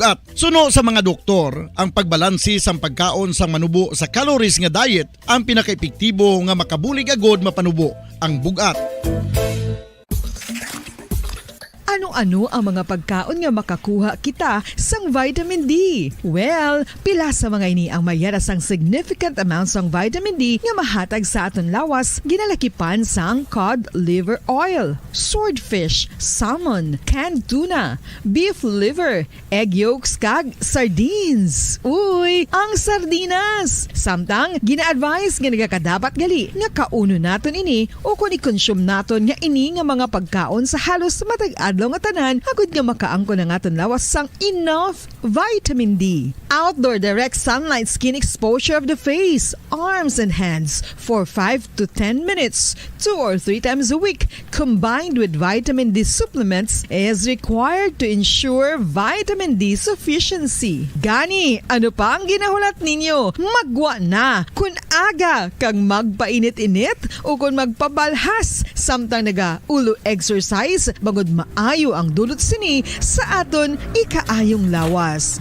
bugat. Suno sa mga doktor, ang pagbalansi sa pagkaon sang manubo sa calories nga diet ang pinaka-epektibo nga makabulig agod mapanubo ang bugat. Ano-ano ang mga pagkaon nga makakuha kita sang vitamin D? Well, pila sa mga ini ang mayara sang significant amounts sang vitamin D nga mahatag sa aton lawas ginalakipan sang cod liver oil, swordfish, salmon, canned tuna, beef liver, egg yolks kag sardines. Uy, ang sardinas! Samtang gina-advise nga nagakadapat gali nga kauno naton ini o kung i-consume naton nga ini nga mga pagkaon sa halos matag adlaw nga tanan agud nga makaangko na naton lawas sang enough vitamin D. Outdoor direct sunlight skin exposure of the face, arms and hands for 5 to 10 minutes 2 or 3 times a week combined with vitamin D supplements is required to ensure vitamin D sufficiency. Gani, ano pa ang ginahulat ninyo? Magwa na kun aga kang magpainit-init o kung magpabalhas samtang naga ulo exercise bangod maayo ang dulot sini sa aton ikaayong lawas.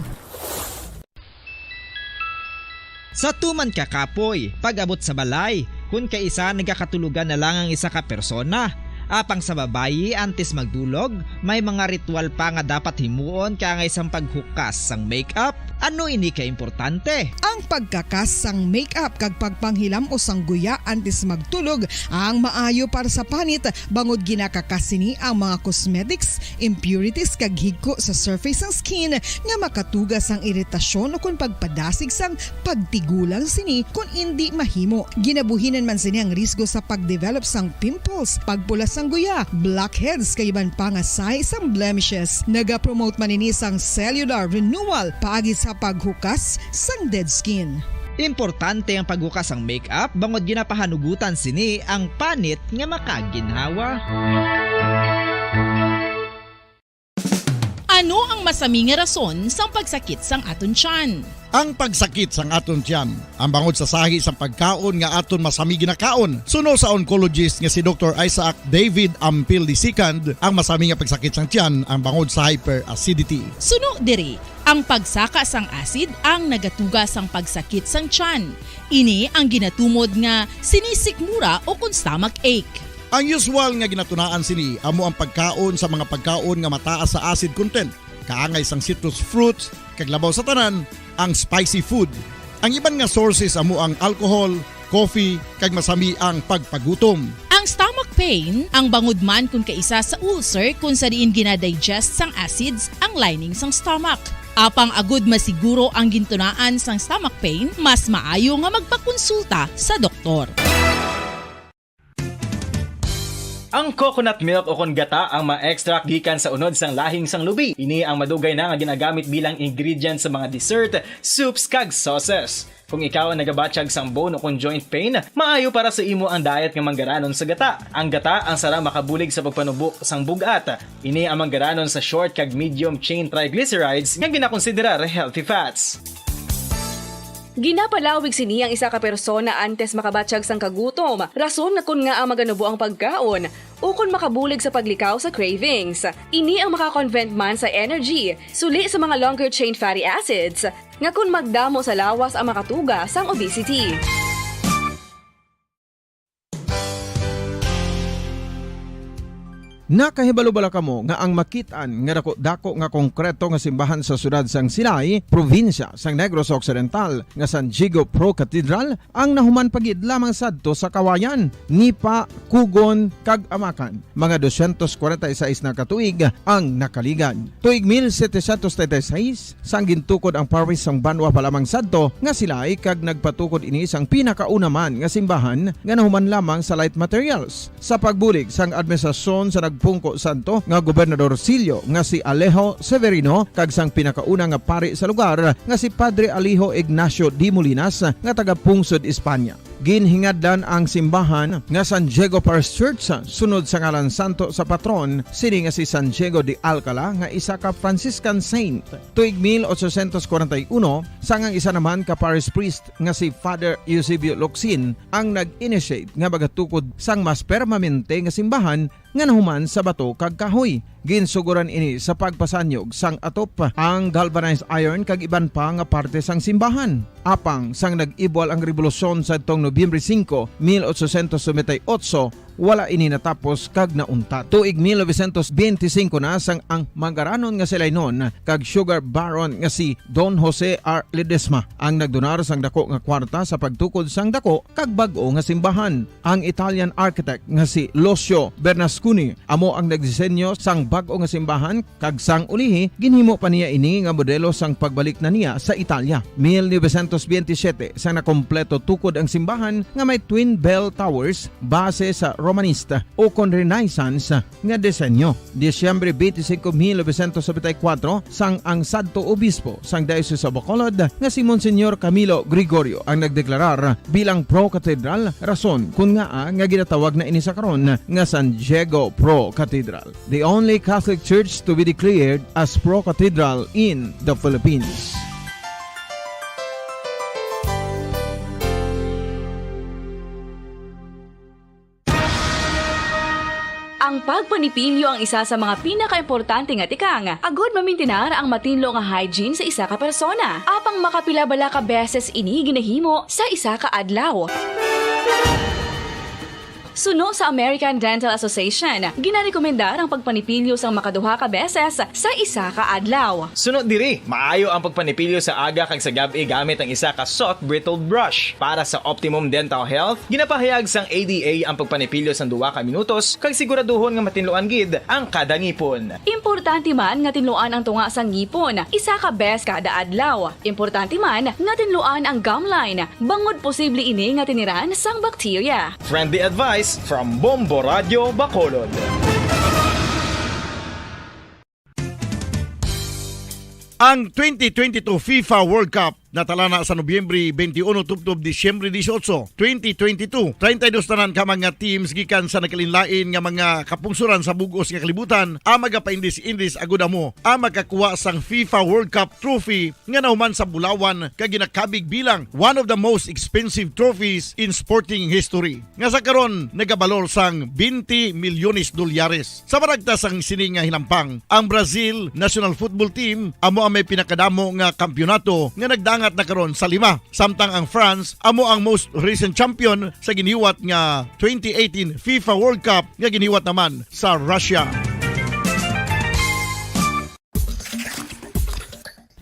Sa tuman ka kapoy, pag-abot sa balay, kung kaisa nagkakatulugan na lang ang isa ka persona. Apang sa babayi antes magdulog, may mga ritual pa nga dapat himuon kaya nga isang paghukas sang makeup. Ano ini ka importante? Ang pagkakas sang makeup kag pagpanghilam o sang guya antes magtulog ang maayo para sa panit bangod ginakakas sini ang mga cosmetics, impurities kag higko sa surface sang skin nga makatugas sang iritasyon o kung pagpadasig sang pagtigulang sini kung hindi mahimo. Ginabuhinan man sini ang risgo sa pagdevelop sang pimples, pagpula sang guya, blackheads kay iban pa nga size sang blemishes. Naga-promote man ini sang cellular renewal paagi sa paghukas sang dead skin. Importante ang paghukas ang makeup bangod ginapahanugutan sini ang panit nga makaginhawa. Ano ang masami nga rason sang pagsakit sang aton tiyan? Ang pagsakit sang aton tiyan, ang bangod sa sahi sang pagkaon nga aton masami ginakaon. Suno sa oncologist nga si Dr. Isaac David Ampil II, ang masami nga pagsakit sang tiyan ang bangod sa hyperacidity. Suno diri, ang pagsaka sang acid ang nagatuga sang pagsakit sang tiyan. Ini ang ginatumod nga sinisikmura o kung stomach ache. Ang usual nga ginatunaan sini amo ang pagkaon sa mga pagkaon nga mataas sa acid content, kaangay sang citrus fruits, kag labaw sa tanan ang spicy food. Ang iban nga sources amo ang alcohol, coffee, kag masami ang pagpagutom. Ang stomach pain ang bangod man kung kaisa sa ulcer kung sa diin ginadigest sang acids ang lining sang stomach. Apang agud masiguro ang gintunaan sang stomach pain, mas maayo nga magpakonsulta sa doktor. Ang coconut milk o kon gata ang ma-extract gikan sa unod sang lahing sang lubi. Ini ang madugay na nga ginagamit bilang ingredient sa mga dessert, soups kag sauces. Kung ikaw ang nagabatsyag sang bone o kon joint pain, maayo para sa imo ang diet nga manggaranon sa gata. Ang gata ang sara makabulig sa pagpanubo sang bugat. Ini ang manggaranon sa short kag medium chain triglycerides nga ginakonsiderar healthy fats. Ginapalawig sini ang isa ka persona antes makabatsyag sang kagutom. Rason na kun nga ang maganubo ang pagkaon o kun makabulig sa paglikaw sa cravings. Ini ang makakonvent man sa energy, suli sa mga longer chain fatty acids, nga kun magdamo sa lawas ang makatuga sang obesity. Nakahibalo-bala kamo nga ang makitaan nga dako nga konkreto nga simbahan sa sudad sang Sinay, probinsya sang Negros Occidental nga San Diego Pro Cathedral ang nahuman pagid lamang sadto sa Kawayan, Nipa, Kugon kag Amakan. Mga 246 na katuig ang nakaligan. Tuig 1736 sang gintukod ang parish sang Banwa pa lamang sadto nga sila ay kag nagpatukod ini sang pinakauna man nga simbahan nga nahuman lamang sa light materials. Sa pagbulig sang administrasyon sa Pungko Santo nga Gobernador Silio nga si Alejo Severino kag sang pinakauna nga pari sa lugar nga si Padre Alijo Ignacio D. Molinas nga taga Pungsod, Espanya. Ginhingadlan ang simbahan nga San Diego Parish Church sunod sa ngalan santo sa patron sini nga si San Diego de Alcala nga isa ka Franciscan saint. Tuig 1841 sangang isa naman ka parish priest nga si Father Eusebio Locsin ang nag-initiate nga bagatukod sang mas permanente nga simbahan nga nahuman sa bato kag kahoy. Ginsuguran ini sa pagpasanyog sang atop ang galvanized iron kag iban pa nga parte sang simbahan. Apang sang nag-ibwal ang revolusyon sa itong Nobyembre 5, 1898, wala ini natapos kag nauntat. Tuig 1925 na sang ang mangaranon nga silay nun kag sugar baron nga si Don Jose R. Ledesma ang nagdonar sang dako nga kwarta sa pagtukod sang dako kag bag-o nga simbahan. Ang Italian architect nga si Lucio Bernasconi amo ang nagdisenyo sang bag-o nga simbahan kag sang ulihi ginhimo pa niya ini nga modelo sang pagbalik na niya sa Italia. 1927 sang nakompleto tukod ang simbahan nga may twin bell towers base sa Romanista o kon Renaissance nga disenyo. Disyembre 25, 1974 sang ang sadto obispo sang Diocese of Bacolod nga si Monsignor Camilo Gregorio ang nagdeklarar bilang pro-cathedral, rason kung nga ginatawag na ini sa karon nga San Diego Pro-Cathedral, the only Catholic Church to be declared as pro-cathedral in the Philippines. Ang pagpanipilyo ang isa sa mga pinaka-importante nga tikang. Agod mamintinar ang matinlo nga hygiene sa isa ka persona. Apang makapilabala ka beses ini ginahimo sa isa ka adlaw. Suno sa American Dental Association, ginarekomendar ang pagpanipilyo sang makaduha ka beses sa isa ka adlaw. Sunod diri, maayo ang pagpanipilyo sa aga kag sa gabi gamit ang isa ka soft brittle brush. Para sa optimum dental health, ginapahayag sang ADA ang pagpanipilyo sang 2 ka minutos kag siguraduhon nga matinloan gid ang kada ngipon. Importante man nga tinluan ang tunga sang ngipon, isa ka bes kada adlaw. Importante man nga tinluan ang gum line, bangod posible ini nga tiniran sang bakterya. Friendly advice from Bombo Radio Bacolod. Ang 2022 FIFA World Cup natala na sa Nobyembre 21 tubtob Disyembre 18, 2022. 32 tanan ka mga teams gikan sa nakalinlain nga mga kapungsuran sa bugos nga kalibutan ang magapaindis-indis agud amo ang makakuha sang FIFA World Cup trophy nga nahuman sa Bulawan kag ginakabig bilang one of the most expensive trophies in sporting history. Nga sa karon nagabalor sang 20 milyones dolyares. Sa baragta sang sini nga hinampang, ang Brazil National Football Team amo ang may pinakadamo nga kampyonato nga nagdang at na karon sa 5. Samtang ang France amo ang most recent champion sa giniwat nga 2018 FIFA World Cup nga giniwat naman sa Russia.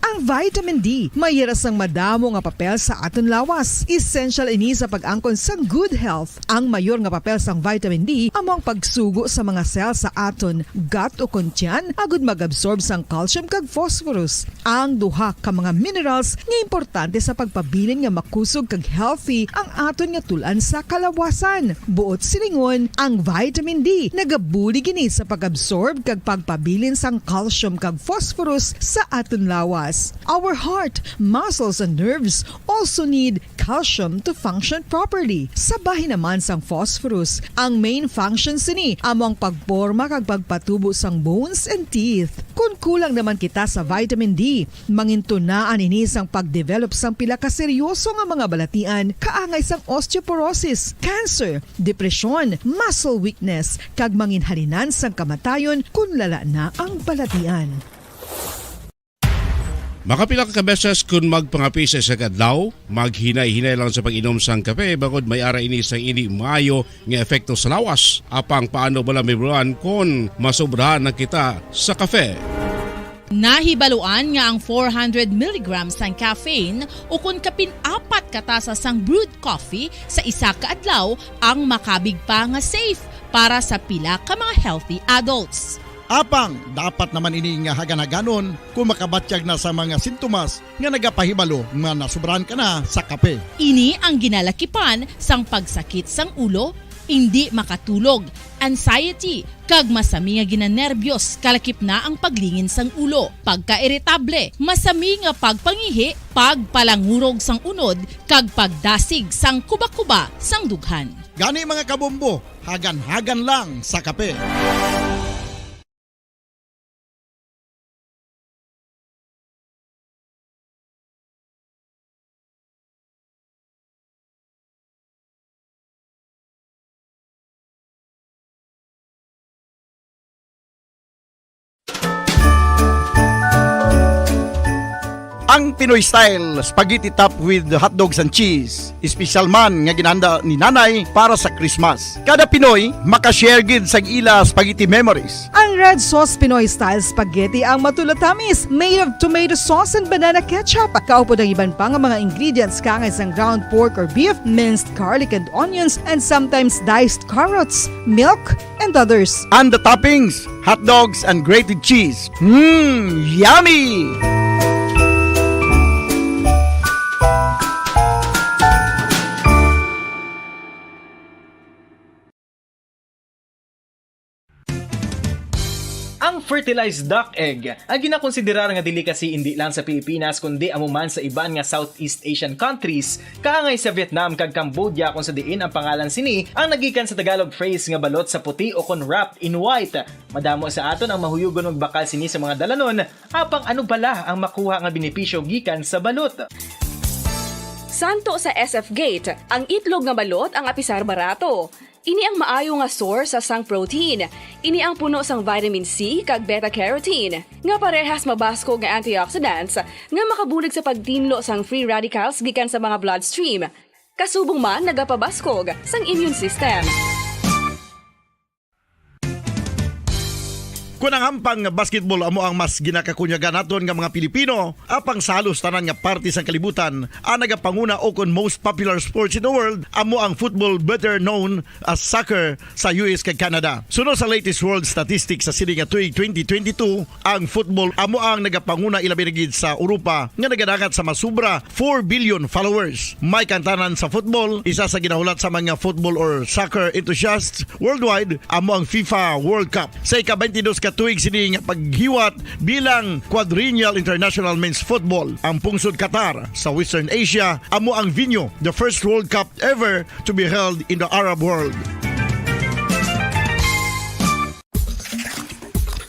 Ang vitamin D mayira sang madamo nga papel sa aton lawas. Essential ini sa pag-angkon sang good health. Ang mayor nga papel sang vitamin D amo ang pagsugo sa mga cell sa aton gut o kuntyan agud mag-absorb sang calcium kag phosphorus. Ang duha ka mga minerals nga importante sa pagpabilin nga makusog kag healthy ang aton nga tulan sa kalawasan. Buot silingon, ang vitamin D nagabuli gini sa pag-absorb kag pagpabilin sang calcium kag phosphorus sa aton lawas. Our heart, muscles, and nerves also need calcium to function properly. Sabahin naman sang phosphorus, ang main function sini amo ang pagporma kag pagpatubo sang bones and teeth. Kung kulang naman kita sa vitamin D, mangintunaan ini sang pagdevelop sang pila ka seryoso nga mga balatian kaangay sang osteoporosis, cancer, depresyon, muscle weakness, kag manginhalinan sang kamatayon kung lala na ang balatian. Makapila ka beses kung magpangapi sa isang adlaw, maghinay-hinay lang sa pag-inom sang kape bagod may ara ini sang ini maayo nga epekto sa lawas. Apang paano bala may bulan kung masobrahan na kita sa kape? Nahibaluan nga ang 400 mg sang caffeine o kung kapin-4 katasa sang brewed coffee sa isa ka adlaw ang makabig pa nga safe para sa pila ka mga healthy adults. Apang, dapat naman ini nga haganaganon kung makabatyag na sa mga sintomas nga nagapahibalo nga nasubrahan ka na sa kape. Ini ang ginalakipan sang pagsakit sang ulo, hindi makatulog, anxiety, kag masami nga ginanerbiyos kalakip na ang paglingin sang ulo, pagka-iritable, masami nga pagpangihi, pagpalangurog sang unod, kag pagdasig sang kuba-kuba sang dughan. Gani mga kabombo, hagan-hagan lang sa kape. Ang Pinoy style spaghetti top with hot dogs and cheese. Special man nga ginanda ni nanay para sa Christmas. Kada Pinoy makashare gid sa ila spaghetti memories. Ang red sauce Pinoy style spaghetti ang matulatamis made of tomato sauce and banana ketchup. Kaupod ang iban pa nga mga ingredients kangay sang ground pork or beef, minced garlic and onions, and sometimes diced carrots, milk, and others. And the toppings, hot dogs and grated cheese. Yummy! Ang fertilized duck egg ang ginakonsiderar nga delicacy hindi lang sa Pilipinas kundi amuman sa iban nga Southeast Asian countries kaangay sa Vietnam kag Cambodia kung sa diin ang pangalan sini ang nagikan sa Tagalog phrase nga balot sa puti o kon wrapped in white. Madamo sa aton ang mahuyugon og bakal sini sa mga dalanon apang ano bala ang makuha nga benepisyo gikan sa balot. Santo sa SF Gate, ang itlog nga balot ang apisar barato. Ini ang maayo nga source sa sang protein. Ini ang puno sang vitamin C kag beta-carotene. Nga parehas mabasko nga antioxidants nga makabulig sa pagtinlo sang free radicals gikan sa mga bloodstream. Kasubong man nagapabaskog sang immune system. Kung ang hampang basketball amo ang mas ginakakunyagan naton nga mga Pilipino, apang salos tanan nga parte sang kalibutan, ang nagapanguna o kon most popular sports in the world, amo ang football better known as soccer sa US kag Canada. Sunod sa latest world statistics sa sini nga tuig 2022, ang football amo ang nagapanguna ilabi na gid sa Europa nga nagadagat sa masubra 4 billion followers. May kantanan sa football, isa sa ginahulat sa mga football or soccer enthusiasts worldwide, amo ang FIFA World Cup. Sa ika-22 katuig sini nga paghiwat bilang Quadrennial International Men's Football. Ang pungsod Qatar sa Western Asia amo ang venue, the first World Cup ever to be held in the Arab world.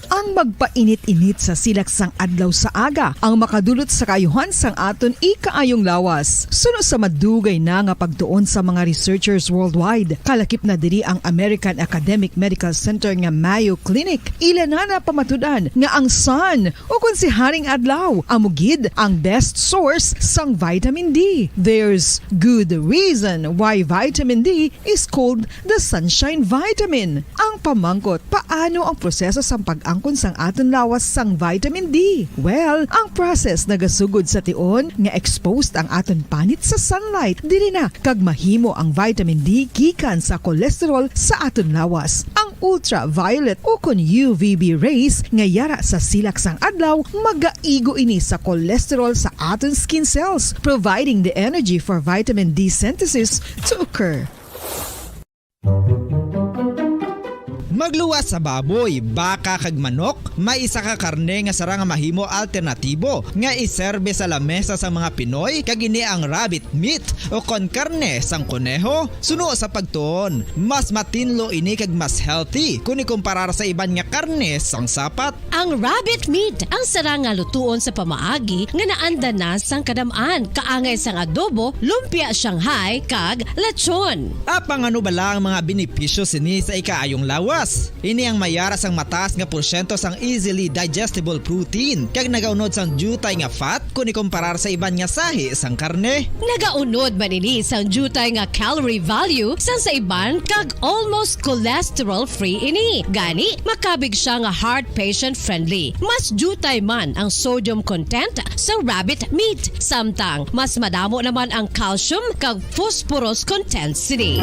Ang magpainit-init sa silaksang adlaw sa aga ang makadulot sa kayuhan sang aton ikaayong lawas. Suno sa madugay na nga pagtuon sa mga researchers worldwide. Kalakip na diri ang American Academic Medical Center nga Mayo Clinic. Ila na pamatudan nga ang sun o kung si Haring Adlaw amugid ang best source sang vitamin D. There's good reason why vitamin D is called the sunshine vitamin. Ang pamangkot, paano ang proseso sang pag-angkon sang aton lawas sang vitamin D? Well, ang process nagasugod sa tion nga exposed ang aton panit sa sunlight. Dili na kag mahimo ang vitamin D gikan sa cholesterol sa aton lawas. Ang ultraviolet o kon UVB rays nga yara sa silak sang adlaw magaigo ini sa cholesterol sa aton skin cells, providing the energy for vitamin D synthesis to occur. Magluwas sa baboy, baka kag manok, may isa ka karne nga sara nga mahimo alternatibo nga iserbe sa lamesa sa mga Pinoy kag ini ang rabbit meat o kon karne sang kuneho. Suno sa pagtuon, mas matinlo ini kag mas healthy kung ikumparar sa iban nga karne sang sapat. Ang rabbit meat ang sara nga lutuon sa pamaagi nga naanda na sang kadamaan, kaangay sang adobo, lumpia Shanghai kag lechon. Apang ano bala ang mga benepisyo sini sa ikaayong lawas? Ini ang mayara sang mataas nga porsyento sang easily digestible protein kag nagaunod sang jutay nga fat kung ikumparar sa iban nga sahi sang karne. Nagaunod man ini sang jutay nga calorie value sang sa iban kag almost cholesterol free ini. Gani makabig siya nga heart patient friendly. Mas jutay man ang sodium content sa rabbit meat, samtang mas madamo naman ang calcium kag phosphorus content sini.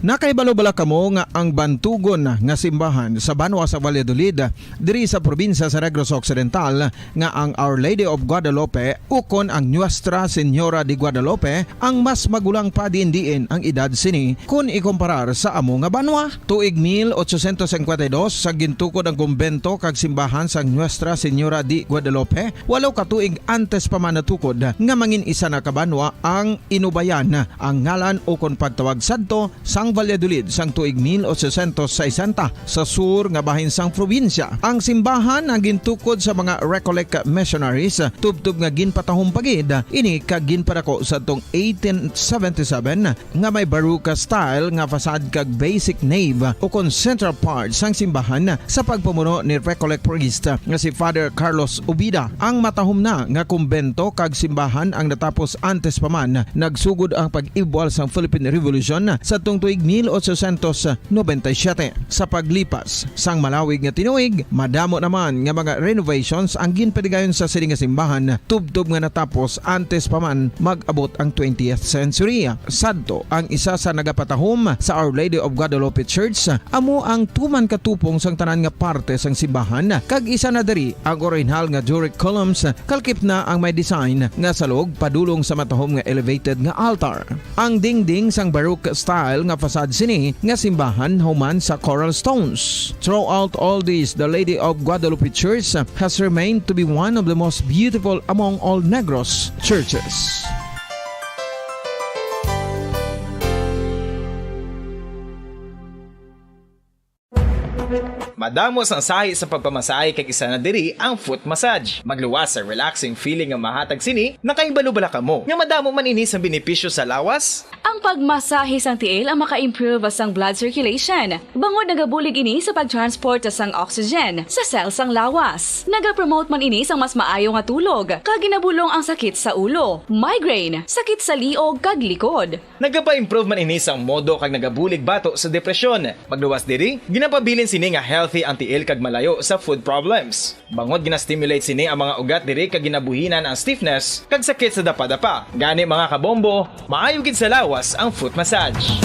Nakaibalo-bala kamo nga ang bantugon nga simbahan sa Banwa sa Valladolid diri sa probinsya sa Negros Occidental nga ang Our Lady of Guadalupe ukon ang Nuestra Señora de Guadalupe ang mas magulang pa diin ang edad sini kung ikumparar sa amo nga banwa. Tuig 1852 sa gintukod ang kumbento kag simbahan sa Nuestra Señora de Guadalupe, walo ka tuig antes pa man natukod nga mangin isa na kabanwa ang inubayan ang ngalan ukon pagtawag sadto sang Valladolid sang tuig 1860 sa sur nga bahin sang probinsya. Ang simbahan ang gintukod sa mga Recollect missionaries tubtub nga ginpatahong pagid ini kag ginpadako sa tong 1877 nga may baruka style nga fasad kag basic nave o kon central part sang simbahan sa pagpamuno ni Recollect priest nga si Father Carlos Ubida. Ang matahom na nga kumbento kag simbahan ang natapos antes pa man nagsugod ang pag-ibwal sang Philippine Revolution sa tong tuig 1897. Sa paglipas sang malawig nga tinuig, madamo naman nga mga renovations ang ginpadigayon sa sining nga simbahan tubtob nga natapos antes pa man mag-abot ang 20th century. Sadto ang isa sa nagapatahom sa Our Lady of Guadalupe Church amo ang tuman katupong sang tanan nga parte sang simbahan kag isa na diri ang original nga Doric columns kalkip na ang may design nga salog padulong sa matahom nga elevated nga altar. Ang dingding sang Baroque style nga fasad sini nga simbahan human sa coral stones. Throughout all this, the Lady of Guadalupe Church has remained to be one of the most beautiful among all Negros churches. Madamos ang sahi sa pagpamasahe kag isa na diri ang foot massage. Magluwas sa relaxing feeling nga mahatag sini, nakaibalo-bala ka mo. Nga madamo man ini sa benepisyo sa lawas. Ang pagmasahe sang tiil ang maka-improve sang blood circulation. Bangod nagabulig ini sa pagtransport sang oxygen sa cells sang lawas. Nagapromote man ini sang mas maayo nga tulog, kag ginabulong ang sakit sa ulo, migraine, sakit sa liog kag likod. Nagapa-improve man ini sang modo kag nagabulig bato sa depresyon. Magluwas diri, ginapabilin sini nga healthy ang tiil kag malayo sa food problems. Bangod ginastimulate sini ang mga ugat diri kag ginabuhinan ang stiffness kag sakit sa dapa-dapa. Gani mga kabombo, maayo gid sa lawas ang foot massage.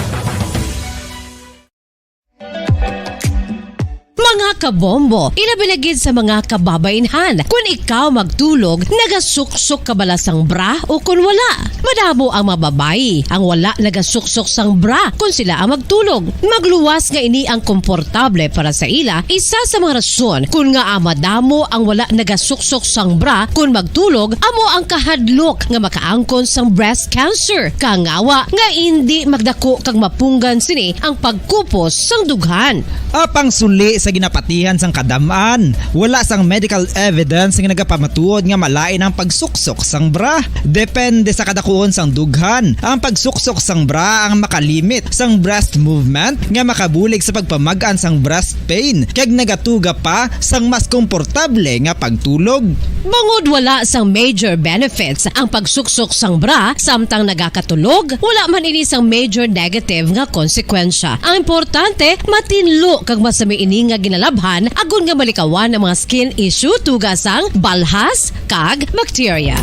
Mga kabombo, inabilagid sa mga kababainhan. Kung ikaw magtulog, nagasuksok ka bala sang bra o kung wala. Madamo ang mababayi ang wala nagasuksok sang bra kung sila ang magtulog. Magluwas nga ini ang komportable para sa ila. Isa sa mga rason kung nga madamo ang wala nagasuksok sang bra kung magtulog, amo ang kahadlok nga makaangkon sang breast cancer. Kangawa nga hindi magdako kag mapunggan sini ang pagkupos sang dughan. Apang suli sa ginapatihan sang kadamaan, wala sang medical evidence nga nagapamatuod nga malain ang pagsuksok sang bra. Depende sa kadakuon sang dughan. Ang pagsuksok sang bra ang makalimit sang breast movement nga makabulig sa pagpamagaan sang breast pain kag nagatuga pa sang mas komportable nga pagtulog. Bangod wala sang major benefits ang pagsuksok sang bra samtang nagakatulog, wala man ini sang major negative nga konsekwensya. Ang importante, matinlo kag masami ini nga ginalabhan agon nga malikawan ang mga skin issue tugas sang balhas kag bacteria.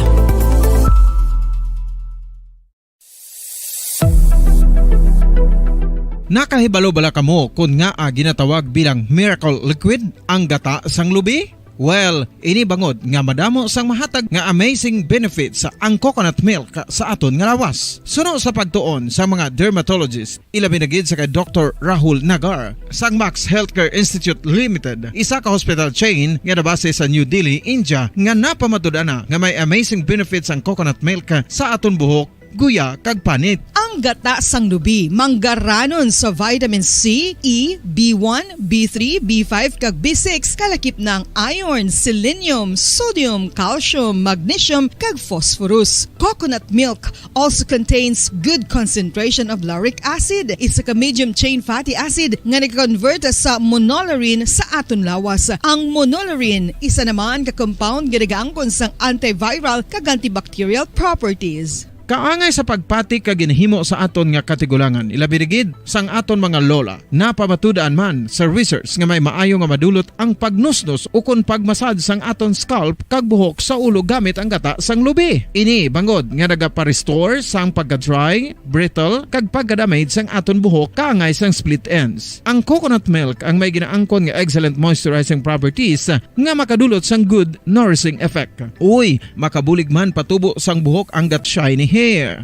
Nakahibalo bala kamo kung nga ginatawag bilang miracle liquid ang gata sang lubi? Well, ini bangod nga madamo sang mahatag nga amazing benefits sa ang coconut milk sa aton nga lawas. Suno sa pagtuon sa mga dermatologist, ilabi na gid sa kay Dr. Rahul Nagar sang Max Healthcare Institute Limited, isa ka hospital chain nga nabase sa New Delhi, India, nga napamatud-ana nga may amazing benefits ang coconut milk sa aton buhok, guya kag panit. Ang gata sang lubi manggaranon sa vitamin C, E, B1, B3, B5 kag B6 kalakip ng iron, selenium, sodium, calcium, magnesium kag phosphorus. Coconut milk also contains good concentration of lauric acid. Isa ka medium chain fatty acid nga nag-convert sa monolarin sa aton lawas. Ang monolarin isa naman ka compound nga nagaangkon sang antiviral kag antibacterial properties. Kaangay sa pagpati kag ginhimo sa aton nga katigulangan, ilabirigid sang aton mga lola, napamatudan man sa research nga may maayo nga madulot ang pagnusnos o kun pagmasad sang aton scalp kag buhok sa ulo gamit ang gata sang lubi. Ini bangod nga nagapa-restore sang pagka-dry, brittle kag pagka-damage sang aton buhok kaangay sang split ends. Ang coconut milk ang may ginaangkon nga excellent moisturizing properties nga makadulot sang good nourishing effect. Uy, makabulig man patubo sang buhok ang gat shiny hair.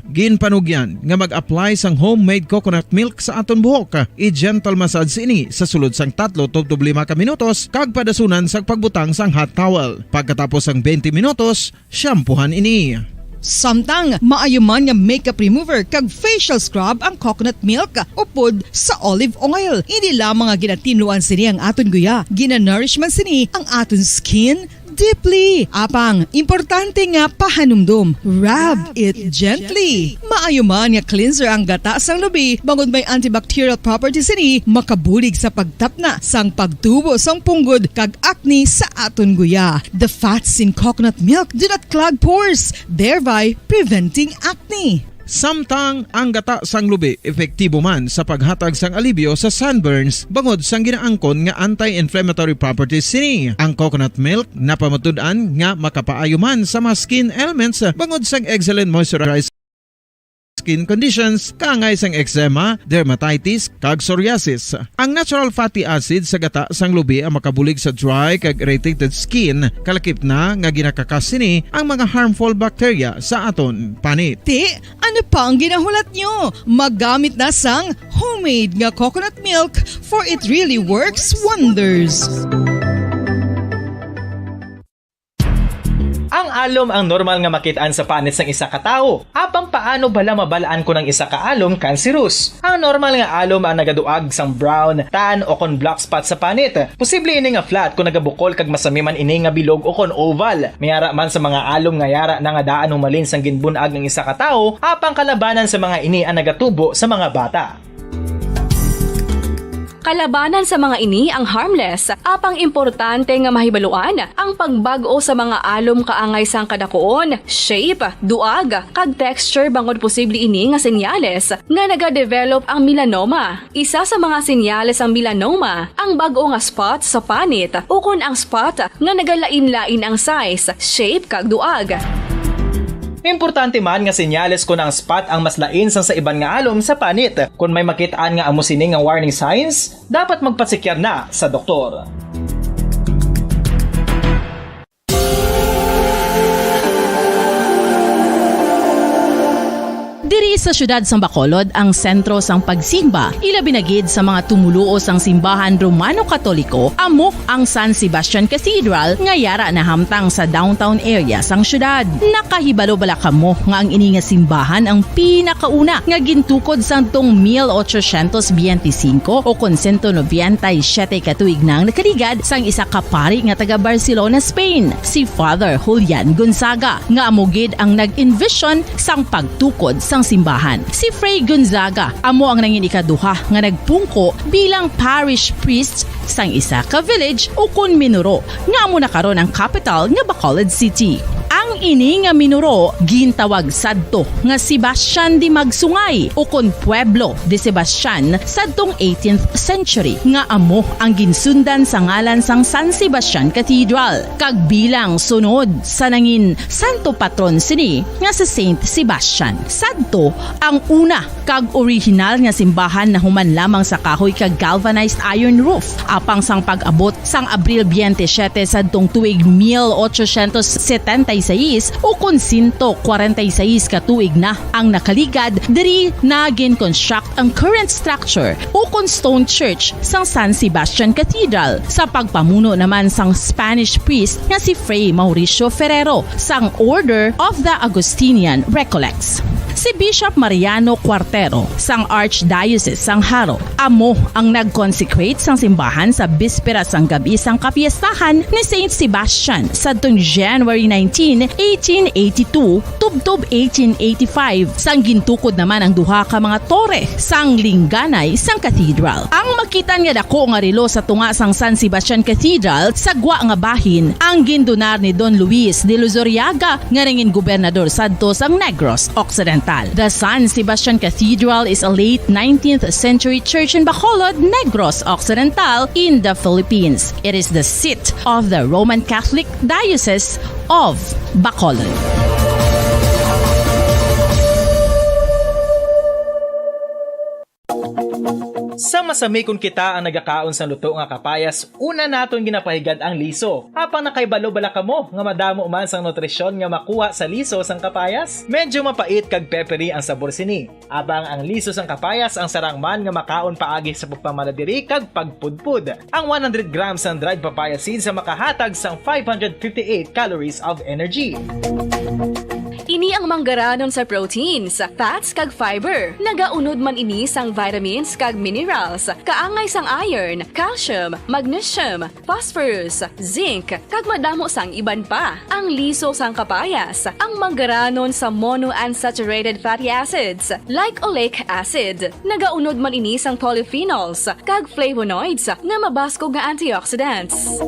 Ginpanugyan nga mag-apply sang homemade coconut milk sa aton buhok. I-gentle massage ini sa sulod sang 3-5 ka minutos kag padasunan sa pagbutang sang hot towel. Pagkatapos sang 20 minutos, shampoohan ini. Samtang maayo man nga makeup remover kag facial scrub ang coconut milk upod sa olive oil. Hindi lamang nga ginatinluan sini ang aton guya, ginanourishman sini ang aton skin deeply. Apang, importante nga pahanumdum. Rub it gently. Maayo man nga cleanser ang gata sang lubi, bangod may antibacterial properties ini, makabulig sa pagtapna sang pagtubo sang punggod kag acne sa aton guya. The fats in coconut milk do not clog pores, thereby preventing acne. Samtang ang gata sang lubi epektibo man sa paghatag sang alibyo sa sunburns bangod sang ginaangkon nga anti-inflammatory properties sini. Ang coconut milk napamatud-an nga makapaayo man sa mga skin ailments bangod sang excellent moisturized skin conditions kaangay sang eczema, dermatitis, kag psoriasis. Ang natural fatty acid sa gata sang lubi ang makabulig sa dry kag irritated skin, kalakip na nga ginakakas sini ang mga harmful bacteria sa aton panit. Te, ano pa ang ginahulat nyo? Magamit na sang homemade nga coconut milk for it really works wonders. Ang alom ang normal nga makitaan sa panit sang isa ka tawo. Apang paano bala mabalaan ko ng isa ka alom cancerous? Ang normal nga alom ang nagaduag sang brown, tan o kon black spot sa panit. Posible ini nga flat kung nagabukol kag masami man ini nga bilog o kon oval. Mayara man sa mga alom nga yara na nga daan humalin sang ginbunag ng isa ka tawo, apang kalabanan sa mga ini ang nagatubo sa mga bata. Kalabanan sa mga ini ang harmless, apang importante nga mahibaluan ang pagbago sa mga alom kaangay sang kadakuon, shape, duag, kag texture bangod posible ini nga senyales nga nagadevelop ang melanoma. Isa sa mga senyales ang melanoma, ang bag-o nga spot sa panit o kun ang spot nga nagalain-lain ang size, shape, kag duag. Importante man nga senyales kung ang spot ang mas lain sang sa iban nga alom sa panit. Kung may makitaan nga amo sini nga warning signs, dapat magpasikyar na sa doktor. Diri sa syudad sang Bacolod ang sentro sang pagsimba, ilabi na gid sa mga tumuluo sang simbahan Romano-Katoliko, amo ang San Sebastian Cathedral nga yara na hamtang sa downtown area sang syudad. Nakahibalo bala kamo nga ang ini nga simbahan ang pinakauna nga gintukod sang tong 1825 o kon 197 katuig nang nakaligad sang isa ka pari nga taga Barcelona, Spain, si Father Julian Gonzaga, nga amo gid ang nag-envision sang pagtukod sang simbahan. Si Fray Gonzaga amo ang nangin ikaduha nga nagpungko bilang parish priest sang isa ka village o kun minuro nga amo na karon ang capital nga Bacolod City. Ang ini nga minuro gintawag sadto nga Sebastian de Magsungay o kon Pueblo de Sebastian sadtong 18th century nga amo ang ginsundan sa ngalan sang San Sebastian Cathedral kag bilang sunod sa nangin santo patron sini nga si Saint Sebastian. Sadto ang una kag original nga simbahan na human lamang sa kahoy kag galvanized iron roof apang sang pag-abot sang Abril 27 sadtong tuig 1876 o kun 146 katuig na ang nakaligad diri na gin-construct ang current structure o kun stone church sang San Sebastian Cathedral sa pagpamuno naman sang Spanish priest nga si Fray Mauricio Ferrero sang Order of the Augustinian Recollects. Si Bishop Mariano Cuartero sang Archdiocese sang Haro amo ang nag-consecrate sang simbahan sa bispera sang gabi sang kapiestahan ni Saint Sebastian sadtong January 19, 1882 tubtob 1885 sang gintukod naman ang duha ka mga tore sang lingganay sang cathedral. Ang makitan nga dako nga relo sa tunga sang San Sebastian Cathedral sa gwa nga bahin ang gindonar ni Don Luis de Luzuriaga nga ringin gobernador sadto sang Negros Occidental. The San Sebastian Cathedral is a late 19th century church in Bacolod, Negros Occidental in the Philippines. It is the seat of the Roman Catholic Diocese of Bacolod. Sa masami kung kita ang nagakaon sa luto nga kapayas, una naton ginapahigad ang liso. Apang nakaibalo bala kamo nga madamo man sang nutrisyon nga makuha sa liso sang kapayas? Medyo mapait kag peppery ang sabor sini. Abang ang liso sang kapayas ang sarang man nga makaon paagi sa pagpamaladiri kag pagpudpud. Ang 100 grams ng dried papaya seeds sa makahatag sang 558 calories of energy. Ini Ini ang manggaranon sa proteins, fats kag fiber. Nagaunod man ini sang vitamins kag minerals, kaangay sang iron, calcium, magnesium, phosphorus, zinc, kag madamo sang iban pa. Ang liso sang kapayas, ang manggaranon sa monounsaturated fatty acids like oleic acid. Nagaunod man ini sang polyphenols kag flavonoids nga mabaskog nga antioxidants.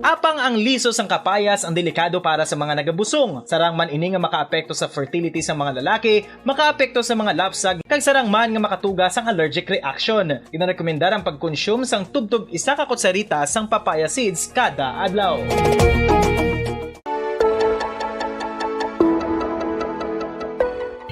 Apang ang liso sang kapayas ang delikado para sa mga nagabusong. Sarang man ini nga makaapekto sa fertility sa mga lalaki, makaapekto sa mga lapsag, kag sarang man nga makatuga sang allergic reaction. Ginarekomendar ang pagkonsume sang tubtub 1 ka kutsarita sang papaya seeds kada adlaw.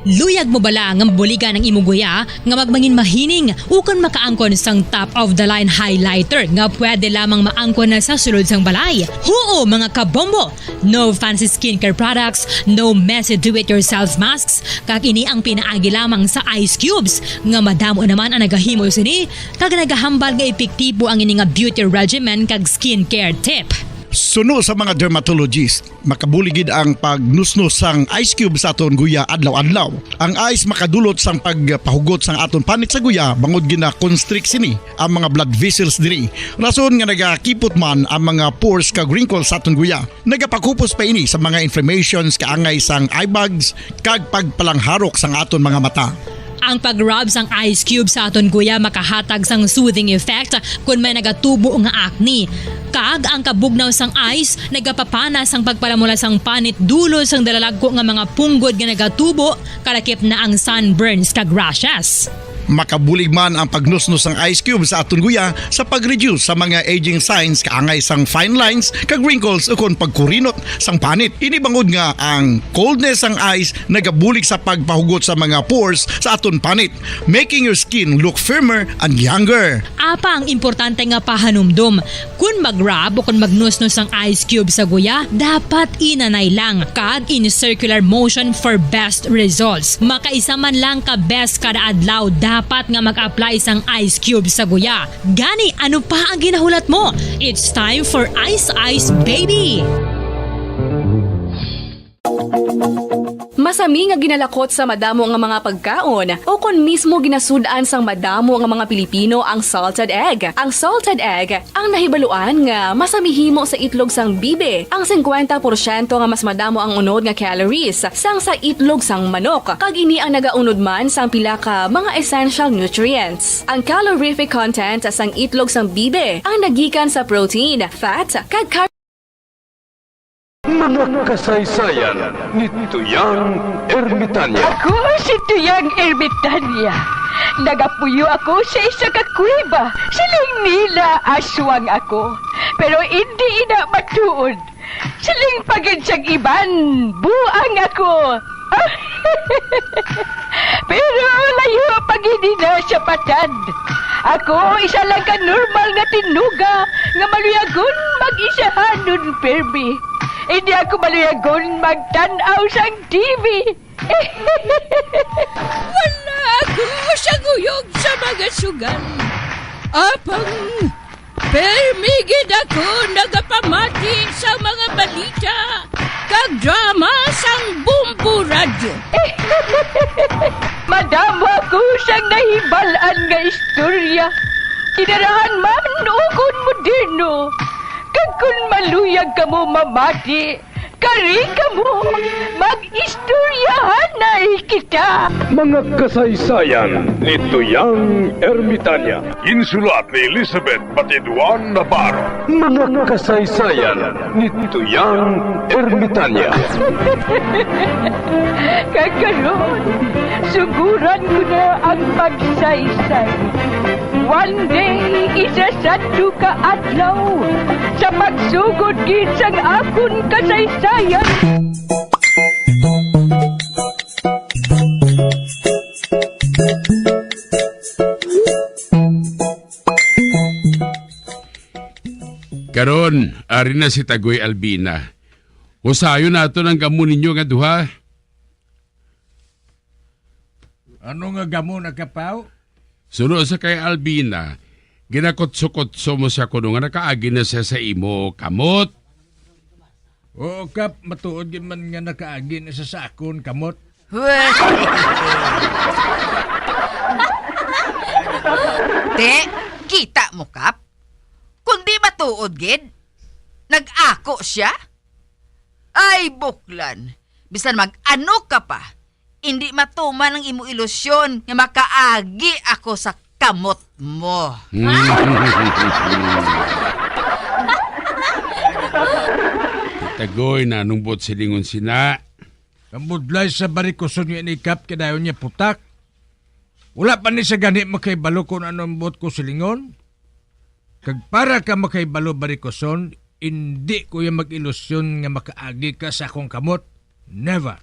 Luyag mo bala nga mabuligan ang imong guya nga magmangin mahining ukon makaangkon sang top of the line highlighter nga pwede lamang maangkon na sa sulod sang balay. Huo mga kabombo! No fancy skincare products, no messy do-it-yourself masks, kag ini ang pinaagi lamang sa ice cubes nga madamo naman ang nagahimo sini kag nagahambal nga epektibo ang ini nga beauty regimen kag skincare tip. Suno sa mga dermatologist, makabuligid ang pagnusnos sang ice cube sa aton guya adlaw-adlaw. Ang ice makadulot sang pagpahugot sang aton panit sa guya bangod gina-constrict sini ang mga blood vessels diri. Rason nga nagakipot man ang mga pores kag wrinkles sa aton guya. Nagapakupos pa ini sa mga inflammations kaangay sang eye bags kag pagpalangharok sang aton mga mata. Ang pag-rub sang ice cube sa aton guya makahatag sang soothing effect kung may nagatubo nga acne. Kag ang kabugnaw sang ice nagapapana sang pagpalamula sang panit dulo sang dalalagko nga mga punggod nga nagatubo kalakip na ang sunburns kag rashes. Makabulig man ang pagnusnos ng ice cube sa aton guya sa pag-reduce sa mga aging signs kaangay sang fine lines kag wrinkles ukon pagkurinot sang panit. Ini bangod nga ang coldness sang ice nagabulig sa pagpahugot sa mga pores sa aton panit, making your skin look firmer and younger. Apa ang importante nga pahanumdum, kung mag-rub o kung magnusnos ang ice cube sa guya, dapat inanay lang kag in circular motion for best results. Makaisa man lang ka best kada adlaw dapat nga mag-apply sang ice cube sa guya. Gani, ano pa ang ginahulat mo? It's time for Ice Ice Baby! Masami nga ginalakot sa madamo nga mga pagkaon o kon mismo ginasudan sang madamo nga mga Pilipino ang salted egg. Ang salted egg ang nahibaluan nga masamihimo sa itlog sang bibe. Ang 50% nga mas madamo ang unod nga calories sang sa itlog sang manok. Kag ini ang nagaunod man sang pila ka mga essential nutrients. Ang calorific content sang itlog sang bibe ang nagikan sa protein, fat, kag mga kasaysayan ni Tuyang Ermitanya. Ako si Tuyang Ermitanya. Nagapuyo ako sa isa ka kuweba. Siling nila aswang ako. Pero hindi ina matuod. Siling pagid siyang iban. Buang ako. Pero layo pagid na siya patad. Ako isa lang ka normal nga tinuga nga maluyagon mag-isahanon permi. Hindi ako maluyagon magtanaw sang TV. Wala ako sa guyog sa mga sugan. Apang permigid ako nagapamati sa mga balita kag drama sang Bumbu Radio. Madamo ako siyang nahibalaan nga istorya. Kinarahan man ukon moderno. Kag kun maluyag ka mo mamati, kari ka mo, mag-istoryahan na kita. Mga kasaysayan ni Tuyang Ermitanya. Insulat ni Elizabeth Batiduan Navarro. Mga kasaysayan ni Tuyang Ermitanya. Kakaroon, suguran ko na ang pagsaysay. One day, isasadu ka adlaw sa pagsugod gid sang akon kasaysayan. Karon, ari na si Tagoy Albina. Usayo nato ng gamo ninyo nga duha. Ano nga gamo na kapaw? Suno sa kay Albina, ginakot-sukot mo siya kuno nga nakaagi na siya sa imo kamot. Oo, Kap, matuod yun man nga nakaagi na sa akon kamot. Te, kita mo, Kap? Kung di matuod, gid, nag-ako siya? Ay, buklan. Bisan mag-ano ka pa, hindi matuman ang imo ilusyon nga makaagi ako sa kamot mo. Tagoy na nung bot silingon sina. Kamudlay sa barikoson nga ni Kap kadayon niya putak. Wala pa ni sa gani makaibalo kung anong bot ko silingon. Kag para ka makaibalo barikoson, hindi ko yung mag-ilusyon nga makaagi ka sa akong kamot. Never.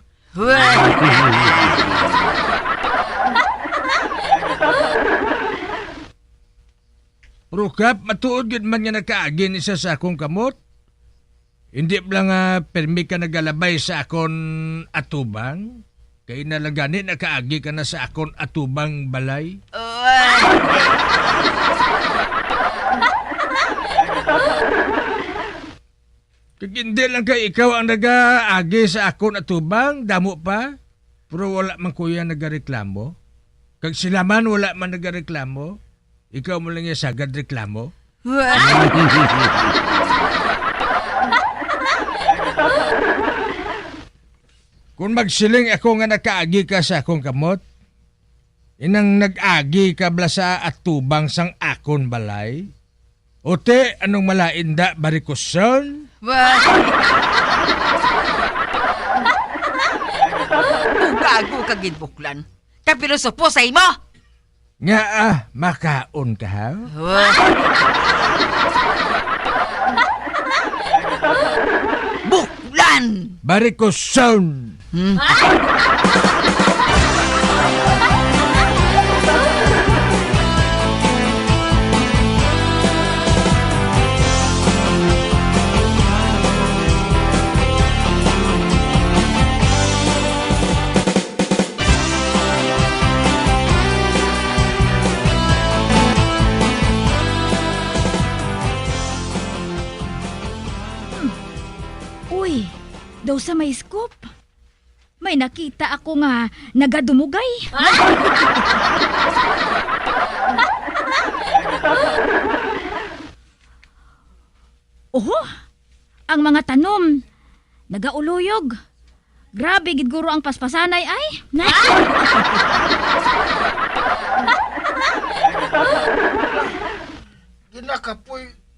Pero Kap, matuod yun man nga nakaagi ni sa akong kamot. Hindi lang permi ka nagalabay sa akon atubang. Kaya nalagani nakaagi ka na sa akon atubang balay. Kag hindi lang kay ikaw ang nagaagi sa akon atubang, damo pa. Pero wala man kuya nagareklamo. Kag sila man wala man nagareklamo. Ikaw mo lang yung sagad reklamo. Kung magsiling ako nga nakaagi ka sa akong kamot, inang nag-agi ka bla sa atubang sang akon balay, ote anong malainda barikoson? Gago ka gid, buklan. Kapilosopo sa imo. Nga makaon ka ha? Buklan! Barikoson! Uy, daw sa may scoop. May nakita ako nga nagadumugay. Oho, ang mga tanom nagauluyog. Grabe gid guro ang paspasanay ay.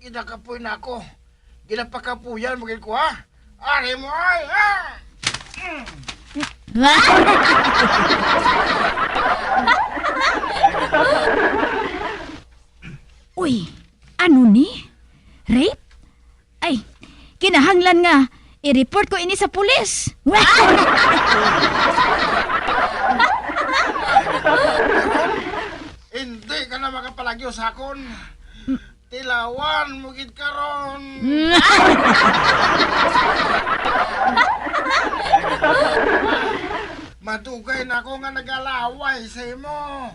Ginakapoy na ako. Ginapakapuyan mo ko ha. Ari mo ay ha. Uy, ano ni? Rape? Ay, kinahanglan nga i-report ko ini sa pulis. Hindi ka na makapalagyo sa akon. Tilawan mo gid karon. Madugay na ako nga nagalaway sa imo.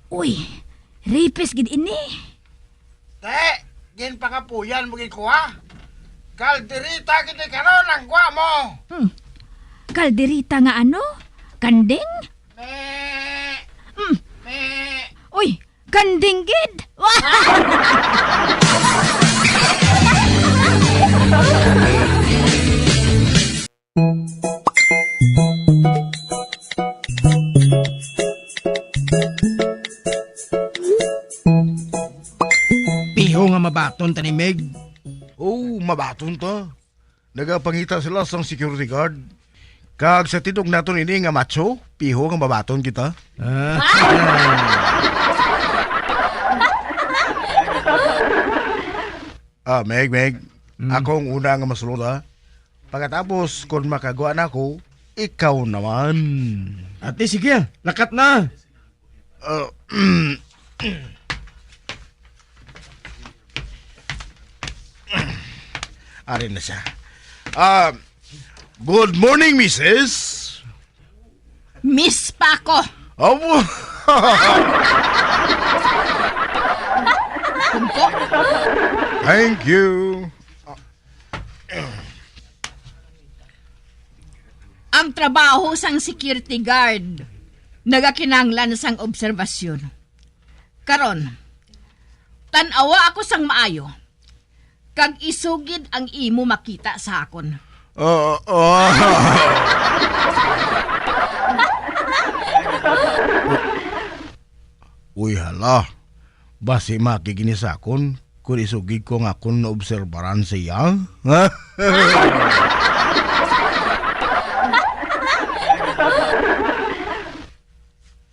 Uy, rapist gid ini. Te, gin pakapuyan mo gid ko ha. Kalderita gid karon ang gwa mo. Kalderita nga ano? Kanding? Uy, kanding gid. Piho nga mabaton ta ni Meg. Oh, mabaton ta. Nagapangita sila sang security guard. Kag sa tidog naton ini nga macho, piho nga mabaton kita. Meg. Ako ang una nga masulod ha. Pagkatapos, kung makagawa na ako, ikaw naman. Ate, sige, lakat na. Arin na siya. Good morning, Mrs. Miss pa ako. Opo. ako. Thank you. Ang trabaho sang security guard nagakinanglan sang obserbasyon. Karon, tanawa ako sang maayo. Kag isugid ang imo makita sa akon. Uy, hala. Basi makikini sa akon kung isugid ko nga akon na obserbaran siya. Ha?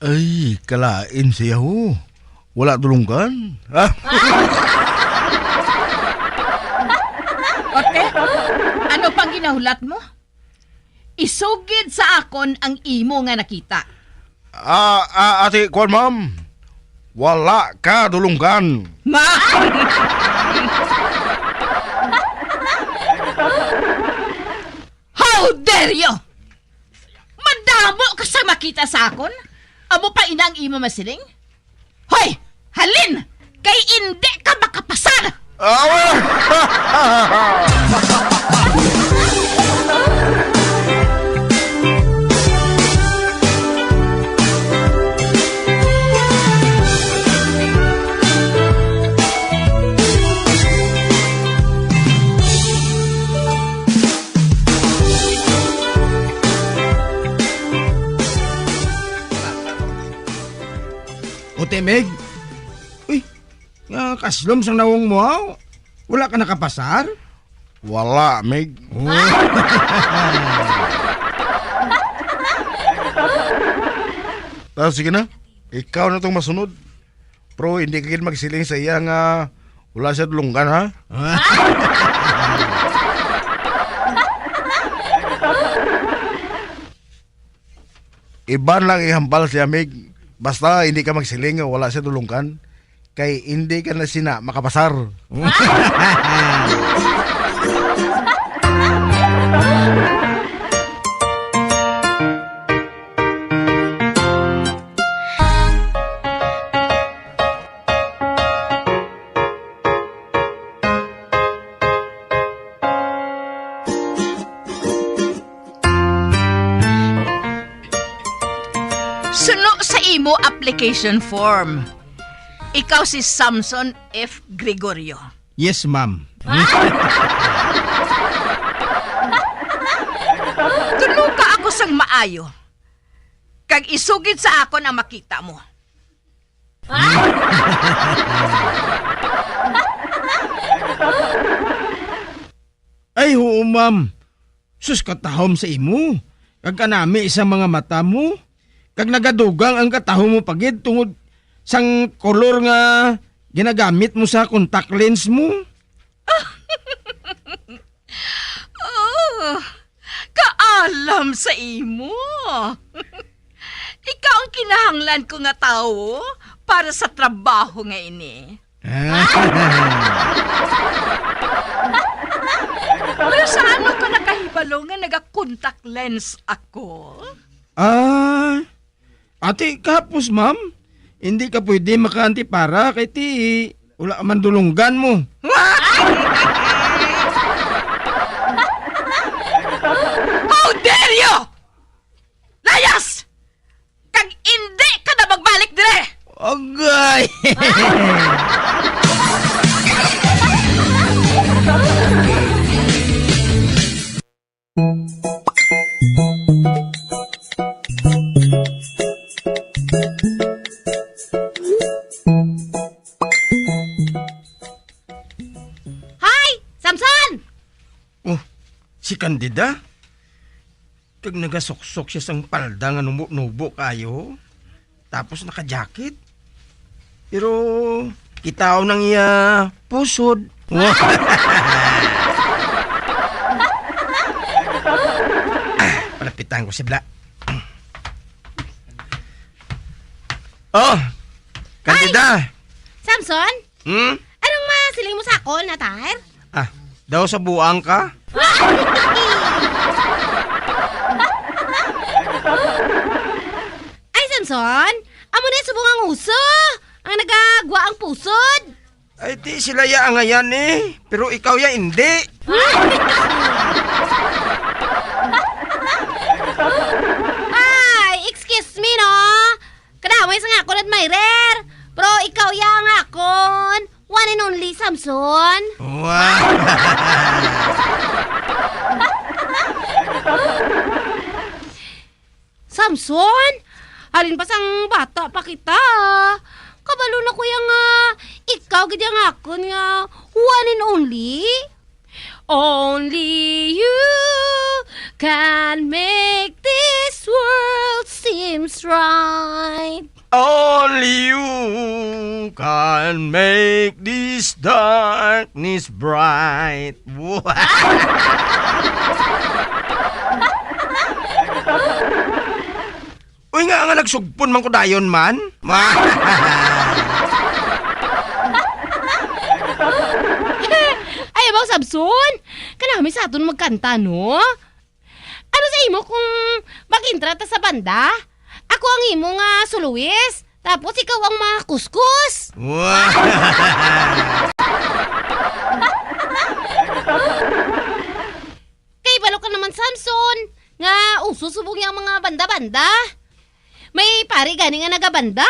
Ay, kalain siya ho. Wala tulunggan. Ha? Ote, ano pang ginahulat mo? Isugid sa akon ang imo nga nakita. Ate, kwan ma'am. Wala ka dulunggan. Ma! How dare you! Madamo ka sa makita sa akon? Amo pa inang imo masiling? Hoy! Halin! Kay hindi ka makapasar! Ote, Meg. Uy, nga kaslom sang nawong mo. Wala ka nakapasar? Wala, Meg. Sige na. Ikaw na itong masunod. Pero hindi ka magsiling sa iya nga wala siya dulunggan, ha? Iban lang ihambal siya, Meg. Basta hindi ka magsiling nga wala siya dulunggan. Kay hindi ka na sina makapasar. Suno sa imo application form. Ikaw si Samson F. Gregorio. Yes, ma'am. Tulong ka ako sang maayo. Kag isugid sa akon ang makita mo. Ay, oo, ma'am. Sus, katahom sa imo. Kag kanami isang mga mata mo. Kag nagadugang ang katahom mo pagid tungod sang kolor nga ginagamit mo sa contact lens mo. Oh, kaalam sa imo. Ikaw ang kinahanglan ko nga tao para sa trabaho nga ini. Pero sa ano ka nakahibalo nga naga-contact lens ako? Ate, kapos, ma'am. Hindi ka pwede maka-antipara kay ti wala man dulunggan mo. How dare you! Layas! Kag hindi ka na magbalik dire! Agay! Hi! Samson! Oh, si Candida? Kag nagasoksok siya sang palda nga nubo kayo. Tapos naka-jacket. Pero kitaw nang iya pusod. Palapitan ko si Bla. Oh! Candida! Samson? Hmm? Anong masiling mo sa akon, Natar? Daw sa buang ka? Ay, Samson! Amo na subong ang uso! Ang nagagwa ang pusod! Ay, di sila ya ngayon eh. Pero ikaw ya hindi. Ay, excuse me no. Kadamay sa ngakon at may rare. Pero ikaw ya ngakon. One and only Samson. Wow. Samson? Halin pa sang bata pa kita. Kabalo na ko yung ikaw gid ang akon nga one and only. Only you can make this world seems right. Only you can make this darkness bright. Uy nga nagsugpon man ko dayon man. Ay, abang Samson, kanami sa aton magkanta, no? Ano sa imo kung mag-intra ta sa banda? Ako ang imo nga soloist, tapos ikaw ang mga kuskus. Kay balo ka naman, Samson, nga ususubong yung mga banda-banda. May pari gani nga nagabanda.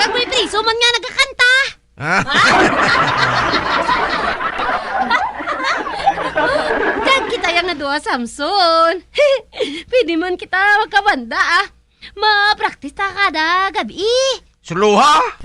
Kag may priso man nga nagakanta. Kag kita yang nadua, Samson. Pwede man kita magkabanda ma-practice ta kada gabi. Suluha?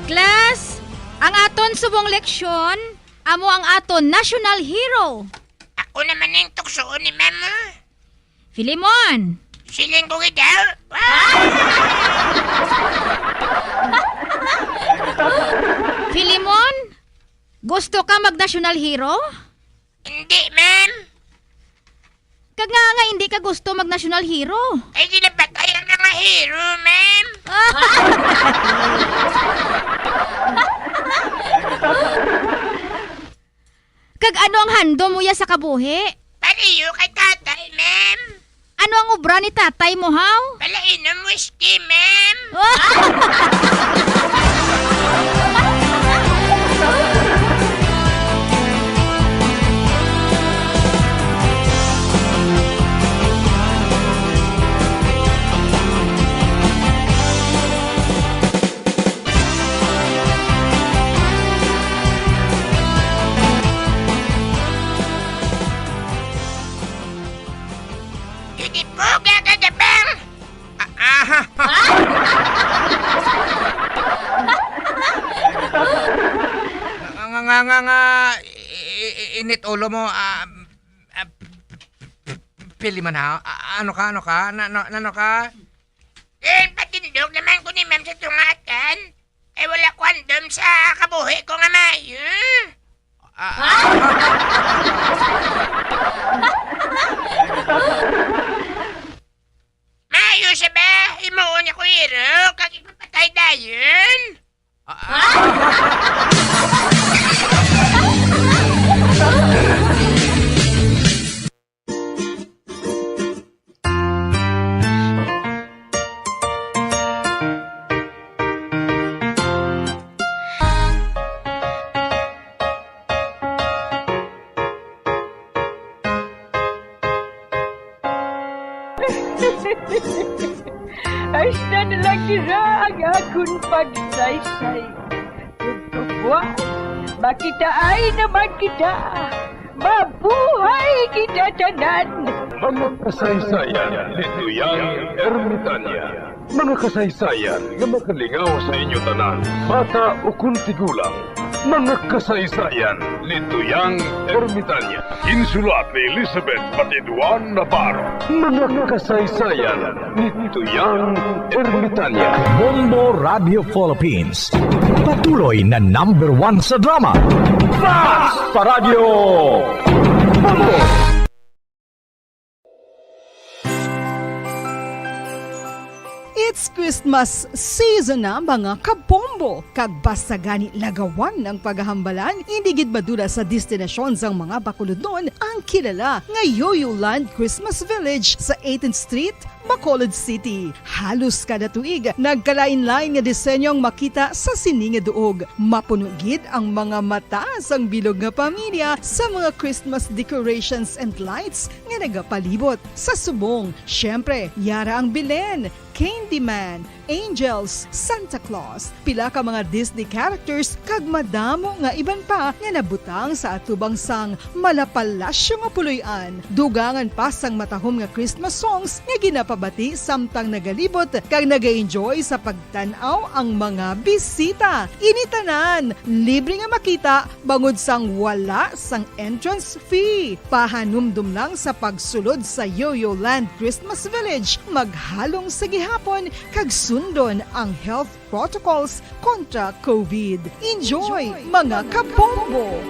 Class, ang aton subong leksyon, amo ang aton national hero. Ako naman yung tuksoon ni Mama. Filimon. Siling ko daw. Filimon, gusto ka mag-national hero? Hindi, ma'am. Kag nga hindi ka gusto mag-national hero. Ay, ginapatay ang mga hero, ma'am. Kag ano ang hando mo ya sa kabuhi? Paliyo kay tatay, ma'am. Ano ang obra ni tatay mo, haw? Palainom whiskey, ma'am. Hindi po gagagabang. Init ulo mo. Pili man ha. Ano ka? Ano ka? Patindog naman ko ni ma'am sa tungatan. Eh, wala kondom sa kabuhi ko nga mayo. Mayo siya ba? Imuon niya ko iro. Kag ipapatay dayon. Ay, na lang nila ang akong pagsaysay. Kung buwan, makita ay naman kita. Mabuhay kita tanan. Mga kasaysayan ni Tuyang Ermitanya. Mga kasaysayan nga makalingaw sa inyo tanan, bata o kuntigulang. Mga kasaysayan ni Tuyang Ermitanya. Insulat ni Elizabeth Batiduan Navarro. Mga kasaysayan ni Tuyang Ermitanya. Bombo Radio Philippines. patuloy na #1 sa drama. Flash Paradyo Bongo! It's Christmas season na mga kabombo. Kag basta gani lagawan ng paghahambalan, hindi gid madula sa destinasyon sang mga bakulodon ang kilala nga Yoyoland Christmas Village sa 18th Street, Bacolod City. Halos kada tuig, nagkalain-lain nga disenyong makita sa sining nga duog. Mapunugid ang mga mata sang bilog nga pamilya sa mga Christmas decorations and lights nga nagapalibot. Sa subong, syempre, yara ang Belen, Candyman, Angels, Santa Claus, pila ka mga Disney characters kag madamo nga iban pa nga nabutang sa atubang sang malapalasyo nga puloy-an. Dugangan pa sang matahom nga Christmas songs nga ginapabati samtang nagalibot kag naga-enjoy sa pagtanaw ang mga bisita. Initanan, libre nga makita bangod sang wala sang entrance fee. Pahanumdum lang sa pagsulod sa Yoyoland Christmas Village, maghalong sa gihapon kag sundon ang health protocols kontra COVID. Enjoy mga kabombo!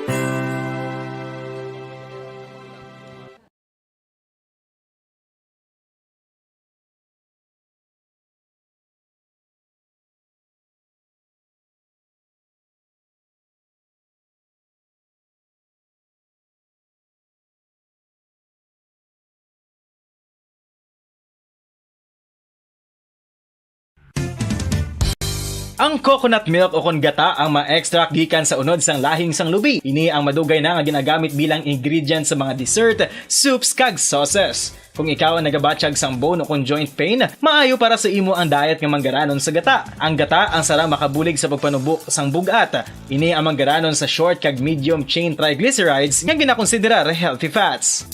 Ang coconut milk o kon gata ang ma-extract gikan sa unod sang lahing sang lubi. Ini ang madugay na nga ginagamit bilang ingredient sa mga dessert, soups kag sauces. Kung ikaw ang nagabatsyag sang bone o kon joint pain, maayo para sa imo ang diet nga manggaranon sa gata. Ang gata ang sara makabulig sa pagpanubo sang bugat. Ini ang manggaranon sa short kag medium chain triglycerides nga ginakonsiderar healthy fats.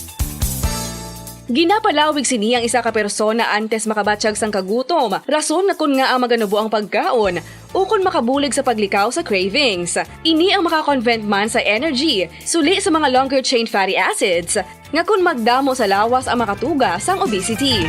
Ginapalawig sini ang isa ka persona antes makabatsyag sang kagutom. Rason na kun nga ang maganubo ang pagkaon o kun makabulig sa paglikaw sa cravings. Ini ang makakonvent man sa energy, suli sa mga longer chain fatty acids, nga kun magdamo sa lawas ang makatuga sang obesity.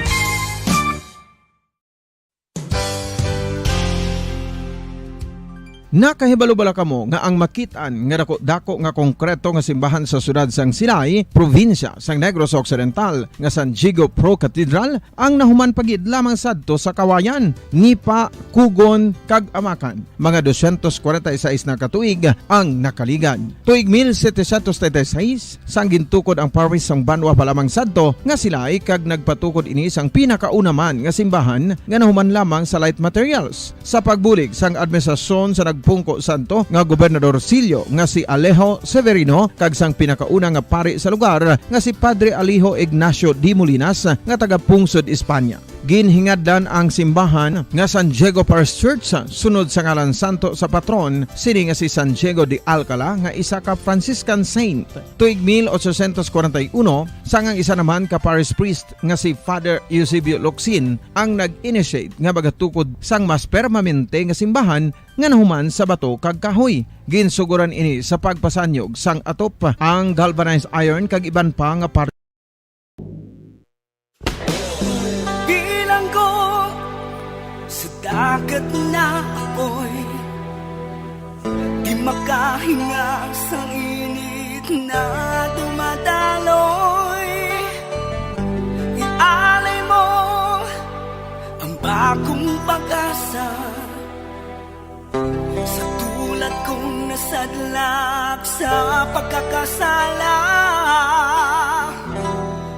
Nakahibalo-bala kamo nga ang makitaan nga dako nga konkreto nga simbahan sa sudad sang Sinay, probinsya sang Negros Occidental nga San Diego Pro Cathedral ang nahuman pagid lamang sadto sa Kawayan, Nipa, Kugon kag Amakan. Mga 246 na katuig ang nakaligan. Tuig 1736 sang gintukod ang parish sang Banwa pa lamang sadto nga Sinay kag nagpatukod ini sang pinakauna man nga simbahan nga nahuman lamang sa light materials. Sa pagbulig sang administrasyon sa Pungko Santo nga Gobernador Silio nga si Alejo Severino kag sang pinakauna nga pari sa lugar nga si Padre Alijo Ignacio Di Molinas nga taga Pungsod, Espanya. Ginhingad-dan ang simbahan nga San Diego Parish Church sunod sa ngalan santo sa patron sini nga si San Diego de Alcala nga isa ka Franciscan saint. Tuig 1841 sangang isa naman ka parish priest nga si Father Eusebio Locsin ang nag-initiate nga bagatukod sang mas permanente nga simbahan nga nahuman sa bato kag kahoy. Ginsuguran ini sa pagpasanyog sang atop ang galvanized iron kag iban pa nga dagat na apoy, di makahinga sa init na dumadaloy. Ialay mo ang bagong pag-asa sa tulad kong nasadlak sa pagkakasala.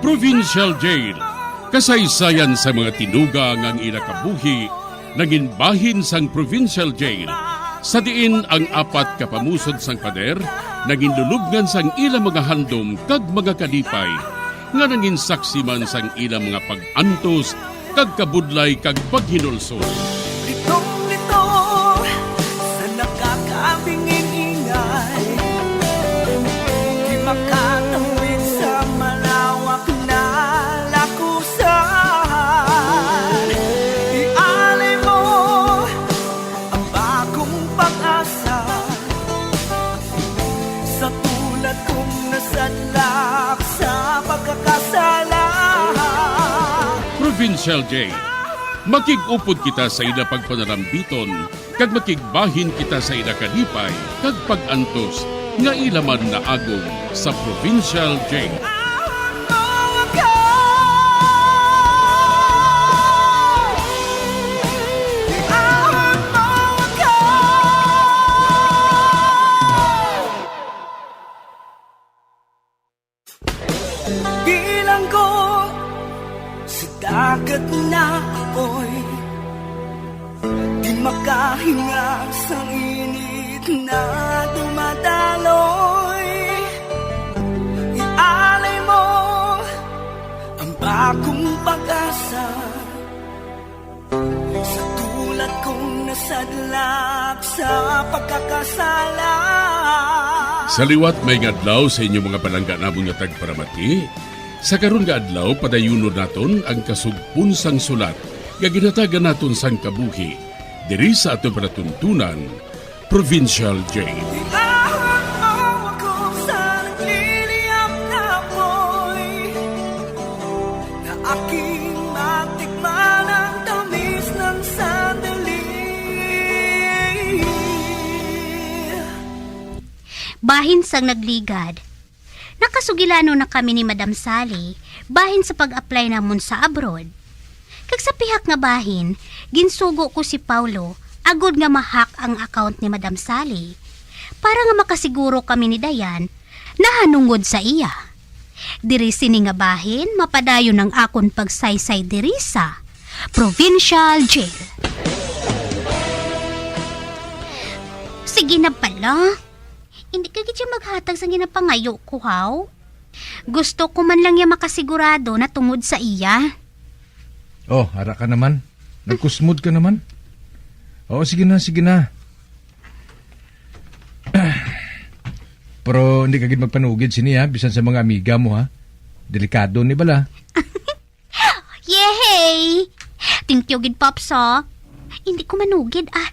Provincial Jail, kasaysayan sa mga tinugang ang ilakabuhi nanginbahin sang Provincial Jail sa diin ang apat kapamusod sang pader nanginlulubngan sang ilang mga handom kag mga kalipay nga nanginsaksi man sang ilang mga pag-antos kag kabudlay kag paghinulsol. Litong-lito sa nakakabingin-ingay, di makatawid sa malawak na lakusan. Ialay mo ang bagong pag-asa sa tulad kong nasadlak sa pagkakasala. Provincial Jail, Makigupod kita sa ina pagpanarambiton, kag makigbahin kita sa ina kalipay, kag pagantos, nga ilaman na agong sa Provincial Jail. Bilang ko sa dagat na apoy, di makahinga sa init na dumadaloy. Ialay mo ang bagong pag-asa sa tulad kong nasadlak sa pagkakasala. Sa liwat may ngadlaw sa inyong mga palangga namong nga tagparamati, sa karon nga adlaw padayunon naton ang kasugpunsang sulat nga ginatagan naton sang kabuhi diri sa aton panatuntunan, Provincial Jail. Bahin sang nagligad. Nakasugilano na kami ni Madam Sally bahin sa pag-apply namon sa abroad. Kag sa pihak nga bahin, ginsugo ko si Paulo agud nga mahak ang account ni Madam Sally para nga makasiguro kami ni Dayan na hanungod sa iya. Diri sini nga bahin mapadayon ang akon pagsaysay diri sa Provincial Jail. Sige na pala. Hindi ka gid siya maghatag sa ginapangayo ko, haw? Gusto ko man lang niya makasigurado na tungod sa iya. Oh, hara ka naman. Nagkusmod ka naman. Oo, sige na, sige na. Pero hindi ka gid magpanugid siniya, bisan sa mga amiga mo, ha? Delikado ni bala. Yehey! Thank you, gid Pops, ha? Hindi ko manugid, ah.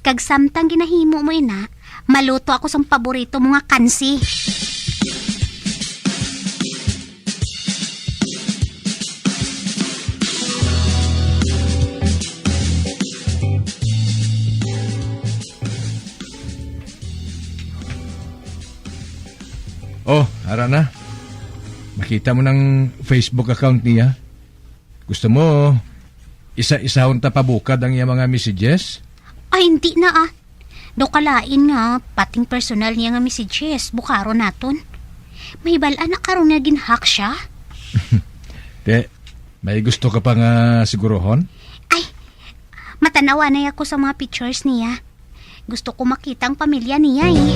Kag samtang ginahimo mo ina, maluto ako sa paborito mga kansi. Oh, hara na. Makita mo ng Facebook account niya. Gusto mo, isa-isahon ta pabukad ang iya mga messages? Ay, hindi na ah. Do kalain nga, pating personal niya nga messages, bukaro naton. May balaan na karon nga ginhack siya. Te, may gusto ka pa nga sigurohon? Matanawa na ako sa mga pictures niya. Gusto ko makita ang pamilya niya eh.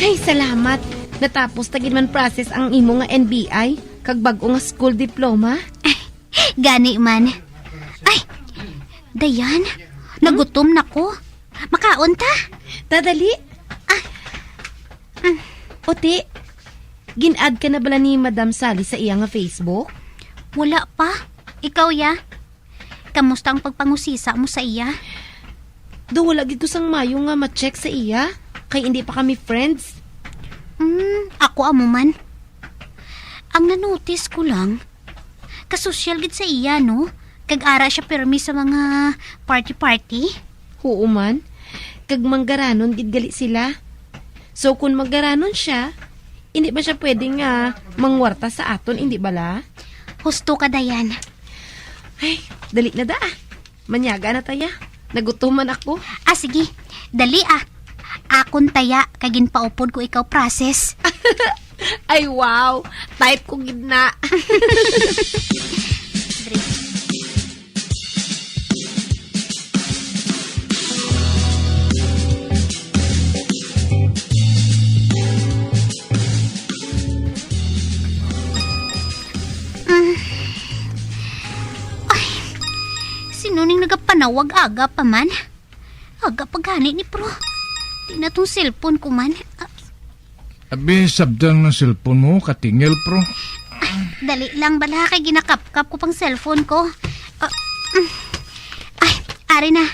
Ay, salamat. Natapos tagin man process ang imo nga NBI kag bag-o nga school diploma. Gani man. Ay, Dayan, nagutom na ko. Makaon ta? Dadali. Oti, gin-add ka na bala ni Madam Sally sa iya nga Facebook? Wala pa. Ikaw ya? Kamusta ang pagpangusisa mo sa iya? Do wala gid ko sang mayo nga ma-check sa iya. Kay hindi pa kami friends. Ako amo man. Ang nanotice ko lang, kasosyal gid sa iya, no? Kag-ara siya permi sa mga party-party. Oo man. Kag manggaranon gid gali sila. So kung manggaranon siya, hindi ba siya pwedeng mangwarta sa aton, hindi bala? Husto ka, Dayan. Ay, dali na da. Manyaga na taya. Nagutuman ako. Sige. Dali Akon taya, kagin paupod ko ikaw process. Ay, wow. Type ko gidna. Ay, sinuning nagapanawag aga pa man. Aga pagani ni Pro. Di na tong cellphone ko man. Abi, sabdang ng cellphone mo, katingel, Pro. Dali lang bala kay ginakap-kap ko pang cellphone ko. Ay, ari na.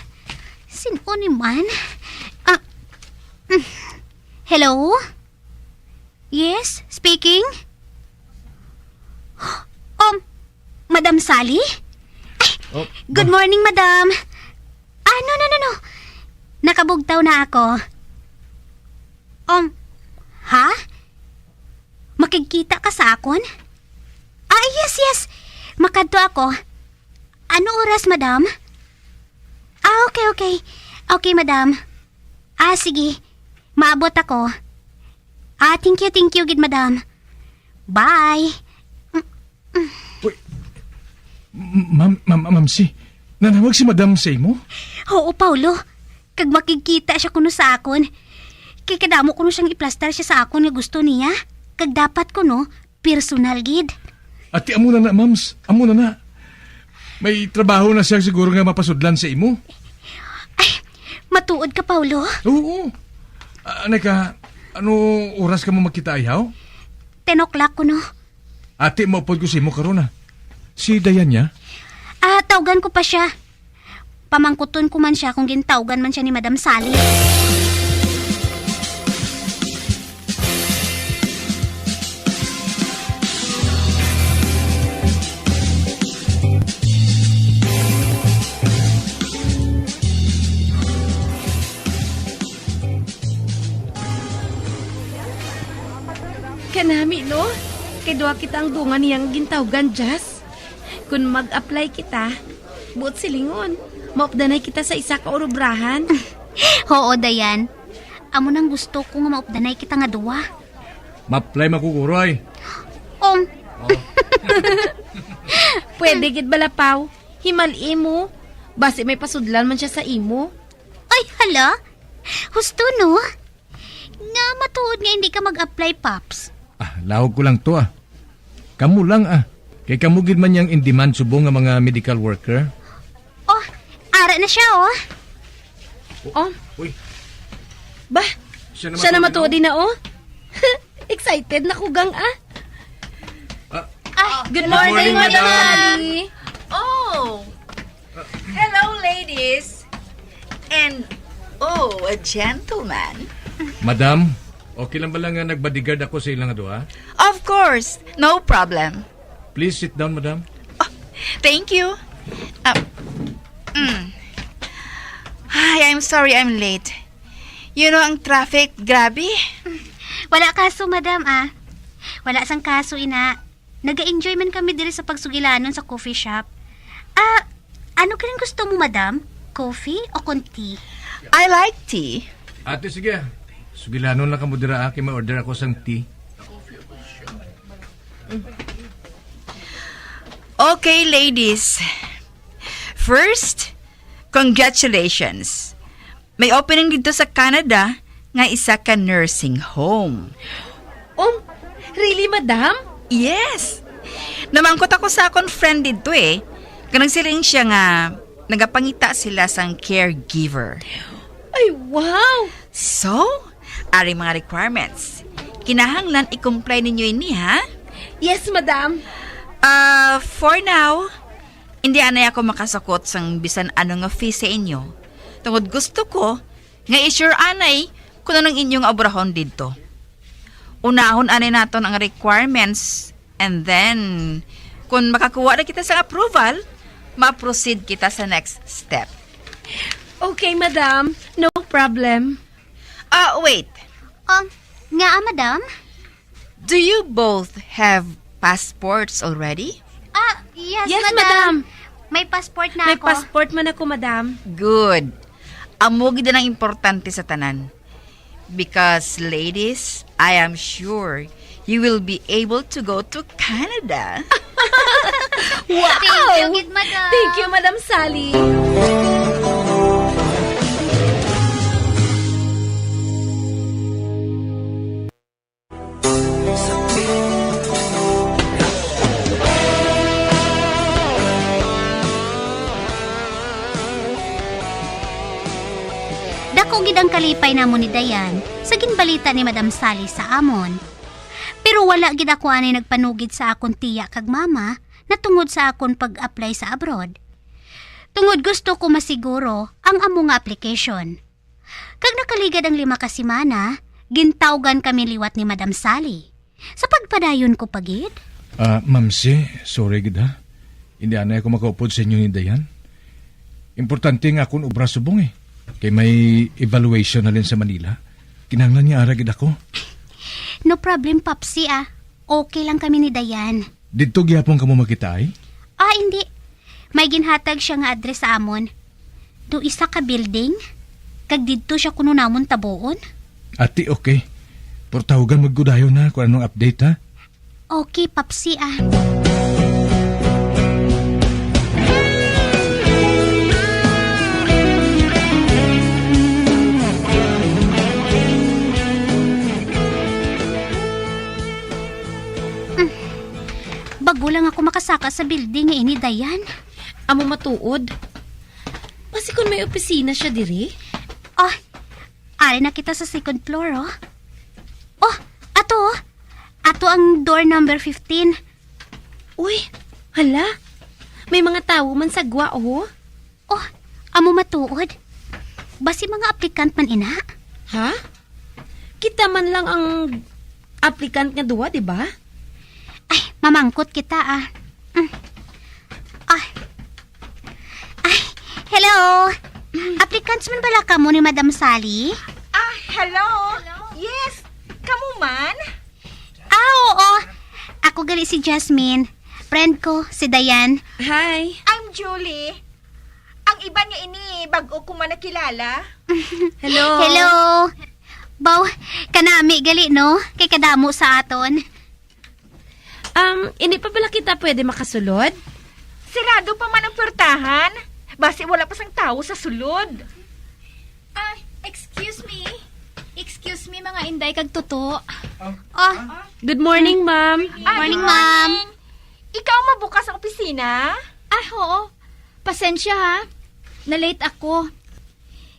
Sino ni man? Hello? Yes, speaking? Madam Sally? Ay, good morning, madam. No. Nakabugtaw na ako. Ha? Makikita ka sa akon? Yes. Makadto ako. Ano oras, madam? Okay. Okay, madam. Sige. Maabot ako. Thank you, gid madam. Bye. Mamsi, nanawag si Madam sa imo? Oo, Paulo. Kag makikita siya kuno sa akon. Kay kadamo kuno siyang iplastar siya sa akon nga gusto niya. Kag dapat kuno, personal gid. Ati, amo na, Mams. Amo na. May trabaho na siya siguro nga mapasudlan sa imo. Matuod ka, Paulo? Oo. Ano oras ka mo makita ayaw? 10 o'clock kuno. Ati, maupod ko sa imo karon na. Si Dayan niya? Tawgan ko pa siya. Pamangkuton ko man siya kung gintawgan man siya ni Madam Sally. Kanami, no? Kay duwa kita ang dunga niyang gintawgan, Jazz. Kung mag-apply kita, buot silingon. Maupdanay kita sa isa ka orubrahan. Oo, Dayan. Amo nang gusto ko nga maupdanay kita nga duwa. Ma-apply makukuroy. Pwede gid balapaw. Himal imo. Basi may pasudlan man siya sa imo. Ay, hala. Husto, no? Nga matuod nga hindi ka mag-apply, Pops. Lahog ko lang to Kamu lang Kay kamugid man yang in-demand subong nga mga medical worker. Ara na siya, Uy. Ba? Siya na matuod din na, Excited na kugang, Good morning, Madam Sally. Hello, ladies. And, a gentleman. Madam, okay lang ba lang nga nagbodyguard ako sa ilang duha? Of course, no problem. Please sit down, madam. Thank you. Hi, I'm sorry I'm late. You know, ang traffic, grabe. Wala kaso, madam, Wala sang kaso, ina. Naga-enjoy man kami diri sa pagsugilanon sa coffee shop. Ano ka rin gusto mo, madam? Coffee o tea? I like tea. Ate, sige. Sugilanon na ka mo dira, ma-order ako sang tea. Okay, ladies. First, congratulations. May opening dito sa Canada nga isa ka nursing home. Really, madam? Yes. Namangkot ako sa akong friend dito Kanang siling siya nga nagapangita sila sang caregiver. Ay, wow! So, ari mga requirements. Kinahanglan i-comply ninyo ini, ha? Yes, madam. For now, hindi anay ako makasakot sang bisan ano nga fee sa inyo. Tungod gusto ko, nga i-sure anay kung anong inyong abrahon dito. Unahon anay naton ang requirements and then, kung makakuha na kita sa approval, ma-proceed kita sa next step. Okay, madam. No problem. Wait. Nga, madam? Do you both have passports already? Yes, madam. May passport na May ako. passport man ako, madam. Good. Amo gid ang importante sa tanan. Because, ladies, I am sure you will be able to go to Canada. Wow! Thank you, madam. Thank you, Madam Sally. Dako gid ang kalipay namo ni Dayan sa ginbalita ni Madam Sally sa amon. Pero wala gid ako anay nagpanugid sa akon tiya kag mama na tungod sa akon pag-apply sa abroad. Tungod gusto ko masiguro ang amo nga application. Kag nakaligad ang 5 ka semana, gintawgan kami liwat ni Madam Sally. Sa pagpadayon ko pagid. Ma'am si, sorry gid ha. Hindi anay ako makaupod sa inyo ni Dayan. Importante nga akong ubra subong eh. Kay may evaluation na rin sa Manila. Kinahanglan niya ara gid ako. No problem, Papsi ah. Okay lang kami ni Dayan. Dito gyapon kamo makita ay? Hindi. May ginhatag siya nga address sa amon. Do isa ka building. Kag didto siya kuno namon tabuon. Ati, okay. Pero tawagan maggudayo na kung anong update ha. Okay, Papsi ah. Bago lang ako makasaka sa building ini, Dayan. Amo matuod. Basi kung may opisina siya diri? Ari na kita sa 2nd floor, oh. Ato, oh. Ato ang door number 15. Uy, hala. May mga tao man sagwa, oh. Amo matuod. Basi mga aplikant man ina. Ha? Kita man lang ang applicant nga duwa, di ba? Mamangkot kita, ah. Hello. Applicants man bala ka mo ni Madam Sally? Hello? Yes, kamu man? Oo. Ako gali si Jasmine. Friend ko, si Dayan. Hi. I'm Julie. Ang iba niya ini, bago ko man nakilala. Hello. Baw, kanami gali, no? Kay kadamo sa aton. Hindi pa bala kita pwede makasulod? Sirado pa man ang pertahan. Basi wala pa sang tao sa sulod. Excuse me, mga inday kag tuto. Good morning, ma'am. Morning, ma'am. Ikaw mabukas ang opisina? Oo. Pasensya ha. Na-late ako.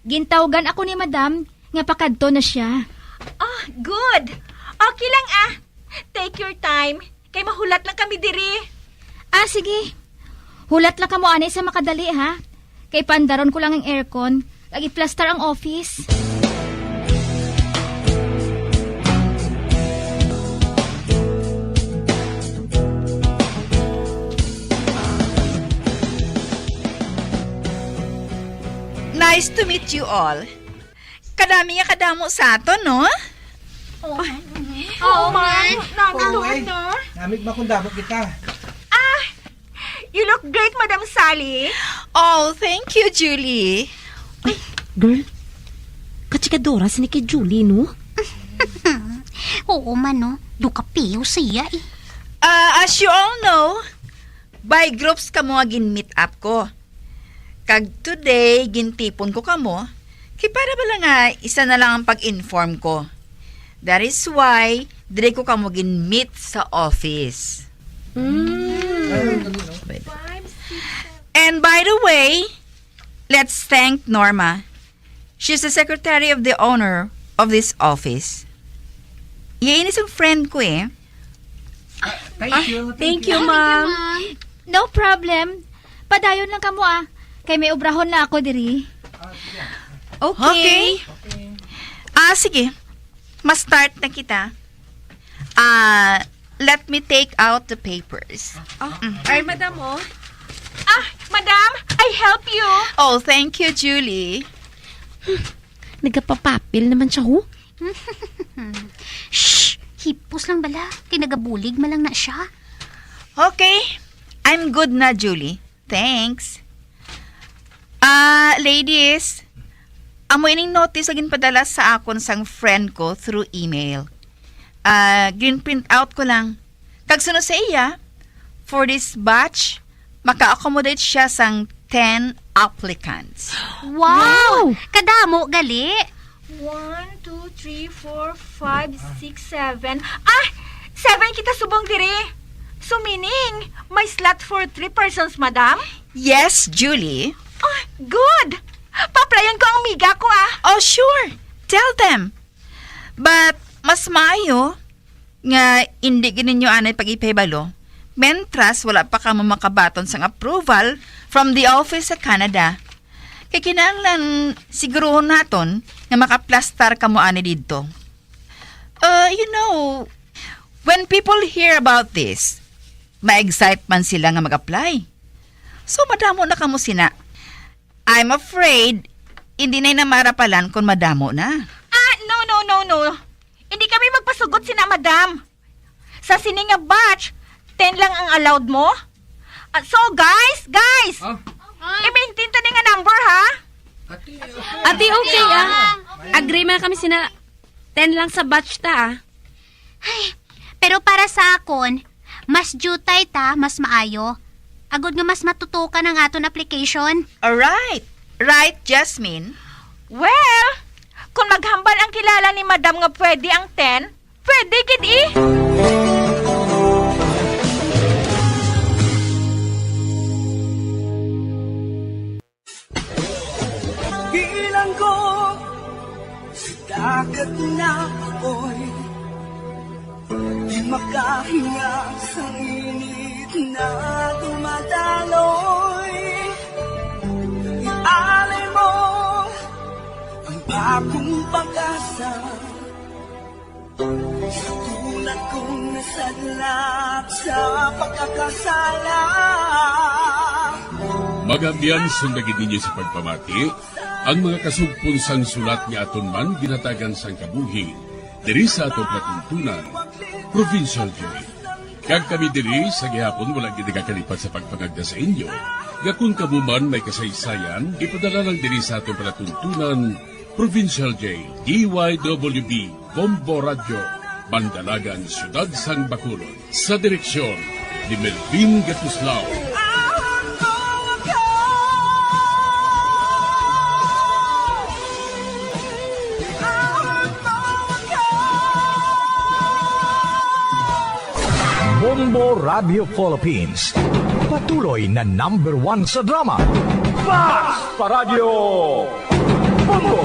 Gintawgan ako ni madam nga pakadto na siya. Good. Okay lang Take your time. Kay mahulat lang kami diri. Sige. Hulat lang kamo anay sa makadali ha. Kay pandaron ko lang ang aircon. Lagi plaster ang office. Nice to meet you all. Kadami nga kadamo sa ato, no? Oo man. Namin no? Namig makundamo kita. You look great, Madam Sally. Oh, thank you, Julie. Girl, kachikadora si ni kay Julie, no? Oo man, no? Dukapiyo siya, eh. As you all know, by groups kamo gin-meet up ko. Kag today, gintipon ko kamo, kay para ba lang isa na lang ang pag-inform ko. That is why, dire ko kamo gin-meet sa office. And by the way, let's thank Norma. She's the secretary of the owner of this office. Yan isang friend ko eh. Thank you, ma'am. No problem. Padayon lang kamo Kay may obrahon na ako diri. Okay. Sige. Mas-start na kita. Let me take out the papers. Ay, madam, Madam, I help you. Oh, thank you, Julie. Nagapapapil naman siya, ho? Shh! Hipos lang bala. Kinagabulig malang na siya. Okay. I'm good na, Julie. Thanks. Ladies, amo ining notice agin padala sa akon sang friend ko through email. Green print out ko lang. Kag suno sa iya, for this batch, maka-accommodate siya sang 10 applicants. Wow! Kadamo, gali. 1, 2, 3, 4, 5, 6, 7. 7 kita subong diri. So meaning, may slot for 3 persons, madam? Yes, Julie. Good! Paplayan ko ang miga ko, Oh, sure. Tell them. But, mas maayo nga hindi gininyo anay pag-ipebalo. Mentras, wala pa ka makabaton sang approval from the office sa Canada. Kay kinahanglan siguruhon naton nga makaplastar ka mo ani didto. You know, when people hear about this, ma-excite man sila nga mag-apply. So madamo na kamo sina. I'm afraid hindi na marapalan kung madamo na. No. Hindi kami magpasugot sina madam. Sa sininga batch, 10 lang ang allowed mo. So guys, i-maintain ta nga number ha. Ate, okay Agree man kami sina 10 lang sa batch ta Ay, pero para sa akon, mas jutay ta, mas maayo. Agod nga mas matutukan ang aton application. Alright. Right, Jasmine? Well, kung maghambal ang kilala ni madam nga pwede ang 10, pwede gid Bilang ko sa dagat na apoy, di makahinga sa init na dumadaloy. Ialay mo ang bagong pag-asa sa tulad kong nasadlak sa pagkakasala. Magabyan sundagin ninyo sa pagpamati ang mga kasugpon sang sulat ni aton man ginatagan sang kabuhi diri sa atong platuntunan, Provincial Joy. Kag kami diri sa gihapon wala gid kakalipat sa pagpangagda sa inyo. Gakun kabuman may kasaysayan, ipadala lang diri sa atong platuntunan, Provincial J, DYWB, Bombo Radio, Bandalagan, Siyudad Sang Bacolod, sa direksyon ni Melvin Gatuslao. Bombo Radio Philippines. Patuloy na #1 sa drama. Fast Paradyo Bombo!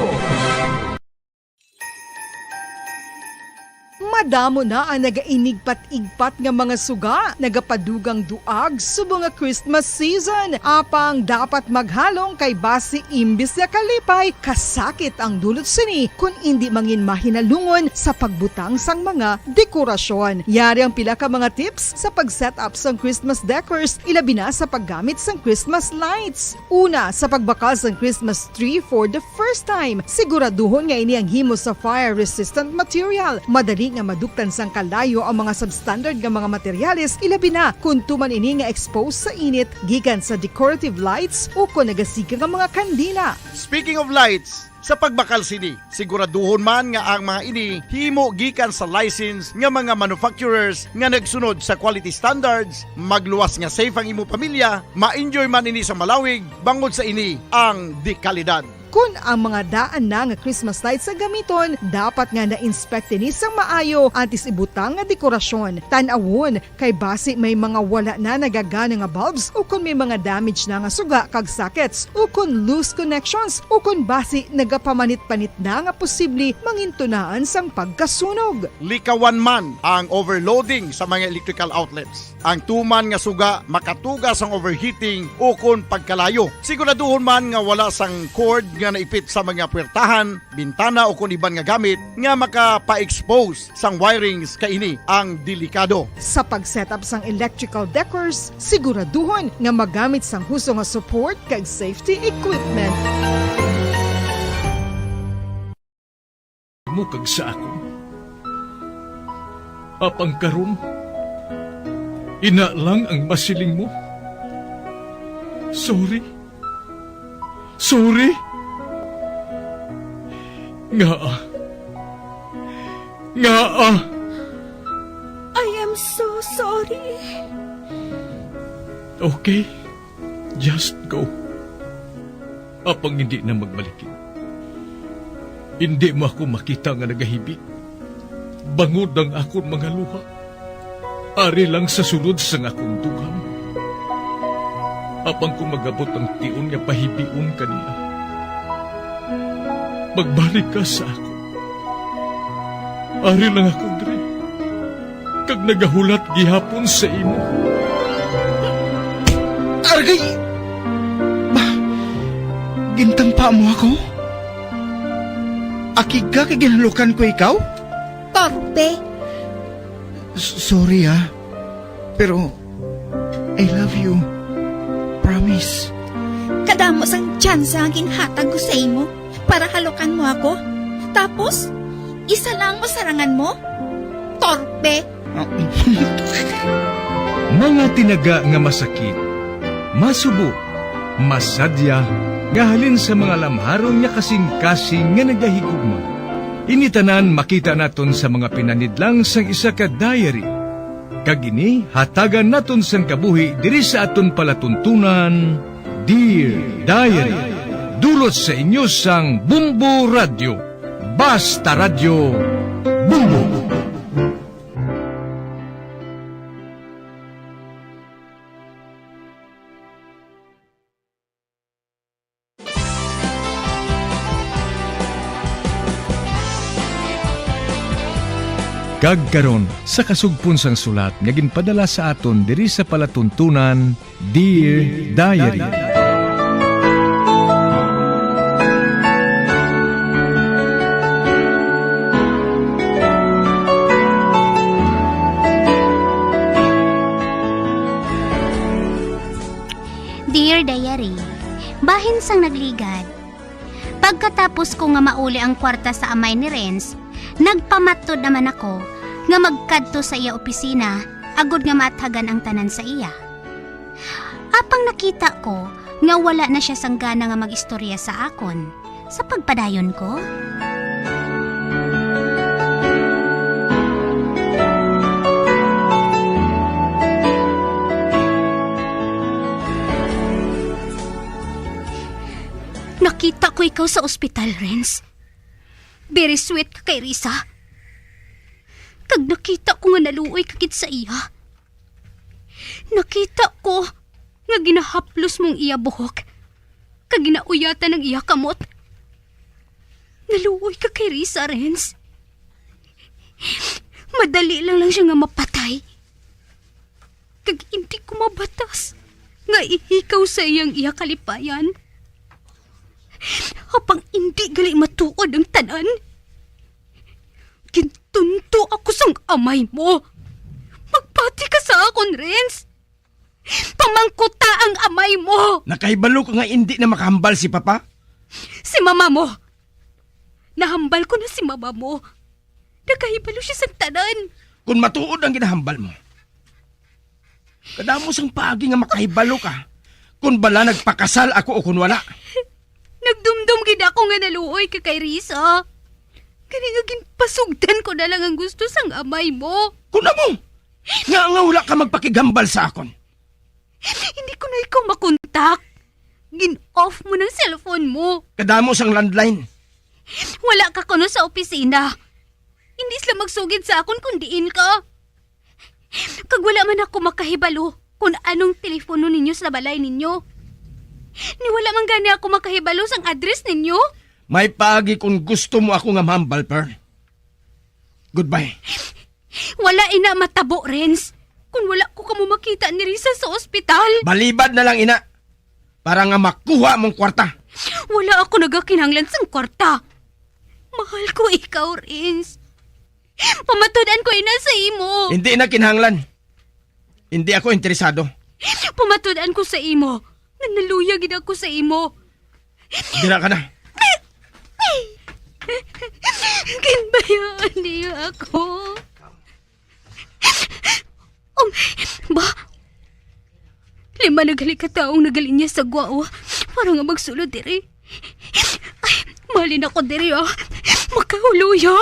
Madamo na ang nagainigpat-igpat nga mga suga, nagapadugang duag subong nga Christmas season. Apang dapat maghalong kay base imbis na kalipay, kasakit ang dulot sini kung hindi mangin mahinalungon sa pagbutang sang mga dekorasyon. Yari ang pila ka mga tips sa pag-set up sang Christmas decors, ilabi na sa paggamit sang Christmas lights. Una, sa pagbakal sang Christmas tree for the first time, siguraduhon nga ini ang himo sa fire-resistant material. Madali nga maduktan sang kalayo ang mga substandard nga mga materyales, ilabi na kung tuman ini nga exposed sa init gikan sa decorative lights o kung nagasika nga mga kandila. Speaking of lights, sa pagbakal sini, siguraduhon man nga ang mga ini himo gikan sa license nga mga manufacturers nga nagsunod sa quality standards, magluwas nga safe ang imo pamilya, ma-enjoy man ini sa malawig, bangod sa ini ang dekalidad. Kung ang mga daan na nga Christmas lights sa gamiton, dapat nga na-inspect ni sang maayo antes ibutang nga dekorasyon. Tan-awon kay base may mga wala na nagagana nga bulbs o kung may mga damage na nga suga kag sockets o kung loose connections o kung base nagapamanit-panit na nga posible mangintunaan sang pagkasunog. Likawan man ang overloading sa mga electrical outlets. Ang tuman nga suga makatugas ang overheating o kung pagkalayo. Siguraduhon man nga wala sang cord nga naipit sa mga puwertahan, bintana o kung iban nga gamit nga makapa-expose sang wirings kaini ang delikado. Sa pag-setup sang electrical decors, siguraduhon nga magamit sang husto nga support kag safety equipment. Mukag sa ako. Apang karon, ina lang ang masiling mo. Sorry. Nga. I am so sorry. Okay, just go. Apang hindi na magbalikin. Hindi mo ako makita nga nagahibik. Bangod ang akong mga luha. Ari lang sa sulod sang akong dugang. Apang kung magabot ang tiun nga pahibiun kanila. Magbalik ka sa ako. Ari lang ako dre. Kag nagahulat gihapon sa imo. Argay! Gintampa mo ako? Akig ka kay ginalukan ko ikaw? Torpe. Sorry pero I love you. Promise. Kadamo sang tsansa ang ginhatag ko sa imo para halukan mo ako. Tapos, isa lang masarangan mo? Torpe. Mga tinaga nga masakit, masubo, masadya, nga halin sa mga lamharon nga kasing-kasing nga nagahigugma. Initanan makita naton sa mga pinanidlang sang isa ka diary. Kagini, hatagan naton sang kabuhi diri sa aton palatuntunan, Dear Diary. Dulot sa inyo sang Bumbo Radio. Basta Radio Bumbo. Kagkaron sa kasugpon sang sulat nga ginpadala sa aton diri sa palatuntunan, Dear Diary. Dear Diary, bahin sang nagligad. Pagkatapos ko nga mauli ang kwarta sa amay ni Renz, nagpamatod naman ako nga magkadto sa iya opisina agod nga mathagan ang tanan sa iya. Apang nakita ko nga wala na siya sanggana nga magistorya sa akon sa pagpadayon ko. Nakita ko ikaw sa ospital, Renz. Very sweet ka kay Risa. Kag nakita ko nga naluoy kakit sa iya. Nakita ko nga ginahaplos mong iya buhok. Kag ginauyatan ng iya kamot. Naluoy ka kay Risa, Renz. Madali lang siya nga mapatay. Kag hindi ko mabatas nga ihikaw sa iyang iya kalipayan. Habang hindi gali matuod ang tanan, gintunto ako sang amay mo. Magpati ka sa akon, Renz. Pamangkuta ang amay mo. Nakahibalo ko nga hindi na makahambal si Papa? Si mama mo. Nahambal ko na si mama mo. Nakahibalo siya sa tanan. Kung matuod ang ginahambal mo, kadamo sang paagi nga makahibalo ka. Kung bala nagpakasal ako o kung wala. Nagdumdum gid ako nga naluoy ka kay Risa. Kani nga ginpasugdan ko na lang ang gusto sang amay mo. Kuna mo! Nga wala ka magpakigambal sa akon. Hindi ko na ikaw makontak. Gin-off mo ng cellphone mo. Kadamo sang landline. Wala ka kuno sa opisina. Hindi sila magsugid sa akon kung diin ka. Kag wala man ako makahibalo kung anong telepono ninyo sa balay ninyo. Ni wala man gani ako makahibalo sang address ninyo. May paagi kung gusto mo ako nga mahambal, Pearl. Goodbye. Wala ina matabo, Renz. Kung wala ko kamo makita ni Risa sa ospital. Balibad na lang, ina. Para nga makuha mong kwarta. Wala ako nagakinahanglan sang kwarta. Mahal ko ikaw, Renz. Pamatudan ko ina sa imo. Hindi na kinahanglan. Hindi ako interesado. Pamatudan ko sa imo. Nanaluyag gid ako sa imo. Dira ka na. Kinbayaan niya ako. Ba? 5 nagali ka taong nagalinya sa gwawa para nga magsulod diri. Ay, malin ako diri Makahuluya.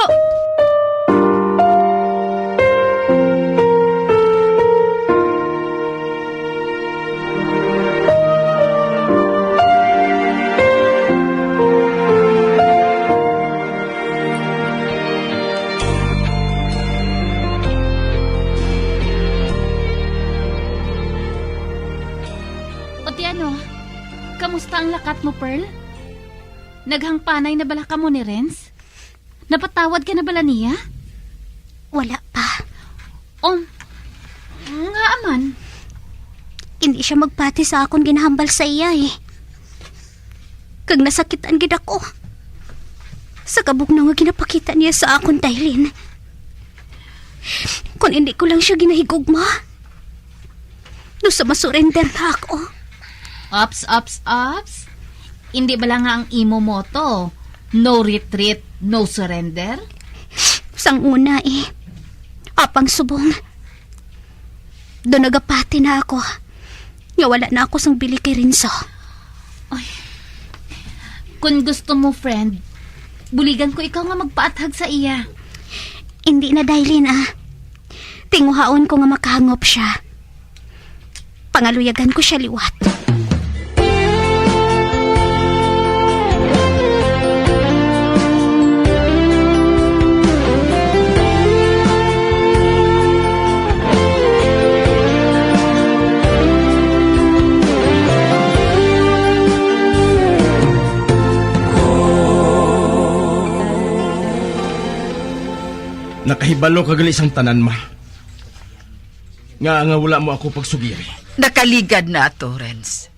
Kamusta ang lakat mo, Pearl? Naghangpanay na bala ka mo ni Renz? Napatawad ka na bala niya? Wala pa. Nga aman. Hindi siya magpati sa akong ginahambal sa iya . Kag nasakitan gid ako. Sa kabugnaw nga ginapakita niya sa akon, Dailin. Kung hindi ko lang siya ginahigugma, no sa masurrender na ako. Ops. Hindi ba lang nga ang imo motto? No retreat, no surrender? Sang una apang subong. Doon nagapati na ako. Nga wala na ako sang bili kay Rinso. Kung gusto mo, friend, buligan ko ikaw nga magpaathag sa iya. Hindi na, Dailin, Tinguhaon ko nga makahangop siya. Pangaluyagan ko siya liwat. Nakahibalo kagali isang tanan, ma. Nga wala mo ako pagsugiri. Nakaligad na ato, Renz.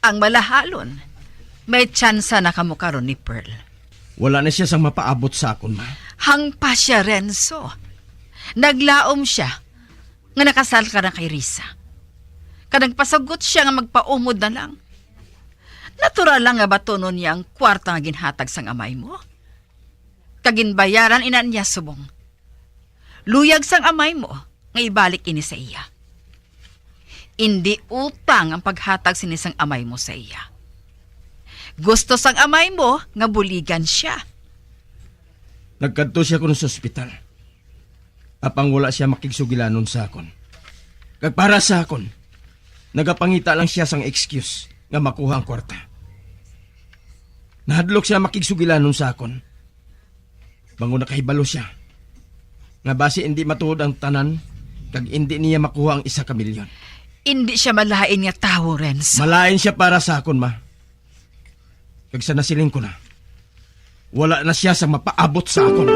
Ang malahalon, may tsansa na kamukaron ni Pearl. Wala na siya sang mapaabot sa akon, ma. Hangpa siya, Renzo. Naglaom siya nga nakasal ka na kay Risa. Kanagpasagot siya nga magpaumod na lang. Natural lang nga batonon niya ang kwarta nga ginhatag sang amay mo. Kaginbayaran inan niya subong. Luyag sang amay mo nga ibalik ini sa iya. Hindi utang ang paghatag sinisang amay mo sa iya. Gusto sang amay mo nga buligan siya. Nagkadto siya kuno sa ospital. Apang wala siya makigsugilanon sa akon. Kag para sa akon, nagapangita lang siya sang excuse nga makuha ang kwarta. Nahadlok siya makigsugilanon sa akon. Bango nakahibalo siya. Nga base hindi matuod ang tanan, kag hindi niya makuha ang 1 milyon. Hindi siya malain nga tao, Renzo. Malain siya para sa akon, ma. Kag sa nasiling ko na, wala na siya sa mapaabot sa akon.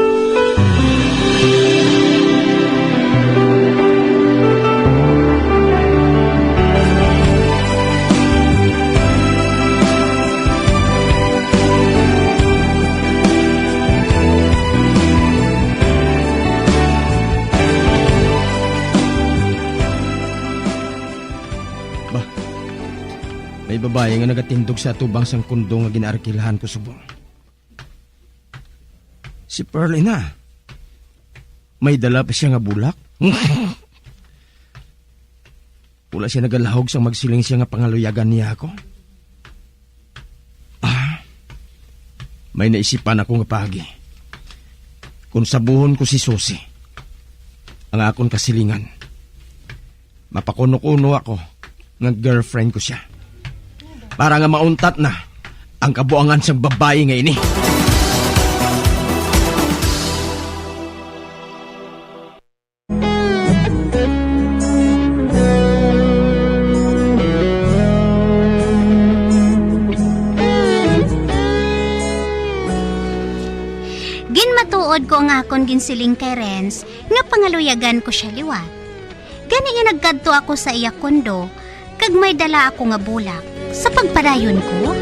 May babae nga nagatindog sa tubang sang kundo nga ginaarkilahan ko subong. Si Pearl na. May dala pa siya nga bulak. Wala siya nagalahog sang magsiling siya nga pangaluyagan niya ako. May naisipan ako nga pagi. Kung sabuhon ko si Susi, ang akon kasilingan, mapakuno-kuno ako nga girlfriend ko siya. Para nga mauntat na ang kabuangan sang babae nga ini. Ginmatuod ko ang akon ginsiling kay Renz nga pangaluyagan ko siya liwat. Gani nga nagkadto ako sa iya kondo kag may dala ako nga bulak. Sa pagpadayon ko?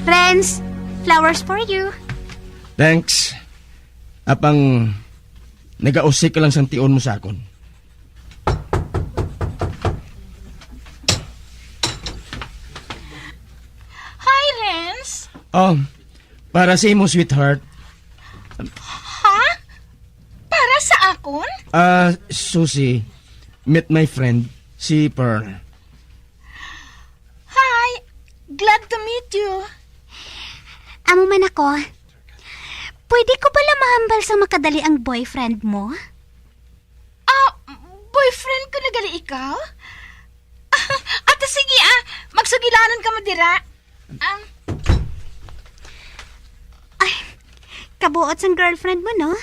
Renz, flowers for you. Thanks. Apang nagausik ka lang sang tion mo sa akon. Oh, para sa imo, sweetheart. Ha? Para sa akon? Susie, meet my friend, si Pearl. Hi, glad to meet you. Amo man ako. Pwede ko pala mahambal sa makadali ang boyfriend mo? Boyfriend ko na gali ikaw? Ate, sige magsugilanan ka mo dira. Kabuot sang girlfriend mo, no?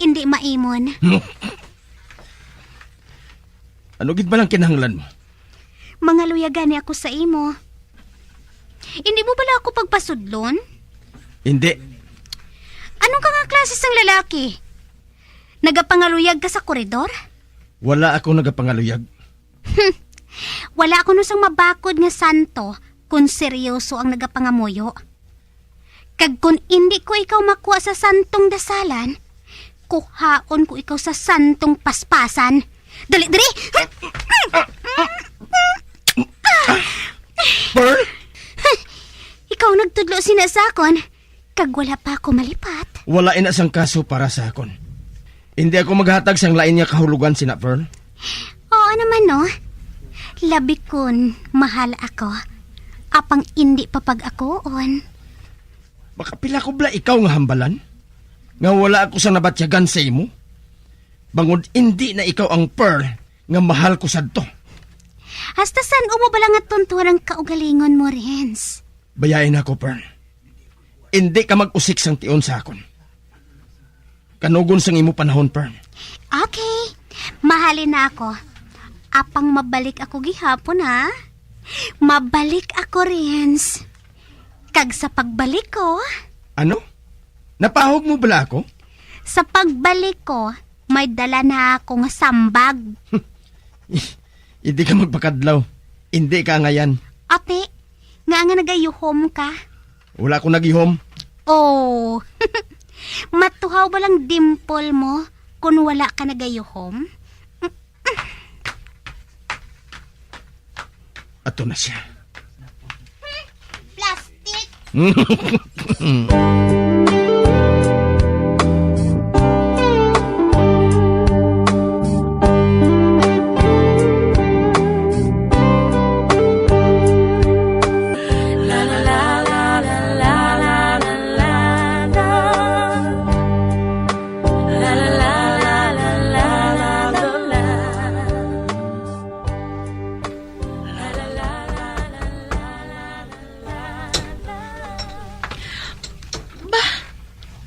Hindi maimon. Ano gid ba lang kinahanglan mo? Mga luyagan ni ako sa imo. Hindi mo bala ako pagpasudlon? Hindi. Anong ka nga klase sang lalaki? Nagapangaluyag ka sa koridor? Wala ako nagapangaluyag. Wala ako nusang mabakod nga santo kung seryoso ang nagapangamuyo. Kag kung hindi ko ikaw makuha sa santong dasalan, kuhaon ko ikaw sa santong paspasan. Dali! Pearl? Ikaw nagtudlo sinasakon, kag wala pa ako malipat. Wala inasang kaso para sa akon. Hindi ako maghatag sang lain niya kahulugan sina Pearl. Oo naman no. Labi kun mahal ako. Apang hindi papag akoon. Baka pila ko bala ikaw nga hambalan? Nga wala ako sa nabatyagan sa imo? Bangod hindi na ikaw ang Pearl nga mahal ko sadto. Hasta saan umo bala nga tuntuan ang kaugalingon mo, Renz? Bayain ako, Pearl. Hindi ka mag-usik sang tion sa akon. Kanugon sang imo panahon, Pearl. Okay, mahalin na ako. Apang mabalik ako gihapon, ha? Mabalik ako, Renz. Kag sa pagbalik ko... Ano? Napahog mo bala ako? Sa pagbalik ko, may dala na akong sambag. Hindi ka magpakadlaw. Hindi ka ngayan. Ate, nga nagayuhom ka. Wala ko nagihom. Oh, matuhaw ba lang dimple mo kung wala ka nagayuhom? Ato na siya. Plastic!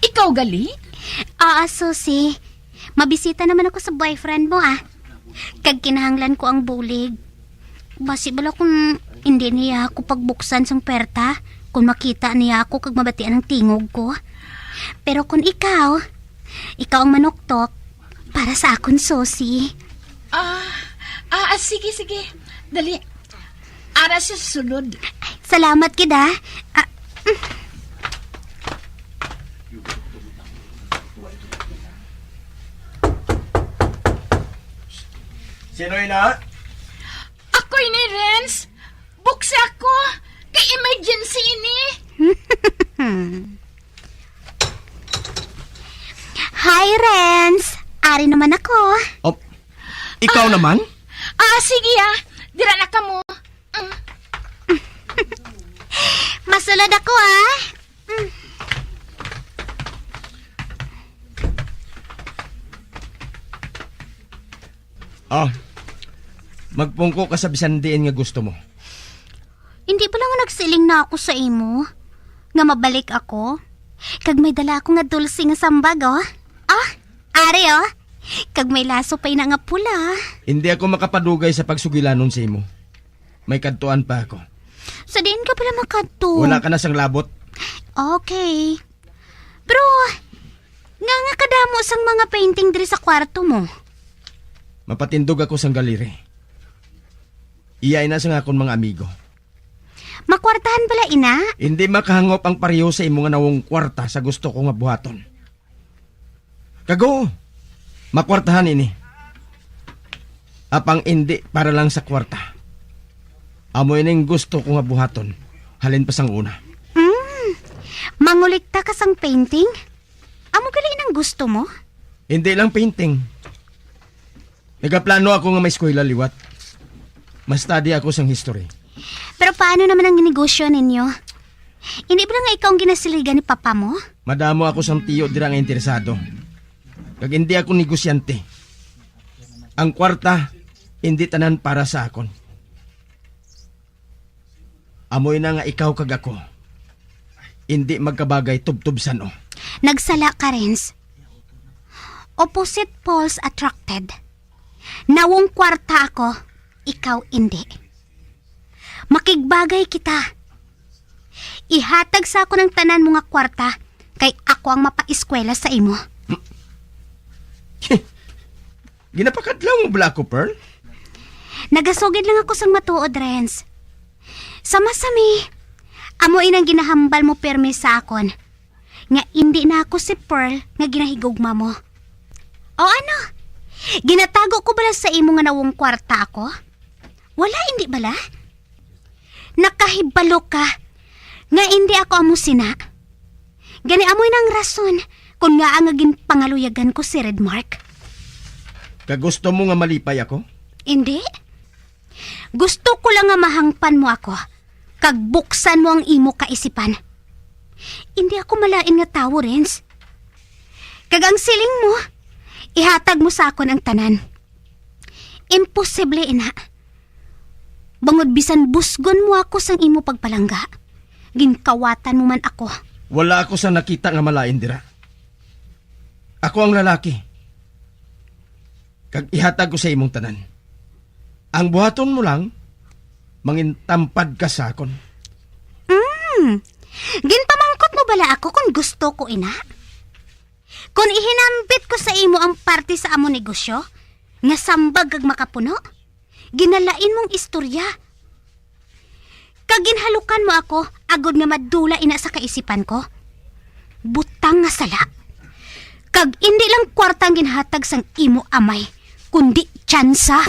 Ikaw gali? Susi. Mabisita naman ako sa boyfriend mo, ah. Kag kinahanglan ko ang bulig. Basi bala kung hindi niya ako pagbuksan sang perta, kung makita niya ako kag mabatian ang tingog ko. Pero kung ikaw ang manuktok, para sa akon, Susi. Sige. Dali. Ara sa sunod. Salamat, kida. Sino ina? Ako ini, Renz. Buksa ako. Kay emergency ini. Hi, Renz. Ari naman ako. Oh, ikaw naman? Sige Dira na ka mo. Masulod ako, ah. Magpungko ka sa bisan diin nga gusto mo. Hindi ba lang nagsiling na ako sa imo? Nga mabalik ako? Kag may dala ako nga dulce nga sambag, oh. Ari, oh. Kag may laso pa ina nga pula. Hindi ako makapadugay sa pagsugilanon sa imo. May kadtuan pa ako. Sa diin ka pala makadto. Wala ka na sang labot. Okay. Pero, nga kadamo sang mga painting diri sa kwarto mo. Mapatindog ako sang galiri. Iyay na sang akon mga amigo. Makwartahan pala, ina? Hindi makahangop ang pareho sa imo nga nawong kwarta sa gusto ko nga buhaton. Kago, makwartahan ini. Apang hindi para lang sa kwarta. Amo ining gusto ko nga buhaton. Halin pa sang una. Mangulikta ka sang painting? Amo gali nang gusto mo? Hindi lang painting. Nagaplano ako nga may eskwela liwat. Mas study ako sang history. Pero paano naman ang negosyo ninyo? Hindi ba nga ikaw ang ginasiligan ni papa mo? Madamo ako sang tiyo dira nga interesado. Kag hindi ako negosyante. Ang kwarta, hindi tanan para sa akon. Amoy na nga ikaw kag ako. Hindi magkabagay tubtubsan o. Nagsala ka, Renz. Opposite poles attracted. Nawong kwarta ako, ikaw hindi. Makigbagay kita. Ihatag sa ako ng tanan mo nga kwarta kay ako ang mapaeskwela sa imo. Ginapakadlaw mo bala ako, Pearl? Nagasugid lang ako sang matuod, Renz. Sama-sami, amo inang ginahambal mo permi sa akon. Nga hindi na ako si Pearl nga ginahigugma mo. O ano? Ginatago ko bala sa imo nga nawong kwarta ako? Wala, hindi bala? Nakahibalo ka nga hindi ako amo sina. Gani amoy nang rason kung nga ang aging pangaluyagan ko si Redmark. Kagusto mo nga malipay ako? Hindi. Gusto ko lang nga mahangpan mo ako. Kag buksan mo ang imo kaisipan. Hindi ako malain nga tawo, Renz. Kag ang siling mo, ihatag mo sa akon ang tanan. Imposible, ina. Bangod bisan busgon mo ako sang imo pagpalangga. Ginkawatan mo man ako. Wala ako sa nakita nga malain dira. Ako ang lalaki. Kag ihatag ko sa imong tanan. Ang buhaton mo lang, mangintampad ka sa akon. Ginpamangkot mo bala ako kung gusto ko, ina? Kung ihinambit ko sa imo ang parte sa amo negosyo, nga sambag kag makapuno, ginalain mong istorya. Kag ginhalukan mo ako, agod nga madula ina sa kaisipan ko. Butang nga sala. Kag hindi lang kwartang ginhatag sang imo amay, kundi tsansa.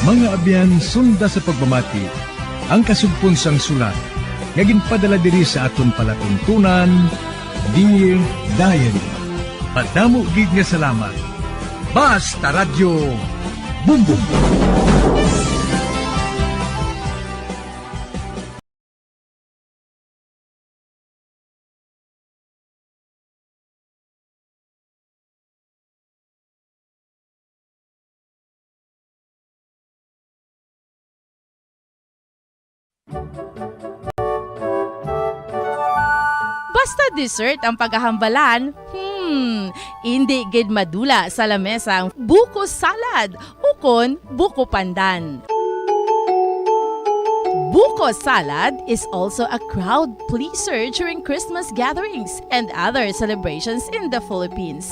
Mga abyan, sunda sa pagmamati, ang kasugpon sang sulat, nga ginpadala diri sa aton palatuntunan, Dear Diary. Padamo gid nga salamat. Basta Radyo Bumbum. Basta dessert ang paghahambalan, hindi gid madula sa lamesa ang buko salad ukon buko pandan. Buko salad is also a crowd pleaser during Christmas gatherings and other celebrations in the Philippines.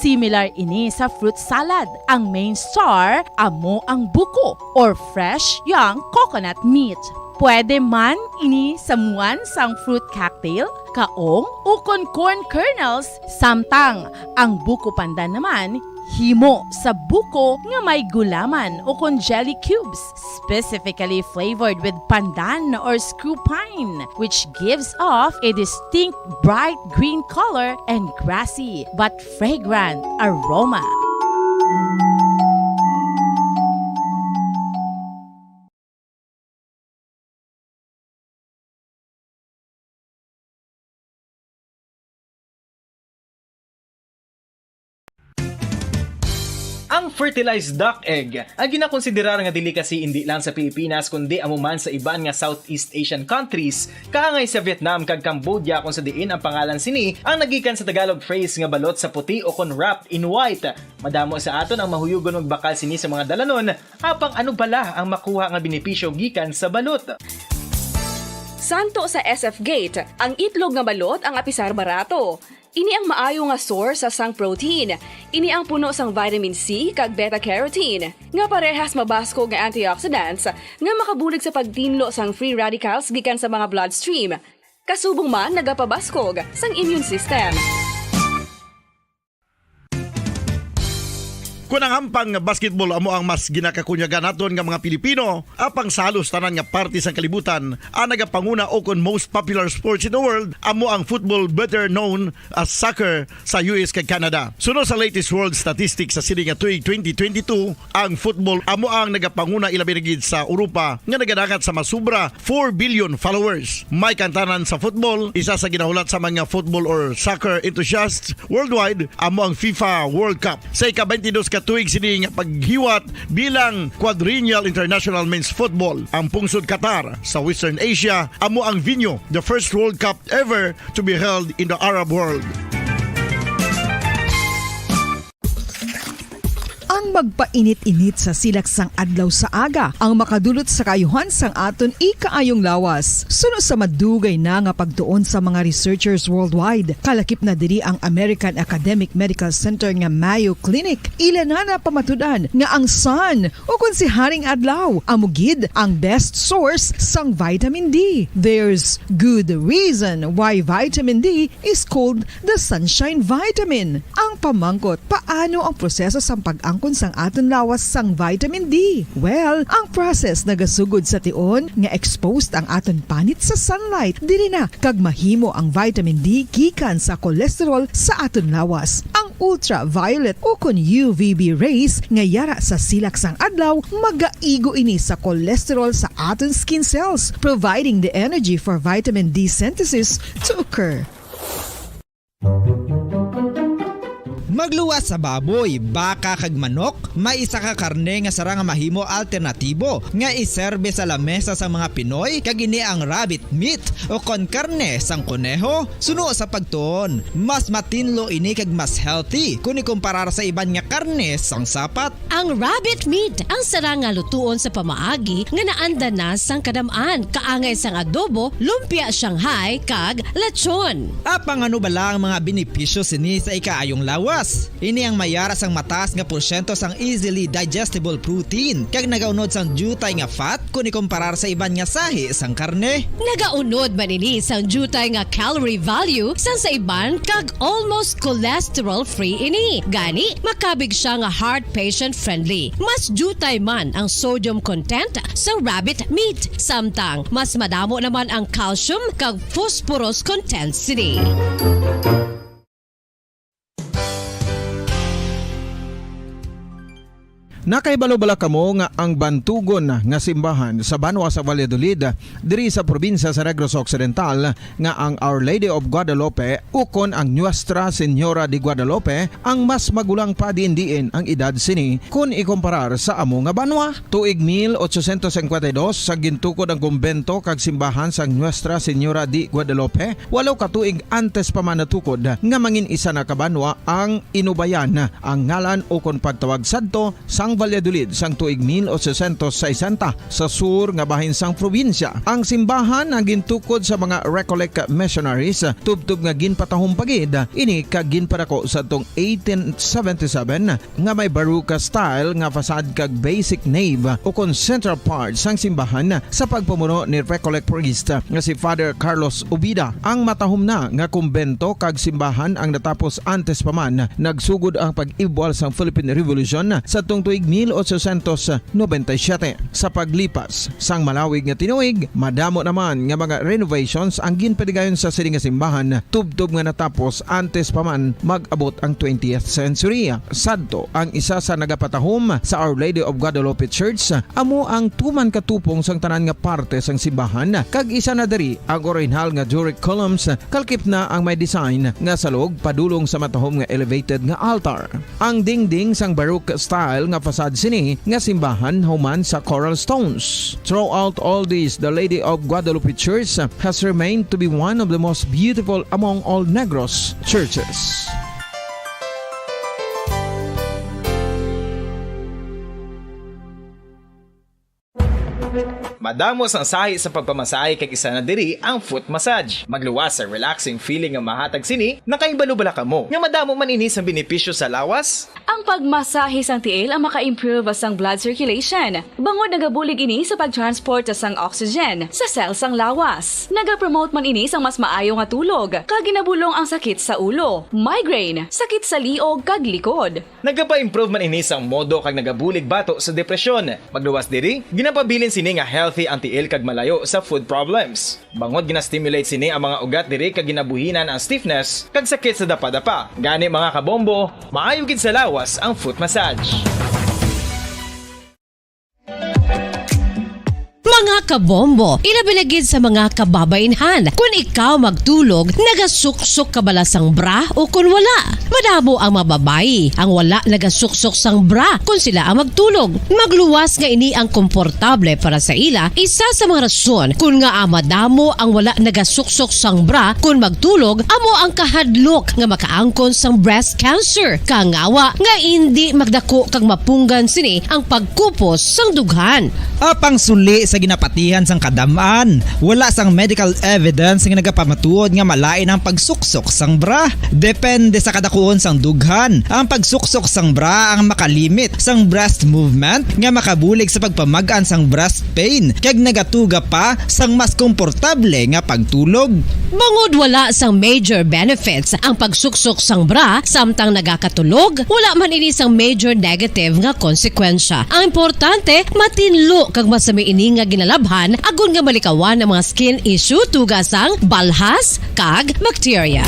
Similar ini sa fruit salad, ang main star amo ang buko or fresh young coconut meat. Pwede man ini samuan sang fruit cocktail, kaong ukon corn kernels, samtang ang buko pandan naman himo sa buko nga may gulaman ukon jelly cubes, specifically flavored with pandan or screw pine, which gives off a distinct bright green color and grassy but fragrant aroma. Ang fertilized duck egg ang ginakonsiderar nga delicacy hindi lang sa Pilipinas kundi amuman sa iban nga Southeast Asian countries, kaangay sa Vietnam kag Cambodia kung sa diin ang pangalan sini ang nagikan sa Tagalog phrase nga balot sa puti o kon wrapped in white. Madamo sa aton ang mahuyugon og bakal sini sa mga dalanon, apang ano bala ang makuha nga benepisyo gikan sa balot. Santo sa SF Gate, ang itlog nga balot ang apisar barato. Ini ang maayo nga source sa sang protein. Ini ang puno sang vitamin C kag beta-carotene. Nga parehas mabasko nga antioxidants nga makabulig sa pagtinlo sang free radicals gikan sa mga bloodstream. Kasubong man nagapabaskog sang immune system. Kung ang hampang basketball amo ang mas ginakakunyagan naton nga mga Pilipino, apang salos tanan nga parte sa kalibutan, ang nagapanguna o kon most popular sports in the world, amo ang football better known as soccer sa US kag Canada. Sunod sa latest world statistics sa sini nga tuig 2022, ang football amo ang nagapanguna ilabi na gid sa Europa nga nagadangat sa masubra 4 billion followers. May kantanan sa football, isa sa ginahulat sa mga football or soccer enthusiasts worldwide, amo ang FIFA World Cup. Sa ika-22 ka tuig sini nga paghiwat bilang Quadrennial International Men's Football ang pungsod Qatar sa Western Asia amo ang venue, the first World Cup ever to be held in the Arab world. Ang magpainit-init sa silaksang adlaw sa aga ang makadulot sa kayuhan sang aton ikaayong lawas. Suno sa madugay na nga pagtuon sa mga researchers worldwide, kalakip na diri ang American Academic Medical Center nga Mayo Clinic. Ila na pamatudan nga ang sun o kung si Haring Adlaw amugid ang best source sang vitamin D. There's good reason why vitamin D is called the sunshine vitamin. Ang pamangkot, paano ang proseso sang pag-angkon sang aton lawas sang vitamin D? Well, ang process nagasugod sa tion nga exposed ang aton panit sa sunlight dili na kag mahimo ang vitamin D gikan sa cholesterol sa aton lawas. Ang ultraviolet o kun UVB rays nga yara sa silak sang adlaw magaigo ini sa cholesterol sa aton skin cells, providing the energy for vitamin D synthesis to occur. Magluwas sa baboy, baka kag manok, may isa ka karne nga sara nga mahimo alternatibo nga iserbe sa lamesa sa mga Pinoy kag ini ang rabbit meat o kon karne sang kuneho. Suno sa pagtuon, mas matinlo ini kag mas healthy kung ikumparar sa iban nga karne sang sapat. Ang rabbit meat ang sara nga lutuon sa pamaagi nga naanda na sang kadamaan, kaangay sang adobo, lumpia Shanghai kag lechon. Apang ano bala ang mga benepisyo sini sa ikaayong lawas? Ini ang mayara sang mataas nga porsyento sang easily digestible protein kag nagaunod sang jutay nga fat kung ikumparar sa iban nga sahi sang karne. Nagaunod man ini sang jutay nga calorie value sang sa iban kag almost cholesterol free ini. Gani makabig siya nga heart patient friendly. Mas jutay man ang sodium content sa rabbit meat, samtang mas madamo naman ang calcium kag phosphorus content sini. Nakaibalo-bala kamo nga ang bantugon nga simbahan sa Banwa sa Valladolid diri sa probinsya sa Negros Occidental nga ang Our Lady of Guadalupe ukon ang Nuestra Señora de Guadalupe ang mas magulang pa diin ang edad sini kung ikumparar sa amo nga banwa. Tuig 1852 sa gintukod ang kumbento kag simbahan sang Nuestra Señora de Guadalupe, walo ka tuig antes pa man natukod nga mangin isa na kabanwa ang inubayan ang ngalan ukon pagtawag sadto sang Valladolid sang tuig 1860 sa sur nga bahin sang probinsya. Ang simbahan ang gintukod sa mga Recollect missionaries tubtub nga ginpatahong pagid ini kag ginpadako sa tong 1877 nga may baroque style nga fasad kag basic nave o kon central part sang simbahan sa pagpamuno ni Recollect priest nga si Father Carlos Ubida. Ang matahom na nga kumbento kag simbahan ang natapos antes pa man nagsugod ang pag-ibwal sang Philippine Revolution sa tong tuig 1897. Sa paglipas sang malawig nga tinuig, madamo naman nga mga renovations ang ginpadigayon sa sining nga simbahan tubtob nga natapos antes pa man mag-abot ang 20th century. Sadto ang isa sa nagapatahom sa Our Lady of Guadalupe Church amo ang tuman katupong sang tanan nga parte sang simbahan kag isa na diri ang original nga Doric columns kalkip na ang may design nga salog padulong sa matahom nga elevated nga altar. Ang dingding sang baroque style nga fasad sini nga simbahan human sa coral stones. Throughout all this, the Lady of Guadalupe Church has remained to be one of the most beautiful among all Negros churches. Madamos ang sahi sa pagpamasahe kag isa na diri ang foot massage. Magluwas sa relaxing feeling nga mahatag sini, nakaibalo-bala ka mo. Nga madamo man ini sa benepisyo sa lawas. Ang pagmasahe sang tiil ang maka-improve sang blood circulation. Bangod nagabulig ini sa pagtransport sang oxygen sa cells sang lawas. Nagapromote man ini sang mas maayo nga tulog, kag ginabulong ang sakit sa ulo, migraine, sakit sa liog kag likod. Nagapa-improve man ini sang modo kag nagabulig bato sa depresyon. Magluwas diri, ginapabilin sini nga healthy ang tiil kag malayo sa food problems. Bangod gina-stimulate sini ang mga ugat diri kag ginabuhinan ang stiffness kag sakit sa dapa-dapa. Gani mga kabombo, maayo gid sa lawas ang foot massage. Mga makabombo. Ilabi na gid sa mga kababainhan. Kung ikaw magtulog, nagasuksok ka bala sang bra o kung wala. Madamo ang mababayi ang wala nagasuksok sang bra kung sila ang magtulog. Magluwas nga ini ang komportable para sa ila. Isa sa mga rason kung nga madamo ang wala nagasuksok sang bra kung magtulog, amo ang kahadlok nga makaangkon sang breast cancer. Kangawa nga hindi magdako kag mapunggan sini ang pagkupos sang dughan. Apang suli sa ginapatihan sang kadamaan, wala sang medical evidence nga nagapamatuod nga malain ang pagsuksok sang bra. Depende sa kadakuon sang dughan. Ang pagsuksok sang bra ang makalimit sang breast movement nga makabulig sa pagpamagaan sang breast pain kag nagatuga pa sang mas komportable nga pagtulog. Bangod wala sang major benefits ang pagsuksok sang bra samtang nagakatulog, wala man ini sang major negative nga konsekwensya. Ang importante, matinlo kag masami ini nga ginalabhan agon nga malikawan ang mga skin issue tugas sang balhas kag bacteria.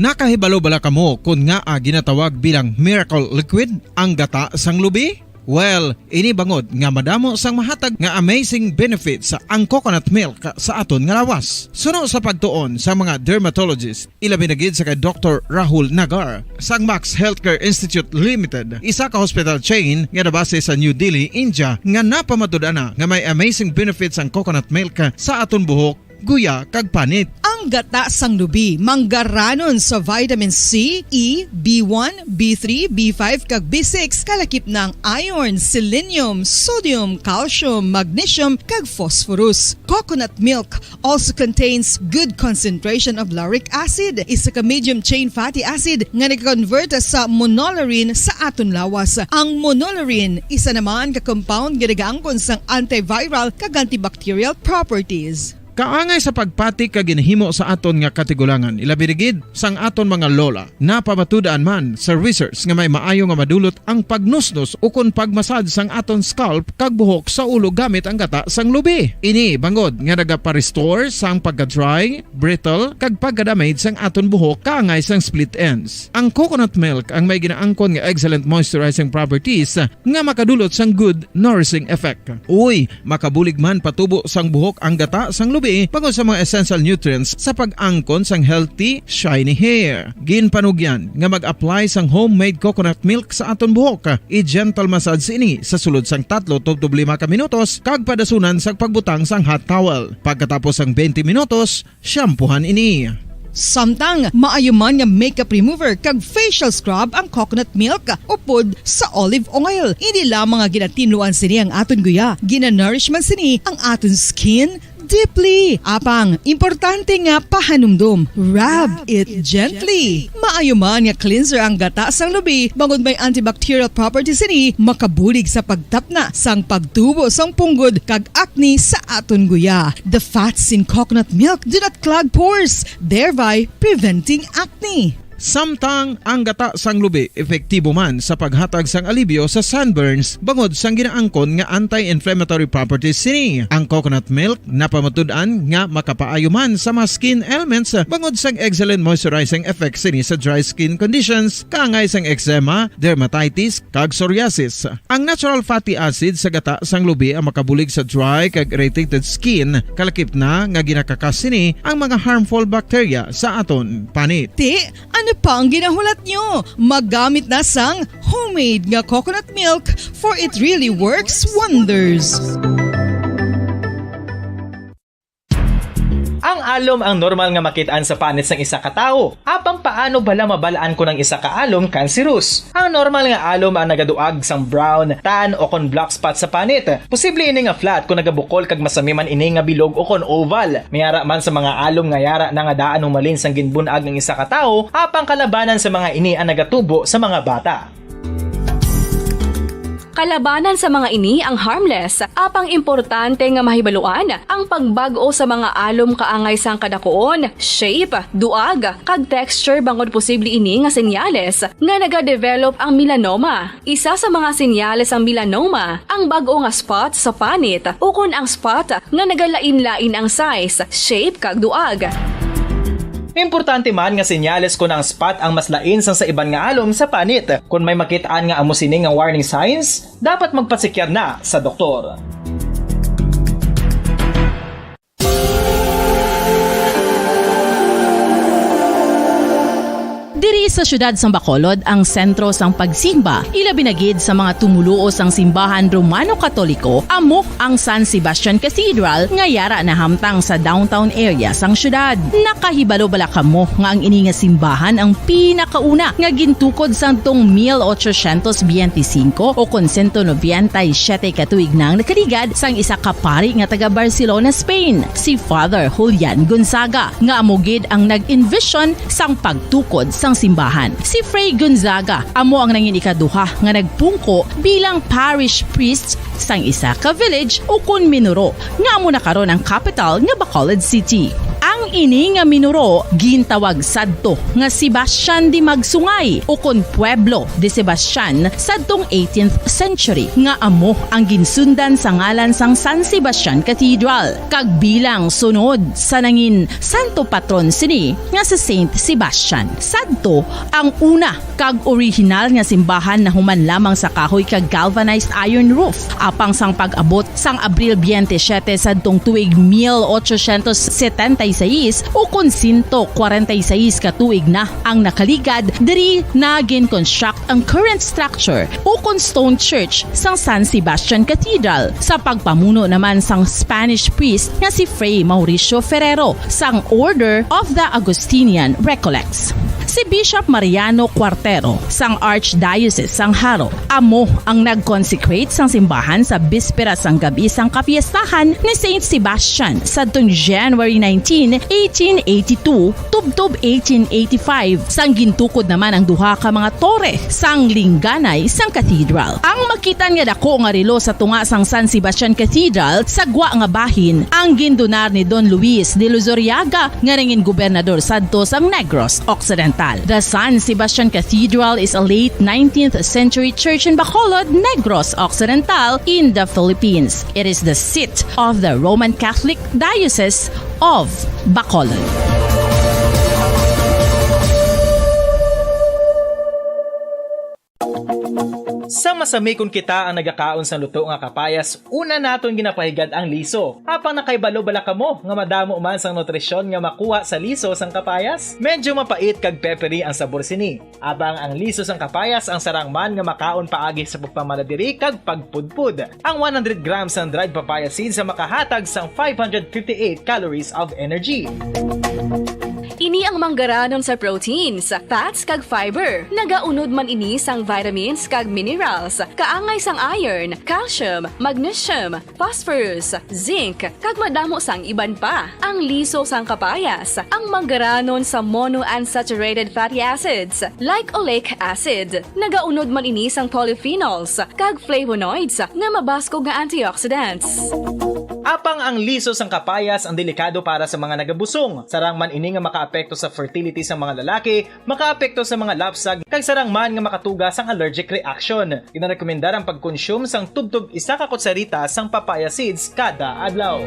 Nakahibalo bala kamo kung nga ginatawag bilang miracle liquid ang gata sang lubi? Well, ini bangod nga madamo sang mahatag nga amazing benefits sa ang coconut milk sa aton nga lawas. Suno sa pagtuon sa mga dermatologist, ilabi na gid sa kay Dr. Rahul Nagar sang Max Healthcare Institute Limited, isa ka hospital chain nga nabase sa New Delhi, India, nga napamatud-ana nga may amazing benefits ang coconut milk sa aton buhok, guya kag panit. Ang gata sang lubi manggaranon sa vitamin C, E, B1, B3, B5 kag B6 kalakip ng iron, selenium, sodium, calcium, magnesium kag phosphorus. Coconut milk also contains good concentration of lauric acid, isa ka medium chain fatty acid nga nag-convert sa monolarin sa aton lawas. Ang monolarin isa naman ka compound nga nagaangkon sang antiviral kag antibacterial properties. Kaangay sa pagpati kag ginhimo sa aton nga katigulangan, ilabi rigid sang aton mga lola. Napamatudan man sa research nga may maayo nga madulot ang pagnusnos o kon pagmasad sang aton scalp kag buhok sa ulo gamit ang gata sang lubi. Ini bangod nga nagapa-restore sang pagka-dry, brittle kag pagka-damage sang aton buhok kaangay sang split ends. Ang coconut milk ang may ginaangkon nga excellent moisturizing properties nga makadulot sang good nourishing effect. Uy, makabulig man patubo sang buhok ang gata sang lubi bangod sa mga essential nutrients sa pag-angkon sang healthy, shiny hair. Ginpanugyan nga mag-apply sang homemade coconut milk sa aton buhok. I-gentle massage ini sa sulod sang 3 to 5 ka minutos kag padasunan sang pagbutang sang hot towel. Pagkatapos sang 20 minutos, shampoohan ini. Samtang maayuman nga makeup remover kag facial scrub ang coconut milk upod sa olive oil. Hindi lamang nga ginatinuan sini ang aton guya, ginanourish man sini ang aton skin deeply. Apang, importante nga pahanumdum. Rub it gently. Maayo man nga cleanser ang gata sang lubi, bangod may antibacterial properties ini, makabulig sa pagtapna sang pagtubo sang punggod kag acne sa aton guya. The fats in coconut milk do not clog pores, thereby preventing acne. Samtang ang gata sang lubi epektibo man sa paghatag sang alibyo sa sunburns bangod sang ginaangkon nga anti-inflammatory properties sini. Ang coconut milk napamatud-an nga makapaayo man sa mga skin ailments bangod sang excellent moisturizing effect sini sa dry skin conditions kaangay sang eczema, dermatitis kag psoriasis. Ang natural fatty acid sa gata sang lubi ang makabulig sa dry kag irritated skin, kalakip na nga ginakakas sini ang mga harmful bacteria sa aton panit. Ano pa ang ginahulat nyo? Maggamit na sang homemade nga coconut milk for it really works wonders. Ang alom ang normal nga makitaan sa panit sang isa ka tawo. Apang paano bala mabalaan ko ng isa ka alom cancerous? Ang normal nga alom ang nagaduag sang brown, tan o kon black spot sa panit. Posible ini nga flat kung nagabukol kag masami man ini nga bilog o kon oval. Mayara man sa mga alom nga yara na nga daan humalin sang ginbunag ng isa ka tawo, apang kalabanan sa mga ini ang nagatubo sa mga bata. Kalabanan sa mga ini ang harmless, apang importante nga mahibaluan ang pagbag-o sa mga alom kaangay sang kadakuon, shape, duag, kag texture bangod posible ini nga senyales nga nagadevelop ang melanoma. Isa sa mga senyales ang melanoma, ang bag-o nga spot sa panit o kun ang spot nga nagalain-lain ang size, shape kag duag. Importante man nga senyales kung ang spot ang mas lain sang sa iban nga alom sa panit. Kung may makitaan nga amo sini nga warning signs, dapat magpasikyar na sa doktor. Diri sa syudad sang Bacolod ang sentro sang pagsimba, ilabi na gid sa mga tumuluo sang simbahan Romano-Katoliko, amo ang San Sebastian Cathedral nga yara na hamtang sa downtown area sang syudad. Nakahibalo bala kamo nga ang ini nga simbahan ang pinakauna nga gintukod sang tong 1825 o 197 katuig nang nakaligad sang isa ka pari nga taga Barcelona, Spain, si Father Julian Gonzaga, nga amo gid ang nag-envision sang pagtukod sang simbahan. Si Fray Gonzaga amo ang nangin ikaduha nga nagpungko bilang parish priest sang isa ka village o kun minuro nga amo na karon ang capital nga Bacolod City. Ang ini nga minuro gintawag sadto nga Sebastian de Magsungay o kun Pueblo de Sebastian sadtong 18th century nga amo ang ginsundan sa ngalan sang San Sebastian Cathedral kag bilang sunod sa nangin santo patron sini nga si Saint Sebastian. Sadto ang una kag original nga simbahan na human lamang sa kahoy kag galvanized iron roof apang sang pag-abot sang Abril 27 sadtong tuig 1876 o kun 146 katuig na ang nakaligad diri na gin-construct ang current structure o kun stone church sang San Sebastian Cathedral sa pagpamuno naman sang Spanish priest nga si Fray Mauricio Ferrero sang Order of the Augustinian Recollects. Si Bishop Mariano Cuartero sang Archdiocese sang Haro amo ang nag-consecrate sang simbahan sa bispera sang gabi sang kapiestahan ni Saint Sebastian sadtong January 19, 1882 tubtob 1885 sang gintukod naman ang duha ka mga tore sang lingganay sang cathedral. Ang makitan nga dako nga relo sa tunga sang San Sebastian Cathedral sa gwa nga bahin ang gindonar ni Don Luis de Luzuriaga nga nangin gobernador sadto sang Negros Occidental. The San Sebastian Cathedral is a late 19th century church in Bacolod, Negros Occidental in the Philippines. It is the seat of the Roman Catholic Diocese of Bacolod. Sa masami kung kita ang nagakaon sa luto nga kapayas, una naton ginapahigad ang liso. Apang nakaibalo bala kamo nga madamo man sang nutrisyon nga makuha sa liso sang kapayas. Medyo mapait kag peppery ang sabor sini. Abang ang liso sang kapayas ang sarang man nga makaon paagi sa pagpamaladiri kag pagpudpud. Ang 100 grams ng dried papaya seeds sa makahatag sang 558 calories of energy. Ini ang manggaranon sa proteins, fats kag fiber. Nagaunod man ini sang vitamins kag minerals, kaangay sang iron, calcium, magnesium, phosphorus, zinc, kag madamo sang iban pa. Ang liso sang kapayas, ang manggaranon sa monounsaturated fatty acids like oleic acid. Nagaunod man ini sang polyphenols kag flavonoids nga mabaskog nga antioxidants. Apang ang liso sang kapayas ang delikado para sa mga nagabusong. Sarang man ini nga makaapekto sa fertility sa mga lalaki, makaapekto sa mga lapsag, kag sarang man nga makatuga sang allergic reaction. Ginarekomendar ang pagkonsume sang tubtub isa ka kutsarita sang papaya seeds kada adlaw.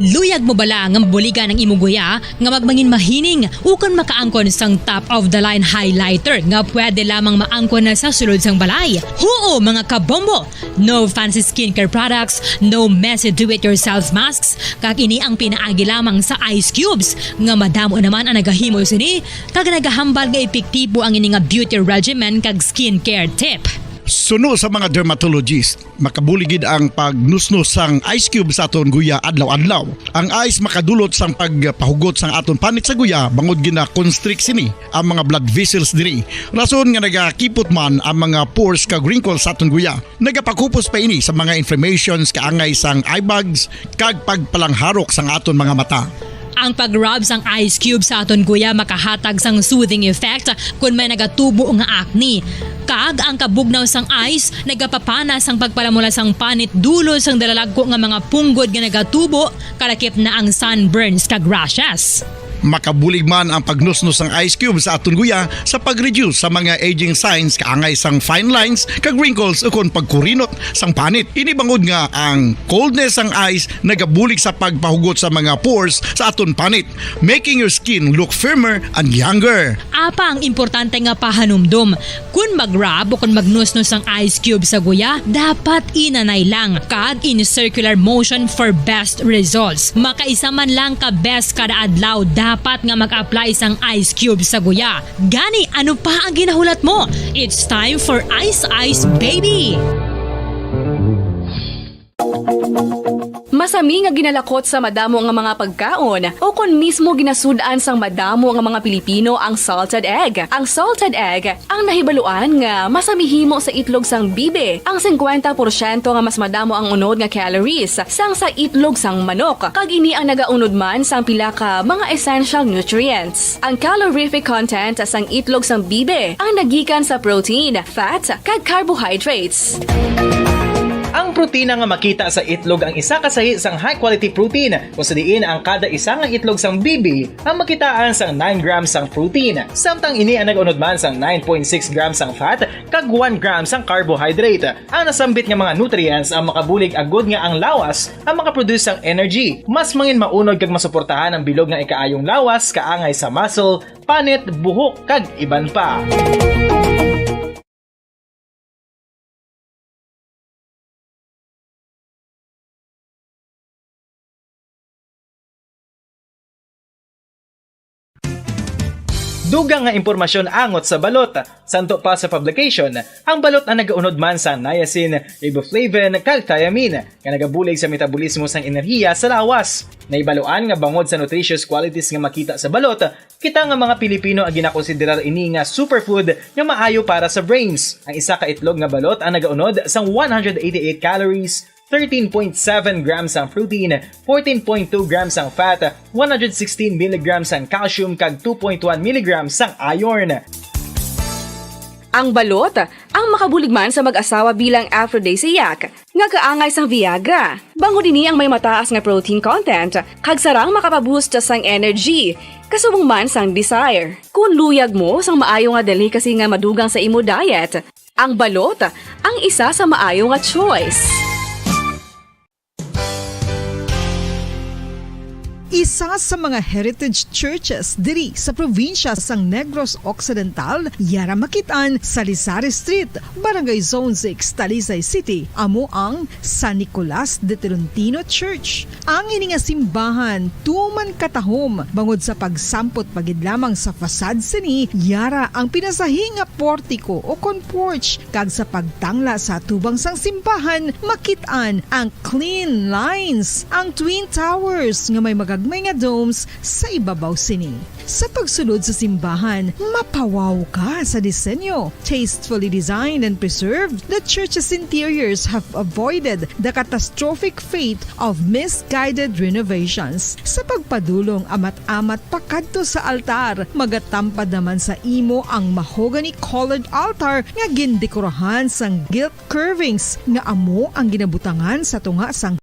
Luyag mo bala nga buligan ang imong guya nga magmangin mahining ukon makaangkon sang top of the line highlighter nga pwede lamang maangkon na sa sulod sang balay. Huo mga kabombo! No fancy skincare products, no messy do-it-yourself masks, kag ini ang pinaagi lamang sa ice cubes nga madamo naman ang nagahimo sini kag nagahambal nga epektibo ang ini nga beauty regimen kag skincare tip. Suno sa mga dermatologist, makabuligid ang pagnusnos sang ice cube sa aton guya adlaw-adlaw. Ang ice makadulot sang pagpahugot sang aton panit sa guya bangod gina-constrict sini ang mga blood vessels diri. Rason nga nagakipot man ang mga pores kag wrinkles sa aton guya. Nagapakupos pa ini sa mga inflammations kaangay sang eye bags kag pagpalangharok sang aton mga mata. Ang pag-rub sang ice cube sa aton guya makahatag sang soothing effect kung may nagatubo nga acne. Kag ang kabugnaw sang ice nagapapana sang pagpalamula sang panit dulo sang dalalagko nga mga punggod nga nagatubo kalakip na ang sunburns kag rashes. Makabulig man ang pagnusnos ng ice cube sa aton guya sa pag-reduce sa mga aging signs kaangay sang fine lines kag wrinkles ukon pagkurinot sang panit. Ini bangod nga ang coldness sang ice nagabulig sa pagpahugot sa mga pores sa aton panit, making your skin look firmer and younger. Apa ang importante nga pahanumdum. Kung mag-rub o kung magnusnos ang ice cube sa guya, dapat inanay lang. Kag in circular motion for best results. Makaisa man lang ka best kada adlaw, dapat nga mag-apply sang ice cube sa guya. Gani, ano pa ang ginahulat mo? It's time for Ice Ice Baby! Masami nga ginalakot sa madamo nga mga pagkaon o kon mismo ginasudan sang madamo nga mga Pilipino ang salted egg. Ang salted egg ang nahibaluan nga masamihimo sa itlog sang bibe. Ang 50% nga mas madamo ang unod nga calories sang sa itlog sang manok. Kag ini ang nagaunod man sang pila ka mga essential nutrients. Ang calorific content sang itlog sang bibe ang nagikan sa protein, fat, kag carbohydrates. Ang protina nga makita sa itlog ang isa kasahi sang high quality protein kung sa diin ang kada isa nga itlog sang bibi ang makitaan sang 9 grams sang protein. Samtang ini ang nag-unod man sang 9.6 grams sang fat kag 1 grams sang carbohydrate. Ang nasambit nga mga nutrients ang makabulig agud nga ang lawas ang makaproduce sang energy. Mas mangin maunod kag masuportahan ang bilog nga ikaayong lawas kaangay sa muscle, panit, buhok kag iban pa. Dugang nga impormasyon angot sa balot. Santo pa sa publication, ang balot ang nagaunod man sa niacin, riboflavin, kag thiamine nga nagabulig sa metabolismo sang enerhiya sa lawas. Naibaluan nga bangod sa nutritious qualities nga makita sa balot, kita nga mga Pilipino ang ginakonsiderar ini nga superfood nga maayo para sa brains. Ang isa ka itlog nga balot ang nagaunod sang 188 calories, 13.7 grams ang protein, 14.2 grams ang fat, 116 mg ang calcium kag 2.1 mg ang iron. Ang balot ang makabulig man sa mag-asawa bilang aphrodisiac nga kaangay sang Viagra. Bangod ini ang may mataas nga protein content kag sarang makapaboost sang energy kasubong man sang desire. Kung luyag mo sang maayo nga delicacy nga madugang sa imo diet, ang balot ang isa sa maayo nga choice. Isa sa mga heritage churches diri sa probinsya sang Negros Occidental, yara makitaan sa Lisari Street, Barangay Zone 6, Talisay City, amo ang San Nicolas de Tolentino Church. Ang ini nga simbahan tuman katahom bangod sa pagsampot pagid lamang sa fasad sini, yara ang pinasahi nga portico o kon porch kag sa pagtangla sa tubang sang simbahan makitaan ang clean lines, ang twin towers nga may magagmay nga domes sa ibabaw sini. Sa pagsulod sa simbahan, mapawaw ka sa disenyo. Tastefully designed and preserved, the church's interiors have avoided the catastrophic fate of misguided renovations. Sa pagpadulong amat-amat pakadto sa altar, magatampad naman sa imo ang mahogany colored altar nga gindekorahan sang gilt carvings nga amo ang ginabutangan sa tunga sang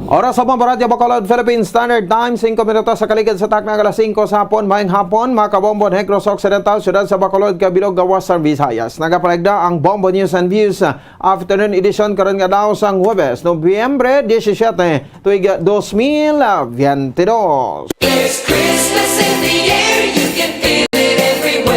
Oras sa Radyo Bacolod, Philippine Standard Time, 5 minutos sa kaligid sa takna alas 5 sa hapon, mayang hapon, mga kabombo Negros Occidental, syudad sa Bacolod, Kabilog, Western Visayas. Nagapaligda ang Bombo News and Views afternoon edition karon nga daw sang Huwebes, Nobyembre 17, tuig 2022. It's Christmas in the air, you can feel it everywhere.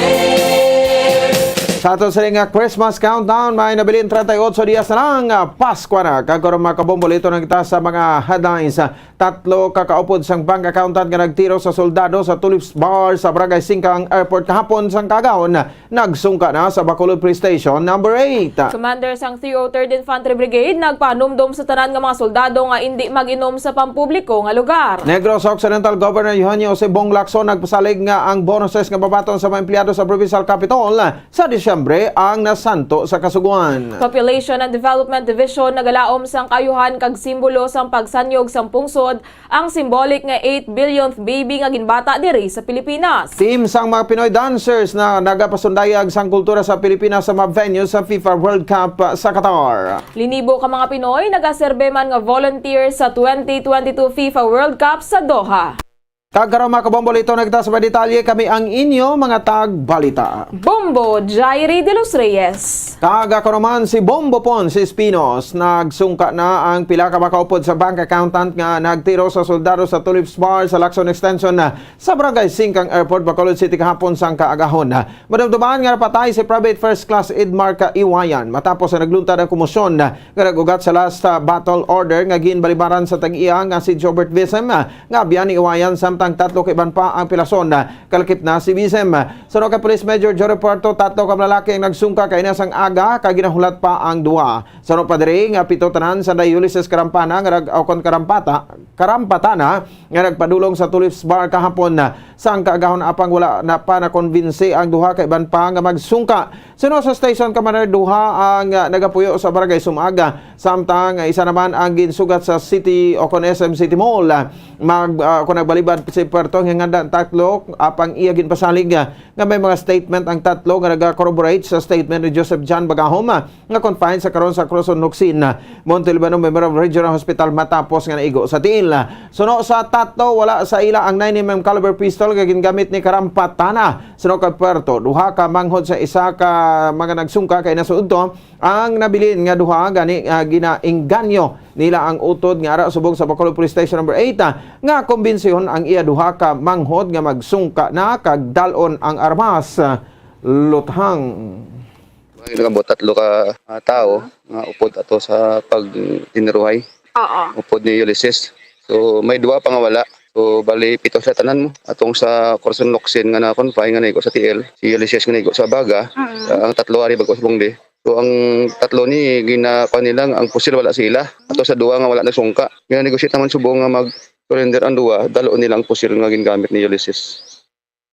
Sa ato sa nga Christmas countdown, may nabilin 38 dias na lang Pasko na. Kagkaroon mga kabombol, ito na kita sa mga headlines. 3 kakaupod sang bank accountant nga nagtiro sa soldado sa Tulips Bar sa Barangay Singkang Airport kahapon sang kagahon. Nagsungka na sa Bacolod Police Station number 8. Commander sang 303rd Infantry Brigade nagpanumdom sa tanan nga mga soldado nga hindi mag-inom sa pampubliko nga lugar. Negros Occidental Governor Eugenio Sebong Lacson nagpasalig nga ang bonuses nga babaton sa mga empleyado sa Provincial Capitol sa Disyembre ang nasanto sa kasuguan. Population and Development Division nagalaom sang kayuhan kag simbolo sang pagsanyog sang pungsod ang symbolic nga 8 billionth baby nga ginbata diri sa Pilipinas. Team sang mga Pinoy dancers na nagapasundayag sang kultura sa Pilipinas sa mga venue sa FIFA World Cup sa Qatar. Linibo ka mga Pinoy nagaserbe man nga volunteer sa 2022 FIFA World Cup sa Doha. Kagkaroon mga kabombo ito nagta sa detalye kami ang inyo mga tagbalita. Bombo Jairi de los Reyes. Kagakaroman si Bombo Pon si Espinos nagsungka na ang pila ka makaupod sa bank accountant nga nagtiro sa soldado sa Tulips Bar sa Lacson Extension sa Barangay Singkang Airport, Bacolod City kahapon sang kaagahon. Madamdumaan nga napatay si Private First Class Edmarca Iwayan matapos na nagluntad ang komosyon nga nagugat sa last battle order nga ginbalibaran sa tag-iya nga si Jobert Visem nga biyan ni Iwayan samtang tatlo kaiban pa ang pilason kalakip na si Visem. Sunod kay Police Major Jory Puerto, tatlo ka lalaki ang nagsungka kay nasang aga kay ginahulat pa ang duwa. Sunod pa diri nga pito tanan sa Ulysses Karampana nga nag-aukon karampatana nga nagpadulong sa Tulips Bar kahapon sang kaagahon apang wala na pa na konbinsi ang duha kay iban pa nga magsungka. Sunod sa Station Commander duha ang nagapuyo sa Barangay Sumaga samtang isa naman ang ginsugat sa City o kon SM City Mall. Kung nagbalibad si Puerto nga nganda tatlo apang iya ginpasalig nga may mga statement ang tatlo nga nag-corroborate sa statement ni Joseph John Bagahom nga confined sa karon sa Cruzon Noxin Montalbano Memorial Regional Hospital matapos nga naigo sa tiil. Suno sa tatlo wala sa ila ang 9mm caliber pistol nga gingamit ni Karampatana. Suno kay Puerto duha ka manghod sa isa ka mga nagsungka kay nasuudto ang nabilin nga duha gani ginaingganyo nila ang utod nga ara subong sa Bacolod Police Station number 8 nga kumbensyon ang iya duha ka manghod nga magsungka na kag dalon ang armas. Luthang nagambot tatlo ka tao nga upod ato sa pagtiniruhay. Upod ni Ulysses. So may duwa pa nga wala. So bali pito sa tanan mo. Atong sa Corazon Noxin nga na confine nga naigo sa TL. Si Ulysses nga naigo sa Baga. Ang tatlo ari bago sa Bungde. So ang tatlo ni ginakuha nilang ang pusil wala sila. Ato sa duwa nga wala nagsungka. Nga negosyate naman subong nga mag-surrender ang duwa. Daloon nilang pusil nga gingamit ni Ulysses.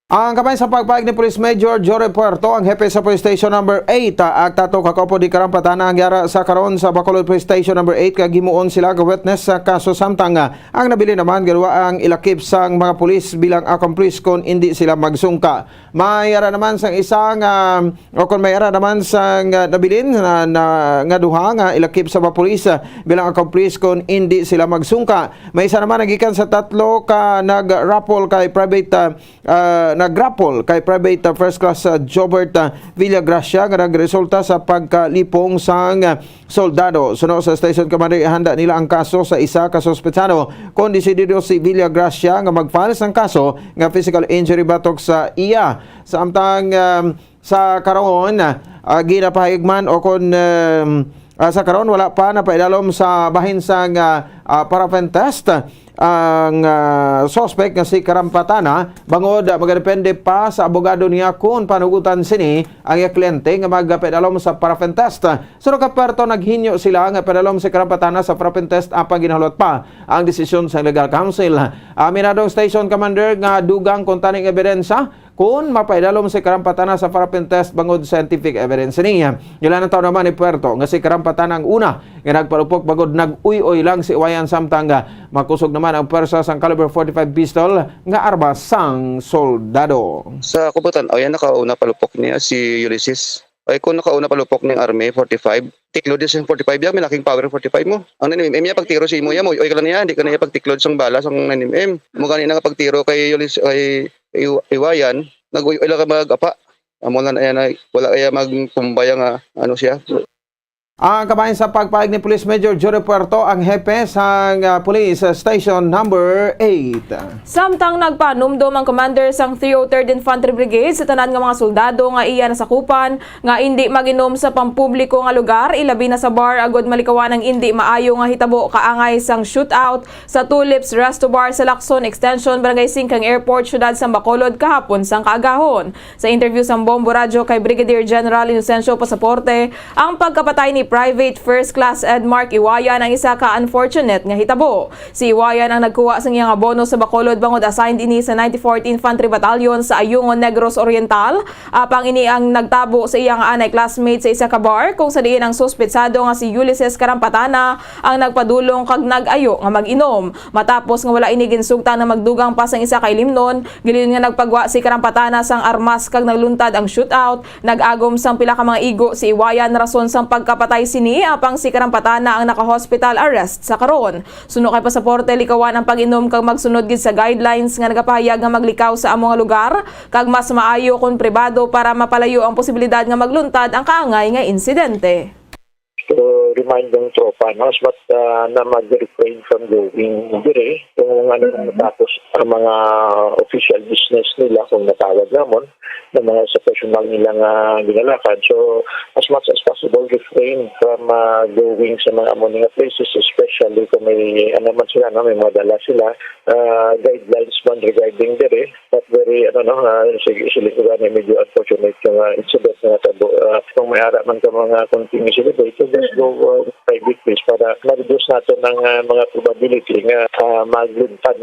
Ang kamay sa pagpahig ni Police Major Jory Puerto, ang hepe sa Police Station number 8, ang tato kakopo di Karampatana ang yara sa karon sa Bacolod Police Station number 8 kag himuon sila ga witness sa kaso samtang ang nabili naman galawa ang ilakip sang mga pulis bilang accomplice kon hindi sila magsungka. May ara naman sang isang o kon may ara naman sang nabilin nga duha nga ilakip sa mga pulis bilang accomplice kon hindi sila magsungka. May isa naman nagikan sa tatlo ka nag-rappel kay private nag-grapple kay Private First Class Jobert Villagracia nga nagresulta sa pagkalipong sang soldado. Sunod sa Station Commander, ihanda nila ang kaso sa isa ka sospetsado kung desidido si Villagracia nga mag-file sang kaso nga physical injury batok sa iya. Samtang sa karon ginapahigman o kung sa karon wala pa na paidalom sa bahin sang paraffin test ang suspect nga si Karampatana bangod magadepende pa sa abogado niya kung panugutan sini ang iya kliyente nga magpedalom sa paraffin test. Sunod ka Puerto naghinyo sila nga pedalom si Karampatana sa paraffin test apang ginahulot pa ang desisyon sa legal counsel. Aminadong Station Commander nga dugang kung taning ebidensya kung mapaidalom si Karampatana sa paraffin test bangod scientific evidence niya. Ilan ang taon naman ni Puerto nga si Karampatana ang una nga nagpalupok bangod nag-uy-uy lang si Iwayan samtang makusog naman ang persa sang caliber 45 pistol nga armas sang soldado. Sa kubutan, ayan nakauna palupok niya si Ulysses. Ay kung nakauna palupok ng Army 45, tiklod din sa 45 yan, may laking power 45 mo. Ang 9mm niya pagtiro si mo yan mo, oy ka lang niya, hindi ka na niya pagtiklod sang bala sang 9mm. Mo ganina nga pagtiro kay Ulysses kay Iwayan, nag-uy lang ka mag-apa. Amo na yan wala kaya magpumbaya nga ano siya. Ang kabayan sa pagpahig ni Police Major Jory Puerto, ang hepe sa Police Station number 8. Samtang nagpanumdom ang commander sang 303rd Infantry Brigade sa tanan nga mga soldado nga iya nasakupan nga hindi maginom sa pampubliko nga lugar, ilabi na sa bar agod malikawan ang hindi maayo nga hitabo kaangay sang shootout sa Tulips Resto Bar sa Lacson Extension, Barangay Singkang Airport, syudad sang Bacolod kahapon sang kaagahon. Sa interview sang Bombo Radio kay Brigadier General Inocencio Pasaporte, ang pagkapatay ni Private First Class Edmarca Iwayan ang isa ka unfortunate nga hitabo. Si Iwayan ang nagkuha sa iyang abono sa Bacolod bangod assigned ini sa 94th Infantry Battalion sa Ayungon, Negros Oriental. Apang ini ang nagtabo sa iyang anay classmate sa isa ka bar kung sa diin ang suspetsado nga si Ulysses Karampatana ang nagpadulong kag nag-ayo nga mag-inom. Matapos nga wala ini ginsugta na magdugang pa sang isa kay limnon, gilin nga nagpagwa si Karampatana sang armas kag nagluntad ang shootout. Nag-agom sang pila ka mga igo si Iwayan rason sang pagkapatay patay sini apang si karampatana ang naka-hospital arrest sa karon. Suno kay pasaporte likawan ang pag-inom kag magsunod gid sa guidelines nga nagapahayag nga maglikaw sa among lugar kag mas maayo kun pribado para mapalayo ang posibilidad nga magluntad ang kaangay nga insidente. To remind ng tropa but na mag-refrain from going dire kung ano matapos ang mga official business nila kung natawag namon ng mga sa personal nilang ginalakad. So as much as possible refrain from going sa mga among mga places, especially kung may man sila, may mga dala sila guidelines man regarding dire, but very sila ko gani medyo unfortunate yung incident na natabo. Kung may ara man ka mga continuous celebrate, just go private place para ma-reduce natin ng mga probability nga magluntad.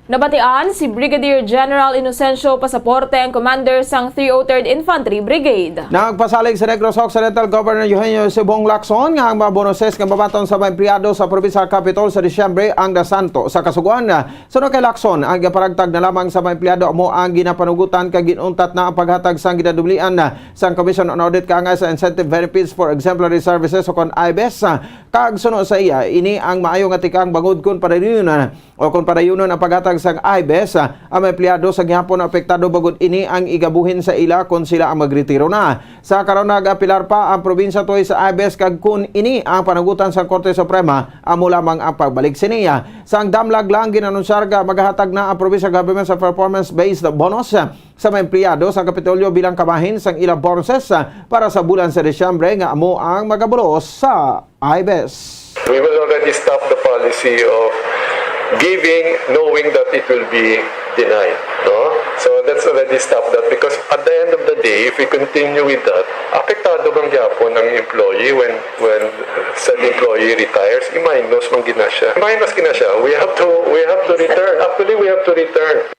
Nabatian si Brigadier General Inocencio Pasaporte ang commander sang 303rd Infantry Brigade. Nagpasalig sa Negros Occidental Governor Eugenio Sibong Lacson nga ang mga bonoses nga babaton sa mga empleyado sa Provincial Capital sa Disyembre ang dasanto sa kasuguan. Sunod kay Lacson, ang giparagtag na lamang sa mga empleyado mo ang ginapanugutan kag ginuntat na ang paghatag sang gidadublian sang Commission on Audit kaangay sa Incentive Benefits for Exemplary Services o kon IBES. Kag sunod sa iya, ini ang maayo nga tikang bangod kun padayunon o kun padayunon ang paghatag sang IBES ang mga empleyado sa gihapon na apektado bagod ini ang igabuhin sa ila kung sila ang magretiro na. Sa karon nag-apilar pa ang probinsya toy sa IBES kag kun ini ang panagutan sa Korte Suprema amo lamang ang pagbalik siniya. Sang damlag lang ginanunsyar nga maghatag na ang provincial government sa performance-based bonus sa mga empleyado sa Kapitolyo bilang kabahin sang ilang bonuses para sa bulan sa Disyembre nga amo ang magabulos sa IBES. We will already stop the policy of giving knowing that it will be denied, no? So let's already stop that because at the end of the day, if we continue with that, apektado bang gyapon ng employee when said employee retires, i-minus man gina siya. Minus gina siya. We have to return. Actually, we have to return.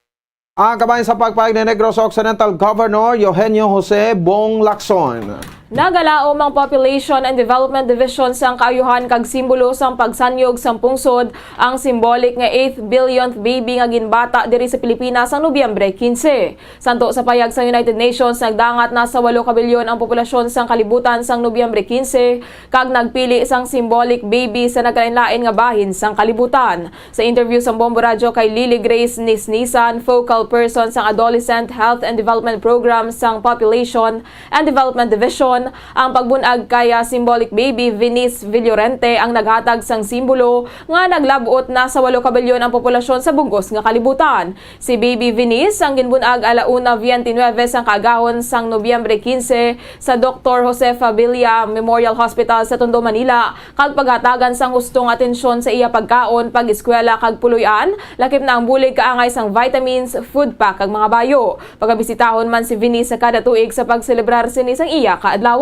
Ang kabahin sa pagpahig ni Negros Occidental Governor Eugenio Jose Bong Lacson. Nagalaom ang Population and Development Division sang kaayuhan kag simbolo sang pagsanyog sang pungsod ang symbolic nga 8th billionth baby nga ginbata diri sa Pilipinas sang Nobyembre 15. Santo sa payag sa United Nations, nagdangat na sa 8 kabilyon ang populasyon sang kalibutan sang Nobyembre 15 kag nagpili sang symbolic baby sa nagkalain-lain nga bahin sang kalibutan. Sa interview sa Bombo Radio kay Lily Grace Nisnisan, focal person sang Adolescent Health and Development Program sang Population and Development Division, ang pagbunag kaya symbolic baby Venice Villorente ang naghatag sang simbolo nga naglabot na sa 8 kabilyon ang populasyon sa bugos nga kalibutan. Si baby Venice ang ginbunag alauna 29 sang kaagahon sang Nobyembre 15 sa Dr. Josefa Villa Memorial Hospital sa Tondo, Manila kag paghatagan sang hustong atensyon sa iya pagkaon, pag-eskwela kag puloy-an, lakip na ang bulig kaangay sang vitamins, food pack kag mga bayo. Pagabisitahon man si Venice sa kada tuig sa pagselebrar sini sang iya kaadlawan.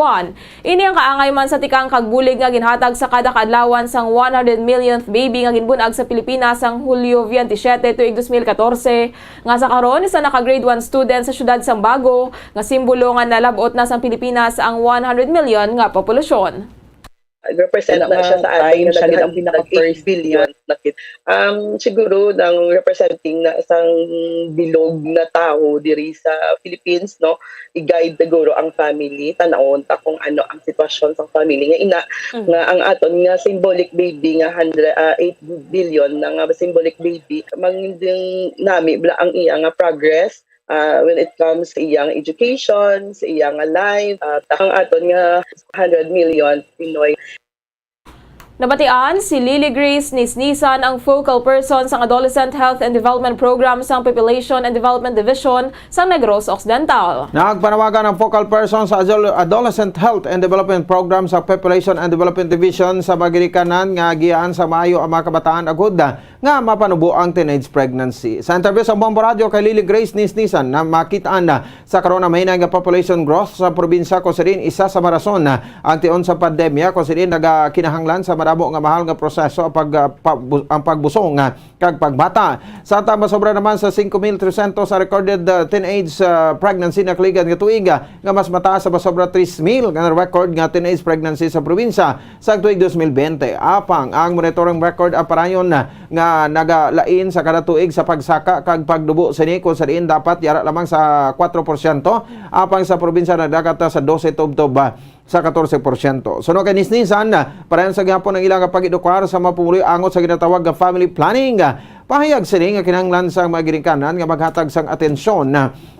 Ini ang kaangay man sa tikang kagbulig nga ginhatag sa kada kaadlawan sang 100 millionth baby nga ginbunag sa Pilipinas sang Hulyo 27 tuig 2014 nga sa karon isa naka grade 1 student sa syudad sang Bago nga simbolo nga nalabot na sang Pilipinas ang 100 million nga populasyon. Represent na siya sa atin na siya ang pinaka-8 billion. Siguro nang representing na isang bilog na tao diri sa Philippines, no, i-guide siguro ang family, tanawon ta kung ano ang sitwasyon sa family nga ina nga ang aton nga symbolic baby nga 8 billion na nga symbolic baby manginding nami bla ang iya nga progress when it comes sa iyang education, sa iyang life, ang aton nga 100 million Pinoy. Nabatian si Lily Grace Nisnisan, ang focal person sa Adolescent Health and Development Program sa Population and Development Division sa Negros Occidental. Nagpanawagan ang focal person sa Adolescent Health and Development Program sa Population and Development Division sa magirikanan nga giyaan sa maayo ang mga kabataan agud nga mapanubo ang teenage pregnancy. Sa interview sa Bombo Radio kay Lily Grace Nisnisan na makitaan na sa karon na mahina nga population growth sa probinsya ko sirin isa sa marason ang tion sa pandemya ko sirin nagakinahanglan sa madamo nga mahal nga proseso ang pagbusong kag pagbata. Sa tama sobra naman sa 5,300 sa recorded teenage pregnancy na kligan nga tuig nga mas mataas sa sobra 3,000 nga record nga teenage pregnancy sa probinsya sa tuig 2020. Apang ang monitoring record aparayon nga nagalain sa kada tuig sa pagsaka kag pagdubo sini kung sariin dapat yara lamang sa 4%, apang sa probinsya nagdagat sa 12 tubtob sa 14%. Suno kay Nisnisan, parehan sa gihapon ang ilang pag-edukar sa mapumuloy angot sa ginatawag nga family planning. Pahayag sini nga kinahanglan sa mga ginikanan nga maghatag sang atensyon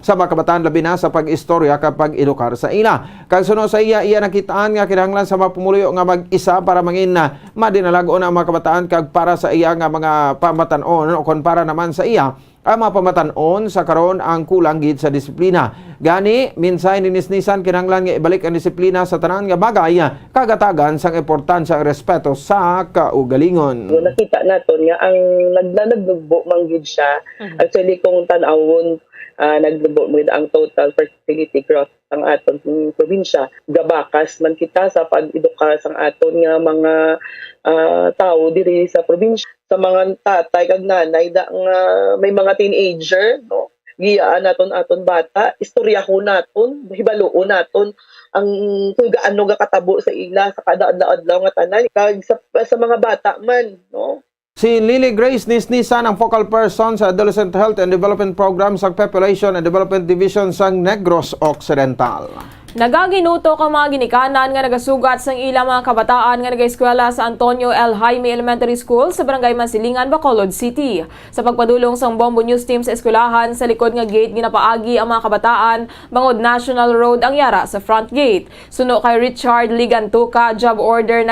sa mga kabataan labi na sa pag-istorya kapag edukar sa ila. Kag suno sa iya nakitaan nga kinahanglan sa mapumuloy nga mag-isa para mangin madinalagon ang mga kabataan kag para sa iya nga mga pamatan-on o kon para naman sa iya ang mga pamatan-on sa karon ang kulang gid sa disiplina. Gani, minsay ni Nisnisan kinahanglan nga ibalik ang disiplina sa tanan nga bagay kagatagan sang importansya ang respeto sa kaugalingon. Nakita naton nga ang nagdugbo man gid siya. Actually kung tan-awon nagdugbo mo ang total fertility growth ang aton probinsya. Gabakas man kita sa pag-edukar sang aton nga mga tao diri sa probinsya. Sa mga tatay kag nanay da nga may mga teenager, no? Giyaan naton aton bata, istoryahon naton, hibaluon naton ang kung gaano ga katabo sa ila sa kada adlaw nga tanan kag sa mga bata man, no? Si Lily Grace Nisnisan ang focal person sa Adolescent Health and Development Program sa Population and Development Division sa Negros Occidental. Nagaginuto ka mga ginikanan nga nagasugat sang ilang mga kabataan nga nagaeskwela sa Antonio L. Jaime Elementary School sa Barangay Mansilingan, Bacolod City. Sa pagpadulong sang Bombo News Team sa eskwelahan, sa likod nga gate ginapaagi ang mga kabataan bangod National Road ang yara sa front gate. Suno kay Richard Ligantuca, job order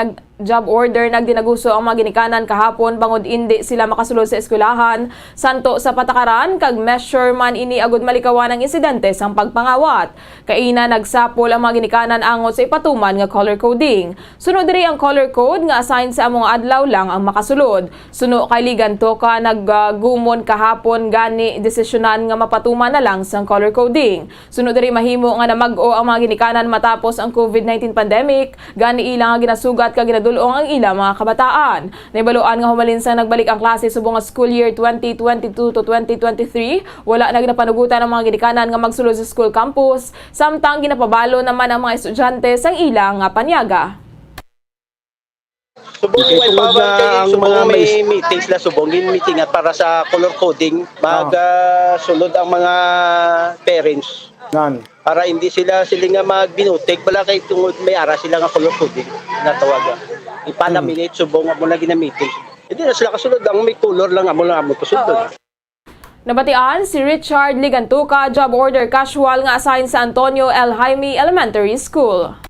nagdinaguso ang mga ginikanan kahapon bangod indi sila makasulod sa eskwelahan. Santo sa patakaran kag measure man ini agud malikawan ang insidente sang pagpangawat. Kaina nagsapol ang mga ginikanan angot sa ipatuman nga color coding. Sunod diri ang color code nga assign sa among adlaw lang ang makasulod. Suno kay Ligantoka naggumon kahapon gani desisyonan nga mapatuman na lang sang color coding. Sunod diri mahimo nga namag-o ang mga ginikanan matapos ang COVID-19 pandemic gani ilang nga ginasugat kag ginadulong ang ilang mga kabataan. Naibaluan nga humalin sa nagbalik ang klase subong nga school year 2022 to 2023, wala na ginapanugutan ang mga ginikanan nga magsulod sa school campus, samtang ginapabalo naman ang mga estudyante sang ilang nga panyaga. Subong may bawal kayo subong may meetings na subongin meeting at para sa color coding magsulod ang mga parents. Para hindi sila nga magbinutik wala kay tungod may ara sila nga color coding na tawaga. Ipalaminate subong mo na ginamitin. Hindi na sila kasulod ang may color lang amo kasulod. Nabatian si Richard Ligantuca, job order casual nga assign sa Antonio L. Jaime Elementary School.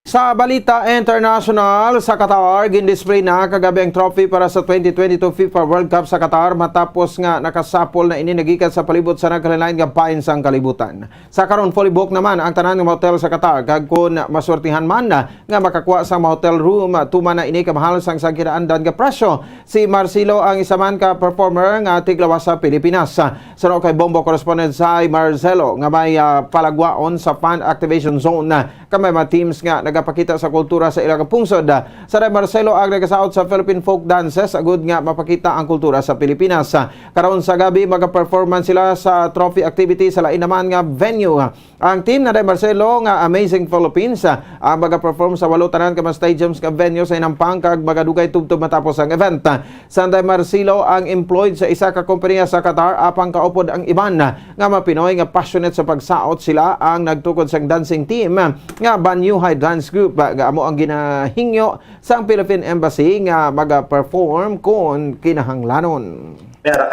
Sa balita international, sa Qatar, gindisplay na kagabi ang trophy para sa 2022 FIFA World Cup sa Qatar matapos nga nakasapol na ininagikan sa palibot sa nagkalilain nga pain sang kalibutan. Sa karon fully booked naman ang tanan ng hotel sa Qatar kag kun masortihan man na nga makakuha sa hotel room tuman na ini kamahal sang sagiraandan nga presyo. Si Marcelo ang isa man ka performer nga tiglawas sa Pilipinas. Sa kay Bombo correspondent sa Marcelo nga may palagwaon sa fan activation zone na kamay mga teams nga nagapakita sa kultura sa ilang pungsod. Sa Marcelo ang nagasaot sa Philippine folk dances agud nga mapakita ang kultura sa Pilipinas. Karon sa gabi maga-performance sila sa trophy activity sa lain naman nga venue. Ang team na Marcelo nga Amazing Philippines ang maga-perform sa 8 tanan ka mga stadiums nga venue sa Inampang kag magadugay tubtob matapos ang event. Sa Marcelo ang employed sa isa ka kompanya sa Qatar apang kaupod ang iban nga mga Pinoy nga passionate sa pagsaot sila ang nagtukod sa dancing team nga Banyuhay Dance Group nga amo ang ginahingyo sa Philippine Embassy nga maga-perform kung kinahanglanon.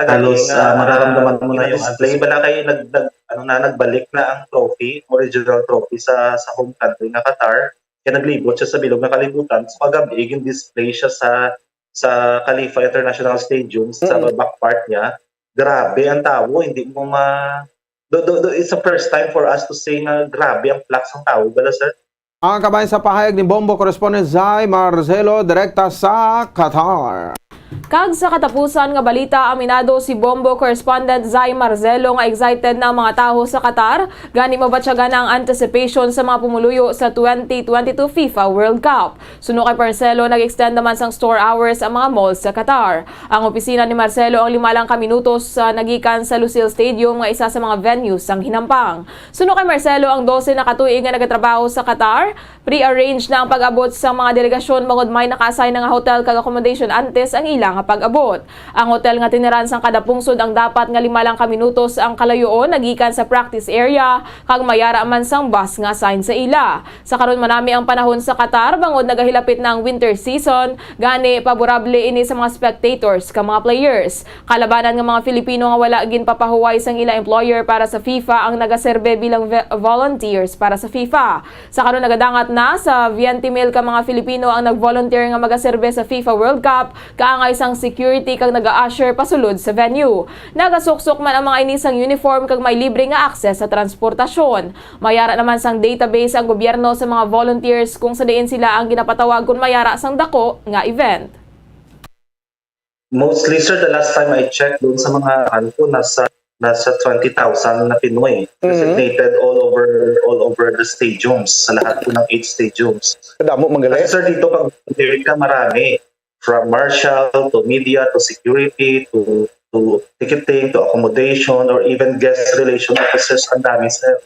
Halos mararamdaman mo na yung display. Bala kayo nagbalik na ang trophy, original trophy sa home country na Qatar. Kaya naglibot siya sa bilog na kalibutan. So pagabi, yung display siya sa Khalifa International Stadium sa back part niya. Grabe ang tao, hindi mo it's the first time for us to say na grabe ang flax ng tao. Bala sir? Ang kabayan sa pahayag ni Bombo correspondent Zay Marcelo direkta sa Qatar. Kag sa katapusan nga balita, aminado si Bombo correspondent Zay Marcelo nga excited na ang mga taho sa Qatar. Gani mabatsyagan ang anticipation sa mga pumuluyo sa 2022 FIFA World Cup. Suno kay Marcelo, nag-extend naman sang store hours ang mga malls sa Qatar. Ang opisina ni Marcelo ang 5 lang ka minutos sa nagikan sa Lusail Stadium nga isa sa mga venues sang Hinampang. Suno kay Marcelo, ang 12 na katuig nga nagatrabaho sa Qatar, pre-arrange na ang pag-abot sa mga delegasyon bangod may naka-assign nga hotel kag accommodation antes ang ila nga pag-abot. Ang hotel nga tiniran sang kada pungsod ang dapat nga 5 lang ka minutos ang kalayoon nagikan sa practice area kag mayara man sang bus nga sign sa ila. Sa karon manami ang panahon sa Qatar bangod nagahilapit na ang winter season, gani paborable ini sa mga spectators ka mga players. Kalabanan nga mga Filipino nga wala ginpapahuway sang ila employer para sa FIFA ang nagaserbe bilang volunteers para sa FIFA. Sa karon nagadangat na sa 20,000 ka mga Filipino ang nag-volunteer nga magaserbe sa FIFA World Cup, kaangay sang security kag naga-usher pasulod sa venue. Nagasuksok man ang mga inisang uniform kag may libre nga access sa transportasyon. Mayara naman sang database ang gobyerno sa mga volunteers kung sa diin sila ang ginapatawag kung mayara sang dako nga event. Mostly, sir, the last time I checked doon sa mga nasa 20,000 na Pinoy designated all over the stadiums, sa lahat po ng 8 stadiums. Kadamo magaling. Sir, dito pag ka marami, from marshal to media to security to ticketing to accommodation or even guest relation officers, ang dami, sir.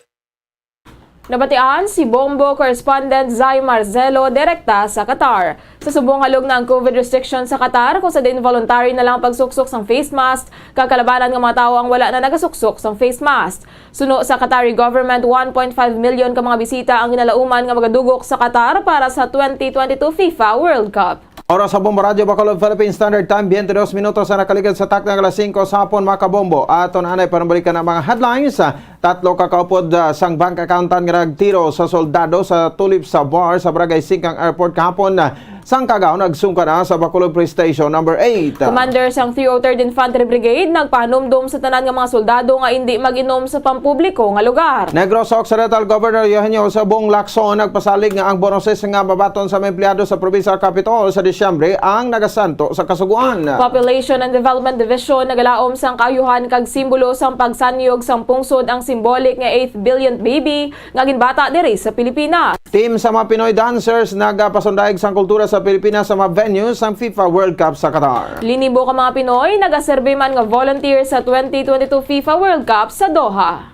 Nabatian si Bombo correspondent Zay Marcelo direkta sa Qatar. Sa subong halog na ang COVID restriction sa Qatar, kung sa din voluntary na lang pagsuksok sang face mask, kakalabanan ng mga tao ang wala na nagasuksok sang face mask. Suno sa Qatari government, 1.5 million ka mga bisita ang ginalauman nga magadugok sa Qatar para sa 2022 FIFA World Cup. Oras sa Bombo Radio Bacolod Philippine Standard Time, 22 minutos na nakaligid sa tak ng alas 5 sa hapon, mga kabombo. Aton anay panabalikan ng mga headlines. 3 kakaupod sang bank accountant nga nagtiro sa soldado sa tulip sa bar sa Barangay Singkang Airport kahapon. Sang kagaw nagsungka na sa Bacolod Police Station number 8. Commander sang 303rd Infantry Brigade nagpahanumdum sa tanan nga mga soldado nga hindi mag-inom sa pampubliko nga lugar. Negros Occidental Governor Eugenio Sabong Lacson nagpasalig nga ang bonuses nga babaton sa mga empleyado sa Provincial Capital sa Disyembre ang nagasanto sa kasuguan. Population and Development Division nagalaom sang kaayuhan kag simbolo sang pagsanyog sang pungsod ang symbolic nga 8th billion baby nga ginbata diri sa Pilipinas. Team sa mga Pinoy dancers nagapasundayag sang kultura sa Pilipinas sa mga venues sang FIFA World Cup sa Qatar. Linibo ka mga Pinoy nagaserbe man nga volunteer sa 2022 FIFA World Cup sa Doha.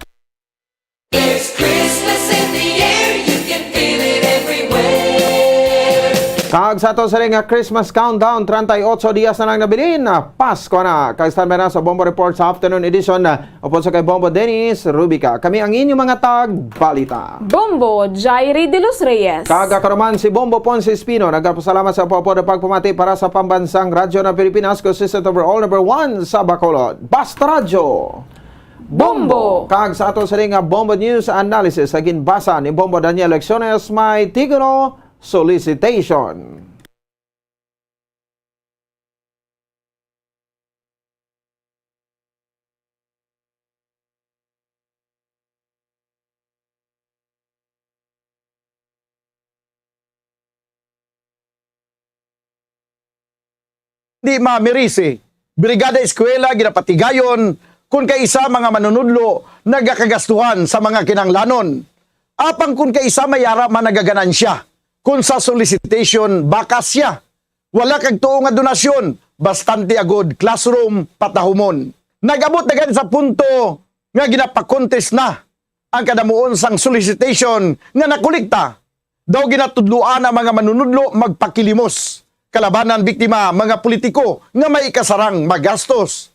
There's Christmas in the air, you can feel it everywhere. Kag sa ato sa nga Christmas countdown, 38 dias na lang nabilin. Pasko na. Kag standby na sa Bombo Report sa afternoon edition. Upon sa kay Bombo Dennis Rubica. Kami ang inyong mga tag-balita. Bombo Jairi de los Reyes. Kag ako naman si Bombo Ponce Espino. Nagpasalamat sa popo na pagpumati para sa pambansang radyo ng Pilipinas, consistent overall number 1 sa Bacolod. Basta Radyo. Bombo! Kag sa ato sa nga Bombo News Analysis sa ginbasa ni Bombo Daniel Lecciones may tigulo solicitation. Di mamirisi. Brigada Eskwela ginapatigayon kung kaisa mga manunudlo nagakagastuhan sa mga kinanglanon. Apang kung kaisa mayara man nagaganansya. Kung sa solicitation bakas siya. Wala kag tuo nga donasyon, bastante agod classroom patahumon. Nagabot na gan sa punto nga ginapakontest na ang kadamuon sang solicitation nga nakulikta. Daw ginatudluan ang mga manunudlo magpakilimos. Kalabanan biktima mga politiko nga may kasarang magastos.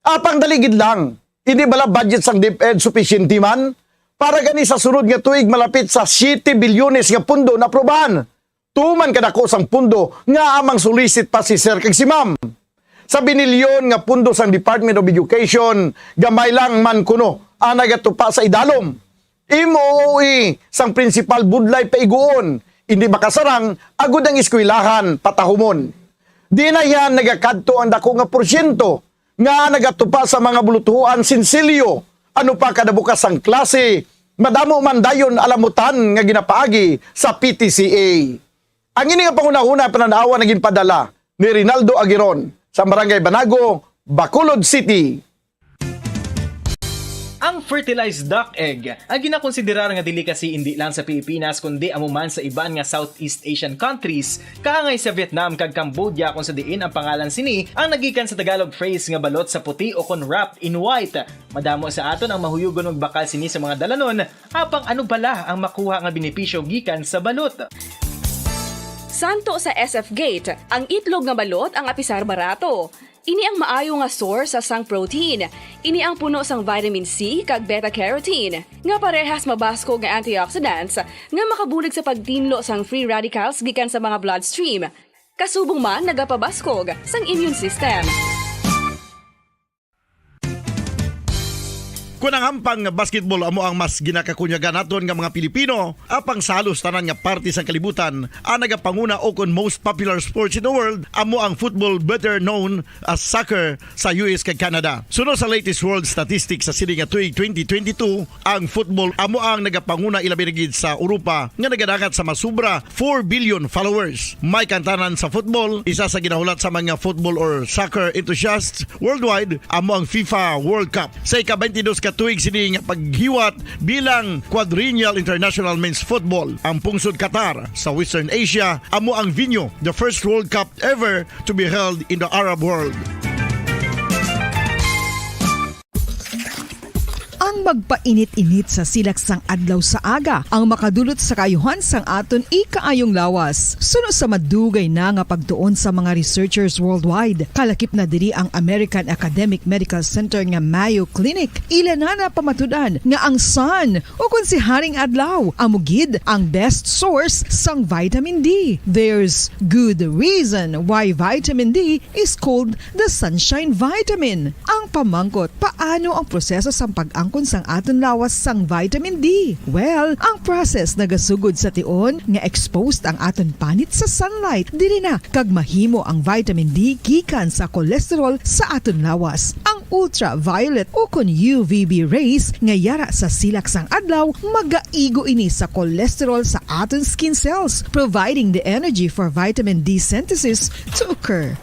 Apang daligid lang, hindi bala budget sang DepEd sufficiente man para gani sa sunod nga tuig malapit sa 7 bilyones nga pundo na aprobahan. Tuman kadako sang pundo nga amang solicit pa si Sir kag si Ma'am. Sa binilyon nga pundo sang Department of Education, gamay lang man kuno ang nagatupa sa idalom. MOOE sang principal budlay paiguon, hindi makasarang agud ang eskwelahan patahumon. Di na yan nagakadto ang dako nga porsyento nga nagatupa sa mga bulutuhan sinsilyo. Ano pa kada bukas ang klase, madamo man dayon alamutan nga ginapaagi sa PTCA. Ang ini nga pangunahuna pananawa naging padala ni Rinaldo Aguiron sa Barangay Banago, Bacolod City. Ang fertilized duck egg ang ginakonsiderar nga dili kasi hindi lang sa Pilipinas kundi amuman sa iban nga Southeast Asian countries, kaangay sa Vietnam kag Cambodia kung sa diin ang pangalan sini ang nagikan sa Tagalog phrase nga balot sa puti o kon wrapped in white. Madamo sa aton ang mahuyugon og bakal sini sa mga dalanon, apang ano bala ang makuha nga benepisyo gikan sa balot. Santo sa SF Gate, ang itlog nga balot ang apisar barato. Ini ang maayo nga source sa sang protein. Ini ang puno sang vitamin C kag beta-carotene. Nga parehas mabasko nga antioxidants nga makabulig sa pagtinlo sang free radicals gikan sa mga bloodstream. Kasubong man nagapabaskog sang immune system. Kung ang ampang basketball amo ang mas ginakakunyagan naton nga mga Pilipino, apang salos tanan nga parte sa kalibutan, ang nagapanguna o kon most popular sports in the world, amo ang football better known as soccer sa US kag Canada. Sunod sa latest world statistics sa sini nga tuig 2022, ang football amo ang nagapanguna ilabi na gid sa Europa nga nagadagat sa masubra 4 billion followers. May kantanan sa football, isa sa ginahulat sa mga football or soccer enthusiasts worldwide, amo ang FIFA World Cup. Sa ika-22 tuig sini nga paghiwat bilang quadrennial international men's football. Ang pungsod Qatar sa Western Asia amo ang venue, the first World Cup ever to be held in the Arab world. Ang magpainit-init sa silaksang adlaw sa aga ang makadulot sa kayuhan sang aton ikaayong lawas. Suno sa madugay na nga pagtuon sa mga researchers worldwide, kalakip na diri ang American Academic Medical Center nga Mayo Clinic. Ila na pamatudan nga ang sun o kung si Haring Adlaw amugid ang best source sang vitamin D. There's good reason why vitamin D is called the sunshine vitamin. Ang pamangkot, paano ang proseso sang pag-angkon sang aton lawas sang vitamin D? Well, ang process nagasugod sa tion nga exposed ang aton panit sa sunlight dili na kag mahimo ang vitamin D gikan sa cholesterol sa aton lawas. Ang ultraviolet o kon UVB rays nga yara sa silak sang adlaw magaigo ini sa cholesterol sa aton skin cells, providing the energy for vitamin D synthesis to occur.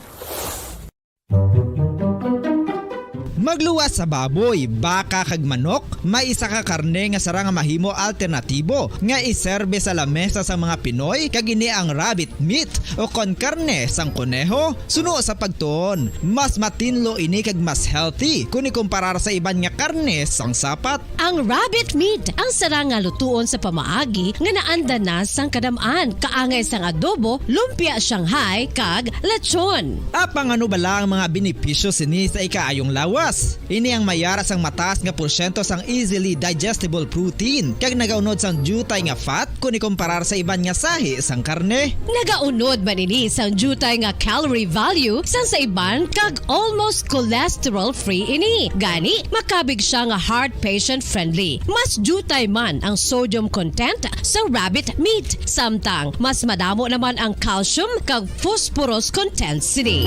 Magluwas sa baboy, baka kag manok, may isa ka karne nga sara nga mahimo alternatibo nga iserbe sa lamesa sa mga Pinoy kag ini ang rabbit meat o kon karne sang kuneho. Suno sa pagtuon, mas matinlo ini kag mas healthy kung ikumparar sa iban nga karne sang sapat. Ang rabbit meat ang sara nga lutuon sa pamaagi nga naanda na sang kadamaan, kaangay sang adobo, lumpia Shanghai kag lechon. Apang ano bala ang mga benepisyo sini sa ikaayong lawas? Ini ang mayara sang mataas nga porsyento sang easily digestible protein kag nagaunod sang jutay nga fat kung ikumparar sa iban nga sahi sang karne. Nagaunod man ini sang jutay nga calorie value sang sa iban kag almost cholesterol free ini. Gani makabig siya nga heart patient friendly. Mas jutay man ang sodium content sa rabbit meat, samtang mas madamo naman ang calcium kag phosphorus content sini.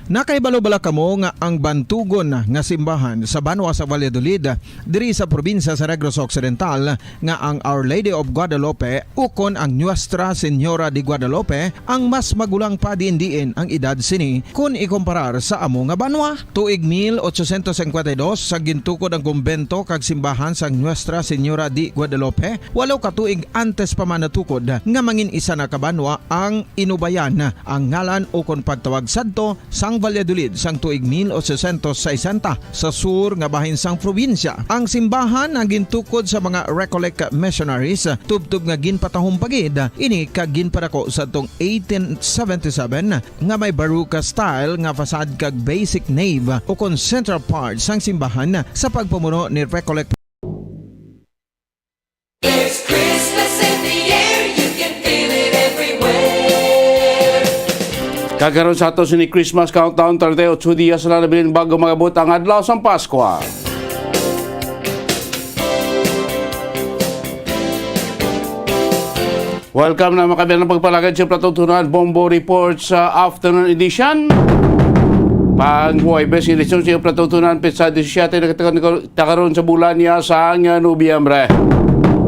Nakaibalo-bala kamo nga ang bantugon nga simbahan sa Banwa sa Valladolid diri sa probinsya sa Negros Occidental nga ang Our Lady of Guadalupe ukon ang Nuestra Señora de Guadalupe ang mas magulang pa diin ang edad sini kung ikumparar sa amo nga banwa. Tuig 1852 sa gintukod ang kumbento kag simbahan sa Nuestra Señora de Guadalupe, walo ka tuig antes pa man natukod nga mangin isa na kabanwa ang inubayan ang ngalan ukon pagtawag sadto sang Valladolid sang tuig 1860 sa sur nga bahin sang probinsya. Ang simbahan ang gintukod sa mga Recollect missionaries tubtub nga ginpatahong pagid ini kag ginpadako sa tong 1877 nga may baroque style nga fasad kag basic nave o kon central part sang simbahan sa pagpamuno ni Recollect. It's Christmas in the air, you can feel it everywhere. Kagaroon sa ato ni Christmas Countdown, 38 dias na nabilin bago magabot ang adlaw sang Pasko. Welcome na mga kabilang pagpalagad sa Platutunan Bombo Report sa afternoon edition. Pang-Huwebes, edisyon sa Platutunan Pizza 17 na kagaroon sa bulan niya sa Nobyembre.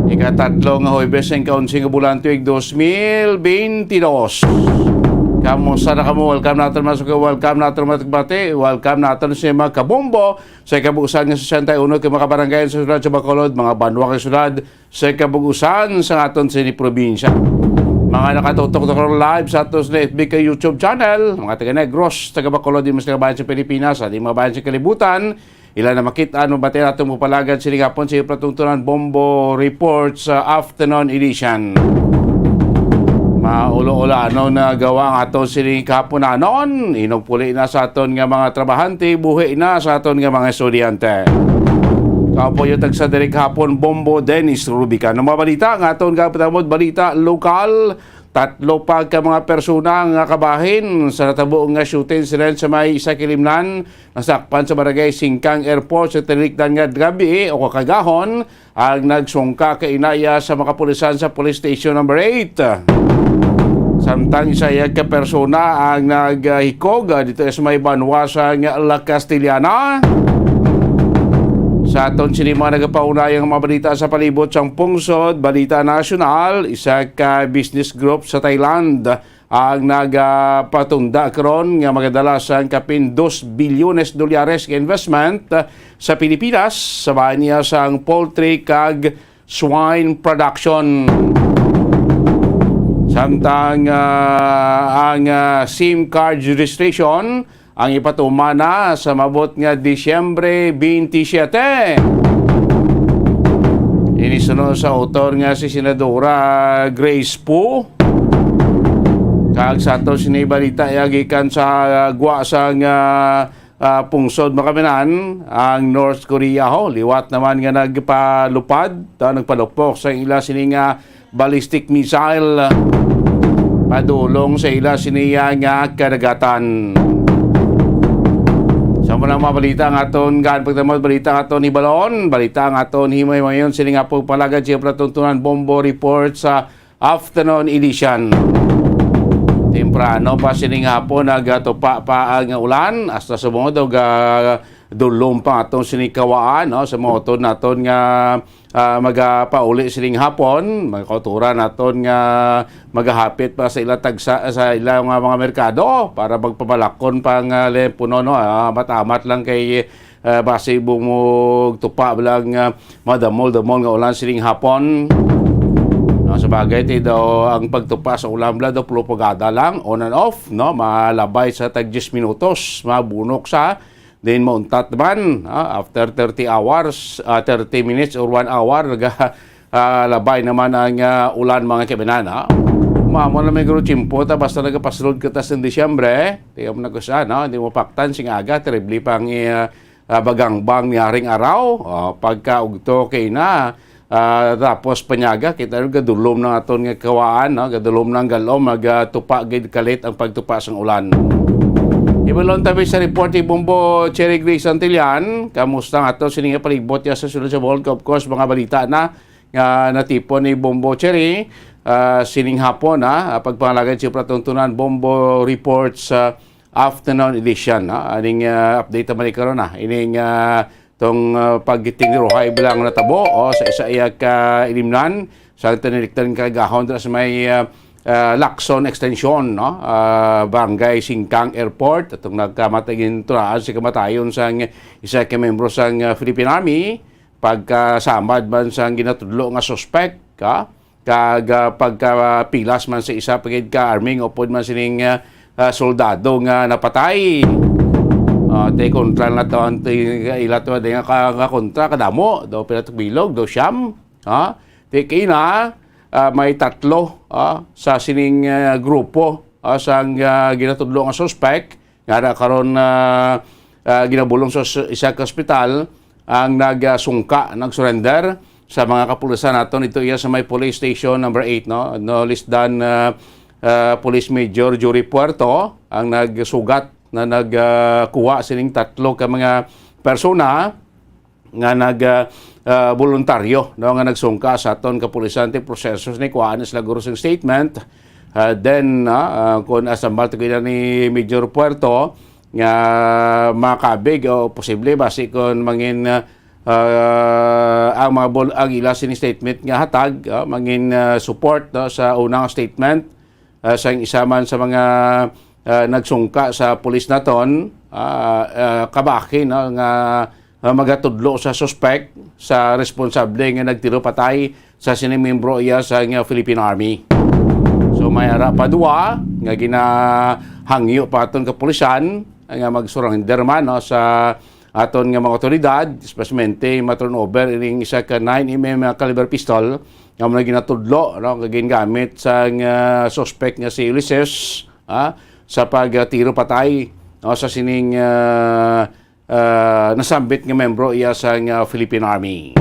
Ikatatlo nga Huwebes ang kaunsing bulan tuig 2022. Kamusta na kamo? Welcome natin masuk welcome natin matigbati. Welcome natin sa mga kabombo sa kabugusan ng 61 kay mga barangay sa syudad sa Bacolod, mga banwa kay syudad sa kabugusan sa aton sa probinsya. Mga nakatutok live sa aton sa FB kay YouTube channel, mga taga Negros, taga Bacolod, di mas taga bayan sa Pilipinas, at di mga bayan sa kalibutan, Ilan na makita ano ba natin mo palagad sining hapon sa Pratungtunan Bombo Report sa afternoon edition. Maulo-ula ano na gawa nga aton sining kapunanon, inugpuli na sa aton nga mga trabahante, buhi na sa aton nga mga estudyante. Kapo yung tagsa direk hapon Bombo Dennis Rubica. Ng mga balita nga aton kapatamod balita lokal, 3 pa ka mga persona nga kabahin sa natabo nga shooting incident sa may isa kilimnan nasakpan sa barangay Singkang Airport sa tinikdan nga gabi o kakagahon ang nagsungka ka inaya sa mga kapulisan sa Police Station number 8. Samtang isa ka persona ang naghikog dito sa may banwa sa La Castellana. Sa aton sini mga nagapaunayang mga balita sa palibot sang pungsod, balita nasyonal, isa ka business group sa Thailand ang nagpatunda karon nga magadala sang kapin 2 bilyones dolyares nga investment sa Pilipinas sa bahan niya sang poultry kag swine production. Samtang ang SIM card registration ang ipatuma na sa mabot nga Disyembre 27. Inisunod sa autor nga si Senadora Grace Poe. Kag sa ato sinibalita yagikan sa gwa sang pungsod makaminan ang North Korea ho. Liwat naman nga nagpalupad, nagpalupok sa ila sining ballistic missile padulong sa ila siniya nga kadagatan. Sa mga balita ng aton gaan pagtamod balita ng aton Hibalon, balita ng aton himay mayon sining nga po palagad siya Pratungtunan Bombo Report sa afternoon edition. Temprano pa sining hapon nagatupa pa ang ulan hasta sumod og dulong pa atong sinikawaan no sa moto naton nga magapauli sining hapon magkauturan naton nga magahapit pa sa ilang tagsa sa ilang mga merkado para magpabalakon pang lempuno no matamat lang kay base bumog tupa lang madamol-damol nga ulan sining hapon. Sa bagay daw ang pagtupa sa ulan daw propaganda lang on and off no malabay sa tag 10 minutos mabunok sa then mauntat naman after 30 hours 30 minutes or 1 hour labay naman ang ulan mga kabinan mamo na may guro chimpo ta basta nagapasulod ka ta sa Disyembre tiyo mo nagusa no hindi mo paktan sing aga terribly pang bagangbang niyaring araw pagka ugto kay na tapos panyaga kita gadulom ng aton nga kawaan no gadulom ng galom magtupa gid kalit ang pagtupa sang ulan. Ibalon tabi sa report ni Bombo Cherry Grace Santillan, kamusta nga ato sining palibot ya sa sulod sa Bohol of course mga balita na natipon ni Bombo Cherry sining hapon pagpangalagan si Pratungtunan Bombo Report sa afternoon edition aning update man karon ining tong paggiting ruhay bilang natabo sa isa iyak ilimnan sa tiniliktan kagahon sa may Lacson Extension Barangay Singkang Airport atong nagkamatagin tunaan si kamatayon sang isa ka membro sang Philippine Army pagkasamad man sang ginatudlo nga suspect kag pagkapilas man sa isa pagid ka arming upod man sining soldado nga napatay. Te kontra na to ila to de nga kontra kadamo do pinatok bilog do siyam te kina may 3 sa sining grupo sang ginatudlo nga suspect nga karon ginabulong sa isa ka ospital ang nagsungka nagsurrender sa mga kapulisan naton ito iya sa may police station number 8 no less than Police Major Jory Puerto ang nagsugat na nagkuha sining 3 ka mga persona nga voluntaryo no nga nagsungka sa aton kapulisan ti proseso ni kuhaan sila guro sing statement then kun asambal tigila ni Major Puerto nga makabig o posible basi kun mangin ang mga ang ila sining statement nga hatag mangin support sa unang statement sa isa man sa mga nagsungka sa pulis naton kabaki nga magatudlo sa suspect sa responsable nga nagtiro patay sa sinimembro iya sa Philippine Army. So may ara pa duwa nga ginahangyo pa aton kapulisan nga magsurrender man sa aton nga mga otoridad, especially ma-turnover ining isa ka 9mm caliber pistol nga mo na ginatudlo, no, gamit sa suspect nga si Ulysses sa pagtiro patay sa sining nasambit nga membro iya sa Philippine Army.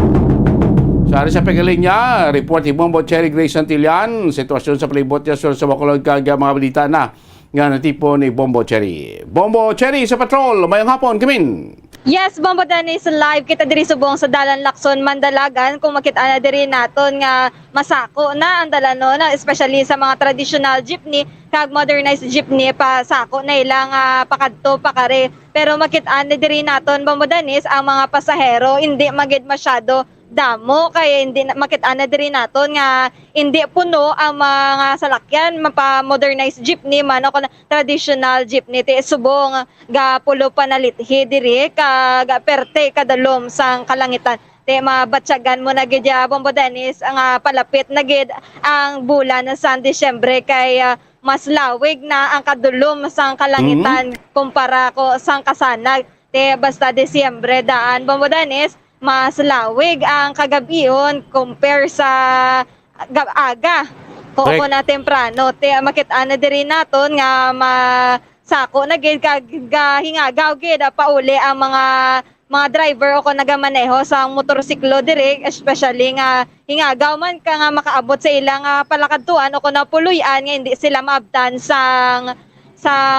Sari sa pagkalinya, report ni Bombo Cherry Grace Santillan, sitwasyon sa palibot niya sa Bacolod kag mga balita na nga natipo ni Bombo Cherry. Bombo Cherry sa patrol, mayang hapon, kamin! Yes, Bombo Dennis, live kita diri subong sa Dalan Lacson, Mandalagan. Kung makita na diri naton nga masako na ang dalano na, especially sa mga traditional jeepney kag modernized jeepney pa sako na ilang pakadto pakare. Pero makita na diri naton, Bombo Dennis, ang mga pasahero hindi magid masyado damo kaya hindi makita na diri naton nga hindi puno ang mga salakyan mapa modernized jeepney man o traditional jeepney ti subong ga pulo panalithi diri ka perte kadalom sang kalangitan ti mabatsagan mo na gid Bombo Dennis ang palapit na gid ang bulan sa Disyembre kay mas lawig na ang kadulom sang kalangitan kumpara ko sang kasanag ti basta Disyembre daan Bombo Dennis mas lawig ang kagabion compare sa aga. Kung na temprano, makita na diri naton nga masako na gid kag hingagaw gid pauli ang mga driver o ko nagamaneho sa motorsiklo diri, especially nga hingagaw man ka nga makaabot sa ilang palakadtuan o ko napuluyan nga hindi sila maabtan sa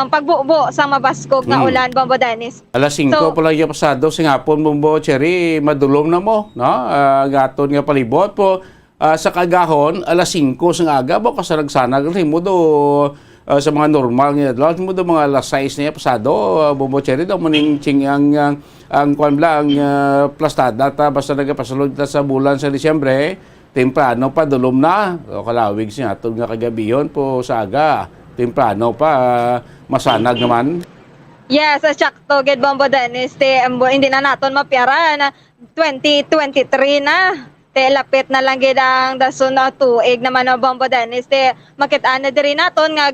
pagbubo sa mabaskog nga ulan, Bombo Dennis. Alas 5 pala yung pasado, singapon Bombo Cherry, madulom na mo, no? Gaton nga palibot po. Sa kagahon, alas 5 sa aga, baka sa nagsanag, mo do sa mga normal nga, mo do mga alas 6 niya pasado, Bombo Cherry, daw maning ching ang kwan bla, ang plastada, basta nagapasalod ta sa bulan sa Disyembre, temprano pa, dulom na. O kalawig siya, itong nga kagabiyon po sa aga. Temprano pa, masanag naman. Yes, sakto gid Bombo Dennis, hindi na naton mapiyara na 2023 na. Lapit na lang gid ang dason na tuig naman no Bombo Dennis. Makita na diri naton nga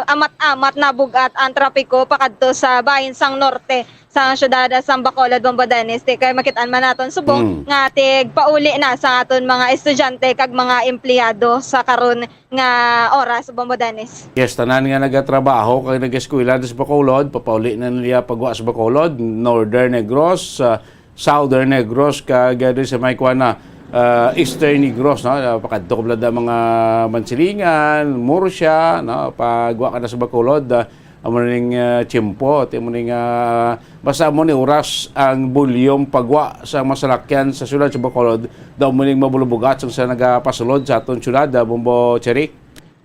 amat-amat na bugat ang trapiko pakadto sa bahin sang norte sa syudad sa Bacolod, Bombo Dennis. Kaya makitaan man naton subong nga pauli na sa aton mga estudyante kag mga empleyado sa karon nga oras, Bombo Dennis. Yes, tanan nga nagatrabaho kag nag-eskwela sa Bacolod, papauli na nila pagwa sa Bacolod, Northern Negros, Southern Negros kag sa may kuana Eastern Negros, no? Pakadto ko blada mga Mansilingan, Murcia, no? Pagwa ka na sa Bacolod, amo ning tiyempo, amo ning basta mo ni oras ang bulyong pagwa sa masalakyan sa syudad sa Bacolod, daw mo ning mabulubugat sa nagapasulod sa aton syudad, Bombo Cherry.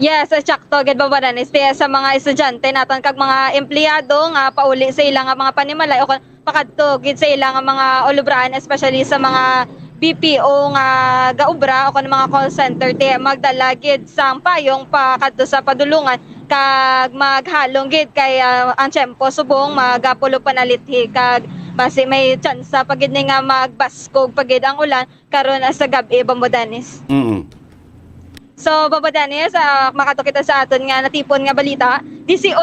Yes, sakto gid Bombo Dennis, sa mga estudyante naton kag mga empleyado nga pauli sa ilang mga panimalay o pakadto gid sa ilang mga olubraan, especially sa mga BPO nga gaubra o mga call center magdala gid sang payong pakadto sa padulungan kag maghalong gid kay ang tiyempo subong magapulo panalithi kag basi may tsansa pagid ni nga magbaskog pagid ang ulan karon sa gabi, Bombo Dennis. So, Bombo Dennis, makato kita sa aton nga natipon nga balita, 18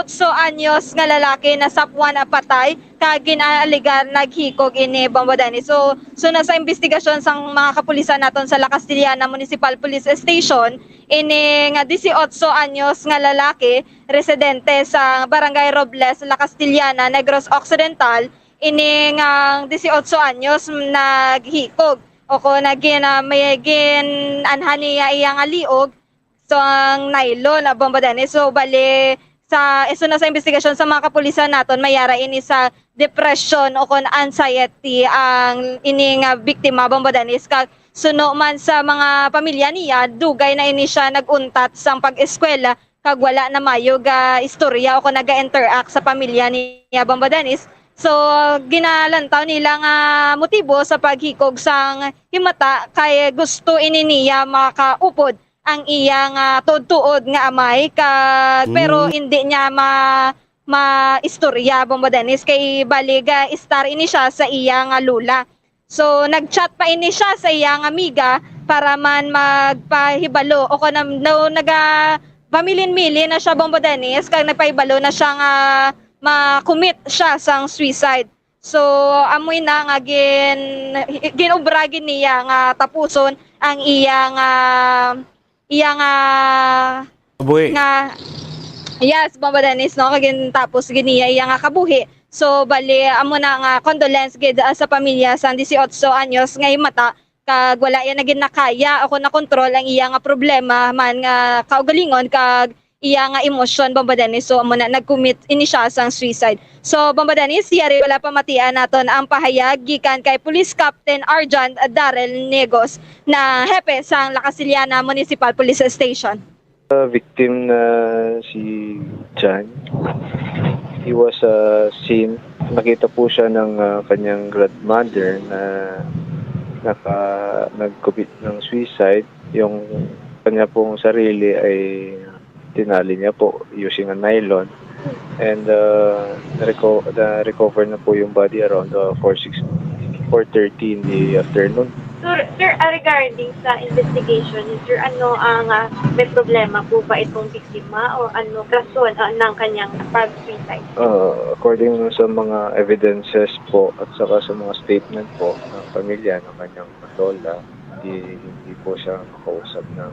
anyos nga lalaki na sapwan na patay kag ginaaligar naghikog ini, Bombo Dennis. So na sa investigasyon sang mga kapulisan naton sa La Castillana Municipal Police Station, ini nga 18 anyos nga lalaki, residente sa Barangay Robles, La Castillana, Negros Occidental, ini nga 18 anyos naghikog o ko may anhaniya iyang aliog so ang nylon na Bombo Dennis. So bali sa na sa investigasyon sa mga kapulisan naton mayara ini sa depression o kon anxiety ang ini nga biktima, Bombo Dennis. Kag suno man sa mga pamilya niya dugay na ini siya naguntat sang pag-eskwela kag wala na mayo ga istorya o kon naga-interact sa pamilya niya, Bombo Dennis. So, ginalantaw nila nga motibo sa paghikog sang himata kay gusto ini niya makaupod ang iyang tuod-tuod nga amay pero hindi niya ma-istorya, Bombo Dennis, kay baliga star ini siya sa iyang lula. So, nag-chat pa ini siya sa iyang amiga para man magpahibalo o pamilin-mili na siya, Bombo Dennis, kag nagpahibalo na siya nga ma-commit siya sang suicide. So amoy na nga ginubragin niya nga tapuson ang iya nga Kabuhi. nga yes, Bomba Dennis, no, kagin tapos giniya iya nga kabuhi. So bali amo na nga condolence gid sa pamilya sa 18 anyos nga mata kag wala yan naging nakaya ako na kontrol ang iya nga problema man nga kaugalingon kag iya nga emosyon, Bomba Dennis. So amo na nag-commit ini siya sang suicide. So Bomba Dennis, yari wala pa matian naton ang pahayag gikan kay Police Captain Arjan Darrell Negos na hepe sang La Casillana Municipal Police Station. Victim na si John, he was seen, nakita po siya ng kanyang grandmother na nag-commit ng suicide. Yung kanya pong sarili ay tinali niya po using a nylon, and na-recover na po yung body around 4:30 in the afternoon. Sir, regarding sa investigation, sir, may problema po ba itong biktima o rason ng kanyang pag-suicide? According sa mga evidences po at saka sa mga statement po ng pamilya ng kanyang lola, hindi po siya makausap ng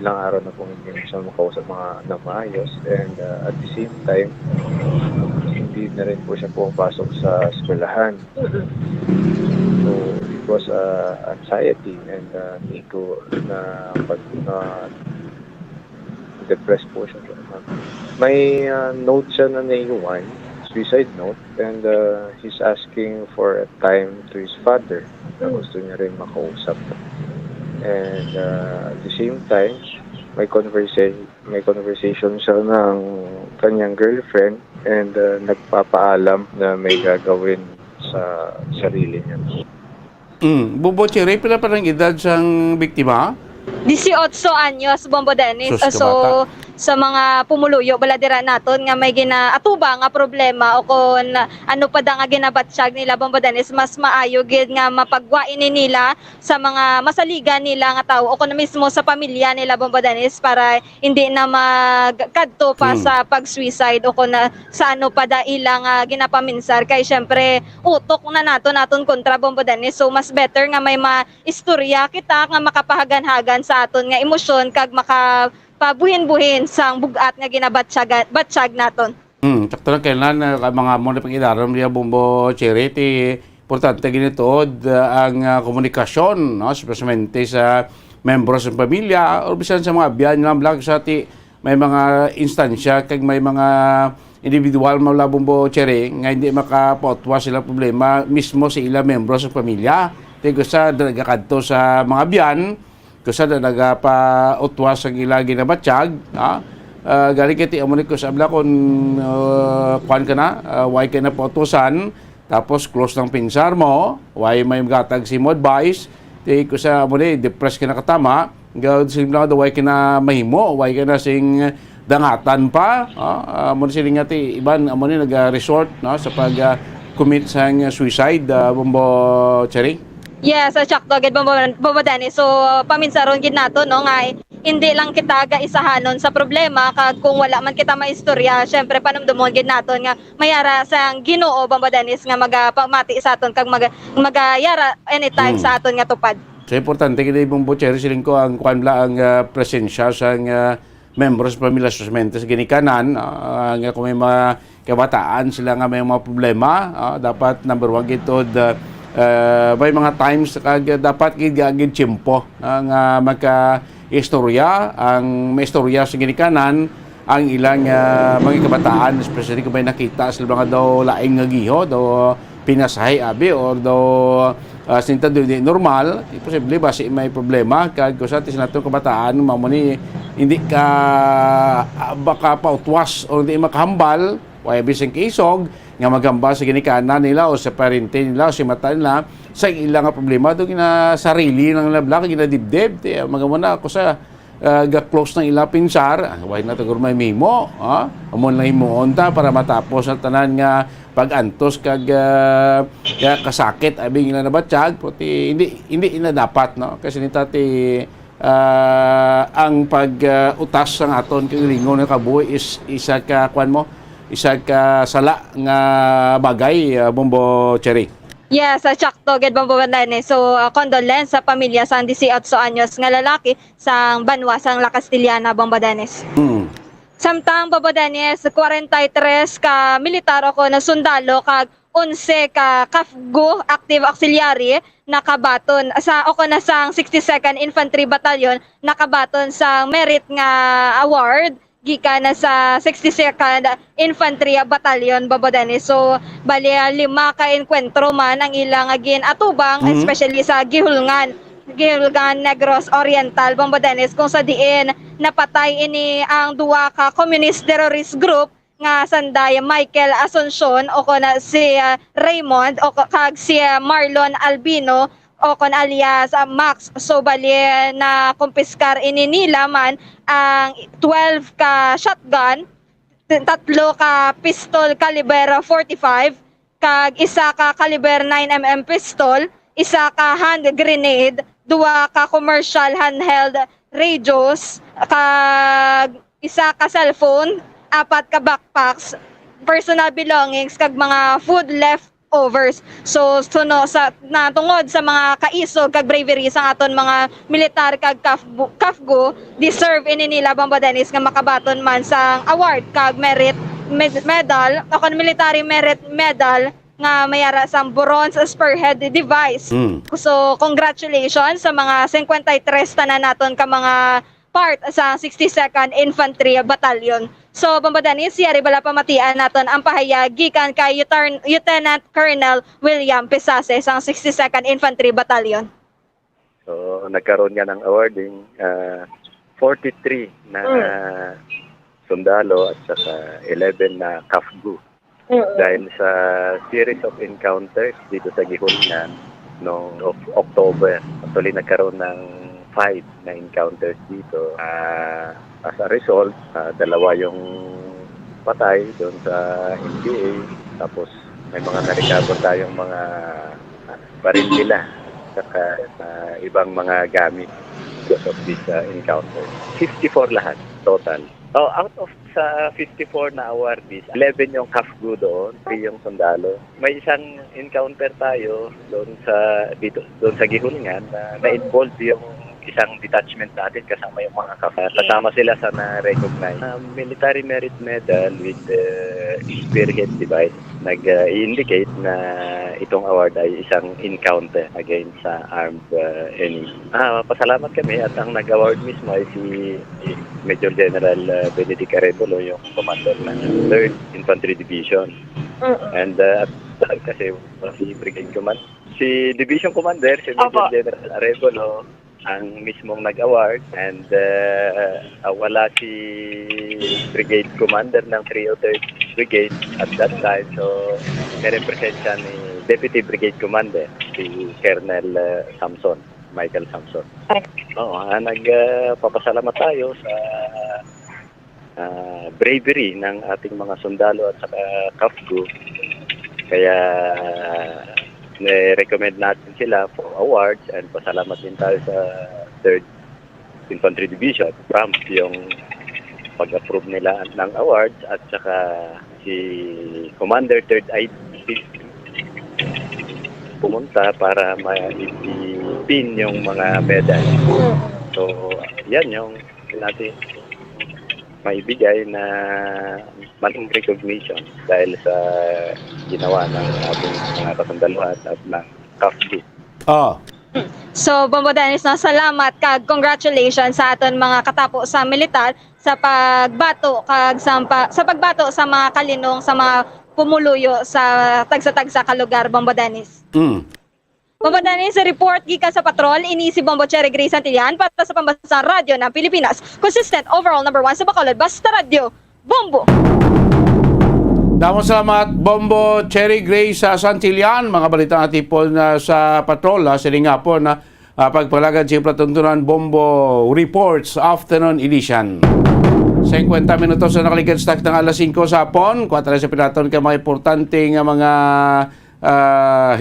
ilang araw na po hindi siya makausap na maayos, and at the same time, hindi na rin po siya pumapasok sa eskwelahan. So, it was anxiety and depressed po siya. May note siya na naiwan, suicide note, and he's asking for a time to his father na gusto niya rin makausap. And at the same time, may conversation siya ng kanyang girlfriend, and nagpapaalam na may gagawin sa sarili niya. Bubo Cherry, pila pa ng edad sang biktima? 18 anyos, Bombo Dennis. Sus, So kabata. sa mga pumuluyo baladira naton nga may ginaatuba nga problema o kung ano pa da nga ginabatsyag nila, Bombo Dennis, mas maayo gid nga mapagwain nila sa mga masaligan nila nga tao o kung mismo sa pamilya nila, Bombo Dennis, para hindi na magkadto pa sa pag-suicide o kung sa ano pa da ilang ginapaminsar kay syempre utok na naton kontra, Bombo Dennis. So mas better nga may maistorya kita nga makapahagan-hagan sa aton nga emosyon kag makapabuhin-buhin sang bugat nga ginabatsyag naton. Sakto lang kailan mga mo na pag-idaram niya, Bombo Cherry, importante ginitood ang komunikasyon, no, especially sa membros ng pamilya o bisan sa mga biyan lang sa may mga instansya kag may mga individual mula, Bombo Cherry, nga hindi makapotwa sila problema mismo sa ilang membros ng pamilya. Kung sa nagakadto sa mga biyan, kung sa nagapa-utwa sa ilang ginabatsyag, galing kiti amunit ko sa abla kung kuhan ka na, why ka na potusan, tapos close ng pinsar mo, why may gatag si mo advice, ko sa amunit, depressed ka na katama, gawin simula ka why ka na mahimo, why ka na sing dangatan pa, amunit siling nga iban amunit nag-resort sa pag-commit sa suicide, Bombo Cherry. Yes, sakto gid, Bombo Dennis. So paminsaron gid nato no nga hindi lang kita gaisahanon sa problema kag kung wala man kita maistorya, syempre panumdumon gid naton nga mayara sang Ginoo, Bombo Dennis, nga magapamati sa aton kag magayara anytime sa aton nga tupad. So importante gid, Bombo Cherry, siling ko ang kuan bla ang presensya sang membros pamilya susmentes ginikanan nga kung may mga kabataan sila nga may mga problema, dapat number 1 gid may mga times kag dapat gid tiyempo nga magka-istorya ang may istorya sa ginikanan ang ilang mga kabataan, especially kung may nakita sila mga daw laing nga giho, daw pinasahay abi or daw sinta di normal, posible ba si may problema kag kung sa nato kabataan mamuni hindi ka baka pautwas o hindi makahambal o bising kisog nga magamba sa ginikanan nila o sa parente nila o sa mata nila sa ilang problema doon na sarili ng labla kag ginadibdib magamuna ako sa ga-close ng ilang pinsar why na tagur may mimo amon lang himuon ta para matapos ang tanan nga pag-antos kag kasakit abing ina nabatsyag puti hindi ina dapat no kasi nitati ang pag-utas sang aton kag lingon nga kabuhi is isa ka kwan mo isa ka sala nga bagay, Bombo Cherry. Yes, sakto gid Bombo Badanes. So condolence sa pamilya sa 18 anyos nga lalaki sa banwa sang La Castillana, Bombo Badanes. Samtang Bombo Badanes, 43 ka militar ako na sundalo kag 11 ka KAFGO active auxiliary nakabaton sa ako na sang 62nd Infantry Battalion nakabaton sa merit nga award gikan na sa 62nd Infantry Battalion, Babodani. So bali 5 ka enkwentro man ang ilang atubang especially sa Gihulngan Negros Oriental, Bambodanes, kung sa diin napatay ini ang duwa ka communist terrorist group nga sanday Michael Asuncion o na si Raymond o kag si Marlon Albino o kon alias Max. So bali na kumpiskar ini nila man ang 12 ka shotgun, 3 ka pistol caliber 45 kag isa ka caliber 9mm pistol, isa ka hand grenade, 2 ka commercial handheld radios, kag isa ka cellphone, 4 ka backpacks, personal belongings kag mga food leftovers. So natungod sa mga kaisog kag bravery sa aton mga militar kag KAFGO, deserve ini nila Bambodanes nga makabaton man sa award kag merit medal o military merit medal nga mayara sa bronze spearhead device. So congratulations sa mga 53 tanan naton ka mga part sa 62nd Infantry Battalion. So Bambodanes, yari bala pamatian naton ang pahayag gikan kay Lieutenant Colonel William Pesase sa 62nd Infantry Battalion. So nagkaroon nga ng awarding 43 na sundalo at saka 11 na KAFGO. Dahil sa series of encounters dito sa Gihulngan noong October. Actually nagkaroon ng 5 na encounters dito. As a result, 2 yung patay doon sa NPA. Tapos may mga narecover tayong mga baril nila saka ibang mga gamit because of this encounter. 54 lahat total. Out of sa 54 na awardees, 11 yung KAFGO doon, 3 yung sundalo. May isang encounter tayo doon sa Gihulngan na involved yung isang detachment natin kasama yung mga kasama sila sa na-recognize. Military Merit Medal with spearhead device nag-indicate na itong award ay isang encounter against sa armed enemy. Pasalamat kami at ang nag-award mismo ay si Major General Benedict Arevalo, yung commander ng 3rd Infantry Division. And kasi si Brigade Commander, si Division Commander, si Major General Arevalo, ang mismong nag-award, and wala si Brigade Commander ng 303rd Brigade at that time. So nirepresent siya ni Deputy Brigade Commander, si Colonel Michael Samson. Nagpapasalamat tayo sa bravery ng ating mga sundalo at saka KAFGO. Kaya recommend natin sila for awards, and pasalamat din tayo sa 3rd Infantry Division. Prompt yung pag-approve nila ng awards at saka si Commander 3rd IT pumunta para ma-pin yung mga medal. So, yan yung natin maibigay na malaking recognition dahil sa ginawa ng ating mga kasundaluhan at ng KAFGO. So, Bambodanes, salamat kag congratulations sa aton mga katapo sa militar sa pagbato kag sa pagbato sa mga kalinong sa mga pumuluyo sa tagsa-tagsa ka lugar, Bambodanes. Bambodanes, sa report gikan sa patrol, ini si Bombo Cherry Grace Santillan para sa Pambansang Radyo ng Pilipinas. Consistent overall number 1 sa Bacolod, basta radyo, Bombo! Damo salamat, Bombo Cherry Grace Santillan. Mga balita natin po sa patrol, sila nga po na pagpalagad si Platuntunan Bombo Reports Afternoon Edition. 50 minutos na nakalikan stock ng alas 5 sa hapon. Kuwata sa pinaton ka mga importante nga mga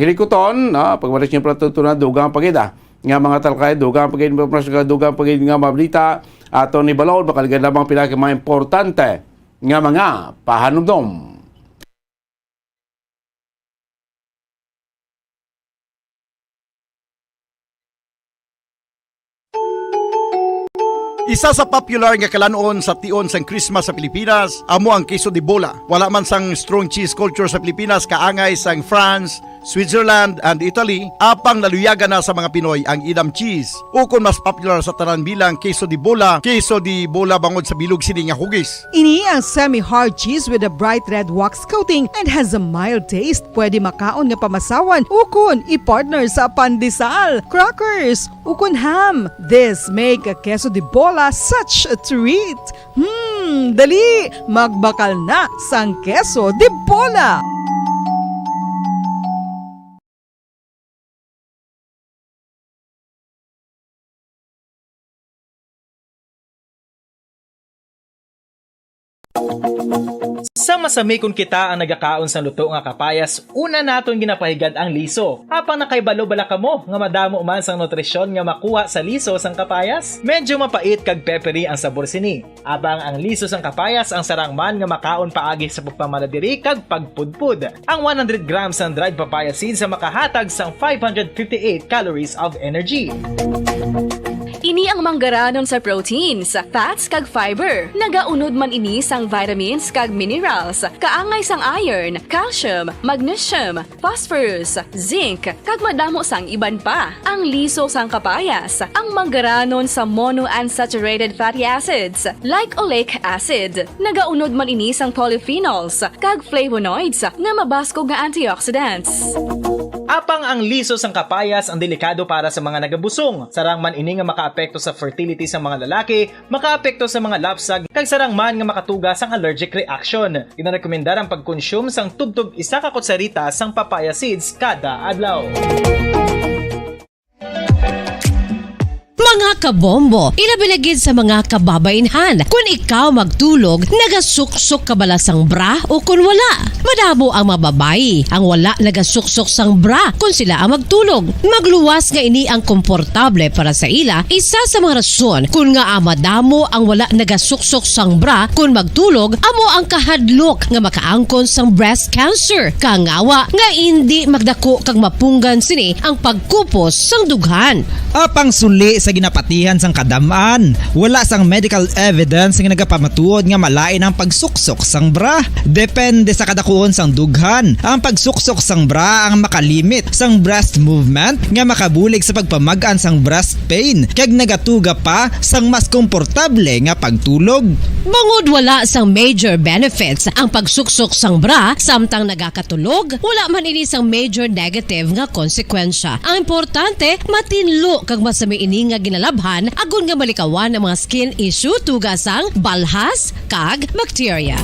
hilikuton, pagbalik niyo Platuntunan, dugang pagida. Nga mga talakay, dugang pagid, dugang pagid nga mabalita. Ato ni Balon, makaligan lamang pinaka mga importante nga mga pahanumdom. Isa sa popular nga kalanon sa tion sang Christmas sa Pilipinas amo ang queso de bola. Wala man sang strong cheese culture sa Pilipinas kaangay sang France, Switzerland and Italy, apang naluyaga na sa mga Pinoy ang Edam cheese. Ukon mas popular sa tanan bilang queso de bola bangod sa bilog sini nga hugis. Ini ang semi-hard cheese with a bright red wax coating and has a mild taste. Pwede makaon nga pamasawan, ukon i-partner sa pandesal, crackers, ukon ham. This make a queso de bola such a treat. Dali, magbakal na sang queso de bola. Sa masamikon kita ang nagakaon sa luto nga kapayas, una naton ginapahigad ang liso. Apang nakaibalo bala kamo nga madamo man sang nutrisyon nga makuha sa liso sang kapayas. Medyo mapait kag peppery ang sabor sini. Abang ang liso sang kapayas ang sarang man nga makaon paagi sa pagpamaladiri kag pagpudpud. Ang 100 grams ng dried papaya seeds sa makahatag sang 558 calories of energy. Ini ang manggaranon sa proteins, fats kag fiber. Nagaunod man ini sang vitamins kag minerals, kaangay sang iron, calcium, magnesium, phosphorus, zinc, kag madamo sang iban pa. Ang liso sang kapayas, ang manggaranon sa monounsaturated fatty acids like oleic acid. Nagaunod man ini sang polyphenols kag flavonoids nga mabaskog nga antioxidants. Apang ang liso sang kapayas ang delikado para sa mga nagabusong. Sarang man ini nga makaapekto sa fertility sa mga lalaki, makaapekto sa mga lapsag, kag sarang man nga makatuga sang allergic reaction. Ginarekomendar ang pagkonsume sang tubtub 1 ka kutsarita sang papaya seeds kada adlaw. Mga kabombo, ilabilagid sa mga kababainhan. Kung ikaw magtulog, nagasuksok ka bala sang bra o kung wala. Madamo ang mababayi ang wala nagasuksok sang bra kung sila ang magtulog. Magluwas nga ini ang komportable para sa ila. Isa sa mga rason kung nga madamo ang wala nagasuksok sang bra kung magtulog, amo ang kahadlok nga makaangkon sang breast cancer. Kangawa nga hindi magdako kag mapunggan sini ang pagkupos sang dughan. Apang suli sa ginapatihan sang kadamaan, wala sang medical evidence nga nagapamatuod nga malain ang pagsuksok sang bra. Depende sa kadakuon sang dughan. Ang pagsuksok sang bra ang makalimit sang breast movement nga makabulig sa pagpamagaan sang breast pain kag nagatuga pa sang mas komportable nga pagtulog. Bangod wala sang major benefits ang pagsuksok sang bra samtang nagakatulog, wala man ini sang major negative nga konsekwensya. Ang importante, matinlo kag masami ini nga ginalabhan agon nga malikawan ang mga skin issue tugasang balhas kag bacteria.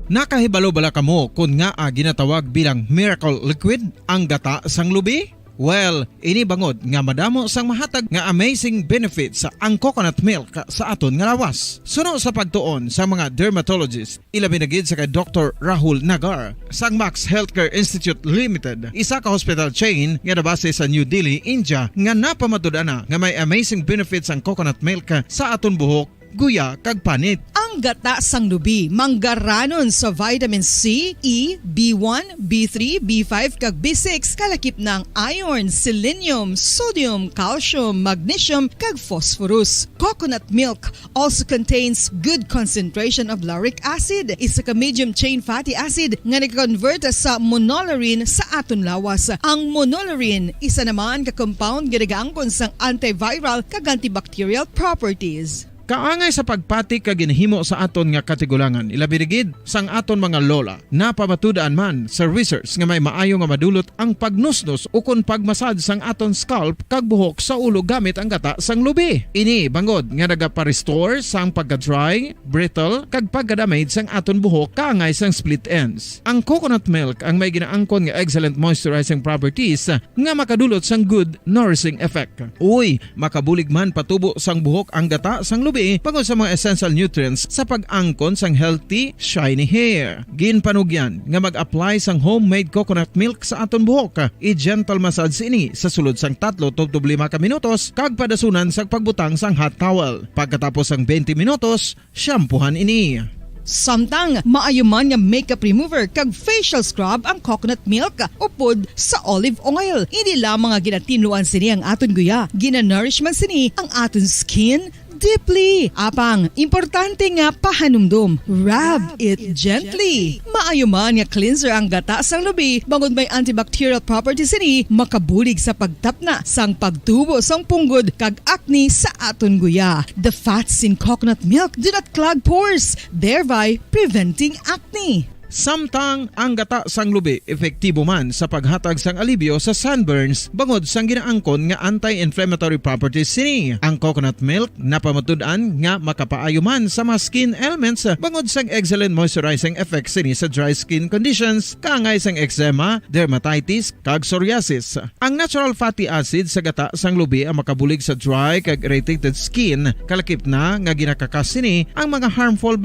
Nakahibalo bala kamo kung nga ginatawag bilang miracle liquid ang gata sang lubi? Well, ini bangod nga madamo sang mahatag nga amazing benefits sa ang coconut milk sa aton nga lawas. Suno sa pagtuon sa mga dermatologist, ilabi na gid sa kay Dr. Rahul Nagar sang Max Healthcare Institute Limited, isa ka hospital chain nga nabase sa New Delhi, India, nga napamatud-ana nga may amazing benefits ang coconut milk sa aton buhok, guya kag panit. Ang gata sang lubi manggaranon sa vitamin C, E, B1, B3, B5 kag B6 kalakip ng iron, selenium, sodium, calcium, magnesium kag phosphorus. Coconut milk also contains good concentration of lauric acid, isa ka medium chain fatty acid nga nag-convert sa monolaurin sa aton lawas. Ang monolaurin isa naman ka compound nga nagaangkon sang antiviral kag antibacterial properties. Kaangay sa pagpati ka ginhimo sa aton nga katigulangan, ilabirigid sang aton mga lola, napamatudan man sa research nga may maayo nga madulot ang pagnusnos o kun pagmasad sang aton scalp kag buhok sa ulo gamit ang gata sang lubi. Ini bangod nga nagapa-restore sang pagka-dry, brittle kag pagka-damage sang aton buhok kaangay sang split ends. Ang coconut milk ang may ginaangkon nga excellent moisturizing properties nga makadulot sang good nourishing effect. Uy, makabulig man patubo sang buhok ang gata sang lubi. lubi bangod sa mga essential nutrients sa pag-angkon sang healthy, shiny hair. Ginpanugyan nga mag-apply sang homemade coconut milk sa aton buhok. I-gentle massage ini sa sulod sang 3 to 5 ka minutos kag padasunan sa pagbutang sang hot towel. Pagkatapos sang 20 minutos, shampoohan ini. Samtang maayuman nga makeup remover kag facial scrub ang coconut milk upod sa olive oil. Hindi lamang nga ginatinluan sini ang aton guya, gina-nourishman sini ang aton skin deeply. Apang, importante nga pahanumdum. Rub it gently. Maayuman nga cleanser ang gata sang lubi bangod may antibacterial properties ini makabulig sa pagtapna sang pagtubo sang punggod kag acne sa aton guya. The fats in coconut milk do not clog pores, thereby preventing acne. Samtang ang gata sang lubi epektibo man sa paghatag sang alibyo sa sunburns bangod sang ginaangkon nga anti-inflammatory properties sini. Ang coconut milk napamatud-an nga makapaayo man sa mga skin ailments bangod sang excellent moisturizing effects sini sa dry skin conditions kaangay sang eczema, dermatitis kag psoriasis. Ang natural fatty acid sa gata sang lubi ang makabulig sa dry kag irritated skin, kalakip na nga ginakakas sini ang mga harmful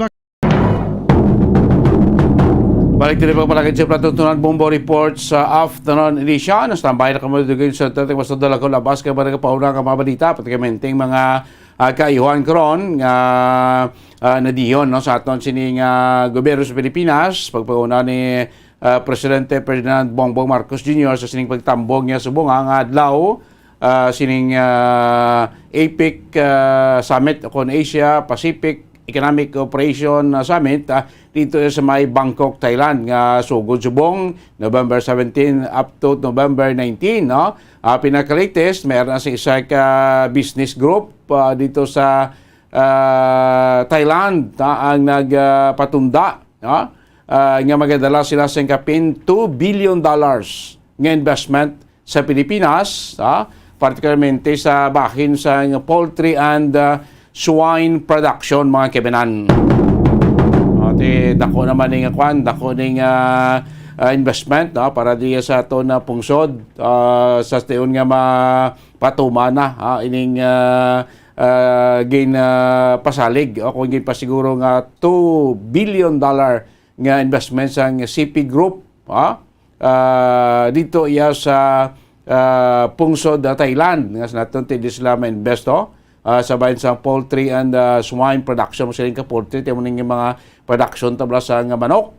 Balik din pa pala kayo sa Tutunan Bombo Report sa afternoon edition. Nastambay na kami dito sa tating mas nadala ko labas kaya ba nagpauna ka mga balita pati kamenteng mga kaayuhan karon nga nadiyon no, sa aton sining gobyerno sa Pilipinas pagpauna ni Presidente Ferdinand Bongbong Marcos Jr. sa sining pagtambong niya sa bunga nga adlaw sining APEC Summit on Asia Pacific Economic Cooperation Summit dito sa may Bangkok, Thailand nga sugod subong November 17 up to November 19 no. Pinaka-latest mayroon na sa isa ka business group dito sa Thailand ang nagpatunda no. Nga magadala sila sa kapin $2 billion nga investment sa Pilipinas particularmente sa bahin sa poultry and swine production mga kebenan. Dako naman ng kwan, dako ng investment no, para diya sa ito na pungsod sa steon nga mapatuma na ining gain pasalig o kung gain pa siguro nga $2 billion nga investment sa CP Group dito iya sa pungsod Thailand nga sa naton tindi sila ma-investo sa bayan sa poultry and swine production mo silang ka poultry temo ning mga production tabla sa nga manok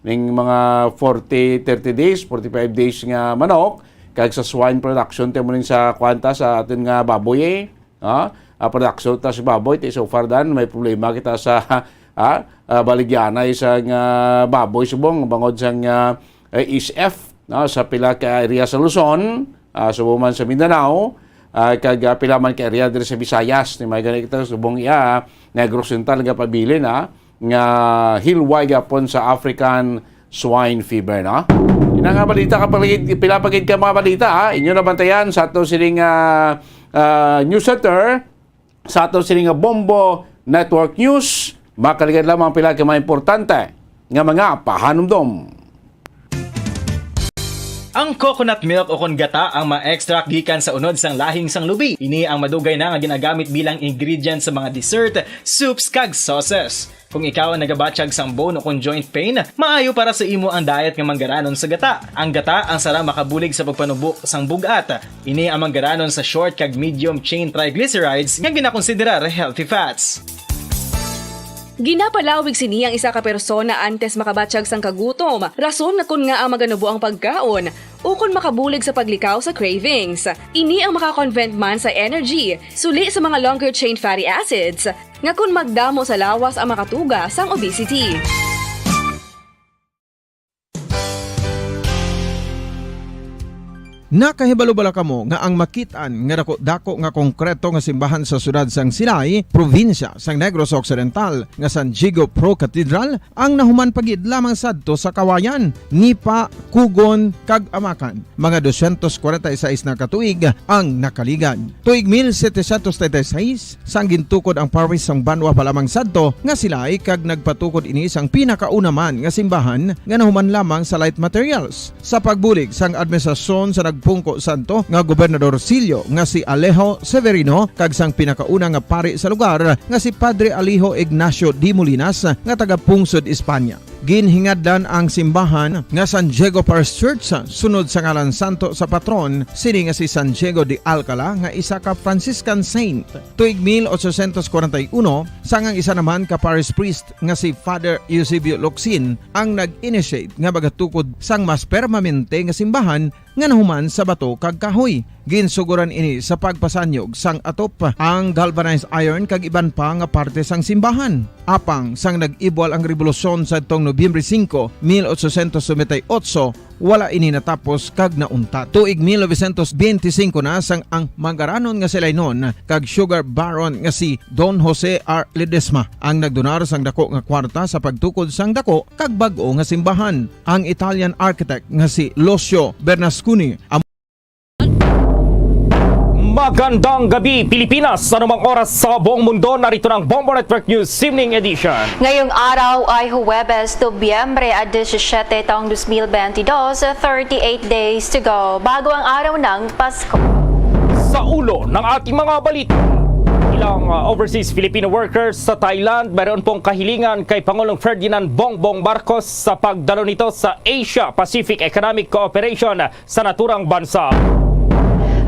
ning mga 30 days 45 days nga manok kag sa swine production temo ning sa kwanta sa atin nga baboy production ta sa baboy so far dan may problema kita sa baligyanay sa nga baboy subong bangod sa nga ISF sa pila ka area sa Luzon subuman sa Mindanao kag pila man ka area diri sa Visayas ni may ganit kita subong iya Negros Oriental nga pabilin nga hilway gapon sa African swine fever na. Ina nga balita ka pila pagid ka mga balita inyo na bantayan sa ato sining news center sa ato sining Bombo Network News makaligad lamang pila ka mga importante nga mga pahanumdom. Ang coconut milk o kon gata ang ma-extract gikan sa unod sang lahing sang lubi. Ini ang madugay na nga ginagamit bilang ingredient sa mga dessert, soups kag sauces. Kung ikaw ang nagabatsyag sang bone o kon joint pain, maayo para sa imo ang diet nga manggaranon sa gata. Ang gata ang sara makabulig sa pagpanubok sang bugat. Ini ang manggaranon sa short kag medium chain triglycerides nga ginakonsiderar healthy fats. Ginapalawig sini ang isa ka persona antes makabatsyag sang kagutom. Rason na kun nga ang maganubo ang pagkaon o kun makabulig sa paglikaw sa cravings. Ini ang makakonvent man sa energy, suli sa mga longer chain fatty acids, nga kun magdamo sa lawas ang makatuga sang obesity. Nakahibalo-bala kamo nga ang makitaan nga dako nga konkreto nga simbahan sa sudad sang Sinai, probinsya sang Negros Occidental nga San Diego Pro Cathedral ang nahuman pagid lamang sadto sa kawayan, Nipa, Kugon kag Amakan. Mga 246 na katuig ang nakaligan. Tuig 1736 sang gintukod ang parish sang Banwa pa lamang sadto nga sila kag nagpatukod ini sang pinakauna man nga simbahan nga nahuman lamang sa light materials. Sa pagbulig sang administrasyon sa nagpungko santo nga Gobernador Silio nga si Alejo Severino kag sang pinakauna nga pari sa lugar nga si Padre Alijo Ignacio Di Molinas nga taga Pungsod, Espanya. Ginhingaddan ang simbahan nga San Diego Parish Church sunod sa ngalan santo sa patron sini nga si San Diego de Alcala nga isa ka Franciscan saint. Tuig 1841 sangang isa naman ka parish priest nga si Father Eusebio Locsin ang nag-initiate nga bagatukod sang mas permanente nga simbahan nga nahuman sa bato kag kahoy. Ginsuguran ini sa pagpasanyog sang atop ang galvanized iron kag iban pa nga parte sang simbahan. Apang sang nag-ibwal ang revolusyon sa itong Nobyembre 5, 1898, wala ini natapos kag nauntat. Tuig 1925 na sang ang mangaranon nga silay nun kag sugar baron nga si Don Jose R. Ledesma ang nagdonar sang dako nga kwarta sa pagtukod sang dako kag bag-o nga simbahan. Ang Italian architect nga si Lucio Bernasconi Magandang gabi Pilipinas, anumang oras sa buong mundo, narito ng Bombo Network News Evening Edition. Ngayong araw ay Huwebes, Nobyembre 17 taong 2022, 38 days to go bago ang araw ng Pasko. Sa ulo ng ating mga balita, ilang overseas Filipino workers sa Thailand mayroon pong kahilingan kay Pangulong Ferdinand Bongbong Marcos sa pagdalo nito sa Asia-Pacific Economic Cooperation sa naturang bansa.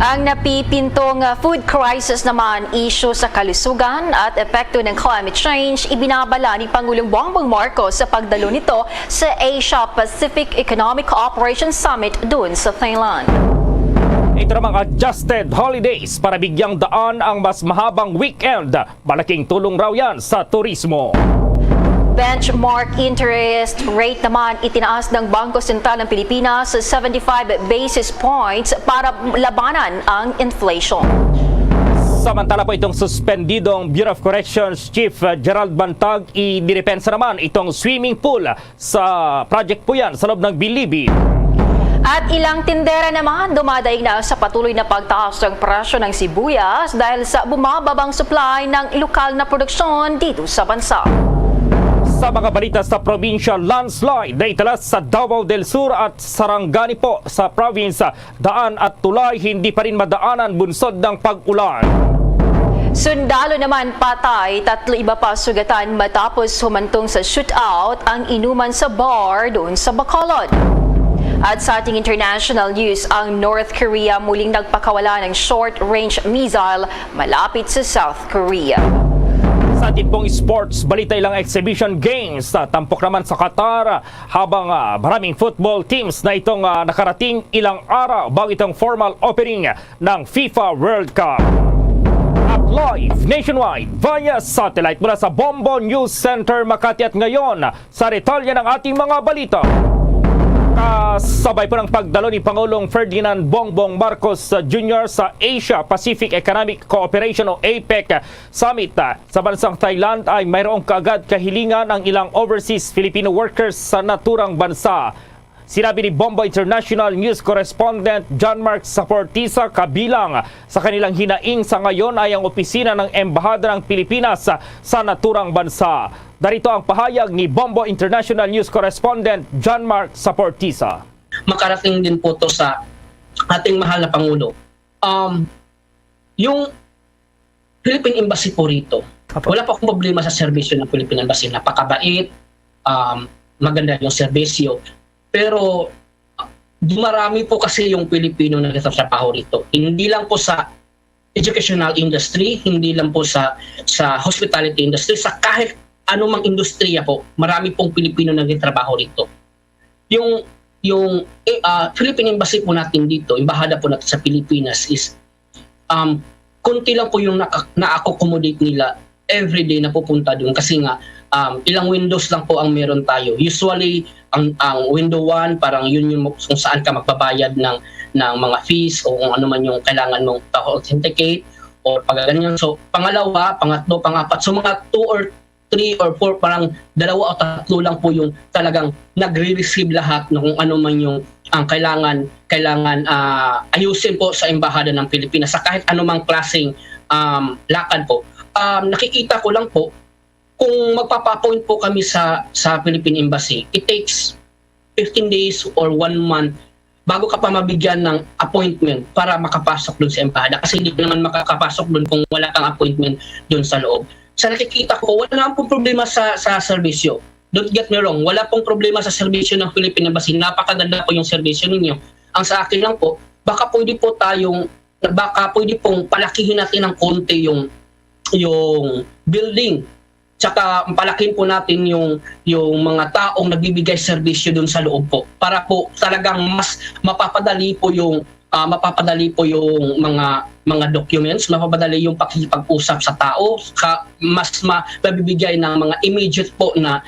Ang napipintong food crisis naman, issue sa kalusugan at epekto ng climate change, ibinabala ni Pangulong Bongbong Marcos sa pagdalo nito sa Asia-Pacific Economic Cooperation Summit dun sa Thailand. Ito namang adjusted holidays para bigyang daan ang mas mahabang weekend. Malaking tulong raw yan sa turismo. Benchmark interest rate naman itinaas ng Bangko Sentral ng Pilipinas sa 75 basis points para labanan ang inflation. Samantala po itong suspendidong Bureau of Corrections Chief Gerald Bantag, inirepensa naman itong swimming pool sa project po yan sa loob ng Bilibi. At ilang tindera naman dumadaig na sa patuloy na pagtaas ng presyo ng sibuyas dahil sa bumababang supply ng lokal na produksyon dito sa bansa. Sa mga balita sa probinsya, landslide na italas sa Davao del Sur at Sarangani po sa province, daan at tulay hindi pa rin madaanan bunsod ng pag-ulan. Sundalo naman patay, 3 iba pa sugatan matapos humantong sa shootout ang inuman sa bar doon sa Bacolod. At sa ating international news, ang North Korea muling nagpakawala ng short-range missile malapit sa South Korea. Sa ating pong sports, balita ilang exhibition games. Tampok naman sa Qatar habang maraming football teams na itong nakarating ilang araw bago itong formal opening ng FIFA World Cup. At live nationwide via satellite mula sa Bombo News Center Makati at ngayon sa retalya ng ating mga balita. Kasabay po ng pagdalo ni Pangulong Ferdinand Bongbong Marcos Jr. sa Asia-Pacific Economic Cooperation o APEC Summit sa bansang Thailand ay mayroong kaagad kahilingan ang ilang overseas Filipino workers sa naturang bansa. Sinabi ni Bombo International News Correspondent John Mark Saportisa kabilang sa kanilang hinaing sa ngayon ay ang opisina ng Embahada ng Pilipinas sa naturang bansa. Darito ang pahayag ni Bombo International News Correspondent John Mark Saportisa. Makarating din po to sa ating mahal na Pangulo. Yung Philippine Embassy po rito, wala pa akong problema sa serbisyo ng Philippine Embassy. Napakabait, maganda yung serbisyo. Pero dumarami po kasi yung Pilipino na nagtatrabaho rito. Hindi lang po sa educational industry, hindi lang po sa hospitality industry, sa kahit anumang industriya po, marami pong Pilipino na nagtatrabaho rito. Yung Philippine Embassy po natin dito, embahada po natin sa Pilipinas is konti lang po yung na-accommodate nila everyday na pupunta doon kasi nga ilang windows lang po ang meron tayo. Usually ang window 1 parang yun yung kung saan ka magbabayad ng mga fees o kung ano man yung kailangan mong authenticate o pagganyan. So pangalawa, pangatlo, pangapat, so mga 2 or 3 or 4 parang 2 o 3 lang po yung talagang nagre-receive lahat ng kung ano man yung ang kailangan ayusin po sa embahada ng Pilipinas sa kahit anumang klaseng lakad po. Nakikita ko lang po kung magpapa-appoint po kami sa Philippine Embassy, it takes 15 days or 1 month bago ka pa mabigyan ng appointment para makapasok dun sa embahada. Kasi hindi ka naman makakapasok dun kung wala kang appointment dun sa loob. Sa nakikita ko, wala naman pong problema sa serbisyo. Don't get me wrong, wala pong problema sa serbisyo ng Philippine Embassy. Napakaganda po yung serbisyo ninyo. Ang sa akin lang po, baka pwede pong palakihin natin ng konti yung building. Tsaka palakihin po natin yung mga taong nagbibigay serbisyo dun sa loob po para po talagang mas mapapadali po yung mga documents, mapapadali yung pakikipag-usap sa tao, mas mabibigay ng mga immediate po na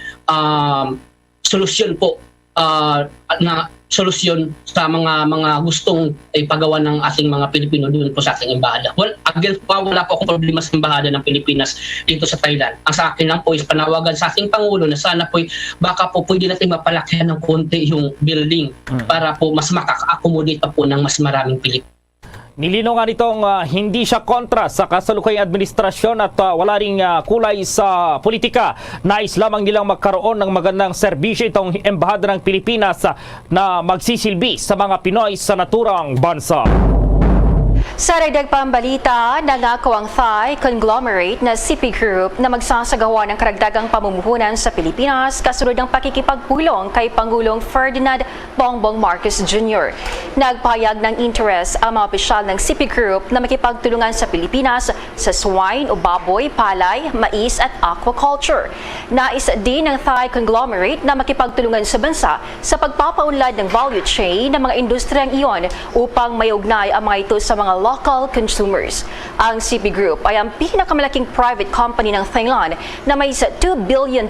solusyon po na solusyon sa mga gustong ipagawa ng ating mga Pilipino doon po sa ating embahada. Well, again po, wala po akong problema sa embahada ng Pilipinas dito sa Thailand. Ang sa akin lang po is panawagan sa ating Pangulo na sana po baka po pwede natin mapalakihan ng konti yung building para po mas makaka-accommodate pa po ng mas maraming Pilipino. Nilinaw nga nitong hindi siya kontra sa kasalukuyang administrasyon at wala ring kulay sa politika. Nais lamang nilang magkaroon ng magandang serbisyo itong embahada ng Pilipinas na magsisilbi sa mga Pinoy sa naturang bansa. Sa dagdag pambalita, nangako ang Thai conglomerate na CP Group na magsasagawa ng karagdagang pamumuhunan sa Pilipinas kasunod ng pakikipagpulong kay Pangulong Ferdinand Bongbong Marcos Jr. Nagpahayag ng interest ang mga opisyal ng CP Group na makipagtulungan sa Pilipinas sa swine o baboy, palay, mais at aquaculture. Nais din ng Thai conglomerate na makipagtulungan sa bansa sa pagpapaunlad ng value chain ng mga industriyang iyon upang may ugnay ang mga ito sa mga local consumers. Ang CP Group ay ang pinakamalaking private company ng Thailand na may $2 billion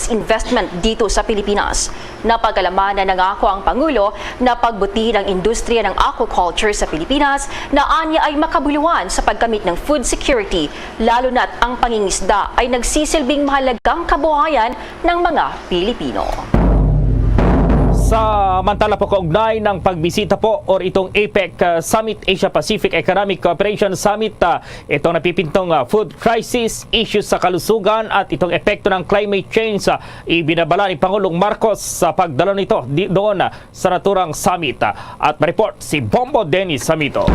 investment dito sa Pilipinas. Napag-alamanan ng ako ang Pangulo na pagbutihin ang industriya ng aquaculture sa Pilipinas na anya ay makabuluhan sa pagkamit ng food security, lalo na't ang pangingisda ay nagsisilbing mahalagang kabuhayan ng mga Pilipino. Samantala po kaugnay ng pagbisita po or itong APEC Summit, Asia Pacific Economic Cooperation Summit, itong napipintong food crisis, issues sa kalusugan at itong epekto ng climate change, ibinabala ni Pangulong Marcos sa pagdalo nito doon sa naturang summit. At ma-report si Bombo Dennis Samito.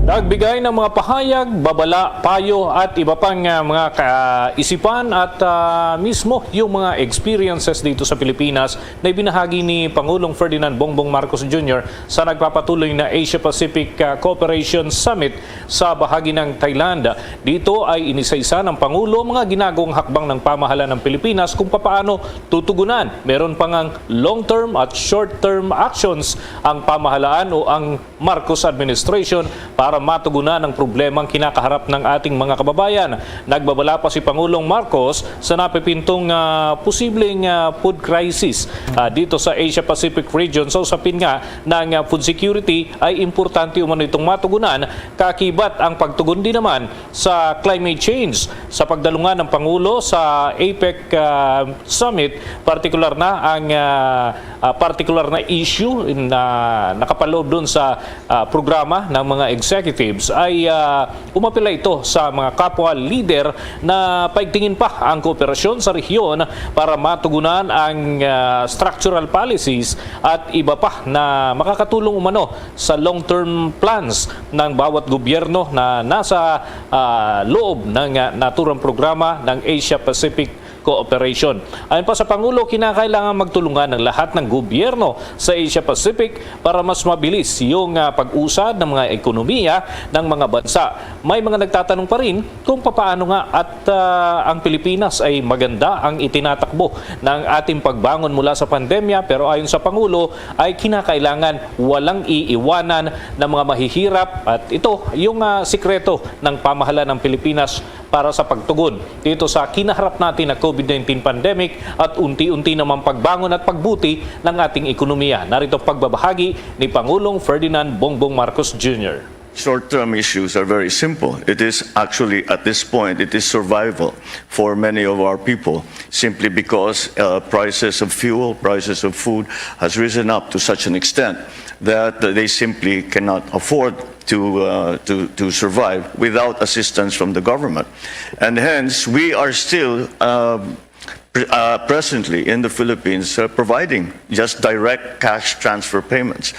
Nagbigay ng mga pahayag, babala, payo at iba pang mga kaisipan at mismo yung mga experiences dito sa Pilipinas na ibinahagi ni Pangulong Ferdinand Bongbong Marcos Jr. sa nagpapatuloy na Asia Pacific Cooperation Summit sa bahagi ng Thailand. Dito ay inisa-isa ng Pangulo mga ginagawang hakbang ng pamahalaan ng Pilipinas kung papaano tutugunan. Meron pang ang long-term at short-term actions ang pamahalaan o ang Marcos administration para matugunan ang problemang kinakaharap ng ating mga kababayan. Nagbabala pa si Pangulong Marcos sa napipintong posibleng food crisis dito sa Asia Pacific region. So usapin nga ng food security ay importante umano itong matugunan, kakibat ang pagtugon din naman sa climate change. Sa pagdalungan ng Pangulo sa APEC Summit, particular na issue na nakapaloob doon sa programa ng mga executives ay umapila ito sa mga kapwa leader na paigtingin pa ang kooperasyon sa rehiyon para matugunan ang structural policies at iba pa na makakatulong umano sa long-term plans ng bawat gobyerno na nasa loob ng naturang programa ng Asia Pacific Cooperation. Ayon pa sa Pangulo, kinakailangan magtulungan ng lahat ng gobyerno sa Asia Pacific para mas mabilis yung pag-usad ng mga ekonomiya ng mga bansa. May mga nagtatanong pa rin kung papaano nga at ang Pilipinas ay maganda ang itinatakbo ng ating pagbangon mula sa pandemya, pero ayon sa Pangulo ay kinakailangan walang iiwanan ng mga mahihirap at ito yung sikreto ng pamahalaan ng Pilipinas para sa pagtugon dito sa kinaharap natin na COVID-19 pandemic at unti-unti naman pagbangon at pagbuti ng ating ekonomiya. Narito pagbabahagi ni Pangulong Ferdinand Bongbong Marcos Jr. Short-term issues are very simple. It is actually, at this point, it is survival for many of our people, simply because prices of fuel, prices of food has risen up to such an extent that they simply cannot afford to survive without assistance from the government. And hence, we are still presently in the Philippines providing just direct cash transfer payments.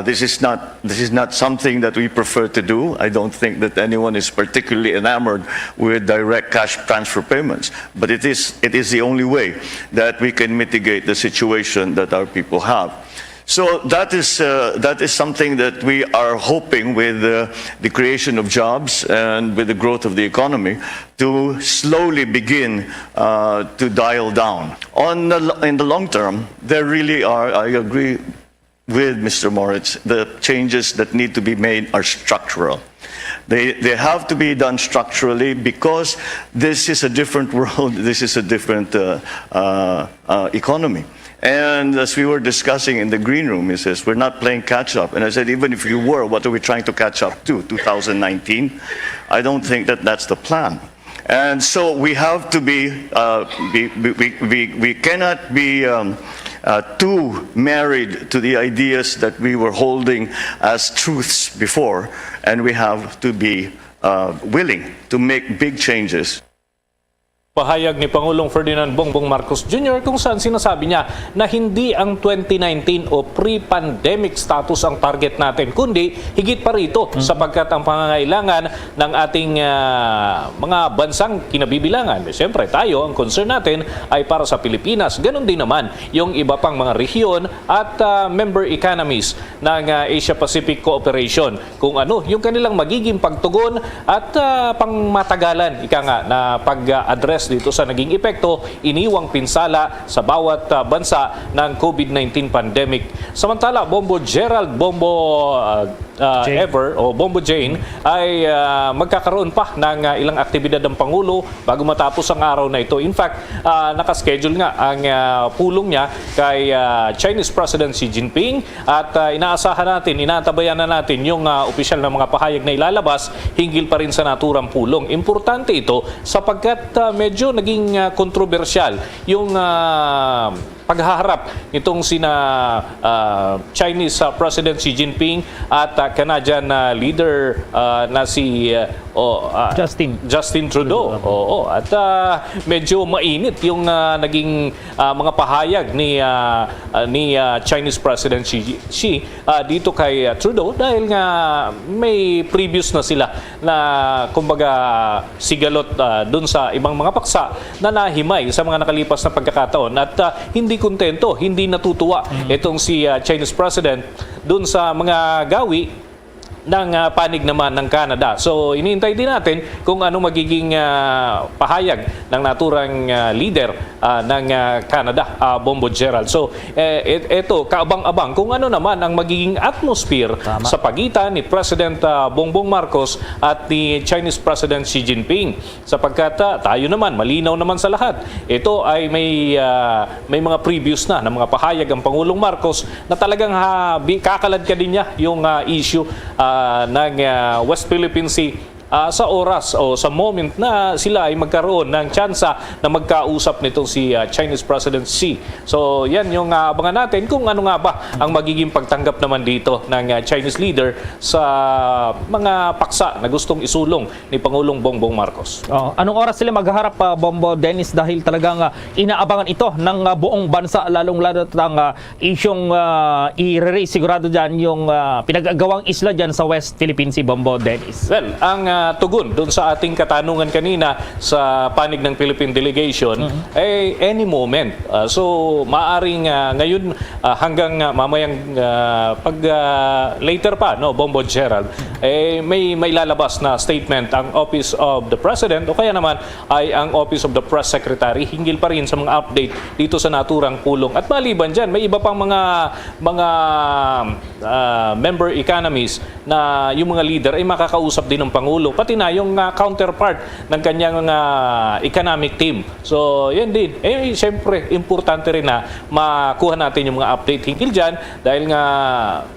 This is not something that we prefer to do. I don't think that anyone is particularly enamored with direct cash transfer payments, but it is the only way that we can mitigate the situation that our people have. So that is something that we are hoping with the creation of jobs and with the growth of the economy to slowly begin to dial down. In the long term, there really are, I agree with Mr. Moritz, the changes that need to be made are structural. They have to be done structurally because this is a different world, this is a different economy. And as we were discussing in the green room, he says, we're not playing catch up. And I said, even if you were, what are we trying to catch up to? 2019? I don't think that that's the plan. And so we have to we cannot be too married to the ideas that we were holding as truths before. And we have to be willing to make big changes. Pahayag ni Pangulong Ferdinand Bongbong Marcos Jr. kung saan sinasabi niya na hindi ang 2019 o pre-pandemic status ang target natin, kundi higit pa rito sapagkat ang pangangailangan ng ating mga bansang kinabibilangan. Siyempre tayo, ang concern natin ay para sa Pilipinas. Ganon din naman yung iba pang mga rehiyon at member economies ng Asia-Pacific Cooperation. Kung ano yung kanilang magiging pagtugon at pangmatagalan, ika nga, na pag-address dito sa naging epekto, iniwang pinsala sa bawat bansa ng COVID-19 pandemic. Samantala, Bombo Gerald, Bombo Ever o Bombo Jane ay magkakaroon pa ng ilang aktibidad ng Pangulo bago matapos ang araw na ito. In fact, nakaschedule nga ang pulong niya kay Chinese President Xi Jinping at inaasahan natin, inatabayan na natin yung opisyal na mga pahayag na ilalabas hinggil pa rin sa naturang pulong. Importante ito sapagkat medyo naging kontrobersyal yung paghaharap nitong sina Chinese President Xi Jinping at Canadian leader na si Justin Trudeau. Oo, at medyo mainit yung naging mga pahayag ni Chinese President Xi dito kay Trudeau dahil nga may previous na sila na kumbaga sigalot dun sa ibang mga paksa na nahimay sa mga nakalipas na pagkakataon at hindi kontento, hindi natutuwa itong si Chinese President dun sa mga gawi ng panig naman ng Canada. So iniintay din natin kung ano magiging pahayag ng naturang leader ng Canada, Bombo Gerald. So ito, kaabang-abang kung ano naman ang magiging atmosphere sa pagitan ni President Bongbong Marcos at ni Chinese President Xi Jinping. Sapagkat tayo naman, malinaw naman sa lahat, ito ay may mga previous na ng mga pahayag ang Pangulong Marcos na talagang kakalad ka din niya yung issue ng West Philippine Sea sa oras o sa moment na sila ay magkaroon ng tsansa na magkausap nitong si Chinese President Xi. So yan yung abangan natin kung ano nga ba ang magiging pagtanggap naman dito ng Chinese leader sa mga paksa na gustong isulong ni Pangulong Bongbong Marcos. Anong oras sila magharap, Bombo Dennis, dahil talagang inaabangan ito ng buong bansa, lalong-lalo ang isyong i-release sigurado dyan yung pinag-agawang isla dyan sa West Philippine Sea, Bombo Dennis? Well, ang tugon doon sa ating katanungan kanina sa panig ng Philippine delegation ay any moment. So maaring ngayon hanggang mamayang pag later pa, no, Bombo Gerald, may lalabas na statement ang Office of the President o kaya naman ay ang Office of the Press Secretary hinggil pa rin sa mga update dito sa naturang pulong. At maliban dyan, may iba pang mga member economies na yung mga leader ay makakausap din ng Pangulo, pati na yung counterpart ng kanyang economic team. So, yan din. Siyempre, importante rin na makuha natin yung mga update hinggil dyan dahil nga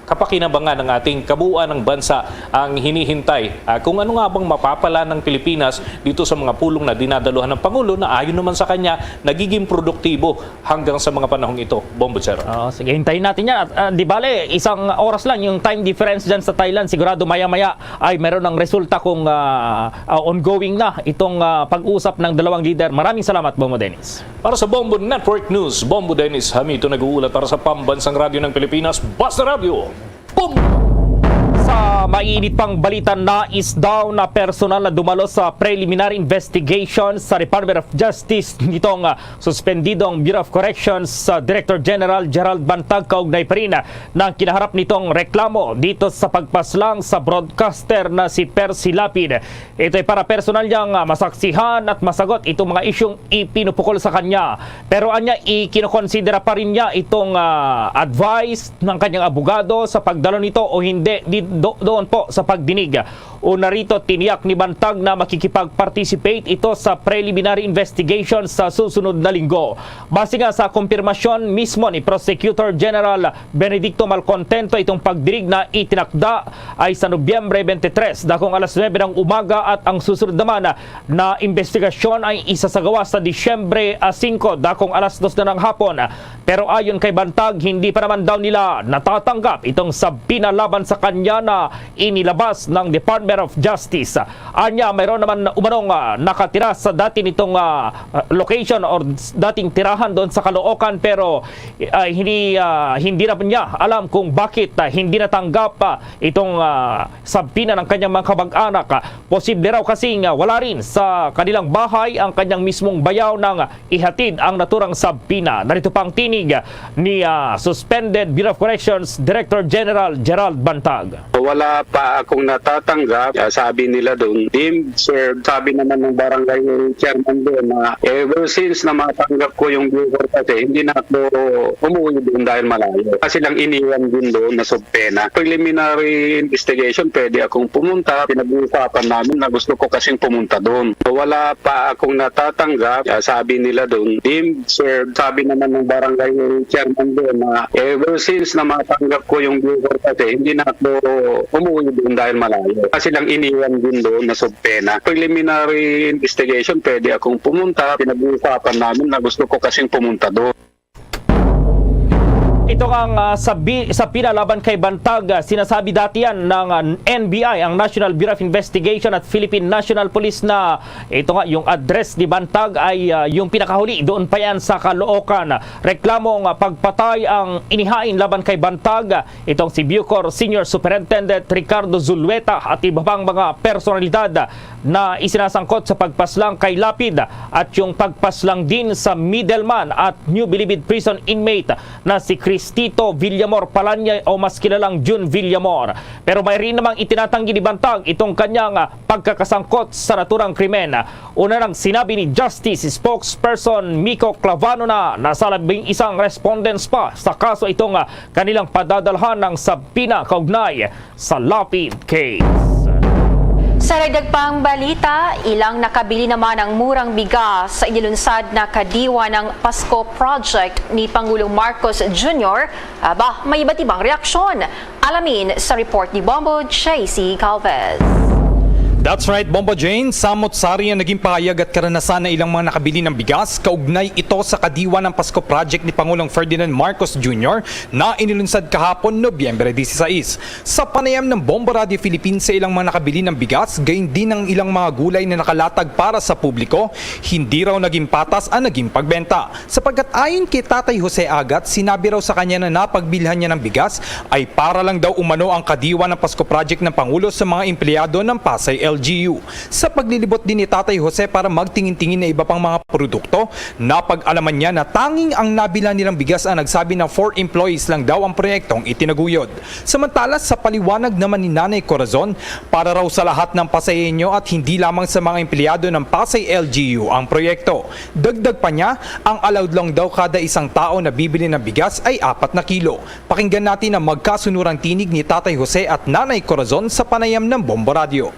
kapakinabangan ng ating kabuuan ng bansa ang hinihintay. Kung ano nga bang mapapala ng Pilipinas dito sa mga pulong na dinadaluhan ng Pangulo na ayon naman sa kanya, nagiging produktibo hanggang sa mga panahong ito. Bombo Gerald. Sige, hintayin natin yan. At di bale, isang oras lang yung time difference dyan sa Thailand. Sigurado maya-maya ay meron ng resulta kung itong ongoing na itong pag-usap ng dalawang leader. Maraming salamat, Bombo Dennis. Para sa Bombo Network News, Bombo Dennis Hamito nag-uulat para sa Pambansang Radyo ng Pilipinas, Basta Radio. Boom! Sa mainit pang balita, nais daw na personal na dumalo sa preliminary investigation sa Department of Justice nitong suspendidong Bureau of Corrections Director General Gerald Bantag kaugnay pa rin ng kinaharap nitong reklamo dito sa pagpaslang sa broadcaster na si Percy Lapid. Ito ay para personal niyang masaksihan at masagot itong mga isyong ipinupukol sa kanya. Pero anya ikinokonsidera pa rin niya itong advice ng kanyang abogado sa pagdalo nito o hindi doon po sa pagdinig. Una rito, tiniyak ni Bantag na makikipag-participate ito sa preliminary investigation sa susunod na linggo. Base nga sa kumpirmasyon mismo ni Prosecutor General Benedicto Malcontento, itong pagdinig na itinakda ay sa Nobyembre 23, dakong alas 9 ng umaga, at ang susunod naman na investigasyon ay isasagawa sa Disyembre 5, dakong alas 2 na ng hapon. Pero ayon kay Bantag, hindi pa naman daw nila natatanggap itong sabina laban sa kanya na inilabas ng Department of Justice. Anya, mayroon naman umanong nakatira sa dati nitong location or dating tirahan doon sa Caloocan, pero hindi na niya alam kung bakit hindi natanggap itong sabina ng kanyang mga kamag-anak. Posible raw kasing wala rin sa kanilang bahay ang kanyang mismong bayaw ng ihatid ang naturang sabina. Narito pang tinig ni suspended Bureau of Corrections Director General Gerald Bantag. Wala pa akong natatanggap. Sabi nila doon, Dim, sir, sabi naman ng barangay chairman doon na ever since na matanggap ko yung Bureau kasi hindi na ako umuwi doon dahil malayo. Kasi lang iniwan din doon na subpena. Preliminary investigation, pwede akong pumunta. Pinag-uusapan namin na gusto ko kasing pumunta doon. Wala pa akong natatanggap. Sabi nila doon, Dim, sir, sabi naman ng barangay chairman doon na ever since na matanggap ko yung Bureau kasi hindi na ako umuwi doon dahil malayo. Kasi lang iniwan din doon na subpena. Preliminary investigation, pwede akong pumunta. Pinag-uusapan namin na gusto ko kasing pumunta doon. Ito ang sa pinalaban kay Bantag, sinasabi dati yan ng NBI, ang National Bureau of Investigation at Philippine National Police, na ito nga yung address ni Bantag ay yung pinakahuli doon pa yan sa Caloocan. Reklamong pagpatay ang inihain laban kay Bantag. Itong si Bucor Senior Superintendent Ricardo Zulueta at iba pang mga personalidad na isinasangkot sa pagpaslang kay Lapid at yung pagpaslang din sa middleman at New Bilibid prison inmate na si Cristito Villamor Palanya o mas kilalang June Villamor. Pero may rin namang itinatanggi ni Bantag itong kanyang pagkakasangkot sa naturang krimen. Una nang sinabi ni Justice spokesperson Miko Clavano na nasa 11 respondents pa sa kaso itong kanilang padadalhan ng sabina kaugnay sa Lapid case. Sa dagdag pang balita, ilang nakabili naman ng murang bigas sa inilunsad na kadiwa ng Pasko Project ni Pangulong Marcos Jr. Aba, may iba't ibang reaksyon. Alamin sa report ni Bombo JC Calvez. That's right, Bombo Jane. Samot-sari ang naging pahayag at karanasan ng ilang mga nakabili ng bigas kaugnay ito sa kadiwa ng Pasko Project ni Pangulong Ferdinand Marcos Jr. na inilunsad kahapon Nobyembre 16. Sa panayam ng Bombo Radio Philippines sa ilang mga nakabili ng bigas, gayon din ang ilang mga gulay na nakalatag para sa publiko, hindi raw naging patas ang naging pagbenta. Sapagkat ayon kay Tatay Jose Agat, sinabi raw sa kanya na napagbilhan niya ng bigas ay para lang daw umano ang kadiwa ng Pasko Project ng Pangulo sa mga empleyado ng Pasay LGU. Sa paglilibot din ni Tatay Jose para magtingin-tingin na iba pang mga produkto, napag-alaman niya na tanging ang nabila nilang bigas ang nagsabi na 4 employees lang daw ang proyektong itinaguyod. Samantala sa paliwanag naman ni Nanay Corazon, para raw sa lahat ng Pasayenyo at hindi lamang sa mga empleyado ng Pasay LGU ang proyekto. Dagdag pa niya, ang allowed lang daw kada isang tao na bibili ng bigas ay 4 na kilo. Pakinggan natin ang magkasunurang tinig ni Tatay Jose at Nanay Corazon sa panayam ng Bombo Radio.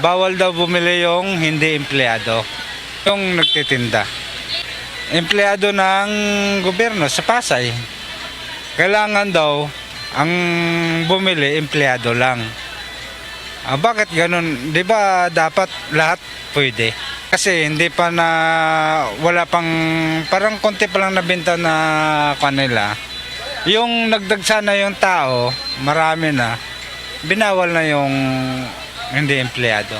Bawal daw bumili yung hindi empleyado, yung nagtitinda. Empleyado ng gobyerno sa Pasay. Kailangan daw ang bumili empleyado lang. Bakit ganun? Di ba dapat lahat pwede? Kasi hindi pa na, wala pang, parang konti pa lang nabenta na kanila. Yung nagdagsana yung tao, marami na, binawal na yung hindi empleyado.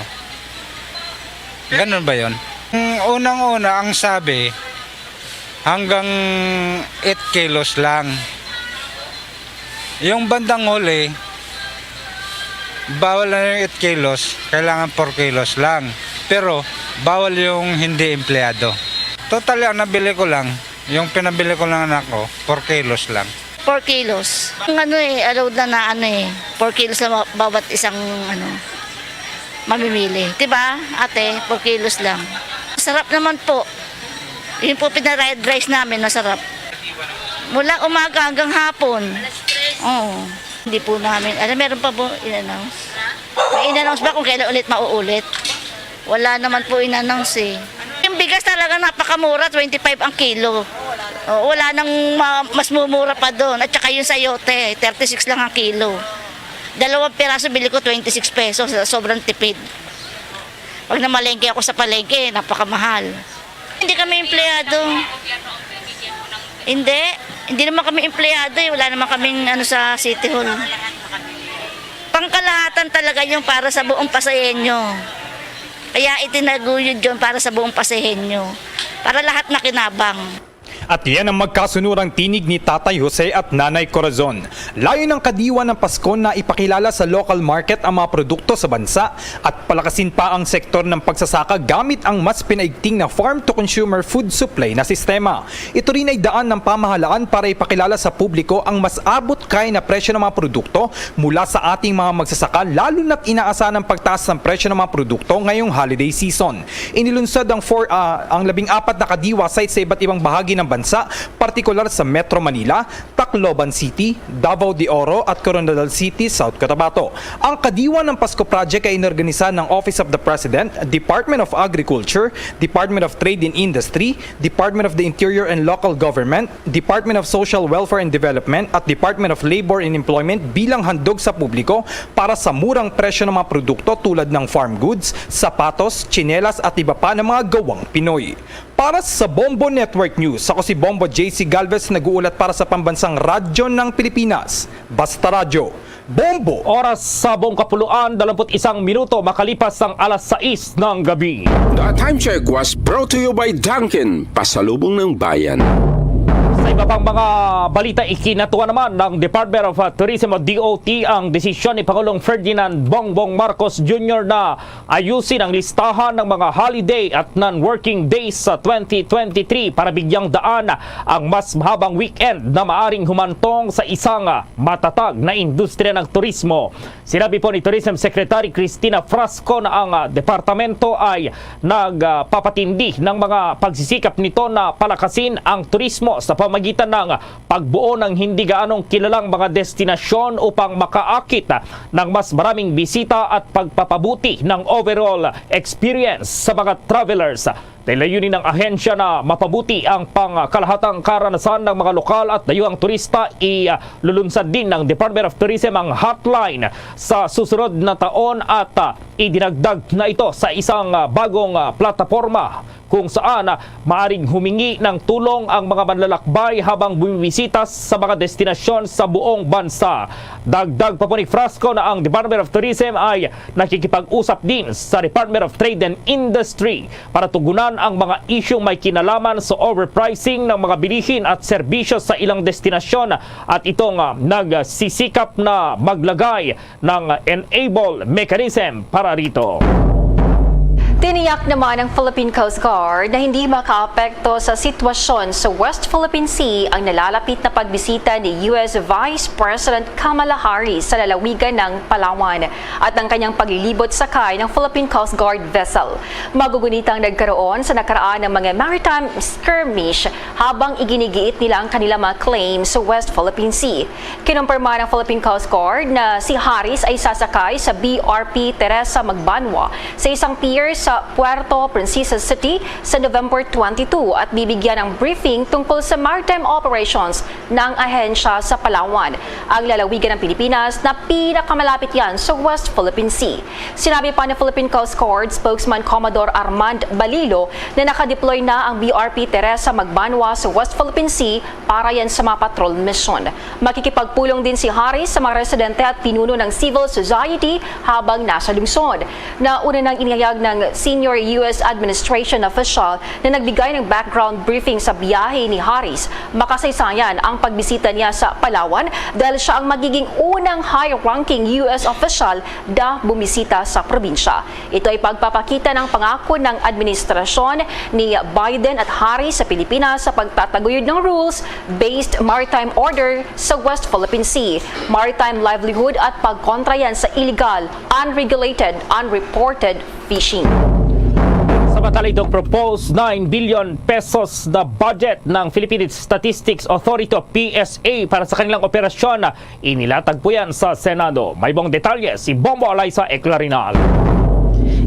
Ganun ba yun? Unang-una ang sabi, hanggang 8 kilos lang. Yung bandang huli, bawal na yung 8 kilos, kailangan 4 kilos lang. Pero bawal yung hindi empleyado. Totally, ang nabili ko lang, yung pinabili ko lang anak ko, 4 kilos lang. 4 kilos. Ang allowed na 4 kilos na bawat isang mamimili. Diba, ate? 4 kilos lang. Sarap naman po. Yun po pinaride rice namin, masarap. Mula umaga hanggang hapon. Oo. Hindi po namin. Meron pa po in-announce. May in-announce ba kung kailan ulit mauulit? Wala naman po in-announce eh. Yung bigas talaga napakamura, 25 ang kilo. Wala nang mas mumura pa doon. At saka yung sayote, 36 lang ang kilo. 2 piraso bili ko 26 pesos, sobrang tipid. Pag namalengke ako sa palengke, napakamahal. Hindi kami empleyado. Hindi naman kami empleyado, wala naman kaming sa City Hall. Pangkalahatan talaga yung para sa buong Paseño. Kaya itinaguyod yun para sa buong Paseño. Para lahat nakinabang. At yan ang magkasunurang tinig ni Tatay Jose at Nanay Corazon. Layo ng kadiwa ng Pasko na ipakilala sa local market ang mga produkto sa bansa at palakasin pa ang sektor ng pagsasaka gamit ang mas pinaigting na farm-to-consumer food supply na sistema. Ito rin ay daan ng pamahalaan para ipakilala sa publiko ang mas abot kaya na presyo ng mga produkto mula sa ating mga magsasaka, lalo na't inaasahan ang pagtaas ng presyo ng mga produkto ngayong holiday season. Inilunsad ang 14 na kadiwa sites sa iba't ibang bahagi ng bansa, partikular sa Metro Manila, Tacloban City, Davao de Oro at Coronadal City, South Cotabato. Ang Kadiwa ng Pasko Project ay inorganisa ng Office of the President, Department of Agriculture, Department of Trade and Industry, Department of the Interior and Local Government, Department of Social Welfare and Development at Department of Labor and Employment bilang handog sa publiko para sa murang presyo ng mga produkto tulad ng farm goods, sapatos, tsinelas at iba pa ng mga gawang Pinoy. Para sa Bombo Network News, ako si Bombo JC Galvez, nag-uulat para sa pambansang radyo ng Pilipinas. Basta Radyo. Bombo! Oras sa buong kapuluan, 21 minuto makalipas ang alas 6 ng gabi. The time check was brought to you by Dunkin, pasalubong ng bayan. Sa iba pang mga balita, ikinatuwa naman ng Department of Tourism o DOT ang desisyon ni Pangulong Ferdinand Bongbong Marcos Jr. na ayusin ang listahan ng mga holiday at non-working days sa 2023 para bigyang daan ang mas mahabang weekend na maaring humantong sa isang matatag na industriya ng turismo. Sinabi po ni Tourism Secretary Cristina Frasco na ang departamento ay nagpapatindi ng mga pagsisikap nito na palakasin ang turismo sa pamagitan ng pagbuo ng hindi gaanong kilalang mga destinasyon upang makaakit ng mas maraming bisita at pagpapabuti ng overall experience sa mga travelers. Layunin ng ahensya na mapabuti ang pangkalahatang karanasan ng mga lokal at dayuhang turista. Ilulunsad din ng Department of Tourism ang hotline sa susunod na taon at idinagdag na ito sa isang bagong plataforma kung saan maaring humingi ng tulong ang mga manlalakbay habang bumibisita sa mga destinasyon sa buong bansa. Dagdag pa po ni Frasco na ang Department of Tourism ay nakikipag-usap din sa Department of Trade and Industry para tugunan ang mga isyong may kinalaman sa overpricing ng mga bilihin at serbisyo sa ilang destinasyon at itong nagsisikap na maglagay ng enable mechanism para rito. Tiniyak naman ng Philippine Coast Guard na hindi makaapekto sa sitwasyon sa West Philippine Sea ang nalalapit na pagbisita ni US Vice President Kamala Harris sa lalawigan ng Palawan at ang kanyang paglilibot sakay ng Philippine Coast Guard vessel. Magugunitang nagkaroon sa nakaraan ng mga maritime skirmish habang iginigiit nila ang kanilang mga claims sa West Philippine Sea. Kinumpirma ng Philippine Coast Guard na si Harris ay sasakay sa BRP Teresa Magbanwa sa isang pier sa sa Puerto Princesa City sa November 22 at bibigyan ng briefing tungkol sa maritime operations ng ahensya sa Palawan. Ang lalawigan ng Pilipinas na pinakamalapit yan sa West Philippine Sea. Sinabi pa ni Philippine Coast Guard spokesman Commodore Armand Balilo na nakadeploy na ang BRP Teresa Magbanwa sa West Philippine Sea para yan sa mga patrol mission. Makikipagpulong din si Harris sa mga residente at pinuno ng civil society habang nasa lungsod. Nauna nang inihayag ng senior U.S. administration official na nagbigay ng background briefing sa biyahe ni Harris. Makasaysayan ang pagbisita niya sa Palawan dahil siya ang magiging unang high-ranking U.S. official na bumisita sa probinsya. Ito ay pagpapakita ng pangako ng administrasyon ni Biden at Harris sa Pilipinas sa pagtataguyod ng rules-based maritime order sa West Philippine Sea, maritime livelihood at pagkontra yan sa illegal, unregulated, unreported fishing. Samantala itong proposed 9 billion pesos na budget ng Philippine Statistics Authority o PSA para sa kanilang operasyon na inilatag po yan sa Senado. May buong detalye si Bombo Alayza Eclarinal.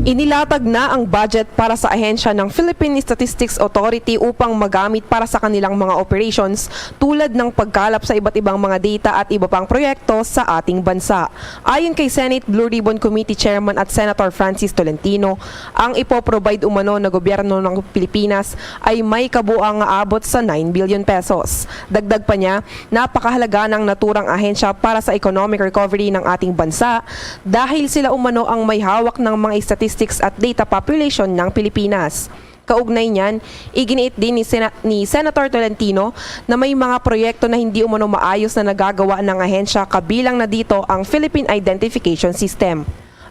Inilatag na ang budget para sa ahensya ng Philippine Statistics Authority upang magamit para sa kanilang mga operations tulad ng pagkalap sa iba't ibang mga data at iba pang proyekto sa ating bansa. Ayon kay Senate Blue Ribbon Committee Chairman at Senator Francis Tolentino, ang ipoprovide umano na gobyerno ng Pilipinas ay may kabuang aabot sa 9 billion pesos. Dagdag pa niya, napakahalaga ng naturang ahensya para sa economic recovery ng ating bansa dahil sila umano ang may hawak ng mga statistics at data population ng Pilipinas. Kaugnay niyan, iginiit din ni Senator Tolentino na may mga proyekto na hindi umano maayos na nagagawa ng ahensya, kabilang na dito ang Philippine Identification System.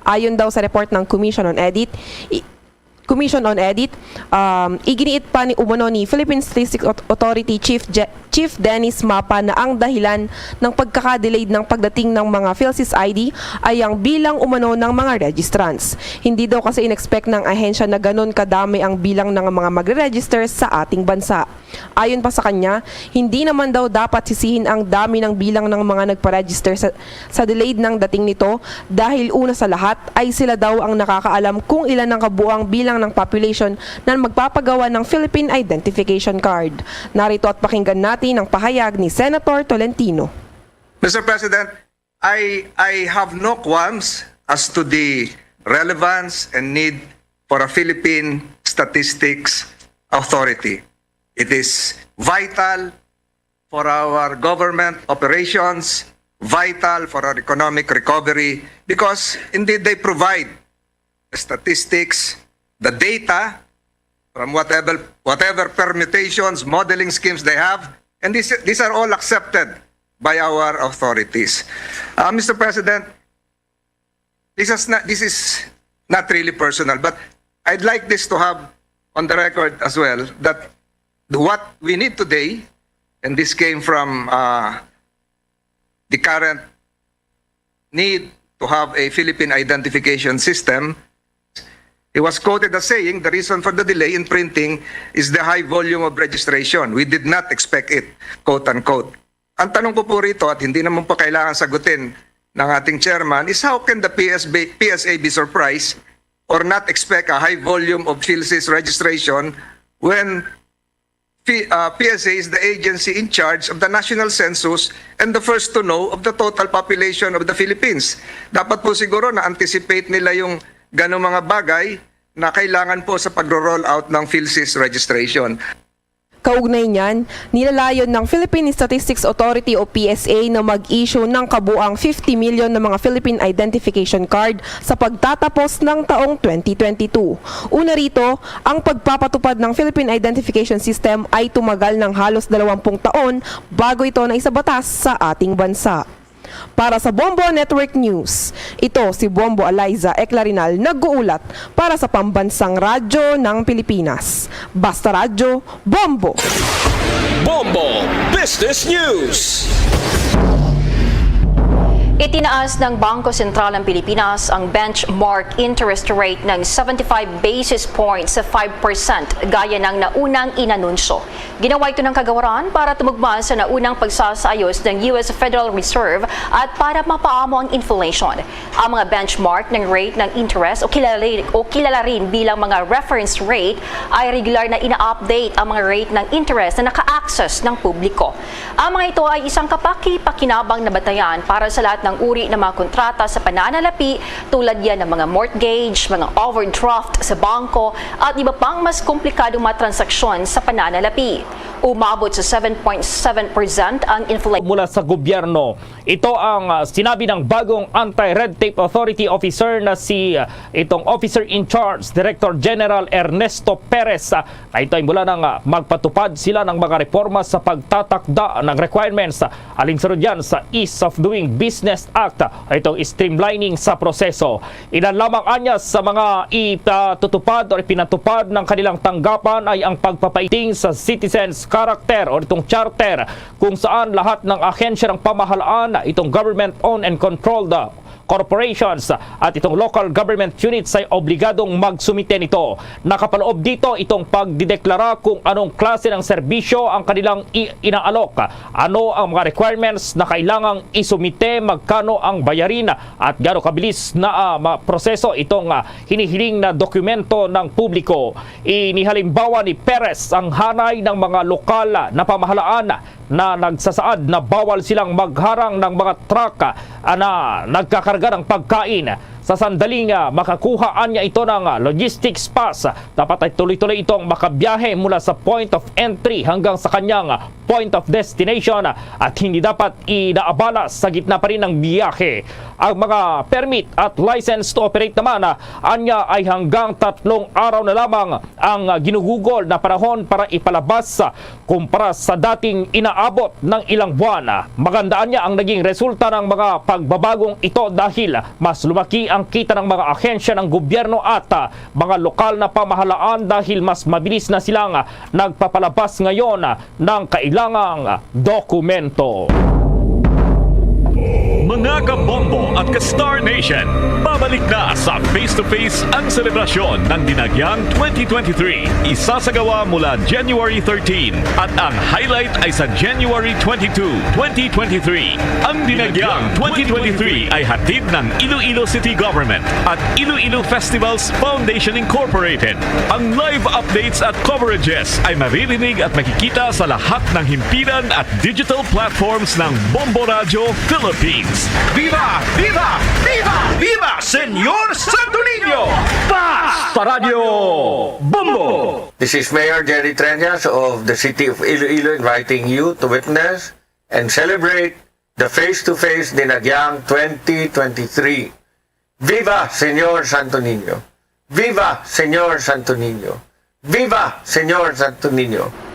Ayon daw sa report ng Commission on Audit, iginiit pa ni umano ni Philippine Statistics Authority Chief Dennis Mapa na ang dahilan ng pagkakadelayed ng pagdating ng mga PhilSys ID ay ang bilang umano ng mga registrants. Hindi daw kasi in-expect ng ahensya na ganun kadami ang bilang ng mga magre-register sa ating bansa. Ayon pa sa kanya, hindi naman daw dapat sisihin ang dami ng bilang ng mga nagpa-register sa delayed ng dating nito dahil una sa lahat ay sila daw ang nakakaalam kung ilan ang kabuang bilang ng population na magpapagawa ng Philippine Identification Card. Narito at pakinggan natin ang pahayag ni Senator Tolentino. Mr. President, I have no qualms as to the relevance and need for a Philippine Statistics Authority. It is vital for our government operations, vital for our economic recovery, because indeed they provide the statistics, the data from whatever permutations, modeling schemes they have, and these are all accepted by our authorities. Mr. President, this is not really personal, but I'd like this to have on the record as well that what we need today, and this came from the current need to have a Philippine identification system. He was quoted as saying the reason for the delay in printing is the high volume of registration. We did not expect it, quote unquote. Ang tanong ko po rito, at hindi naman po kailangan sagutin ng ating chairman, is how can the PSA be surprised or not expect a high volume of PhilSys registration when PSA is the agency in charge of the national census and the first to know of the total population of the Philippines. Dapat po siguro na-anticipate nila yung ganong mga bagay na kailangan po sa pagro-roll out ng PhilSys registration. Kaugnay niyan, nilalayon ng Philippine Statistics Authority o PSA na mag-issue ng kabuang 50 million na mga Philippine Identification Card sa pagtatapos ng taong 2022. Una rito, ang pagpapatupad ng Philippine Identification System ay tumagal ng halos 20 taon bago ito na isabatas sa ating bansa. Para sa Bombo Network News, ito si Bombo Alayza Eclarinal nag-uulat para sa Pambansang Radyo ng Pilipinas. Basta Radyo, Bombo! Bombo Business News! Itinaas ng Bangko Sentral ng Pilipinas ang benchmark interest rate ng 75 basis points sa 5% gaya ng naunang inanunsyo. Ginawa ito ng kagawaran para tumugma sa naunang pagsasayos ng US Federal Reserve at para mapaamo ang inflation. Ang mga benchmark ng rate ng interest o kilala rin bilang mga reference rate ay regular na ina-update ang mga rate ng interest na naka-access ng publiko. Ang mga ito ay isang kapaki-pakinabang na batayan para sa lahat ng uri ng mga kontrata sa pananalapi tulad yan ng mga mortgage, mga overdraft sa bangko at iba pang mas komplikadong mga transaksyon sa pananalapi. Umabot sa 7.7% ang inflation. Mula sa gobyerno, ito ang sinabi ng bagong Anti-Red Tape Authority officer na si itong officer in charge, Director General Ernesto Perez, na ito ay mula nang magpatupad sila ng mga reforma sa pagtatakda ng requirements alinsunod yan sa Ease of Doing Business Act, itong streamlining sa proseso. Ilan lamang anya sa mga itutupad o ipinatupad ng kanilang tanggapan ay ang pagpapaiting sa citizens character o itong charter kung saan lahat ng ahensya ng pamahalaan, itong government-owned and controlled corporations at itong local government units ay obligadong magsumite nito. Nakapaloob dito itong pagdideklara kung anong klase ng serbisyo ang kanilang inaalok, ano ang mga requirements na kailangang isumite, magkano ang bayarin at gaano kabilis na proseso itong hinihiling na dokumento ng publiko. Inihalimbawa ni Perez ang hanay ng mga lokal na pamahalaan na nagsasaad na bawal silang magharang ng mga truck na nagkakarga ng pagkain. Sa sandaling makakuhaan niya ito ng logistics pass, dapat ay tuloy-tuloy itong makabiyahe mula sa point of entry hanggang sa kanyang point of destination at hindi dapat inaabala sa gitna pa rin ng biyahe. Ang mga permit at license to operate naman, anya ay hanggang 3 araw na lamang ang ginugugol na panahon para ipalabas kumpara sa dating inaabot ng ilang buwan. Magandaan niya ang naging resulta ng mga pagbabagong ito dahil mas lumaki ang kita ng mga ahensya ng gobyerno at mga lokal na pamahalaan dahil mas mabilis na silang nagpapalabas ngayon ng kailangang dokumento. Mga kabombo at ka-Star Nation, babalik na sa face-to-face ang selebrasyon ng Dinagyang 2023. Isasagawa mula January 13 at ang highlight ay sa January 22, 2023. Ang Dinagyang 2023 ay hatid ng Iloilo City Government at Iloilo Festivals Foundation Incorporated. Ang live updates at coverages ay maririnig at makikita sa lahat ng himpilan at digital platforms ng Bombo Radio Philippines. Viva! Viva! Viva! Viva! Senyor Santo Niño! Paz! Sa Radio Bombo! This is Mayor Jerry Treñas of the City of Iloilo inviting you to witness and celebrate the face-to-face Dinagyang 2023. Viva Senyor Santo Niño! Viva Senyor Santo Niño! Viva Senyor Santo Niño!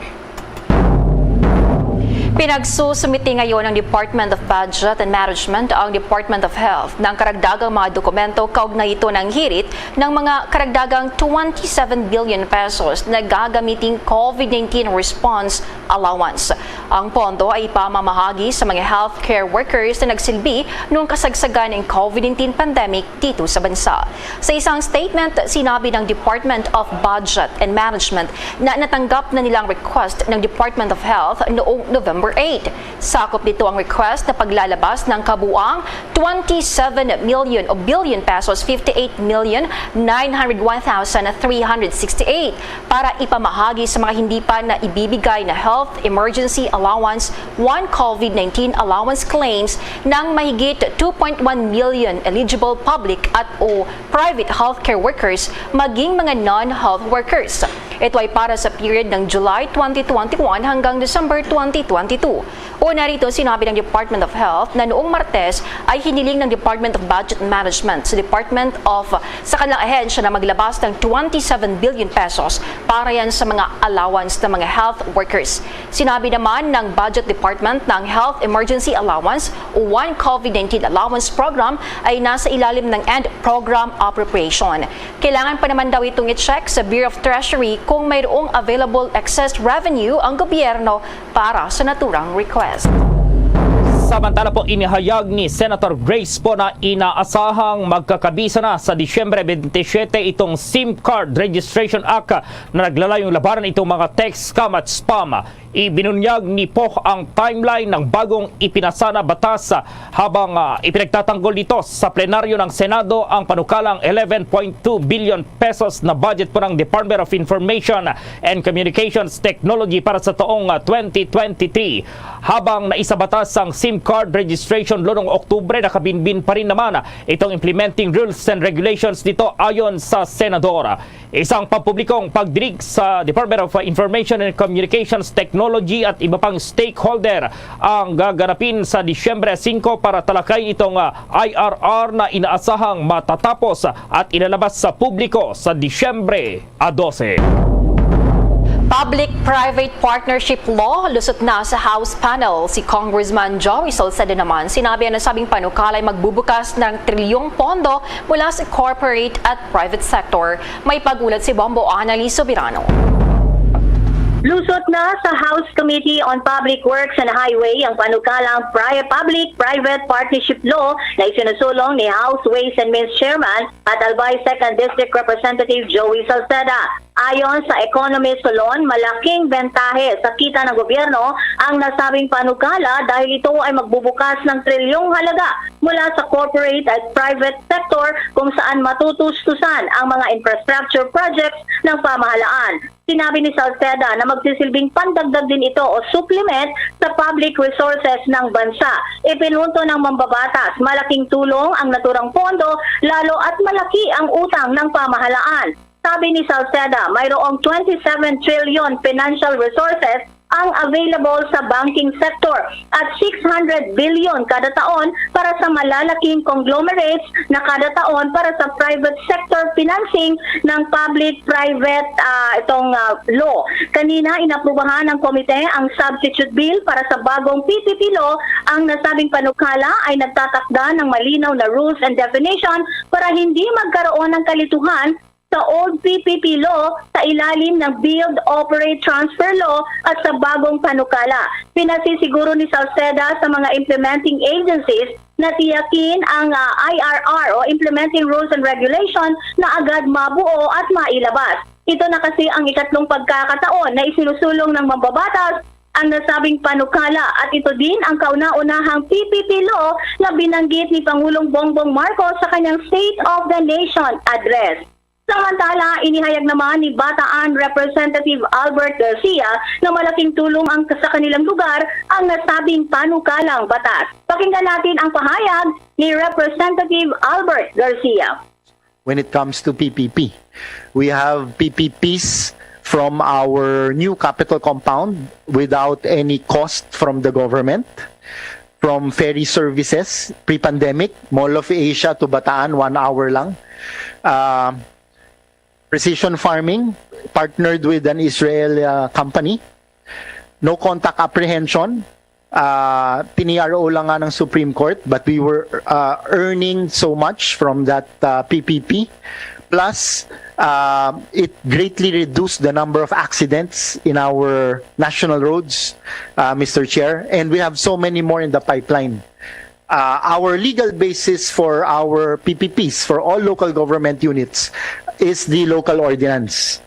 Pinagsusumiti ngayon ng Department of Budget and Management ang Department of Health ng karagdagang mga dokumento kaugnay ito ng hirit ng mga karagdagang 27 billion pesos na gagamiting COVID-19 response allowance. Ang pondo ay ipamamahagi sa mga healthcare workers na nagsilbi noong kasagsagan ng COVID-19 pandemic dito sa bansa. Sa isang statement, sinabi ng Department of Budget and Management na natanggap na nilang request ng Department of Health noong November 8. Sakop dito ang request na paglalabas ng kabuang 27 million o billion pesos 58,901,368 para ipamahagi sa mga hindi pa na ibibigay na health emergency allowance 1 COVID-19 allowance claims ng mahigit 2.1 million eligible public at o private healthcare workers maging mga non-health workers. Ito ay para sa period ng July 2021 hanggang December 2022. Una rito, sinabi ng Department of Health na noong Martes ay hiniling ng Department of Budget and Management sa kanilang ahensya na maglabas ng 27 billion pesos para yan sa mga allowance ng mga health workers. Sinabi naman ng Budget Department ng Health Emergency Allowance o One COVID-19 Allowance Program ay nasa ilalim ng End Program Appropriation. Kailangan pa naman daw itong i-check sa Bureau of Treasury kung mayroong available excess revenue ang gobyerno para sa naturang request. Samantala po inihayag ni Senator Grace po na inaasahang magkakabisa na sa Disyembre 27 itong SIM Card Registration Act na naglalayong labanan itong mga text scam at spam. Ibinunyag ni Poh ang timeline ng bagong ipinasa na batas habang ipinagtatanggol dito sa plenaryo ng Senado ang panukalang 11.2 billion pesos na budget po ng Department of Information and Communications Technology para sa taong 2023. Habang naisabatas ang SIM card registration noong Oktubre, nakabinbin pa rin naman itong implementing rules and regulations dito ayon sa Senador. Isang pampublikong pagdinig sa Department of Information and Communications Technology at iba pang stakeholder ang gaganapin sa Disyembre 5 para talakay itong IRR na inaasahang matatapos at ilalabas sa publiko sa Disyembre 12. Public-private partnership law lusot na sa House panel. Si Congressman Joey Salceda naman sinabi na sabing panukala ay magbubukas ng trilyong pondo mula sa corporate at private sector. May pagulat si Bombo Annalise Sobirano. Lusot na sa House Committee on Public Works and Highway ang panukalang Public-Private Partnership Law na isinusulong ni House Ways and Means Chairman at Albay 2nd District Representative Joey Salceda. Ayon sa Economist Solon, malaking bentahe sa kita ng gobyerno ang nasabing panukala dahil ito ay magbubukas ng trilyong halaga mula sa corporate at private sector kung saan matutustusan ang mga infrastructure projects ng pamahalaan. Sinabi ni Salceda na magsisilbing pandagdag din ito o supplement sa public resources ng bansa. Ipinunto ng mambabatas, malaking tulong ang naturang pondo lalo at malaki ang utang ng pamahalaan. Sabi ni Salceda, mayroong 27 trillion financial resources ang available sa banking sector at 600 billion kada taon para sa malalaking conglomerates na kada taon para sa private sector financing ng public-private law. Kanina inaprubahan ng komite ang substitute bill para sa bagong PPP law. Ang nasabing panukala ay nagtatakda ng malinaw na rules and definition para hindi magkaroon ng kalituhan sa old PPP law sa ilalim ng Build, Operate, Transfer law at sa bagong panukala. Pinasisiguro ni Salceda sa mga implementing agencies na tiyakin ang IRR o Implementing Rules and Regulation na agad mabuo at mailabas. Ito na kasi ang ikatlong pagkakataon na isinusulong ng mambabatas ang nasabing panukala at ito din ang kauna-unahang PPP law na binanggit ni Pangulong Bongbong Marcos sa kanyang State of the Nation address. Samantala, inihayag naman ni Bataan Representative Albert Garcia na malaking tulong ang sa kanilang lugar ang nasabing panukalang batas. Pakinggan natin ang pahayag ni Representative Albert Garcia. When it comes to PPP, we have PPPs from our new capital compound without any cost from the government. From ferry services, pre-pandemic, Mall of Asia to Bataan, 1 hour lang. Precision farming, partnered with an Israeli company. No contact apprehension. PNRO lang nga ng Supreme Court, but we were earning so much from that PPP. Plus, it greatly reduced the number of accidents in our national roads, Mr. Chair, and we have so many more in the pipeline. Our legal basis for our PPPs, for all local government units, is the local ordinance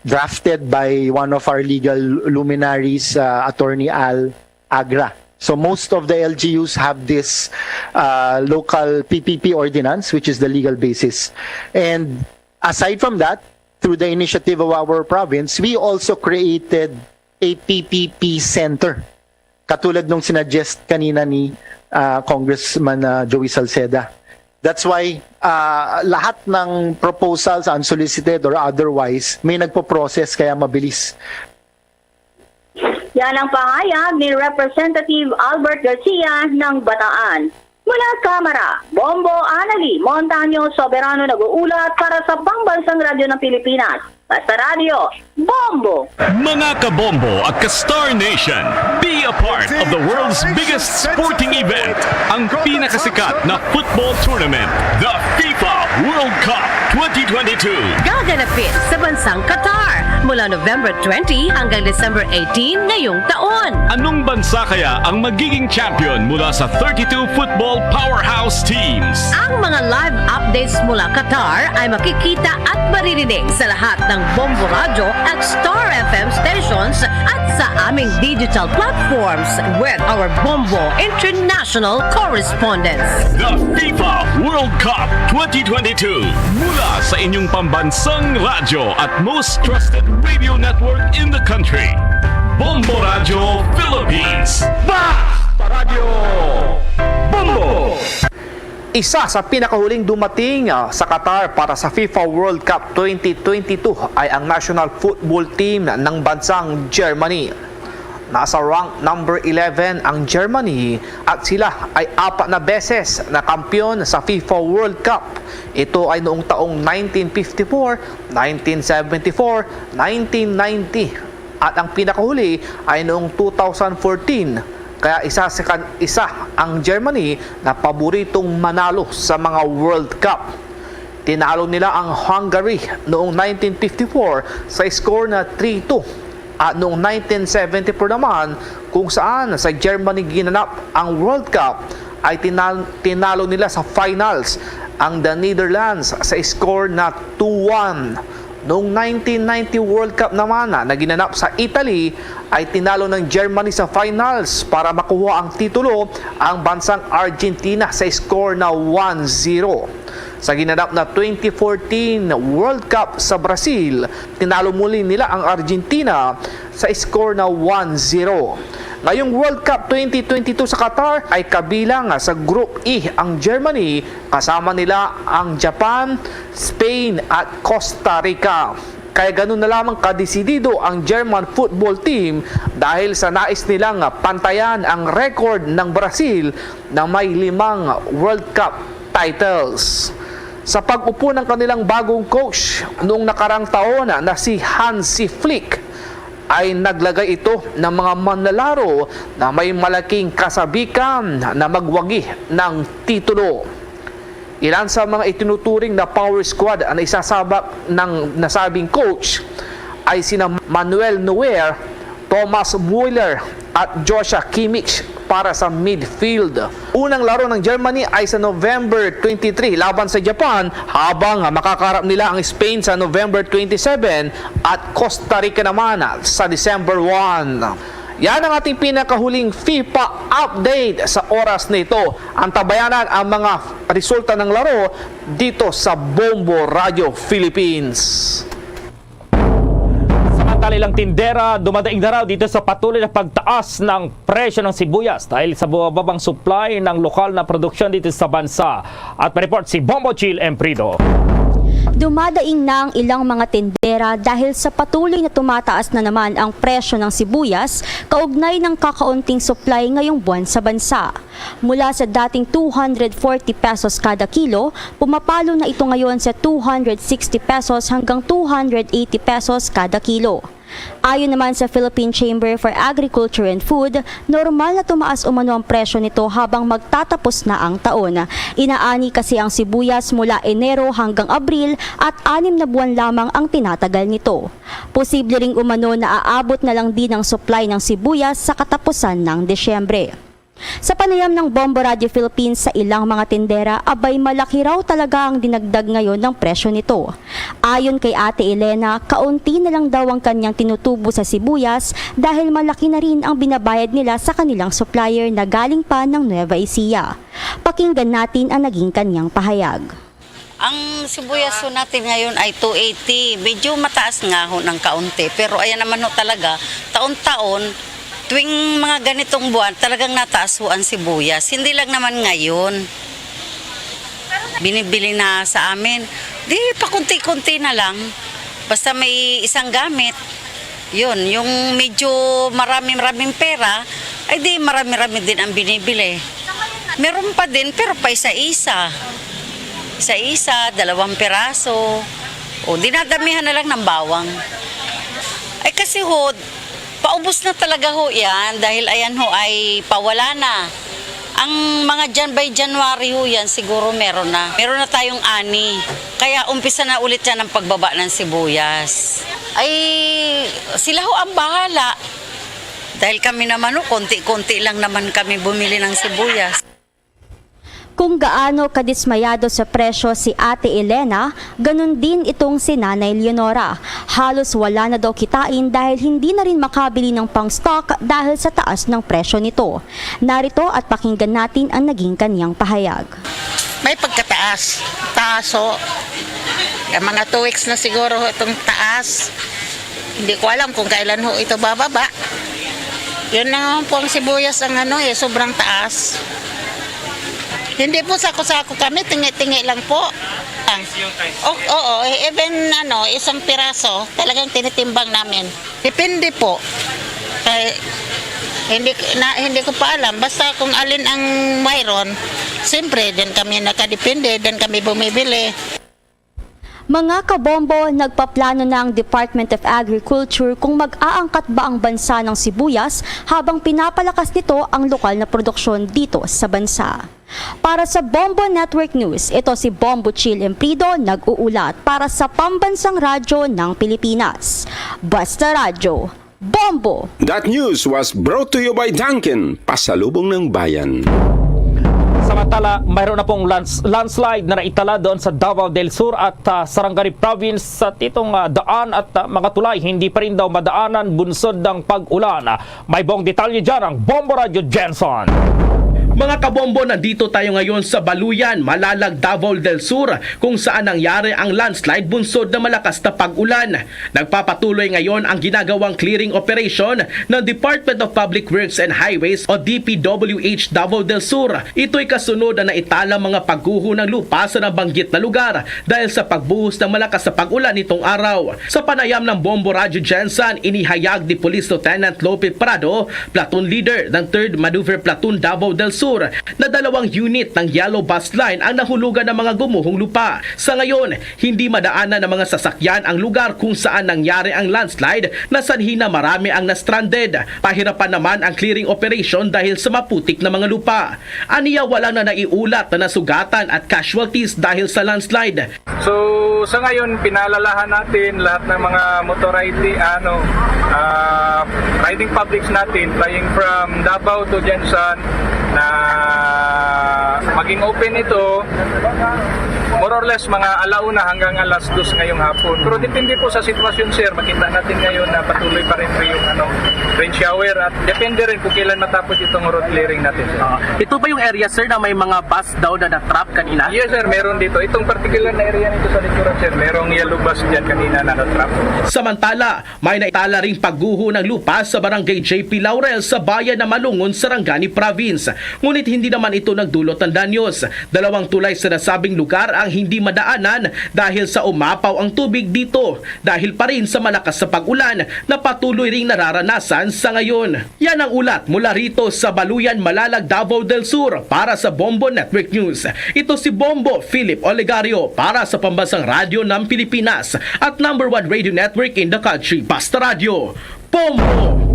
drafted by one of our legal luminaries, Attorney Al Agra. So most of the LGUs have this local PPP ordinance, which is the legal basis. And aside from that, through the initiative of our province, we also created a PPP center. Katulad nung sinuggest kanina ni Congressman Joey Salceda. That's why lahat ng proposals, unsolicited or otherwise, may nagpo-process kaya mabilis. Yan ang pahayag ni Representative Albert Garcia ng Bataan. Mula Kamara, Bombo Anali Montaño Soberano nag-uulat para sa Pambansang Radyo ng Pilipinas. Basta Radio, Bombo! Mga kabombo at ka-Star Nation, be a part of the world's biggest sporting event, ang pinakasikat na football tournament, the FIFA World Cup 2022. Gaganapin sa bansang Qatar mula November 20 hanggang December 18 ngayong taon. Anong bansa kaya ang magiging champion mula sa 32 football powerhouse teams? Ang mga live updates mula Qatar ay makikita at maririnig sa lahat ng Bombo Radio at Star FM stations at sa aming digital platforms with our Bombo International Correspondents. The FIFA World Cup 2022 mula sa inyong pambansang radyo at most trusted radio network in the country. Bombo Radio Philippines. Radyo Bombo! Isa sa pinakahuling dumating sa Qatar para sa FIFA World Cup 2022 ay ang national football team ng bansang Germany. Nasa rank number 11 ang Germany at sila ay 4 na beses na kampiyon sa FIFA World Cup. Ito ay noong taong 1954, 1974, 1990 at ang pinakahuli ay noong 2014. Kaya isa ang Germany na paboritong manalo sa mga World Cup. Tinalo nila ang Hungary noong 1954 sa score na 3-2. At noong 1974 naman, kung saan sa Germany ginanap ang World Cup, ay tinalo nila sa finals ang the Netherlands sa score na 2-1. Noong 1990 World Cup naman na ginanap sa Italy, ay tinalo ng Germany sa finals para makuha ang titulo ang bansang Argentina sa score na 1-0. Sa ginanap na 2014 World Cup sa Brazil, tinalo muli nila ang Argentina sa score na 1-0. Ngayong World Cup 2022 sa Qatar ay kabilang sa Group E ang Germany, kasama nila ang Japan, Spain at Costa Rica. Kaya ganun na lamang kadesidido ang German football team dahil sa nais nilang pantayan ang record ng Brazil na may 5 World Cup titles. Sa pag-upo ng kanilang bagong coach noong nakarang taon na si Hansi Flick, ay naglagay ito ng mga manlalaro na may malaking kasabikan na magwagi ng titulo. Ilan sa mga itinuturing na power squad ang isasabak ng nasabing coach ay sina Manuel Neuer, Thomas Müller at Joshua Kimmich para sa midfield. Unang laro ng Germany ay sa November 23 laban sa Japan, habang makakarap nila ang Spain sa November 27 at Costa Rica naman sa December 1. Yan ang ating pinakahuling FIFA update sa oras na ito. Antabayanan ang mga resulta ng laro dito sa Bombo Radio Philippines. Ilang tindera dumadaing na raw dito sa patuloy na pagtaas ng presyo ng sibuyas dahil sa bumababang supply ng lokal na produksyon dito sa bansa. At pa-report si Bombo Chill Emprido. Dumadaing na ang ilang mga tindera dahil sa patuloy na tumataas na naman ang presyo ng sibuyas kaugnay ng kakaunting supply ngayong buwan sa bansa. Mula sa dating 240 pesos kada kilo, pumapalo na ito ngayon sa 260 pesos hanggang 280 pesos kada kilo. Ayon naman sa Philippine Chamber for Agriculture and Food, normal na tumaas umano ang presyo nito habang magtatapos na ang taon. Inaani kasi ang sibuyas mula Enero hanggang Abril at 6 na buwan lamang ang tinatagal nito. Posible ring umano na aabot na lang din ang supply ng sibuyas sa katapusan ng Desyembre. Sa panayam ng Bombo Radio Philippines sa ilang mga tindera, abay malaki raw talaga ang dinagdag ngayon ng presyo nito. Ayon kay Ate Elena, kaunti na lang daw ang kanyang tinutubo sa sibuyas dahil malaki na rin ang binabayad nila sa kanilang supplier na galing pa ng Nueva Ecija. Pakinggan natin ang naging kanyang pahayag. Ang sibuyas ho natin ngayon ay 280. Medyo mataas nga ho ng kaunti. Pero ayan naman ho talaga, taon-taon, tuwing mga ganitong buwan, talagang nataas ho ang sibuyas. Hindi lang naman ngayon. Binibili na sa amin. Di, pakunti-kunti na lang. Basta may isang gamit. Yun, yung medyo marami-maraming pera, ay di marami-rami din ang binibili. Meron pa din, pero pa isa-isa. Isa-isa, 2 peraso. O, dinadamihan na lang ng bawang. Ay kasi ho, paubos na talaga ho yan dahil ayan ho ay pawala na Ang mga dyan by January ho yan, siguro meron na. Meron na tayong ani. Kaya umpisa na ulit yan ang pagbaba ng sibuyas. Ay, sila ho ang bahala. Dahil kami naman ho, konti-konti lang naman kami bumili ng sibuyas. Kung gaano kadismayado sa presyo si Ate Elena, ganun din itong si Nanay Leonora. Halos wala na daw kitain dahil hindi na rin makabili ng pang-stock dahil sa taas ng presyo nito. Narito at pakinggan natin ang naging kaniyang pahayag. May pagkataas. Taso. Mga 2 weeks na siguro itong taas. Hindi ko alam kung kailan ho ito bababa. Yun na naman po ang sibuyas ang sobrang taas. Hindi po sako-sako kami, tingi-tingi lang po. Oo, even isang piraso, talagang tinitimbang namin. Depende po. Hindi ko pa alam, basta kung alin ang mayroon, siyempre, din kami nakadepende, din kami bumibili. Mga kabombo, nagpaplano na ang Department of Agriculture kung mag-aangkat ba ang bansa ng sibuyas habang pinapalakas nito ang lokal na produksyon dito sa bansa. Para sa Bombo Network News, ito si Bombo Chill Emprido nag-uulat para sa Pambansang Radyo ng Pilipinas. Basta Radyo, Bombo! That news was brought to you by Dunkin, pasalubong ng bayan. Samantala, mayroon na pong landslide na naitala doon sa Davao del Sur at Sarangani Province sa titong daan at mga tulay. Hindi pa rin daw madaanan bunsod ng pag-ulan. May buong detalye dyan ang Bombo Radio Jenson. Mga kabombo, nandito tayo ngayon sa Baluyan, Malalag, Davao del Sur, kung saan nangyari ang landslide bunsod na malakas na pag-ulan. Nagpapatuloy ngayon ang ginagawang clearing operation ng Department of Public Works and Highways o DPWH Davao del Sur. Ito'y kasunod na naitalang mga pagguho ng lupa sa nabanggit na lugar dahil sa pagbuhos ng malakas na pag-ulan nitong araw. Sa panayam ng Bombo Radio Jensen, inihayag ni Police Lieutenant Lope Prado, platoon leader ng 3rd Maneuver Platoon Davao del Sur, na 2 unit ng Yellow Bus Line ang nahulugan ng mga gumuhong lupa. Sa ngayon, hindi madaanan ng mga sasakyan ang lugar kung saan nangyari ang landslide na sanhi na marami ang na-stranded. Pahirapan naman ang clearing operation dahil sa maputik na mga lupa. Aniya wala na naiulat na nasugatan at casualties dahil sa landslide. So sa ngayon, pinalalahan natin lahat ng mga riding publics natin flying from Davao to Jensen na maging open ito more or less mga alauna hanggang alas 2 ngayong hapon. Pero depende po sa sitwasyon, sir. Makita natin ngayon na patuloy pa rin yung rain shower at depende rin kung kailan matapos itong road clearing natin, sir. Ito ba yung area, sir, na may mga bus daw na na-trap kanina? Yes, sir. Meron dito. Itong particular na area nito sa likuran, sir. Merong yellow bus dyan kanina na na-trap. Samantala, may naitala ring pagguho ng lupa sa barangay JP Laurel sa bayan na Malungon, Sarangani Province. Ngunit hindi naman ito nagdulot ng danyos. 2 tulay sa nasabing lugar ang hindi madaanan dahil sa umapaw ang tubig dito dahil pa rin sa malakas sa pag-ulan na patuloy ring nararanasan sa ngayon. Yan ang ulat mula rito sa Baluyan, Malalag, Davao del Sur para sa Bombo Network News. Ito si Bombo Philip Olegario para sa Pambansang Radyo ng Pilipinas at #1 radio network in the country, Basta Radio, Bombo!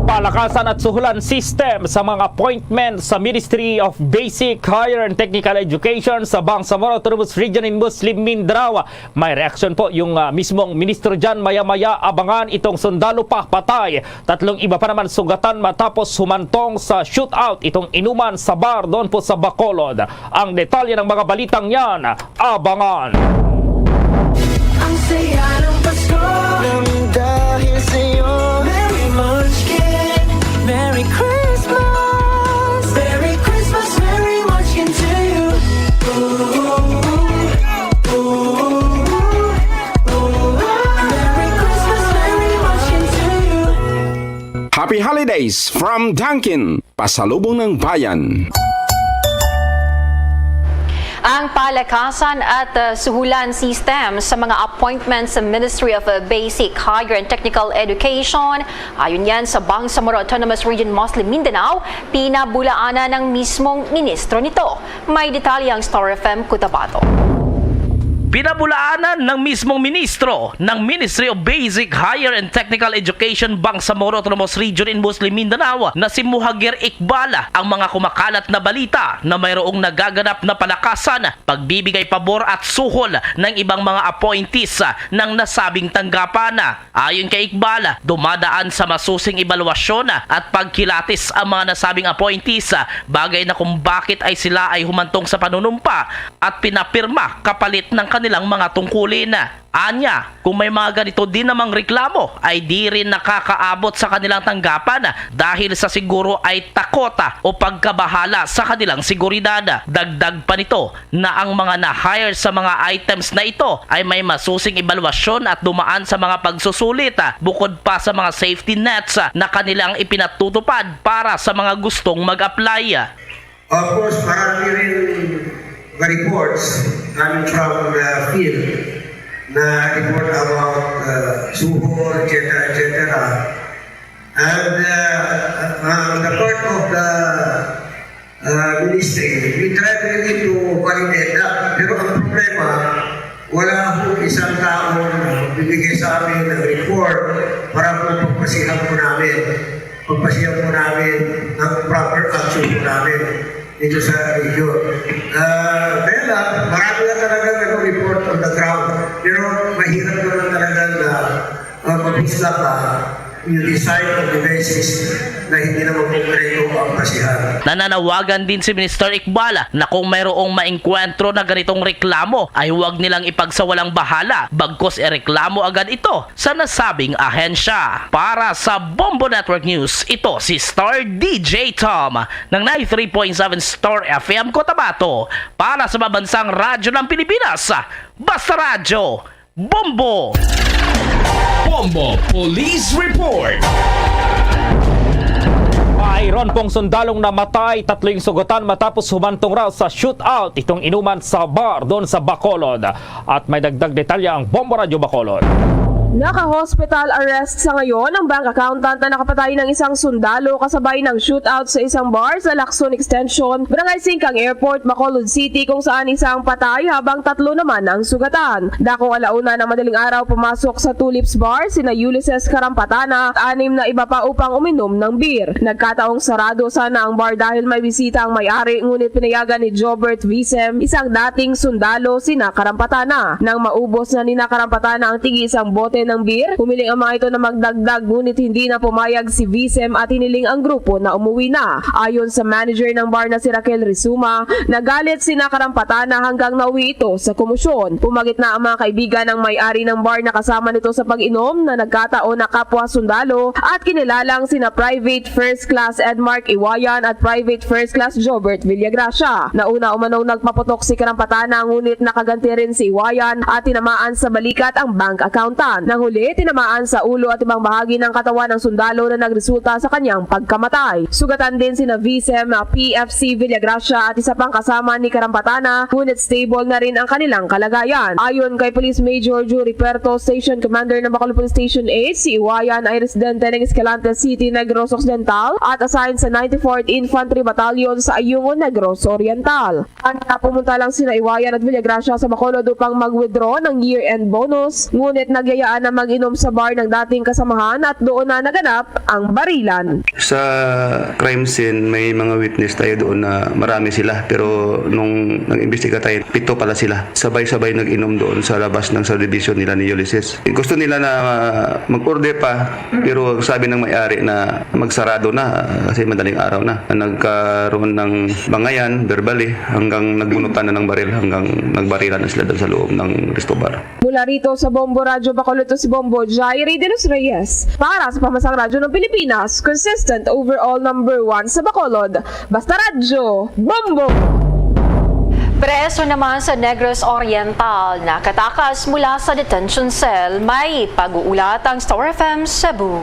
Palakasan at suhulan system sa mga appointment sa Ministry of Basic, Higher and Technical Education sa Bangsamoro Autonomous Region in Muslim Mindanao. May reaksyon po yung mismong ministro dyan. Maya-maya abangan itong sundalo pa patay. 3 iba pa naman sugatan matapos humantong sa shootout itong inuman sa bar doon po sa Bacolod. Ang detalye ng mga balitang yan, abangan. Ang saya ng Pasko namin dahil sa'yo. Merry Munchkin, Merry Christmas, Merry Christmas, Merry Munchkin to you. Merry Christmas, Merry Munchkin to you. Happy Holidays from Dunkin, pasalubong ng bayan. Ang palakasan at suhulan system sa mga appointments sa Ministry of Basic, Higher and Technical Education, ayon yan sa Bangsamoro Autonomous Region Muslim Mindanao, pinabulaanan ng mismong ministro nito. May detalye ang Star FM Cotabato. Binabulaanan ng mismong ministro ng Ministry of Basic, Higher and Technical Education Bangsamoro Autonomous Region in Muslim Mindanao na si Muhagir Iqbal ang mga kumakalat na balita na mayroong nagaganap na palakasan, pagbibigay pabor at suhol ng ibang mga appointees ng nasabing tanggapan. Ayon kay Iqbal, dumadaan sa masusing ebaluasyon at pagkilatis ang mga nasabing appointees, bagay na kung bakit ay sila ay humantong sa panunumpa at pinapirma kapalit ng kanilang mga tungkulin. Anya, kung may mga ganito din namang reklamo ay di rin nakakaabot sa kanilang tanggapan dahil sa siguro ay takota o pagkabahala sa kanilang seguridad. Dagdag pa nito na ang mga na-hire sa mga items na ito ay may masusing ebaluasyon at dumaan sa mga pagsusulit bukod pa sa mga safety nets na kanilang ipinatutupad para sa mga gustong mag-apply. Of course, marami rin reports coming from the field na report about suhol, etc., etc. And on the part of the ministry, we tried really to validate that. Pero ang problema, wala akong isang taong bibigay sa amin ng report para po pagpasihan po namin. Pagpasihan po namin ang proper action po namin dito sa region. Kaya lang, marami na talaga report on the ground. Pero mahirap naman talaga na maghusga ka yung design of the basis na hindi naman konkreto ang pasihan. Nananawagan din si Minister Iqbal na kung mayroong maengkwentro na ganitong reklamo ay huwag nilang ipagsawalang bahala, bagkos ireklamo agad ito sa nasabing ahensya. Para sa Bombo Network News, ito si Star DJ Tom ng 93.7 Star FM Cotabato para sa mabansang radyo ng Pilipinas. Basta Radyo, Bombo! Bombo Police Report. Mayroon pong sundalong namatay, 3 yung sugatan matapos humantong raw sa shootout itong inuman sa bar doon sa Bacolod. At may dagdag detalye ang Bombo Radio Bacolod. Naka-hospital arrest sa ngayon ang bank accountant na nakapatay ng isang sundalo kasabay ng shootout sa isang bar sa Lacson Extension, Barangay Singkang Airport, Bacolod City kung saan isang patay habang 3 naman ang sugatan. Dakong alauna ng madaling araw pumasok sa Tulips Bar sina Ulysses Karampatana at 6 na iba pa upang uminom ng beer. Nagkataong sarado sana ang bar dahil may bisita ang may-ari ngunit pinayagan ni Jobert Visem, isang dating sundalo, sina Karampatana. Nang maubos na nina Karampatana ang tigi isang bote ng beer, humiling ang mga ito na magdagdag ngunit hindi na pumayag si Visem at hiniling ang grupo na umuwi na. Ayon sa manager ng bar na si Raquel Rizuma, nagalit si Karampatana hanggang nauwi ito sa komosyon. Pumagit na ang mga kaibigan ng may-ari ng bar na kasama nito sa pag-inom na nagkataon na kapwa sundalo at kinilalang sina Private First Class Edmark Iwayan at Private First Class Jobert Villagracia. Nauna umanaw nagpaputok si Karampatana ngunit nakaganti rin si Iwayan at tinamaan sa balikat ang bank accountant. Nang huli, tinamaan sa ulo at ibang bahagi ng katawan ng sundalo na nagresulta sa kanyang pagkamatay. Sugatan din sina Visem, PFC Villagracia at isa pang kasama ni Karampatana, ngunit stable na rin ang kanilang kalagayan. Ayon kay Police Major Jury Perto, Station Commander ng Bacolod Police Station 8, si Iwayan ay residente ng Escalante City, Negros Occidental at assigned sa 94th Infantry Battalion sa Ayungon, Negros Oriental. Pumunta lang sina Iwayan at Villagracia sa Bacolod upang mag-withdraw ng year-end bonus, ngunit nagyayaan na mag-inom sa bar ng dating kasamahan at doon na naganap ang barilan. Sa crime scene, may mga witness tayo doon na marami sila, pero nung nag-imbestiga tayo, 7 pala sila. Sabay-sabay nag-inom doon sa labas ng subdivision nila ni Ulysses. Gusto nila na mag-order pa, pero sabi ng may-ari na magsarado na kasi madaling araw na. Nagkaroon ng bangayan, verbally, hanggang nagbunutan na ng baril, hanggang nagbarilan na sila doon sa loob ng resto bar. Mula rito sa Bombo Radio Bacolod, si Bombo Jairi de los Reyes para sa Pamasang Radyo ng Pilipinas, consistent overall number 1 sa Bacolod. Basta Radyo, Bombo! Preso naman sa Negros Oriental na katakas mula sa detention cell, may pag-uulat ang Star FM Cebu.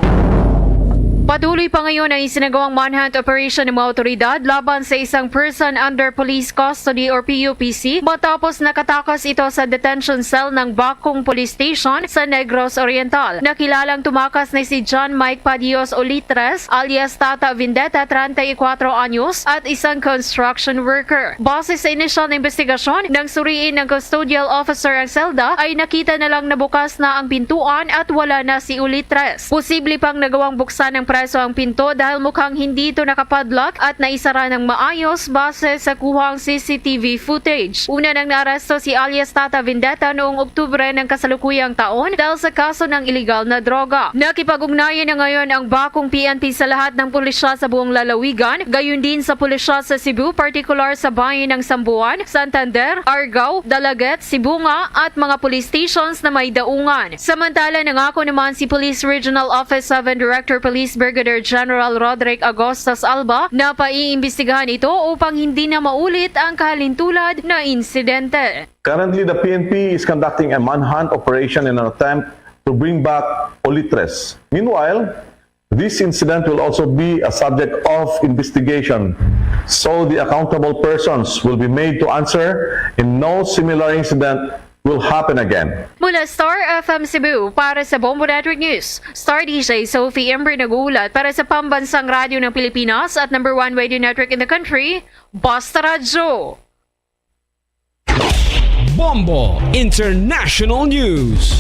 Patuloy pa ngayon ang isinagawang manhunt operation ng mga otoridad laban sa isang person under police custody or PUPC matapos nakatakas ito sa detention cell ng Bakong Police Station sa Negros Oriental. Nakilalang tumakas na si John Mike Padios Olitres alias Tata Vendetta, 34 anyos at isang construction worker. Base sa inisyal na investigasyon, nang suriin ng custodial officer ang selda ay nakita na lang na bukas na ang pintuan at wala na si Olitres. Posible pang nagawang buksan ng preso ang pinto dahil mukhang hindi ito nakapadlock at naisara ng maayos base sa kuhang CCTV footage. Una nang naaresto si alias Tata Vendetta noong Oktubre ng kasalukuyang taon dahil sa kaso ng iligal na droga. Nakipag-ugnayan na ngayon ang Bakong PNP sa lahat ng pulisya sa buong lalawigan, gayon din sa pulisya sa Cebu, partikular sa bayan ng Sambuan, Santander, Argao, Dalaget, Sibunga at mga police stations na may daungan. Samantala, nangako naman si Police Regional Office 7 Director Police Brigadier General Roderick Agostas Alba na paiimbestigahan ito upang hindi na maulit ang kahalintulad na insidente. Currently, the PNP is conducting a manhunt operation in an attempt to bring back Olitres. Meanwhile, this incident will also be a subject of investigation, so the accountable persons will be made to answer and no similar incident will happen again. Mula Star FM Cebu, para sa Bombo Network News, Star DJ Sophie Ember nagulat para sa pambansang radyo ng Pilipinas at #1 radio network in the country, Basta Radyo. Bombo International News.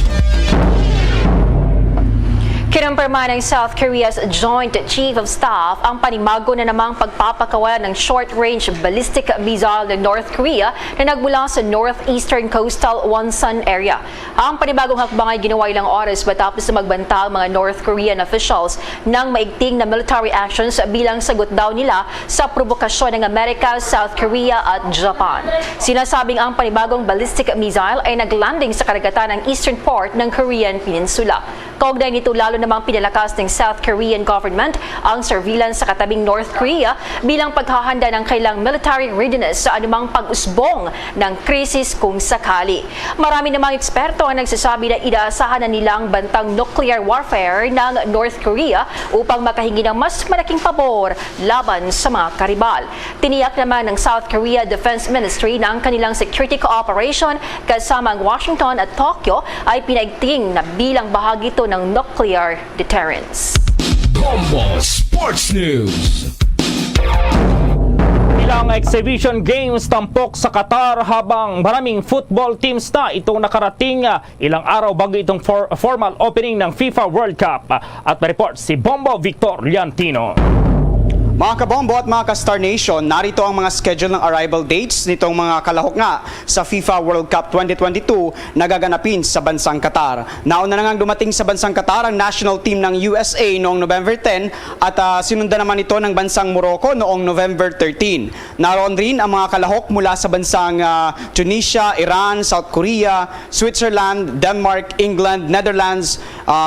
Kinumpirma ng South Korea's Joint Chief of Staff ang panimago na namang pagpapakawalan ng short-range ballistic missile ng North Korea na nagmula sa northeastern coastal Wonsan area. Ang panibagong hakbang ay ginawa ilang oras matapos na magbanta ang mga North Korean officials ng maigting na military actions bilang sagot daw nila sa provokasyon ng Amerika, South Korea at Japan. Sinasabing ang panibagong ballistic missile ay naglanding sa karagatan ng eastern port ng Korean Peninsula. Kaugnay nito lalo namang pinalakas ng South Korean government ang surveillance sa katabing North Korea bilang paghahanda ng kailang military readiness sa anumang pag-usbong ng krisis kung sakali. Marami namang eksperto ang nagsasabi na inaasahan na nilang bantang nuclear warfare ng North Korea upang makahingi ng mas malaking pabor laban sa mga karibal. Tiniyak naman ng South Korea Defense Ministry na ang kanilang security cooperation kasama ang Washington at Tokyo ay pinaigting na bilang bahagi ito ng nuclear deterrence. Bombo Sports News. Ilang exhibition games tampok sa Qatar habang maraming football teams na itong nakarating ilang araw bago itong formal opening ng FIFA World Cup. At ma-report si Bombo Victor Liantino. Mga kabombo at mga ka-Star Nation, narito ang mga schedule ng arrival dates nitong mga kalahok nga sa FIFA World Cup 2022 na gaganapin sa bansang Qatar. Nauna na ngang dumating sa bansang Qatar ang national team ng USA noong November 10 at sinundan naman ito ng bansang Morocco noong November 13. Naroon rin ang mga kalahok mula sa bansang Tunisia, Iran, South Korea, Switzerland, Denmark, England, Netherlands,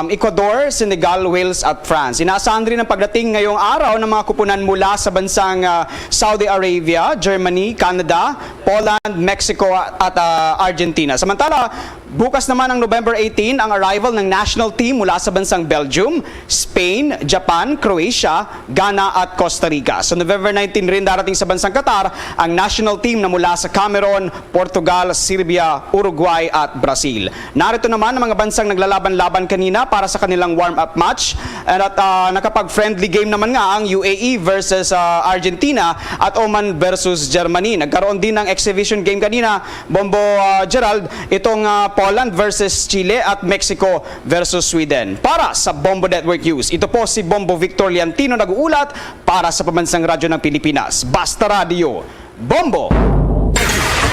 Ecuador, Senegal, Wales at France. Inaasahan rin ang pagdating ngayong araw ng mga kupunan mula sa bansang Saudi Arabia, Germany, Canada, Poland, Mexico at Argentina. Samantala, bukas naman ang November 18 ang arrival ng national team mula sa bansang Belgium, Spain, Japan, Croatia, Ghana at Costa Rica. So November 19 rin darating sa bansang Qatar ang national team na mula sa Cameroon, Portugal, Serbia, Uruguay at Brazil. Narito naman ang mga bansang naglalaban-laban kanina para sa kanilang warm-up match at nakapag-friendly game naman nga ang UAE versus Argentina at Oman versus Germany. Nagkaroon din ng exhibition game kanina, Bombo Gerald, itong Poland versus Chile at Mexico versus Sweden. Para sa Bombo Network News, ito po si Bombo Victor Liantino nag-uulat para sa Pambansang Radyo ng Pilipinas. Basta Radio, Bombo!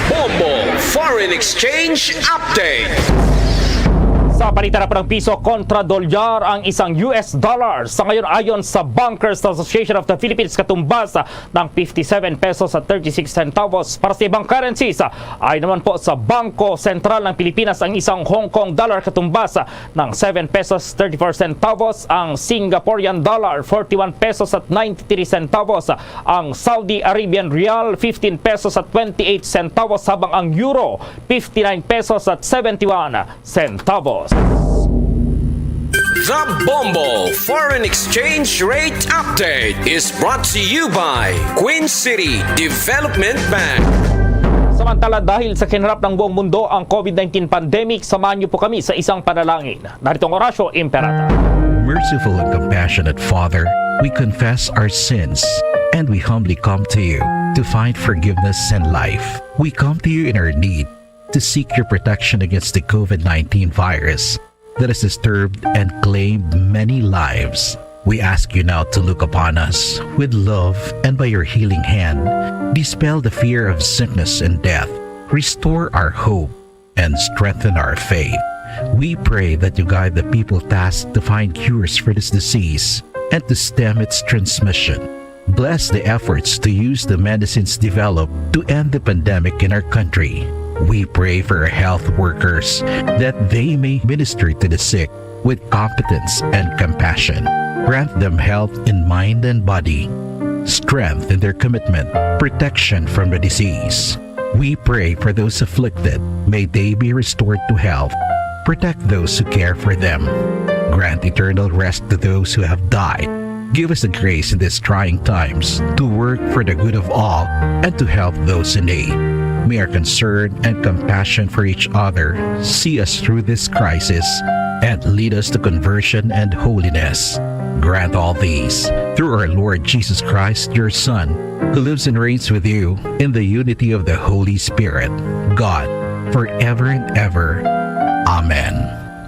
Bombo Foreign Exchange Update. Sa palitan na po ng piso kontra dolyar ang isang US dollar. Sa ngayon ayon sa Bankers Association of the Philippines katumbas ng 57 pesos at 36 centavos. Para sa ibang currencies ay naman po sa Bangko Sentral ng Pilipinas ang isang Hong Kong dollar katumbas ng 7 pesos 34 centavos. Ang Singaporean dollar 41 pesos at 93 centavos. Ang Saudi Arabian Rial 15 pesos at 28 centavos habang ang Euro 59 pesos at 71 centavos. The Bombo Foreign Exchange Rate Update is brought to you by Queen City Development Bank. Samantala, dahil sa kinharap ng buong mundo ang COVID-19 pandemic, samahan niyo po kami sa isang panalangin. Narito ang Horacio Imperata. Merciful and compassionate Father, we confess our sins and we humbly come to you to find forgiveness and life. We come to you in our need to seek your protection against the COVID-19 virus that has disturbed and claimed many lives. We ask you now to look upon us with love and by your healing hand, dispel the fear of sickness and death, restore our hope, and strengthen our faith. We pray that you guide the people tasked to find cures for this disease and to stem its transmission. Bless the efforts to use the medicines developed to end the pandemic in our country. We pray for our health workers that they may minister to the sick with competence and compassion. Grant them health in mind and body, strength in their commitment, protection from the disease. We pray for those afflicted. May they be restored to health. Protect those who care for them. Grant eternal rest to those who have died. Give us the grace in these trying times to work for the good of all and to help those in need. May our concern and compassion for each other see us through this crisis and lead us to conversion and holiness. Grant all these through our Lord Jesus Christ, your Son, who lives and reigns with you in the unity of the Holy Spirit, God, forever and ever. Amen.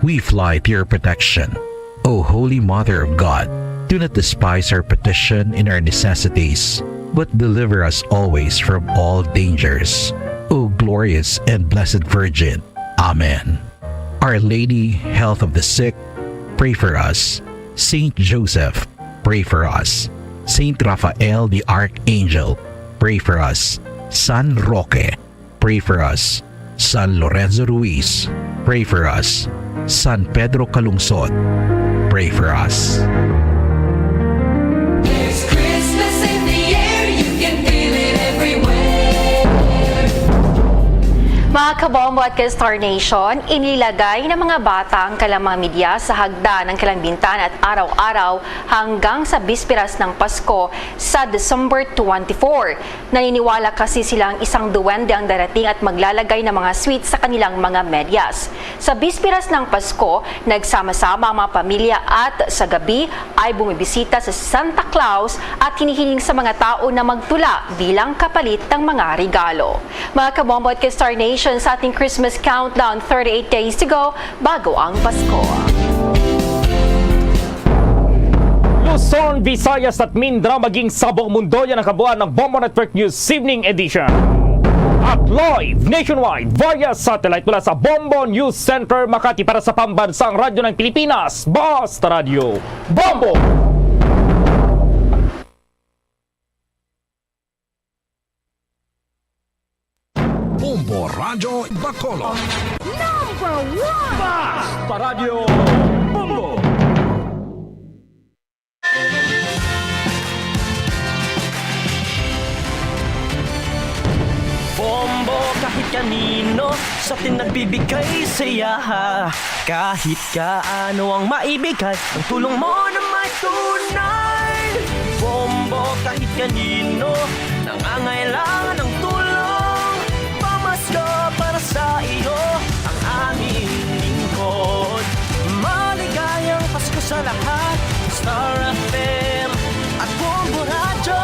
We fly to your protection. O Holy Mother of God, do not despise our petition in our necessities, but deliver us always from all dangers. O glorious and blessed Virgin. Amen. Our Lady, health of the sick, pray for us. Saint Joseph, pray for us. Saint Raphael the Archangel, pray for us. San Roque, pray for us. San Lorenzo Ruiz, pray for us. San Pedro Calungsod, pray for us. There's Christmas in the air, you can feel it everywhere. Mga kabombo at ka-Star Nation, inilagay ng mga bata ang kalamang media sa hagda ng kanilang bintana at araw-araw hanggang sa bispiras ng Pasko sa December 24. Naniniwala kasi silang isang duwende ang darating at maglalagay ng mga sweets sa kanilang mga medyas. Sa bispiras ng Pasko, nagsama-sama ang mga pamilya at sa gabi ay bumibisita sa Santa Claus at hinihiling sa mga tao na magtula bilang kapalit ng mga regalo. Mga kabombo at ka-Star Nation, sa ating Christmas countdown, 38 days to go bago ang Pasko. Luzon, Visayas at Mindanao maging sa buong mundo, yan ang kabuuan ng Bombo Network News Evening Edition. At live nationwide via satellite mula sa Bombo News Center, Makati para sa Pambansang Radyo ng Pilipinas, Basta Radio Bombo! Bombo Radio Bacolod. Number 1! Basta Radio Bombo! Bombo kahit kanino sa atin nagbibigay saya. Kahit kaano ang maibigay, ang tulong mo na may tunay. Bombo kahit kanino nangangailangan ng tulong. Pamasko para sa iyo ang aming lingkod. Maligayang Pasko sa lahat, Star FM at Bombo Radio.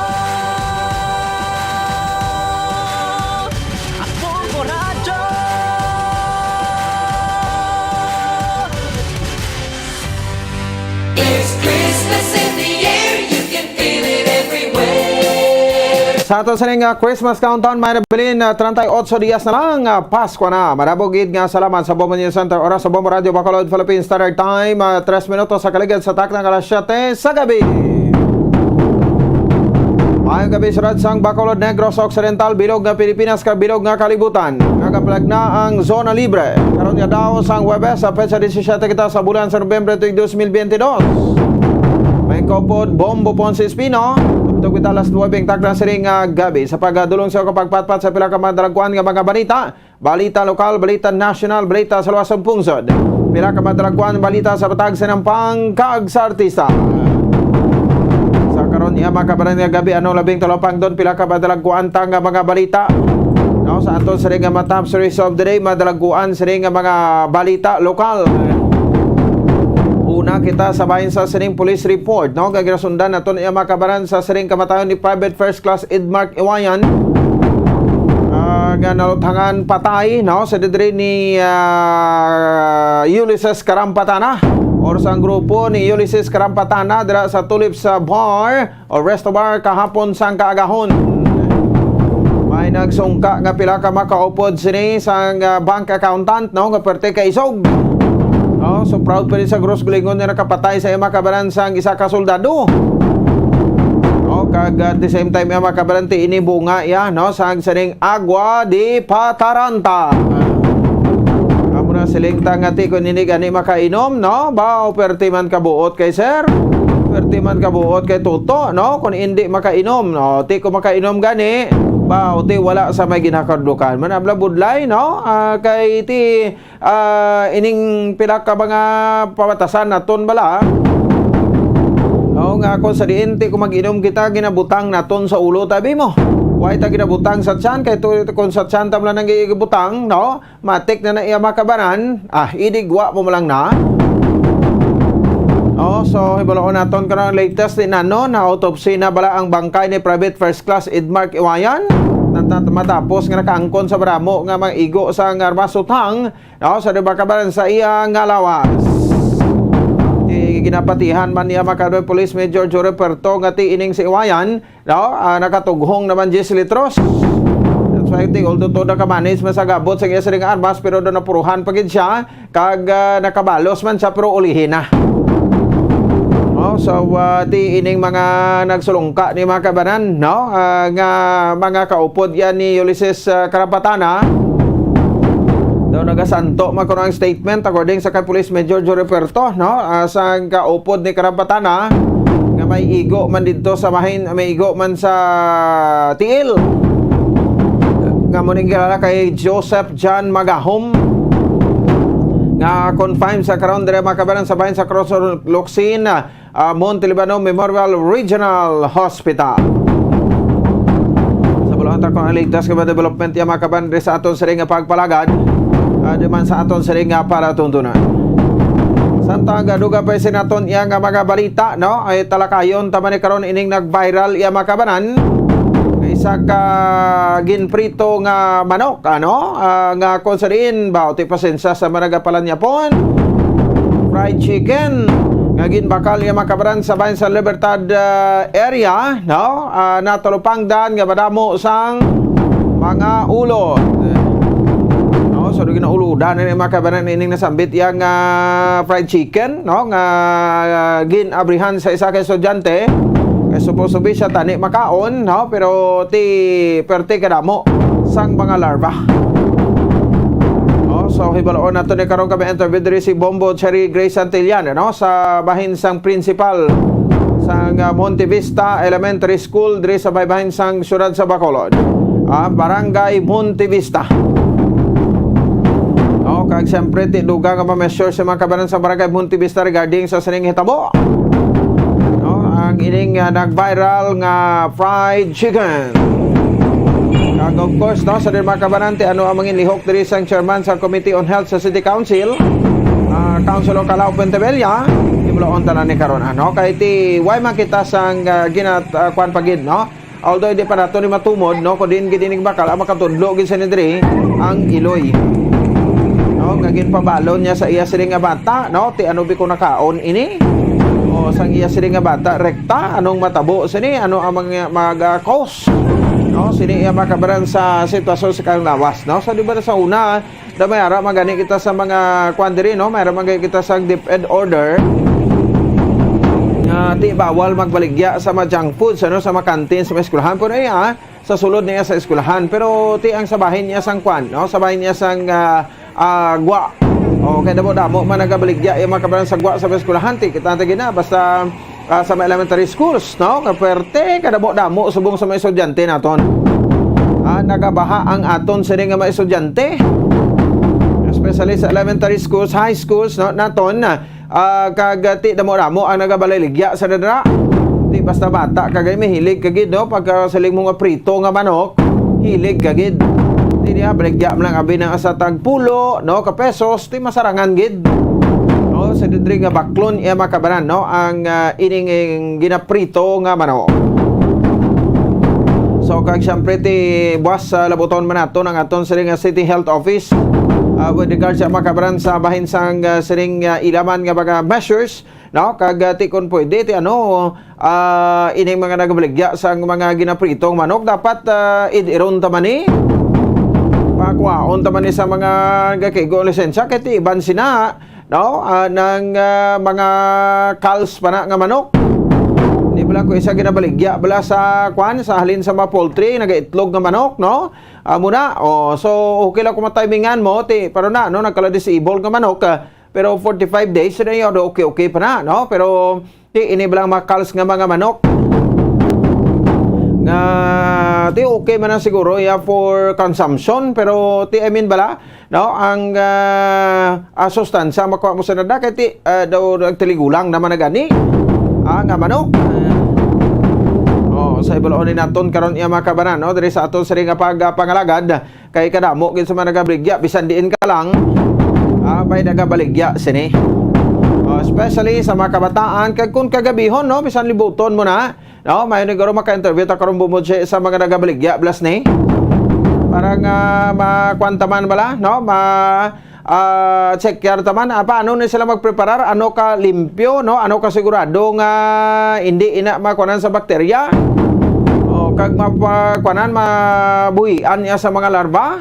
Sa ato sa nga Christmas countdown, may nabilin 38 dias na lang, Pasko na. Marabogid nga salamat sa Bombo News Center, oras sa Bombo Radio Bacolod, Philippines Standard Time, 3 minutos sa kaligid sa taknang alas 7 sa gabi. Mayong gabi sa Radsang Bacolod, Negros Occidental, bilog nga Pilipinas, bilog nga kalibutan. Nagaplag na ang zona libre. Karon nga daw sang Webes sa petsa 17 kita sa bulan sa Nobyembre 2022. May kopod Bombo Ponce Espino. Tugit alas 9 takna siring gabi sa pagdulong sa kapagpatpat sa pila ka madalagkuan nga mga balita. Balita lokal, balita national, balita sa luwasang pungsod. Pila ka madalagkuan balita sa patag sa nampang kaag sa artista. Sa karon iya makabaran nga gabi ano labing talopang doon pila ka madalagkuan tang nga mga balita. No, sa aton siring nga top series of the day madalagkuan siring nga mga balita lokal. Una kita sabahin sa siring police report, no? Gagirasundan naton iya makabaran sa siring kamatayon ni Private First Class Edmark Iwayan. Nga naluthangan patay, no? Sa didri ni Ulysses Karampatana or sa grupo ni Ulysses Karampatana dira sa Tulips Bar o Resto Bar kahapon sang kaagahon. May nagsungka nga pila ka makaupod sini sang bank accountant, no? Nga perte ka isog. Oh, so proud pa rin sa Gross Gulingon na nakapatay sa makabaran sang isa ka soldado. Oh, kag at the same time makabaran ti ini bunga ya, no, sang saning Agua de Pataranta. Amo na siling tangati kun ini gani makainom, no? Ba perti man kabuot kay sir. Perti man kabuot kay Toto, no? Kun hindi makainom, no, ti ko makainom gani. Ba ti wala sa may ginakadukan. Manabla budlay, no? Kay ti ining pila ka mga pamatasan naton bala. No, nga ako sa diente kung mag-inom kita ginabutang naton sa ulo tabi mo. Why ta ginabutang sa tiyan kay to kung sa tiyan tam lang nang gibutang, no? Matik na iya makabanan, idigwa mo lang na. Oh, so hibaloon naton karon latest din ano na autopsy na bala ang bangkay ni Private First Class Edmark Iwayan. Matapos nga nakaangkon sa bramo nga maigo sa armasutang, no, sa dibakabaran sa iya nga lawas. Ginapatihan man niya makadoy Police Major Joe Perto nga ti ining si Iwayan, no, nakatughong naman 10 litros. That's why I think although to nakamanage masagabot sa iya siring armas pero do napuruhan pagid siya kag nakabalos man siya pero ulihin na. Oh, so ti ining mga nagsulungka ni mga kabanan, no, nga mga kaupod yan ni Ulysses Karampatana. Daw nagasanto magkuno ang statement according sa kay Police Major Joe Perto, no, sa kaupod ni Karampatana nga may igo man dito sa bahin, may igo man sa tiil. Nga mo ning kilala kay Joseph John Magahom nga confined sa karon dire makabaran sa bahin sa Cross Luxin, Monte Libano Memorial Regional Hospital. Sa buluhan ta ko ang latest nga development ya makabaran sa aton siring nga pagpalagad. Diman sa aton siring nga para tuntunan. Samtang gaduga pa sinaton iya nga mga balita, no, ay talakayon tama ni karon ining nag-viral iya makabanan. Isa ka ginprito nga manok, ano, nga konsarin ba ti pasensya sa managapalan niya pon. Fried chicken nga ginbakal iya makabaran sa bahin sa Libertad area, no, natulupangdan nga madamo sang mga ulo. So do ginauludan ni makabanan ining nasambit yang fried chicken, no, nga ginabrihan sa isa ka estudyante kay supposed to be siya tani makaon, no, pero ti perte kadamo sang mga larva. Oh, so hibaloon nato ni karon kami interview diri si Bombo Cherry Grace Santillan, no, sa bahin sang principal sang Monte Vista Elementary School diri sa bahin sang syudad sa Bacolod. Barangay Monte Vista. Kag siyempre ti duga nga ma-measure sa mga kabanan sa Barangay Monte Vista regarding sa sining hitabo, no, ang ining nag-viral nga fried chicken. Kag of course, no, sa mga kabanan ti ano ang mga lihok diri sang chairman sa Committee on Health sa City Council, Councilor Calao Pentebella, imuloon tanan ni karon, ano, kay ti why makita sang kwan pagid, no. Although di pa nato ni matumod, no, kung din gidinig bakal ang makatudlo gid sa diri ang iloy. Nga ginpabalon niya sa iya siring nga bata, no, ti ano bi ko nakaon ini o sang iya siring nga bata rekta anong matabo sini ano ang mga cause, no, sini iya makabaran sa sitwasyon sa kang lawas, no. So di ba sa una da mayara magani kita sa mga kwandiri, no, mayara magani kita sa DepEd order ti bawal magbaligya sa mga junk foods, ano, sa mga canteen sa eskwelahan po na iya sa sulod niya sa eskwelahan, pero ti ang sabahin niya sang kwan, no, sabahin niya sang gwa. Okay, damo man nagabaligya yung makabaran sa gwa sa eskwelahan ti kita gina basta sa mga elementary schools, no? Kapwerte, kadamo-damo subong sa mga estudyante naton. Nagabaha ang aton sa nga mga estudyante. Especially sa elementary schools, high schools, no? Naton, kagati damo-damo ang nagabaligya sa dadra. Di basta bata, kagay may hilig kagid, no? Pagka saling mga prito nga manok, hilig kagid. Di niya, baligya mo lang abi ng asa tagpulo, no? Kapesos, di masarangan gid. No, sa didri nga baklon iya makabanan, no, ang ining ginaprito nga manok. So kag syempre ti buwas sa labuton man nato ng aton siring City Health Office with regards sa makabaran sa bahin sang siring ilaman nga baga measures, no, kag ti kon pwede ti ining mga nagabaligya sang mga ginapritong manok dapat idiron ta man ni pakwaon ta man ni sa mga gakigo lisensya ket iban sina, no, ng mga calves pa na nga manok. Di bala ko isa ginabaligya bala sa kwan sa halin sa mga poultry nagaitlog nga manok, no? Muna so okay lang kung matimingan mo ti pero na, no, nagkala-disable nga manok pero 45 days na yun okay pa na, no? Pero ti ini bala mga calves nga mga manok nga ti okay man na siguro for consumption pero ti I mean bala, no, ang sustansya makuha mo sa nada kay ti daw nagtiligulang naman na gani nga manok. Sa ibaloon naton karon iya makabanan, no, diri sa aton sari nga pangalagad kay kadamo gid sa mga nagabaligya bisan diin ka lang may nagabaligya sini. Especially sa mga kabataan kay kun kagabihon, no, bisan libuton mo na, no, may nagaro maka-interview ta karon bumod sa mga nagabaligya blas ni parang makwantaman bala, no, check yar taman paano ni sila magpreparar, ano ka limpyo, no, ano ka sigurado nga hindi ina makuanan sa bakterya o kag mapakuanan mabuhian niya sa mga larva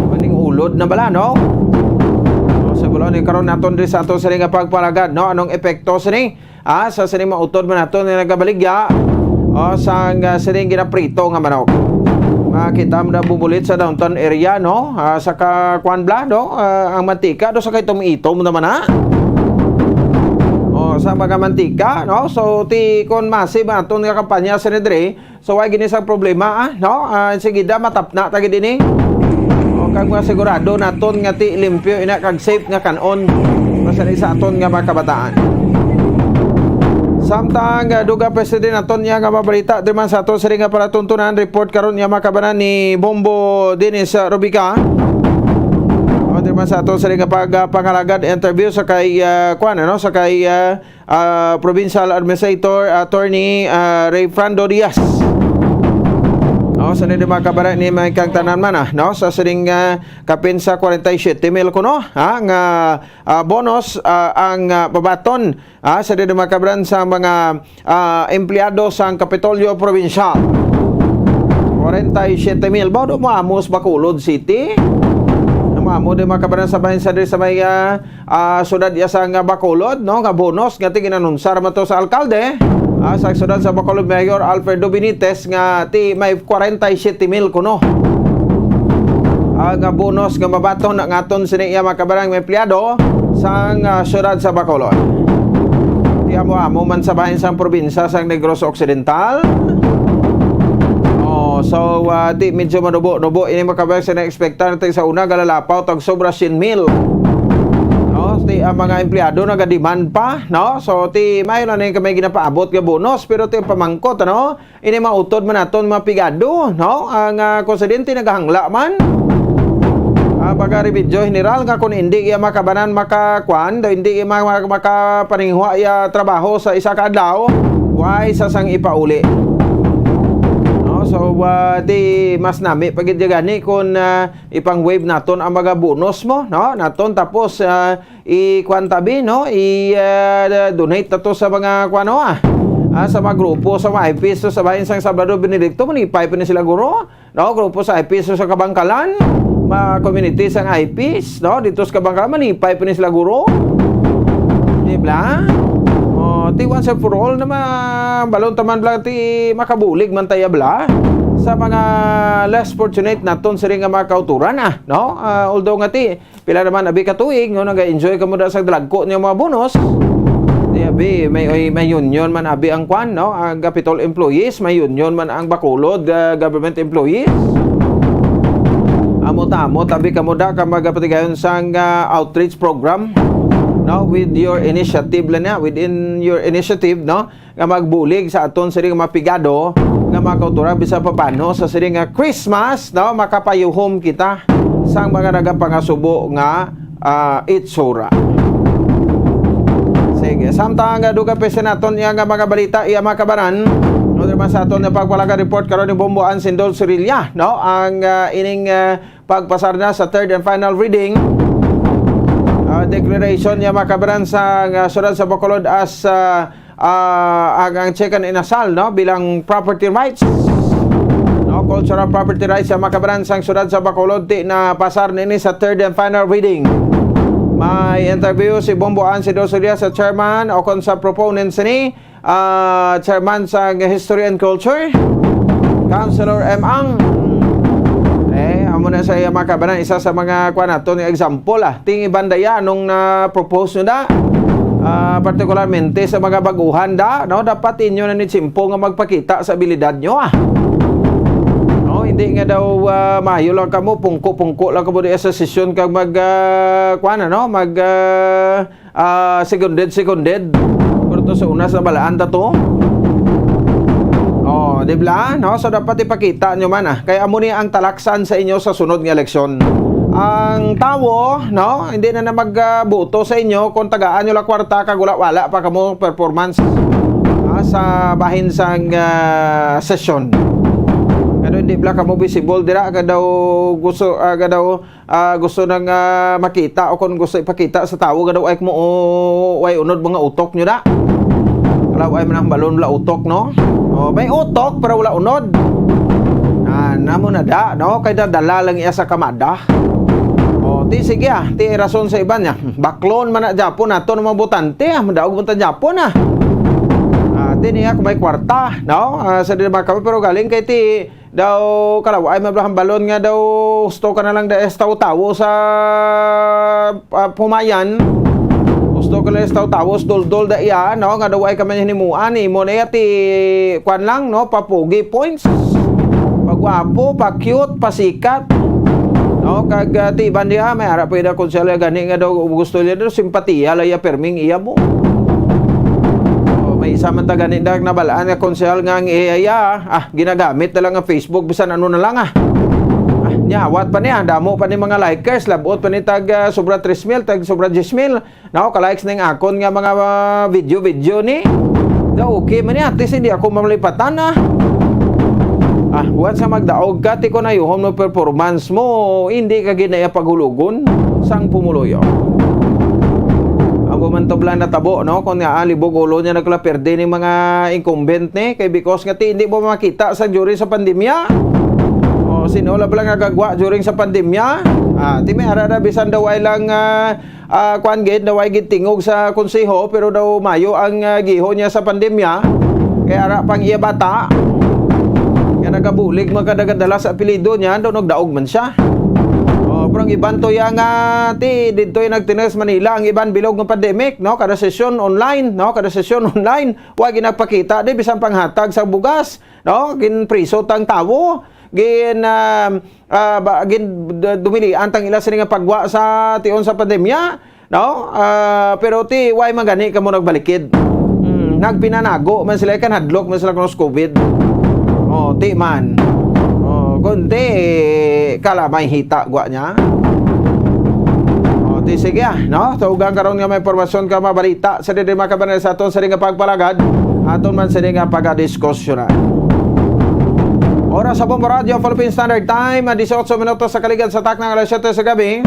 maning ulod na bala, no. Sa bulon ni karon naton diri sa ato sa nga pagpalagad, no, anong epekto sini sa sini mautod man naton ni nagabaligya sa sini ginaprito nga manok. Makita mo na bumulit sa downtown area, no, sa kakwan bla, no, ang mantika do sa kay tumiitom naman sa mga mantika, no. So ti kon massive aton nga kampanya sa diri, so why gini sa problema, no, sige da matapna ta gid ini. Kag masigurado naton nga ti limpyo ina kag safe nga kanon masali sa aton nga mga kabataan. Samtang duga president naton niya nga mabalita di man sa aton sari nga palatuntunan report karon niya makabanan ni Bombo Dennis Rubica. Di man sa aton sari nga pangalagad interview sa kay sa kay Provincial Administrator Attorney Ray Frando Diaz. Sa nila makabaran ni may kang tanan man, no, sa siring kapin sa 47 mil kuno nga bonus ang babaton sa nila makabaran sa mga empleyado sa Kapitolyo Provincial. 47 mil ba do maamos Bacolod City. Maamo din makabaran sa bahin sa may sudad sa nga Bacolod, no, nga bonus nga tiginanunsar man to sa alkalde. Sa sudad sa Bacolod Mayor Alfredo Benitez nga ti may 47 mil kuno nga bonus nga mabaton nga aton sini iya makabarang empleyado sa sudad sa Bacolod. Ti amo man sa bahin sang probinsya sang Negros Occidental. So ti medyo manubo ini makabarang sa na-expectan natin sa una galalapaw tag sobra 100 mil. Ti mga empleyado naga-demand pa, no, so ti mayo na ni kami ginapaabot nga bonus pero ti pamangkot, no, ini mautod man naton mapigado, no, ang konsidente nagahangla man baga rebidyo general nga kung hindi iya makabanan makakwan do hindi iya makapaningwa iya trabaho sa isa ka adlaw why sa sang ipauli. So di mas nami pagid gani kung ipang wave naton ang mga bonus mo, no, naton tapos i-kwantabi, no, i-donate nato sa mga kwano sa mga grupo sa mga IPs sa bahin sang Sabado Benedicto manipay pa ni sila guro, no, grupo sa IPs sa Kabangkalan, mga community sang IPs, no, dito sa Kabangkalan manipay pa ni sila guro, di ba? Ti once and for all na balon taman bla ti makabulig man tayo bla sa mga less fortunate naton sa nga mga kauturan, no, although nga ti pila naman abi ka tuig, no, naga-enjoy ka mo da sa dalagko niya mga bonus, Di abi may union man abi ang kwan, no? Ang Capitol employees, may union man ang Bacolod government employees. Amo tabi kamo da ka magapatigayon sang outreach program, no, with your initiative lang na, within your initiative, no, nga magbulig sa aton siring mapigado nga makautura bisa papano sa siring Christmas, no, makapayuhom kita sang mga nagapangasubo nga itsura. Sige, samtang duga pesa naton nga mga balita iya makabaran. No, naman sa aton na pagpalaga report karon ni Bomboan Sindol Sirilla, no, ang ining pagpasar na sa third and final reading declaration niya makabaran sa syudad sa Bacolod as ang Checan Inasal, no, bilang property rights, no, cultural property rights sa makabaran sa syudad sa Bacolod na pasar nini sa third and final reading. May interview si Bomboan Sindol Sirilla sa chairman o kon sa proponents ni chairman sa History and Culture, Councilor M. Ang. Amo na sa iya makabanan, isa sa mga kwanato ni example ting ibandaya nung na-propose nyo na partikularmente sa mga baguhan no, dapat inyo na ni Chimpo nga magpakita sa abilidad nyo no, hindi nga daw mayo lang kamo, pungko lang kamo di sa session kag mag no, mag seconded pero to sa una sa balaan to. Di ba? No? So dapat ipakita nyo man kaya amo ni ang talaksan sa inyo sa sunod nga eleksyon. Ang tawo, no, hindi na magboto sa inyo kung tagaan nyo la kwarta kag wala pa kamo performance sa bahin sang session. Pero hindi bla kamo visible dira ka daw gusto nang makita o kung gusto ipakita sa tawo ka daw ay mo way unod mga utok nyo da. Kalaw ay manang balon la utok, no? May utok pero wala unod. Namo na da, no? Kay dala lang iya sa kamada. Ti sige ti rason sa iban niya. Baklon man na Japon nato ng mga botante, madaog mo ta Japon ti niya kung may kwarta, no? Sa di ba kami pero galing kay ti daw kalaw ay mabrahang balon nga daw gusto ka na lang da tawo sa pumayan. Gusto ka lang tawos dol da iya, no, nga daw ay kami hinimuan mo na ti kwan lang, no, papugi points, pagwapo, pa-cute, pasikat, no, kag ti iban diha may ara pwede konsela gani nga daw gusto niya daw simpatiya laya perming iya mo. May isa man ta gani dag nabalaan nga konsel nga ang iya ginagamit na lang ang Facebook bisan ano na lang nyawat pa niya, damo pa ni mga likers, labot pa ni tag sobra 3,000, tag sobra 10,000. No, ka-likes na yung akon nga mga video ni. Okay man niya, atis hindi ako mamalipatan once sa magdaog ka, tiko na yung no performance mo, hindi ka ginaya paghulugon, sang pumuloyo. Ang bumantoblan na tabo, no, kung nga libog ulo niya nagklaperde ni mga incumbent ni, kay because nga hindi mo makita sa jury sa pandemya. Sino la lang nagagwa during sa pandemya? Ti may arara bisan daw ay lang kwan gid daw ay gitingog sa konseho pero daw mayo ang giho niya sa pandemya. Kaya ara pang iya bata. Kaya nagabulig magkadagadala sa apelyido niya daw nagdaog man siya. Pero ang iban to yang ti dito yung nagtinas Manila ang iban bilog ng pandemic, no, kada sesyon online, wa ginagpakita di bisan panghatag sa bugas, no, ginpriso tang tawo. Dumili antang ila sila nga pagwa sa tion sa pandemya, no, pero ti way magani kamo nagbalikid, nagpinanago man sila kan hadlok man sila kuno COVID, ti man kundi kala may hita gwa niya. Ti sige no, tugang karon nga may impormasyon ka mabalita sa di makabanal sa aton sa nga pagpalagad aton man sa nga pagdiskusyonan. Oras sa Bombo Radio, Philippine Standard Time, 18 minutos sa kaligid sa taknang alas 7 sa gabi.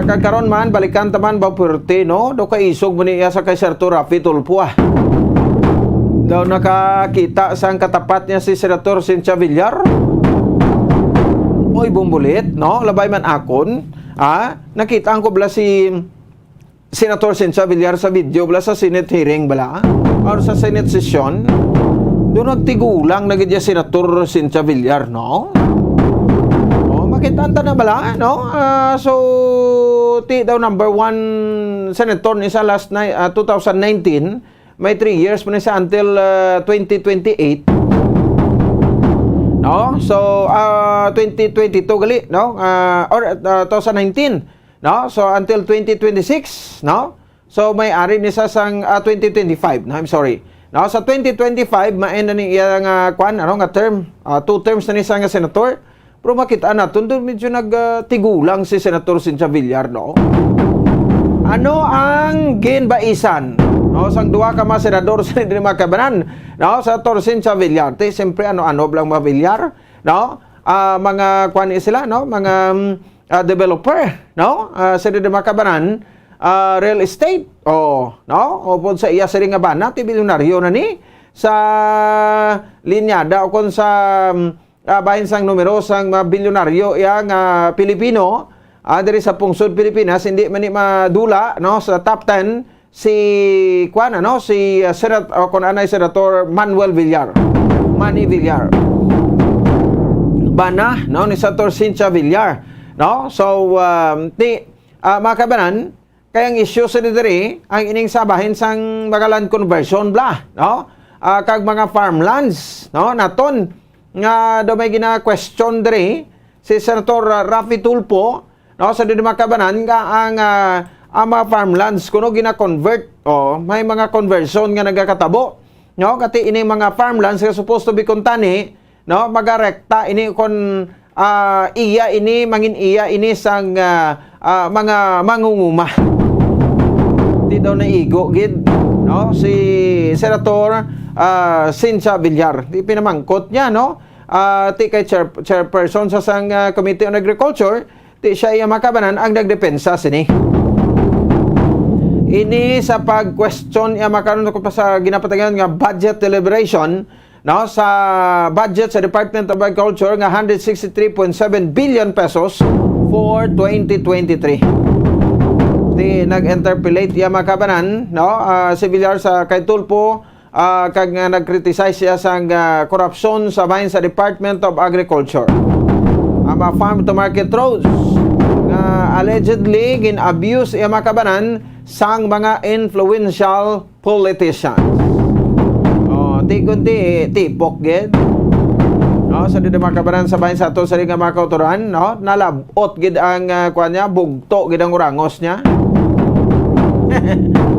Kagkaroon man, balikan taman ba pwerte, no? Do ka isog mo niya sa kay Senator Rafi Tulfo, Daw nakakita sa katapat niya si Senator Cynthia Villar. Oy, bumbulit, no? Labay man akon, nakita ko bala si Senator Cynthia Villar sa video bala sa Senate hearing bala, or sa Senate session. Doon nagtigulang nagidya Senator Cynthia Villar, no? Makitanta na bala, no? So, ti daw number 1 senator ni sa last 2019, may 3 years pa ni sa until 2028. No? So 2022 gali, no? Or 2019, no? So until 2026, no? So may ari ni sa sang 2025, no? I'm sorry. No, sa 2025 maend ni iya nga kwan ano nga term, 2 terms na ni sa nga senator. Pero makita natin doon medyo nagtigulang si Senator Cynthia Villar, no? Ano ang ginbaisan? No, sang duha ka mga senador sa hindi makabanan, no? Sa Senator Cynthia Villar, siyempre ano-ano lang mga Villar, no? Mga kwan sila, no? Mga developer, no? Sa hindi makabanan, real estate, no? O po sa iya sa nga bana, ti bilyonaryo na ni sa linyada o kung sa bahin sang numero sang bilyonaryo yang Pilipino diri sa pungsod Pilipinas, hindi man ni madula, no? Sa top 10 si kwan ano si Senator kon anay Senator Manuel Villar, Manny Villar bana, no? Ni Senator Cynthia Villar, no? So mga kabanan, kayang issue sa diri ang ining sabahin sang mga land conversion bla, no? Kag mga farmlands, no? Naton nga do may gina-question diri si Senator Raffy Tulfo, no? Sa diri makabanan nga ang mga farmlands kuno gina-convert, may mga conversion nga nagakatabo, no? Kati ini mga farmlands nga supposed to be kontani, no? Magarekta ini kon iya ini mangin iya ini sang mga mangunguma. Di daw na igo gid, no? Si Senator Cynthia Villar, di pinamangkot niya, no? Ti kay chairperson sa sang Committee on Agriculture, ti siya iya makabanan ang nagdepensa sini. Ini sa pag-question iya makaron ko pa sa ginapatagan nga budget deliberation, no? Sa budget sa Department of Agriculture nga 163.7 billion pesos for 2023. Ti nag-interpellate iya makabanan, no? Si Villar sa kay Tulfo, kag nga nag-criticize siya sa corruption sa bahin sa Department of Agriculture. Ang farm to market roads nga allegedly gin-abuse iya makabanan sang mga influential politicians. Di kundi tipok gid, no? Sa dito makabanan sa bahin sa ato sa nga mga kauturan, no? Nalabot gid ang kuan niya, bugto gid ang urangos niya.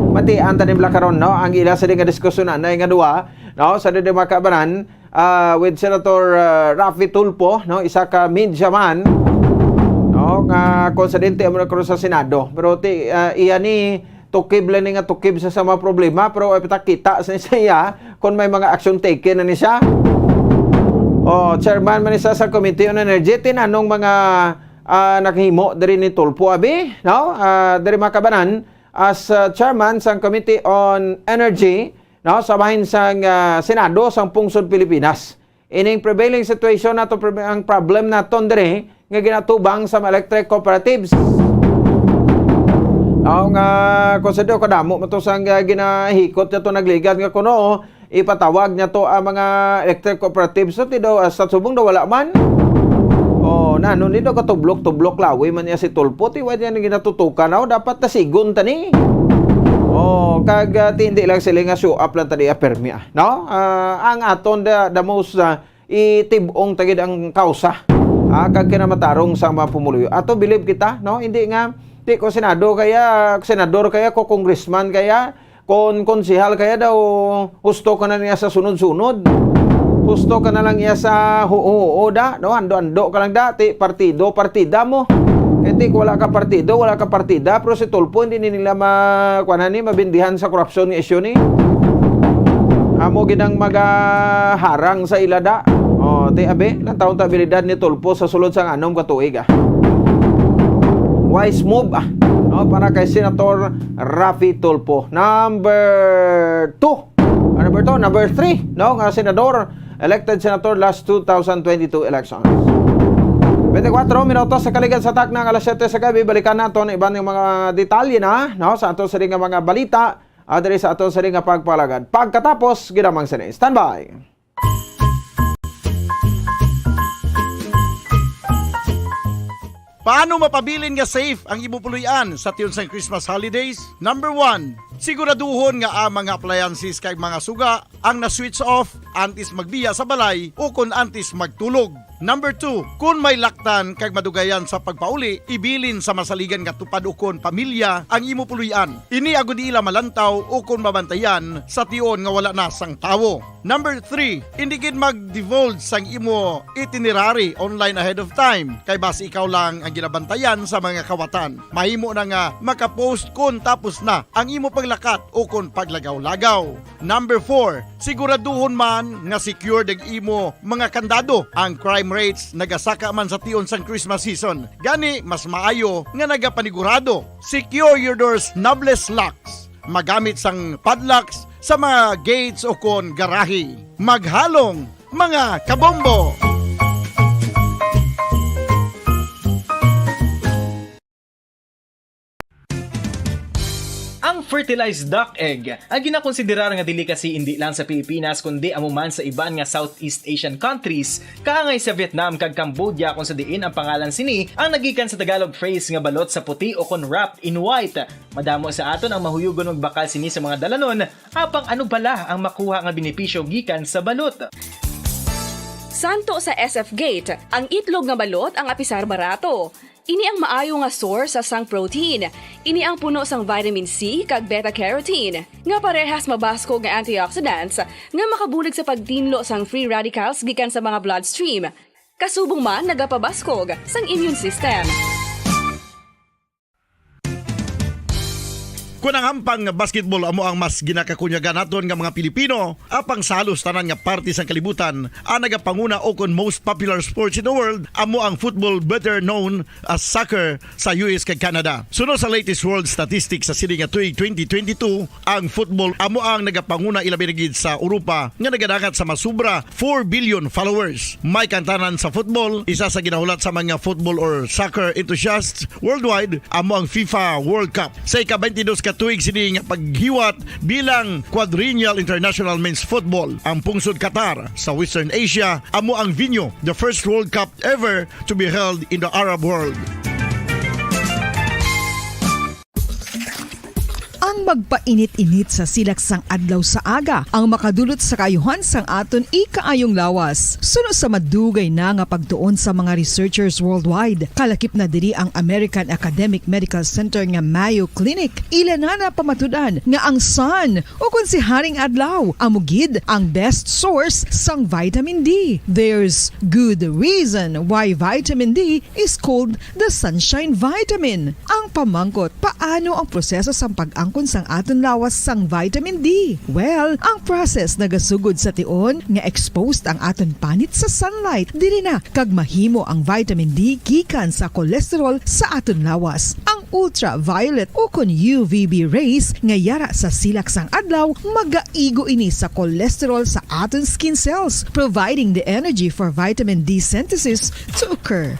Mati antanim lakaron, no? Ang ila sa nga diskusyon na nga duwa, no? Sa dito makabanan with Senator Raffy Tulfo, no? Isa ka media man, no? Nga konsidente mo na sa Senado, pero iya ni tukib lang nga tukib sa mga problema, pero ay kita sa siya kung may mga action taken na ni siya. Chairman man isa sa Committee on Energy, tinanong mga naghimo diri ni Tulfo abi, no? Diri makabanan as chairman sa Committee on Energy, no? Sa bahin sang Senado sang pungsod Pilipinas. Ining prevailing situation nato, ang problem naton diri nga ginatubang sa electric cooperatives. Nga konsidero ko damo mato sang ginahikot niya to nagligat nga kuno ipatawag niya to ang mga electric cooperatives, so ti daw sa subong daw wala man. Nanon dito ka tublok lawi man niya si Tulfo, ti wa niya ginatutukan dapat tasigon tani. Kag hindi lang sila nga show up lang tadi permi, no? Ang aton the most itibong tagid ang kausa kag kinamatarong sa mga pumuluyo. Ato believe kita, no? Hindi nga di ko senador kaya ko congressman kaya kon konsehal kaya daw husto ka na niya sa sunod-sunod. Husto ka na lang niya sa huo da, no? Ando ka lang dati, partida mo. Kasi wala ka partida, pero si Tulfo hindi nila mabindihan sa korupsyon ng isyu ni. Amo ginang magaharang sa ilada. Ti abe, lang taon abilidad ni Tulfo sa sulod sang anom katuig. Wise move, no? Para kay Senator Raffy Tulfo. Number 3, no? Nga senador, elected senator last 2022 elections. 24 minutos sa kaligid sa tak ng alas 7 sa gabi. Balikan natin iban yung mga detalye na, no? Sa ato sa ring mga balita, diri sa ato sa ring pagpalagad. Pagkatapos, ginamang sini. Standby! Paano mapabilin nga safe ang imo puluyan sa tiyon sa Christmas holidays? Number 1, siguraduhon nga ang mga appliances kay mga suga ang na-switch off antes magbiya sa balay o kung antes magtulog. Number 2, kung may laktan kag madugayan sa pagpauli, ibilin sa masaligan nga tupad o kon pamilya ang imo puluyan. Ini agud ila malantaw o kon mabantayan sa tion nga wala na sang tawo. Number 3, hindi gid mag-divulge sang imo itinerary online ahead of time kay base ikaw lang ang ginabantayan sa mga kawatan. Mahimo na nga makapost kon tapos na ang imo paglakat o kon paglagaw-lagaw. Number 4, siguraduhon man nga secured ang imo mga kandado. Ang crime rates nagasaka man sa tion sang Christmas season. Gani mas maayo nga nagapanigurado. Secure your doors knobless locks. Magamit sang padlocks sa mga gates o kon garahe. Maghalong mga kabombo! Ang fertilized duck egg ang ginakonsiderar nga delicacy hindi lang sa Pilipinas kundi amuman sa iban nga Southeast Asian countries kaangay sa Vietnam kag Cambodia kung sa diin ang pangalan sini ang nagikan sa Tagalog phrase nga balot sa puti o kon wrapped in white. Madamo sa aton ang mahuyugon og bakal sini sa mga dalanon apang ano bala ang makuha nga benepisyo gikan sa balot. Santo sa SF Gate, ang itlog nga balot ang apisar barato. Ini ang maayo nga source sa sang protein. Ini ang puno sang vitamin C kag beta-carotene. Nga parehas mabasko nga antioxidants nga makabulig sa pagtinlo sang free radicals gikan sa mga bloodstream. Kasubong man nagapabaskog sang immune system. Kung ang hampang basketball amo ang mas ginakakunyagan naton nga mga Pilipino, apang salos tanan nga parte sang kalibutan, ang nagapanguna o kon most popular sports in the world, amo ang football better known as soccer sa US kag Canada. Sunod sa latest world statistics sa sini nga tuig 2022, ang football amo ang nagapanguna ilabi na gid sa Europa nga nagadakat sa masubra 4 billion followers. May kantanan sa football, isa sa ginahulat sa mga football or soccer enthusiasts worldwide, amo ang FIFA World Cup. Sa ika-22 katuig sini nga paghiwat bilang quadrennial international men's football. Ang pungsod Qatar sa Western Asia amo ang venue, the first World Cup ever to be held in the Arab world. Ang magpainit-init sa silaksang adlaw sa aga ang makadulot sa kayuhan sang aton ikaayong lawas. Suno sa madugay na nga pagtuon sa mga researchers worldwide, kalakip na diri ang American Academic Medical Center nga Mayo Clinic. Ila na pamatudan nga ang sun o kung si Haring Adlaw amugid ang best source sang vitamin D. There's good reason why vitamin D is called the sunshine vitamin. Ang pamangkot, paano ang proseso sang pag-angkon sang aton lawas sang vitamin D? Well, ang process nagasugod sa tion nga exposed ang aton panit sa sunlight diri na kag mahimo ang vitamin D gikan sa cholesterol sa aton lawas. Ang ultraviolet o kon UVB rays nga yara sa silak sang adlaw magaigo ini sa cholesterol sa aton skin cells, providing the energy for vitamin D synthesis to occur.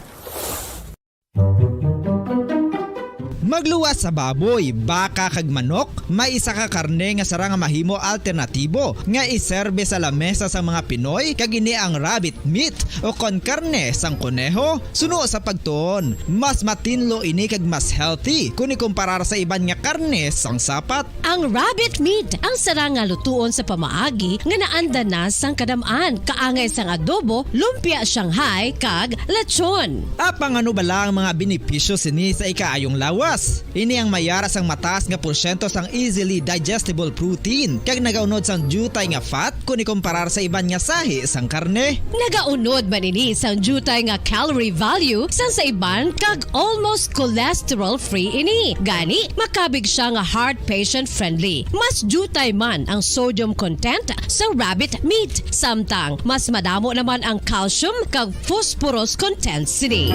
Magluwas sa baboy, baka kag manok, may isa ka karne nga sara nga mahimo alternatibo nga iserbe sa lamesa sa mga Pinoy kag ini ang rabbit meat o kon karne sang kuneho. Suno sa pagtuon, mas matinlo ini kag mas healthy kung ikumparar sa iban nga karne sang sapat. Ang rabbit meat ang sara nga lutuon sa pamaagi nga naanda na sang kadamaan, kaangay sang adobo, lumpia Shanghai kag lechon. Apang ano bala ang mga benepisyo sini sa ikaayong lawas? Ini ang mayara sang mataas nga porsyento sang easily digestible protein kag nagaunod sang jutay nga fat kung ikumparar sa iban nga sahi sang karne. Nagaunod man ini sang jutay nga calorie value sang sa iban kag almost cholesterol free ini. Gani makabig siya nga heart patient friendly. Mas jutay man ang sodium content sa rabbit meat, samtang mas madamo naman ang calcium kag phosphorus content sini.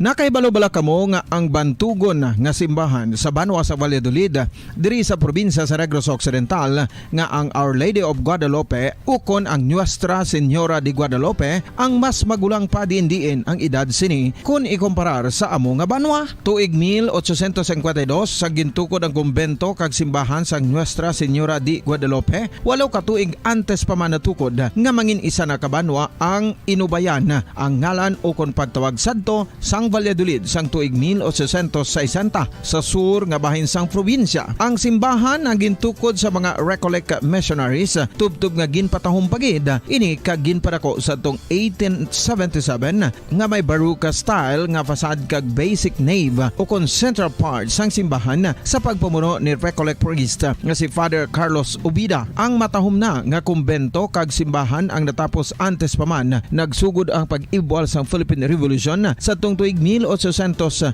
Nakaibalo-bala kamo nga ang bantugon nga simbahan sa Banwa sa Valladolid diri sa probinsya sa Negros Occidental nga ang Our Lady of Guadalupe ukon ang Nuestra Señora de Guadalupe ang mas magulang pa diin ang edad sini kung ikomparar sa amo nga banwa. Tuig 1852 sa gintukod ang kumbento kag simbahan sa Nuestra Señora de Guadalupe, walo ka tuig antes pa man natukod nga mangin isa na kabanwa ang inubayan ang ngalan ukon pagtawag sadto sang Valladolid sang tuig 1860 sa sur nga bahin sang probinsya. Ang simbahan ang gintukod sa mga Recollect missionaries tubtub nga ginpatahong pagid ini kag ginpadako sa tong 1877 nga may baruka style nga fasad kag basic nave o kon central part sang simbahan sa pagpamuno ni Recollect priest nga si Father Carlos Ubida. Ang matahom na nga kumbento kag simbahan ang natapos antes pa man nagsugod ang pag-ibwal sang Philippine Revolution sa tong tuig 1897.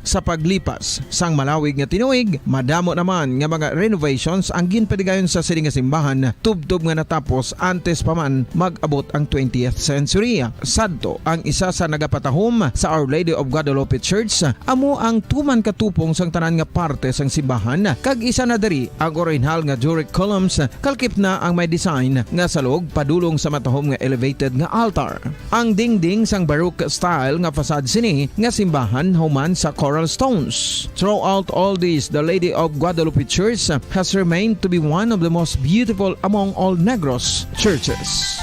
Sa paglipas sang malawig nga tinuig, madamo naman nga mga renovations ang ginpadigayon sa sining nga simbahan tubtob nga natapos antes pa man mag-abot ang 20th century. Sadto ang isa sa nagapatahom sa Our Lady of Guadalupe Church amo ang tuman katupong sang tanan nga parte sang simbahan kag isa na diri ang original nga Doric columns kalkip na ang may design nga salog padulong sa matahom nga elevated nga altar. Ang dingding sang Baroque style nga fasad sini nga simbahan human sa coral stones. Throughout all this, the Lady of Guadalupe Church has remained to be one of the most beautiful among all Negros churches.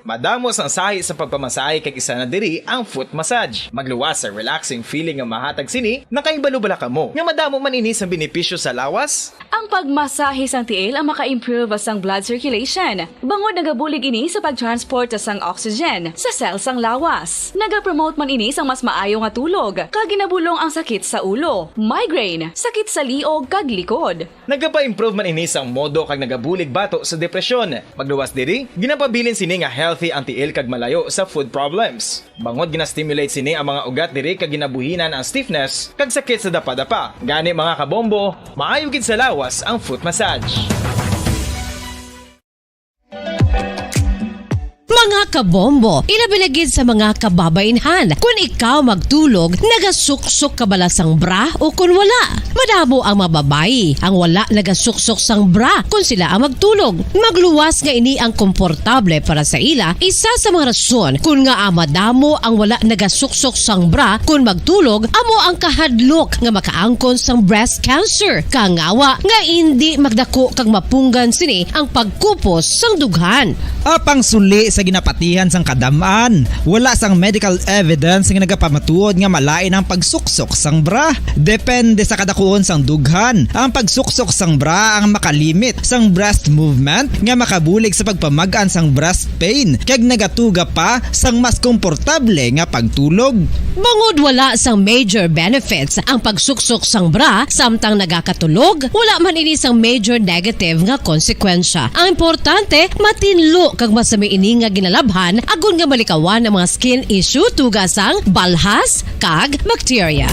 Madamos ang sahi sa pagpamasahe kag isa na diri ang foot massage. Magluwas sa relaxing feeling nga mahatag sini, nakaibalo-bala kamo. Nga madamo man ini sa benepisyo sa lawas. Ang pagmasahe sang tiil ang maka-improve sang blood circulation. Bangod nagabulig ini sa pagtransport sang oxygen sa cells sang lawas. Nagapromote man ini sang mas maayo nga tulog, kag ginabulong ang sakit sa ulo, migraine, sakit sa liog kag likod. Nagapa-improve man ini sang modo kag nagabulig bato sa depresyon. Magluwas diri, ginapabilin sini nga healthy ang tiil kag malayo sa food problems. Bangod gina-stimulate sini ang mga ugat diri kag ginabuhinan ang stiffness kag sakit sa dapa-dapa. Gani mga kabombo, maayo gid sa lawas ang foot massage. Mga kabombo, ilabilagid sa mga kababainhan. Kung ikaw magtulog, nagasuksok ka bala sang bra o kung wala. Madamo ang mababayi ang wala nagasuksok sang bra kung sila ang magtulog. Magluwas nga ini ang komportable para sa ila. Isa sa mga rason kung nga madamo ang wala nagasuksok sang bra kung magtulog, amo ang kahadlok nga makaangkon sang breast cancer. Kangawa nga hindi magdako kag mapunggan sini ang pagkupos sang dughan. Apang suli sa ginapatihan sang kadamaan, wala sang medical evidence nga nagapamatuod nga malain ang pagsuksok sang bra. Depende sa kadakuon sang dughan. Ang pagsuksok sang bra ang makalimit sang breast movement nga makabulig sa pagpamagaan sang breast pain kag nagatuga pa sang mas komportable nga pagtulog. Bangod wala sang major benefits ang pagsuksok sang bra samtang nagakatulog, wala man ini sang major negative nga konsekwensya. Ang importante, matinlo kag masami ini nga ginalabhan agon nga malikawan ang mga skin issue tugasang balhas kag bacteria.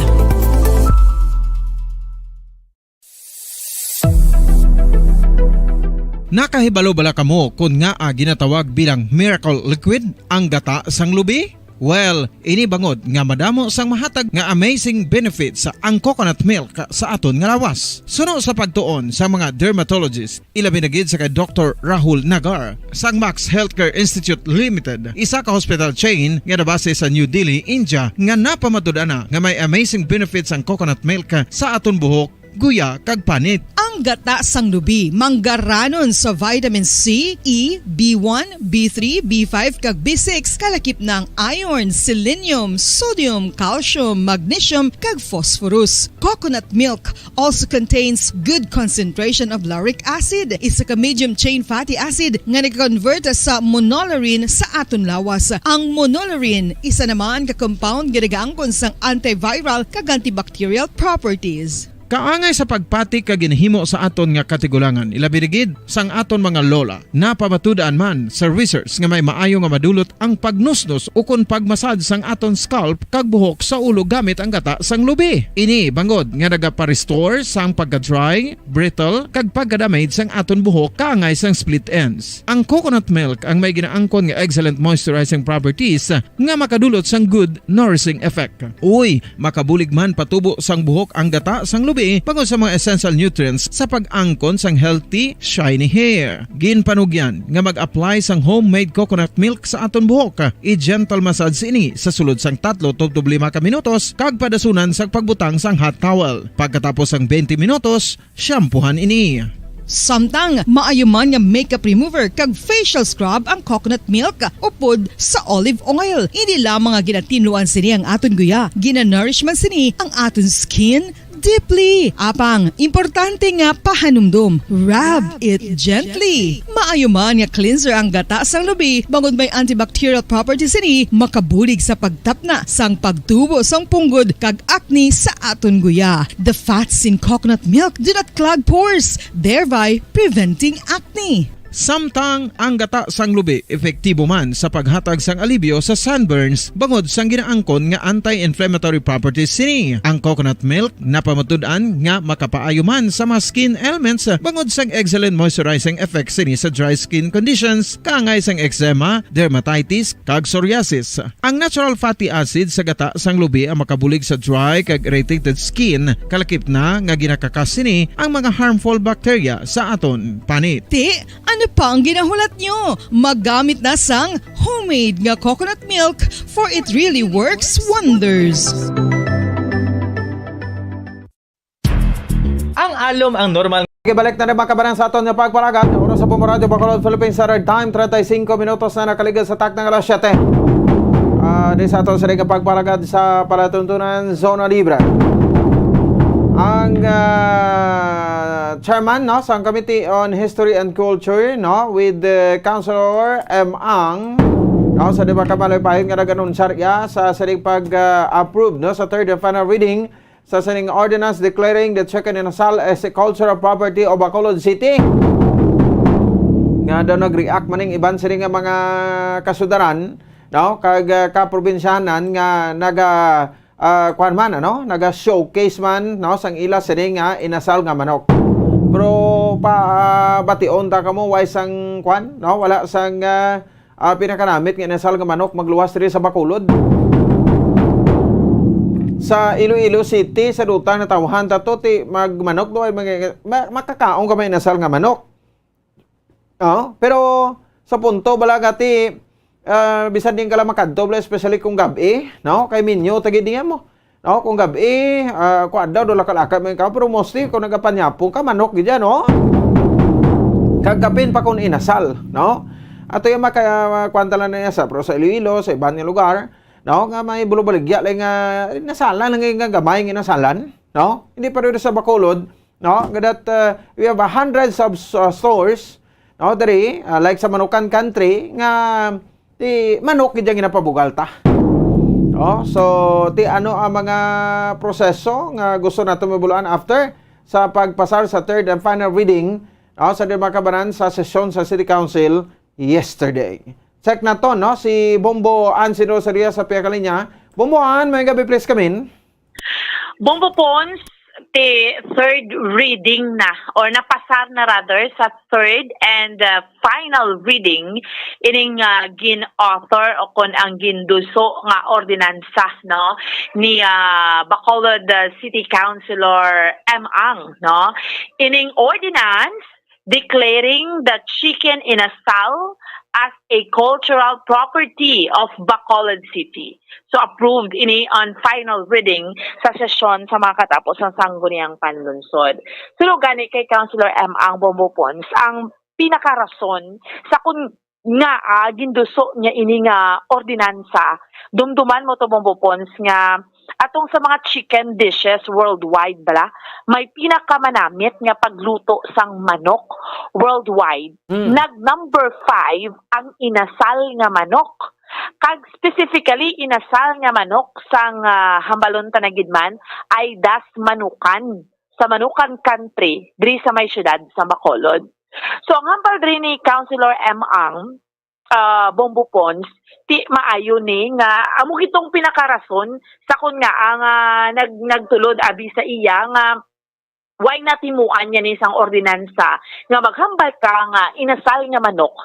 Nakahibalo-bala kamo kung nga ginatawag bilang miracle liquid ang gata sang lubi? Well, ini bangod nga madamo sang mahatag nga amazing benefits sa ang coconut milk sa aton nga lawas. Suno sa pagtuon sa mga dermatologist, ilabi na gid sa kay Dr. Rahul Nagar sang Max Healthcare Institute Limited, isa ka hospital chain nga nabase sa New Delhi, India, nga napamatud-ana nga may amazing benefits ang coconut milk sa aton buhok, guya kag panit. Ang gata sang lubi manggaranon sa vitamin C, E, B1, B3, B5 kag B6 kalakip ng iron, selenium, sodium, calcium, magnesium kag phosphorus. Coconut milk also contains good concentration of lauric acid, isa ka medium chain fatty acid nga nag-convert sa monolarin sa aton lawas. Ang monolarin isa naman ka compound nga nagaangkon sang antiviral kag antibacterial properties. Kaangay sa pagpati ka ginhimo sa aton nga katigulangan, ilabirigid sang aton mga lola na pamatudaan man sa research nga may maayo nga madulot ang pagnusnos o kun pagmasad sang aton scalp kag buhok sa ulo gamit ang gata sang lubi. Ini bangod nga nagapa-restore sang pagka-dry, brittle kag pagka-damage sang aton buhok kaangay sang split ends. Ang coconut milk ang may ginaangkon nga excellent moisturizing properties nga makadulot sang good nourishing effect. Uy, makabulig man patubo sang buhok ang gata sang lubi bangod sa mga essential nutrients sa pag-angkon sang healthy, shiny hair. Ginpanugyan nga mag-apply sang homemade coconut milk sa aton buhok. I-gentle massage ini sa sulod sang 3 to 5 ka minutos kag padasunan sa pagbutang sang hot towel. Pagkatapos sang 20 minutos, shampoohan ini. Samtang maayo man nga makeup remover kag facial scrub ang coconut milk upod sa olive oil. Hindi lamang nga ginatinluan sini ang aton guya, gina-nourishman sini ang aton skin deeply. Apang, importante nga pahanumdum. Rub it gently. Maayo man nga cleanser ang gata sang lubi, bangod may antibacterial properties ini, makabulig sa pagtapna sang pagtubo sang punggod kag acne sa aton guya. The fats in coconut milk do not clog pores, thereby preventing acne. Samtang ang gata sang lubi epektibo man sa paghatag sang alibyo sa sunburns bangod sang ginaangkon nga anti-inflammatory properties sini. Ang coconut milk napamatud-an nga makapaayo man sa mga skin ailments bangod sang excellent moisturizing effect sini sa dry skin conditions kaangay sang eczema, dermatitis kag psoriasis. Ang natural fatty acid sa gata sang lubi ang makabulig sa dry kag irritated skin, kalakip na nga ginakakas sini ang mga harmful bacteria sa aton panit. Ano pa ang ginahulat nyo? Maggamit na sang homemade nga coconut milk for it really works wonders. Ang alom ang normal. Balik na rin mga kabarang sa aton nga pagpalagat. Oras sa Radyo Bacolod, Philippines Standard Time, 35 minutos na nakaligal sa tak ng alas 7. Di sa aton sa rin pagpalagat sa palatuntunan Zona Libre. Ang chairman no sa Committee on History and Culture no with Councilor M. Ang no sa diba kamaloy pahin nga naganunsarya sa saring pag-approve no sa third and final reading sa saring ordinance declaring the Chicken Inasal as a cultural property of Bacolod City. Nga daw nag-react maning iban saring nga mga kasudaran no kag kaprobinsyanan nga kuan man ano naga-showcase man no sang ila sini nga inasal nga manok. Pero bation ta kamo why sang kuan no wala sang pinakanamit nga inasal nga manok magluwas diri sa Bacolod. Sa Iloilo City sa duta na tawhan ta to ti magmanok do makakaon ka may inasal nga manok. Pero sa punto balaga ti bisan din kala makadto especially kung gabi no kay minyo tagi diyan mo no kung gabi kuadaw do lakalaka man ka pero mostly kung nagapanyapong ka manok gid no kagapin pa kun inasal no ato yung makakwanta lang na sa pero sa Iloilo sa ibang lugar no nga may bulubaligya lang nga nasalan lang nga gamay nga nasalan no hindi pa rin sa Bacolod no gadat we have hundreds of stores no diri like sa Manukan Country nga ti manok gid ginapabugal ta. So ti ano ang mga proseso nga gusto nato mabuluan after sa pagpasar sa third and final reading sa Demakabanan sa sesyon sa City Council yesterday. Check na to no si Bombo Ann Rosaria sa Piakalinya. Bombo Ann, may gabi please come in. Bombo Pons, the third reading na or napasar na rather sa third and final reading ining gin-author o kon ang ginduso nga ordinansa no ni Bacolod City Councilor M. Ang no ining ordinance declaring the Chicken Inasal as a cultural property of Bacolod City. So approved ini on final reading sa sesyon sa mga katapos ng sangguniang panlunsod. So gani kay Councilor M. Ang Bombo Pons, ang pinakarason sa kung nga ginduso niya ini nga ordinansa, dumduman mo to Bombo Pons nga atong sa mga chicken dishes worldwide bala, may pinakamanamit nga pagluto sang manok worldwide. Nag number 5 ang inasal nga manok. Kag specifically inasal nga manok sang hambalon tanagidman ay das manukan sa Manukan Country diri sa may syudad sa Bacolod. So ang hambal diri ni Councilor M. Ang Bombo Pons ti maayo ni nga amo gitong pinakarason sa kun nga ang nagtulod abi sa iya nga why natimuan niya ni isang ordinansa nga maghambal ka nga inasal nga manok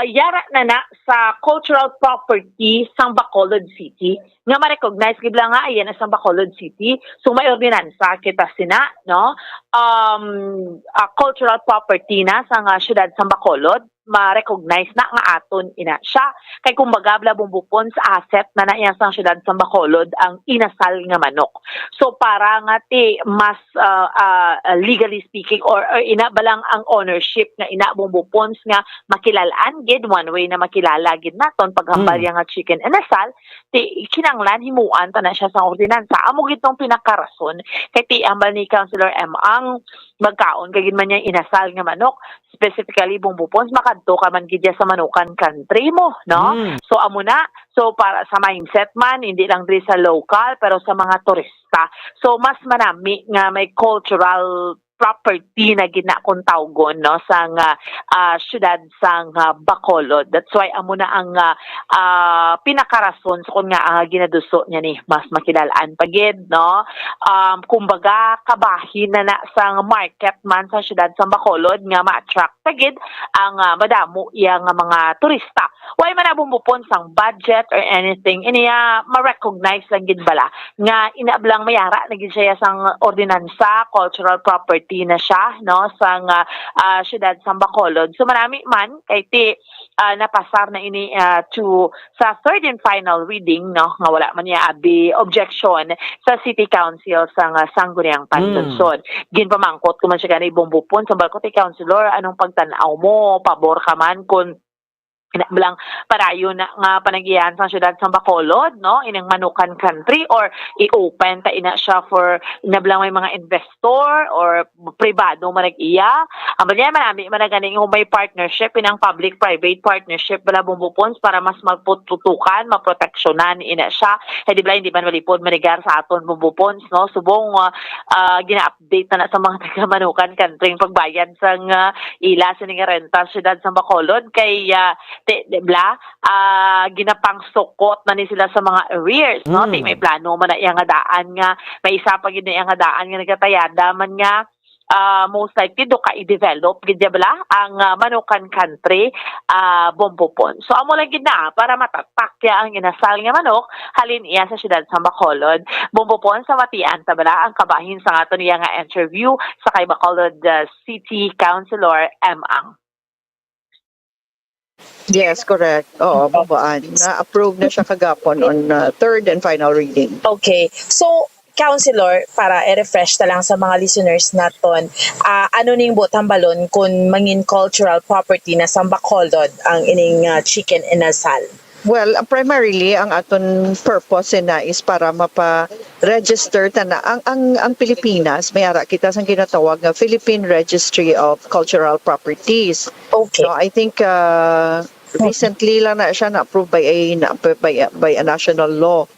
yara na sa cultural property sang Bacolod City nga ma-recognize gibla nga ayan sa Bacolod City so may ordinansa kita sina no cultural property na sa syudad sang Bacolod ma-recognize na nga aton ina siya. Kay kumbaga bumbupon sa asset na naiyang sang syudad sa Bacolod ang inasal nga manok. So para nga ti mas legally speaking or ina balang ang ownership nga ina bumbupons nga makilalaan gid one way na makilala gid naton paghambal nga chicken inasal ti kinanglan himuan ta na siya sa ordinansa. Amo gid tong pinakarason kay ti ambal ni Councilor M ang magkaon kay gid man niya inasal nga manok specifically bumbupons makadto ka man gid sa Manukan Country mo no so amo na so para sa mindset man hindi lang diri sa local pero sa mga turista so mas marami nga may cultural property na ginakon tawgon no sang syudad sang Bacolod. That's why amo na ang pinakarason sa kun nga ginaduso niya ni mas makilalaan pagid no. Kumbaga kabahin na sang market man sa syudad sang Bacolod nga ma-attract pagid ang madamo iya nga mga turista. Why man bumbupon sang budget or anything iniya ma-recognize lang gid bala nga inablang mayara na gid siya sang ordinansa cultural property na siya no sang syudad sang Bacolod. So marami man kay ti napasar na ini to sa third and final reading no nga wala man niya abi objection sa City Council sang Sangguniang Panlungsod. Ginpamangkot ko man siya kanay bumbupon sa City Councilor anong pagtan-aw mo pabor ka man kun bilang parayo na nga panagiyan sa syudad sa Bacolod no inang Manukan Country or i-open ta ina siya for inablang may mga investor or pribado manag-iya amo niya marami man ganing may partnership inang public private partnership bala bumbupons para mas magpututukan maproteksyonan ina siya hindi man malipod manigar sa aton bumbupons no subong gina-update na sa mga taga Manukan Country pagbayad sang ila sa nga renta syudad sa Bacolod kay ginapang sukot na ni sila sa mga arrears no may plano man na iya nga daan nga may isa pa gid na iya nga daan nga nagatayada man nga most likely do ka i-develop gid bala ang Manukan Country bumbupon. So amo lang gid na para matatakya ang inasal nga manok halin iya sa syudad sa Bacolod. Bumbupon sa Matian ta bala ang kabahin sa aton iya nga interview sa kay Bacolod City Councilor M. Ang. Yes, correct. Oo, babaan. Na-approve na siya kagapon on third and final reading. Okay. So, Councilor, para i-refresh ta lang sa mga listeners naton, ano ning butang balon kung mangin cultural property na sa Bacolod ang ining chicken inasal? Well, primarily ang aton purpose na is para mapa-register ta na ang Pilipinas mayara kita sang ginatawag nga Philippine Registry of Cultural Properties. Okay. So I think recently lang na siya na-approved by a national law.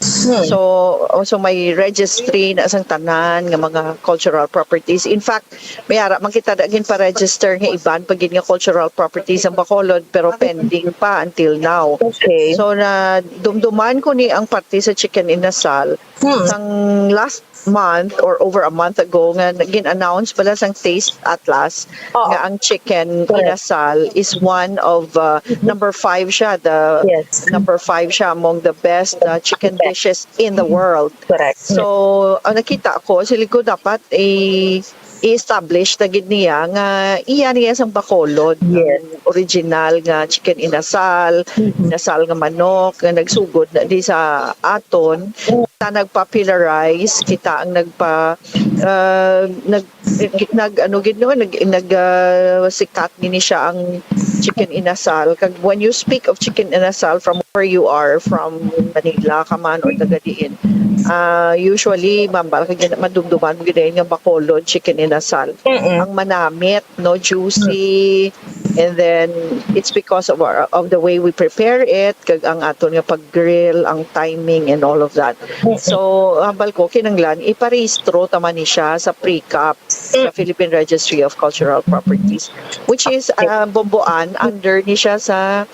So may registry na sang tanan nga mga cultural properties. In fact, mayara man kita dagin pa-register nga iban pagid nga cultural properties ang Bacolod pero pending pa until now. Okay. So na dumduman ko ni ang parte sa chicken inasal sang last month or over a month ago nga gin-announce pala sang Taste Atlas nga ang chicken inasal is one of number 5 siya number 5 siya among the best chicken dishes in the world. Correct. So nakita ko sila ko dapat i-establish na gid niya nga iya niya sang Bacolod original nga chicken inasal nga manok nga nagsugod na di sa aton ta nagpopularize kita ang sikat ni siya ang chicken inasal kag when you speak of chicken inasal from where you are from Manila ka man or taga diin usually mambal kag madumduman mo gid nga Bacolod chicken inasal ang manamit no juicy And then it's because of the way we prepare it, kag ang aton nga pag-grill, ang timing and all of that. So hambal ko kinanglan iparehistro taman ni siya sa pre-cap sa Philippine Registry of Cultural Properties, which is bomboan under ni siya sa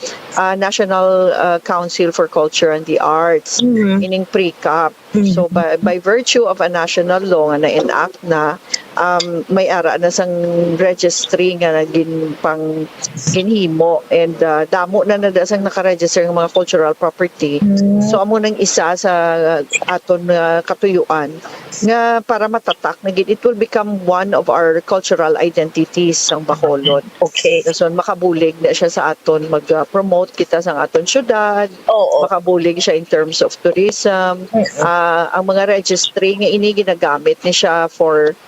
National Council for Culture and the Arts, ining pre-cap. So by virtue of a national law nga na-enact na, may ara na sang registry nga naging pang ginhimo, and damo na nadasang nakaregister ng mga cultural property. So amo nang isa sa aton katuyuan nga para matatak na gid, it will become one of our cultural identities sang Bacolod. Okay. So makabulig na siya sa aton, mag-promote kita sa aton syudad. Makabulig siya in terms of tourism. Ang mga registry nga ini ginagamit ni siya for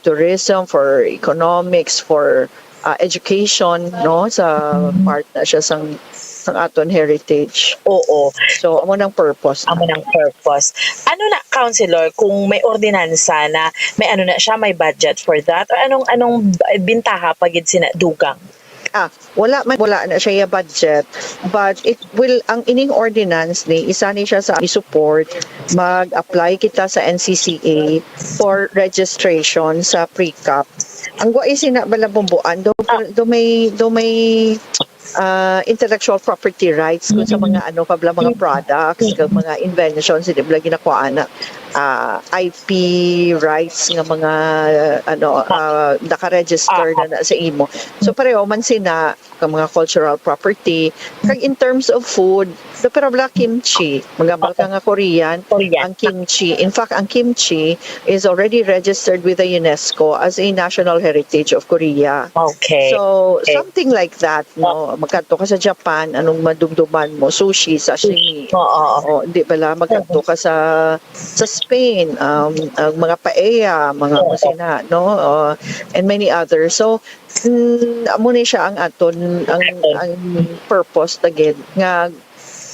tourism, for economics, for education, no, sa part na siya sang aton heritage. Oo. So amo nang purpose. Ano na, Councilor, kung may ordinansa na may ano na siya, may budget for that, or anong bintaha pagid sinadugang? Wala na siya budget, but it will, ang ining ordinance ni isa ni siya sa support, mag-apply kita sa NCCA for registration sa pre-cap. Ang guay sinabala bumbuan do may intellectual property rights kung sa mga mga products, kag mga inventions, hindi bala ginakuha na IP rights nga mga naka-register na sa imo. So pareho man sina kag mga cultural property. Kag in terms of food, pero bala kimchi, magambal ka nga Korean, ang kimchi. In fact, ang kimchi is already registered with the UNESCO as a national heritage of Korea. Okay. So something like that, no. Magkanto ka sa Japan, anong madugduman mo, sushi, sashimi. Di bala magkanto ka sa Spain, ang mga paella, mga musina, no, and many others. So amo ni siya ang aton ang purpose again nga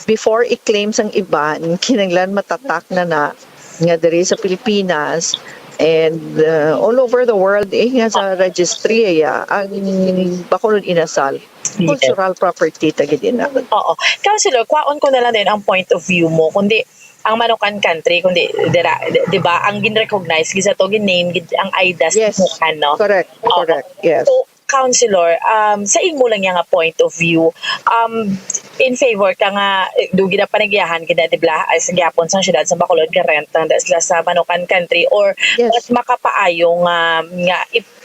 before i-claim sang iba, kinanglan matatak na nga diri sa Pilipinas and all over the world nga sa registry ang Bacolod Inasal cultural property tagid ina. Oo. Councilor, kwaon ko na lang din ang point of view mo, kundi ang Manukan country, kundi di ba ang gin-recognize gisa to gin-name ang IDAS, no? Correct. Yes. So, Councilor, sa imo lang nga point of view, in favor ka nga dugi na panagyahan kina dibla as gyapon sang syudad sa Bacolod ka renta sila sa Manukan country, or mas makapaayo nga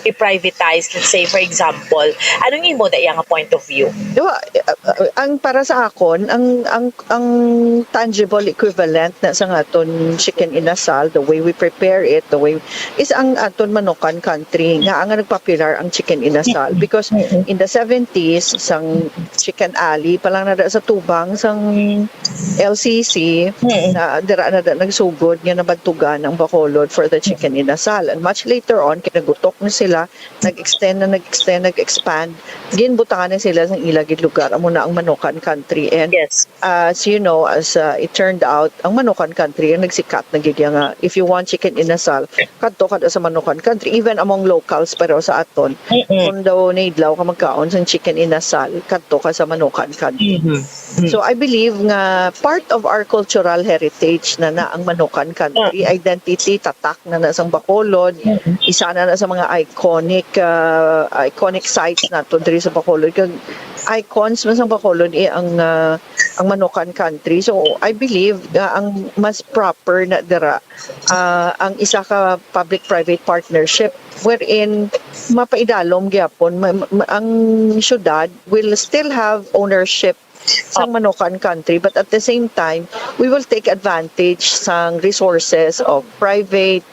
i-privatize, let's say for example, anong imo da nga point of view? Ang para sa akon, ang tangible equivalent na sa aton chicken inasal, the way we prepare it, the way is ang aton Manukan country nga ang nagpopular ang chicken inasal, because in the 70s sang Chicken Alley pa lang na sa tubang sang LCC na dira na nagsugod nga nabantugan ang Bacolod for the chicken inasal, and much later on kinagutok na sila, nag-expand, ginbutangan na sila sa ilagid lugar amo na ang Manukan country. And as you know, as it turned out, ang Manukan country ang nagsikat na gid nga if you want chicken inasal, kadto ka sa Manukan country, even among locals pero sa aton kung daw naidlaw ka magkaon sa chicken inasal, kadto ka sa Manukan country. So I believe nga part of our cultural heritage na ang Manukan country identity, tatak na sang Bacolod, isa na sa mga iconic sites nato diri sa Bacolod, kag icons man sa Bacolod ang Manukan country. So I believe ang mas proper na dira ang isa ka public-private partnership wherein mapaidalom gyapon ang syudad will still have ownership sa Manukan country, but at the same time we will take advantage sang resources of private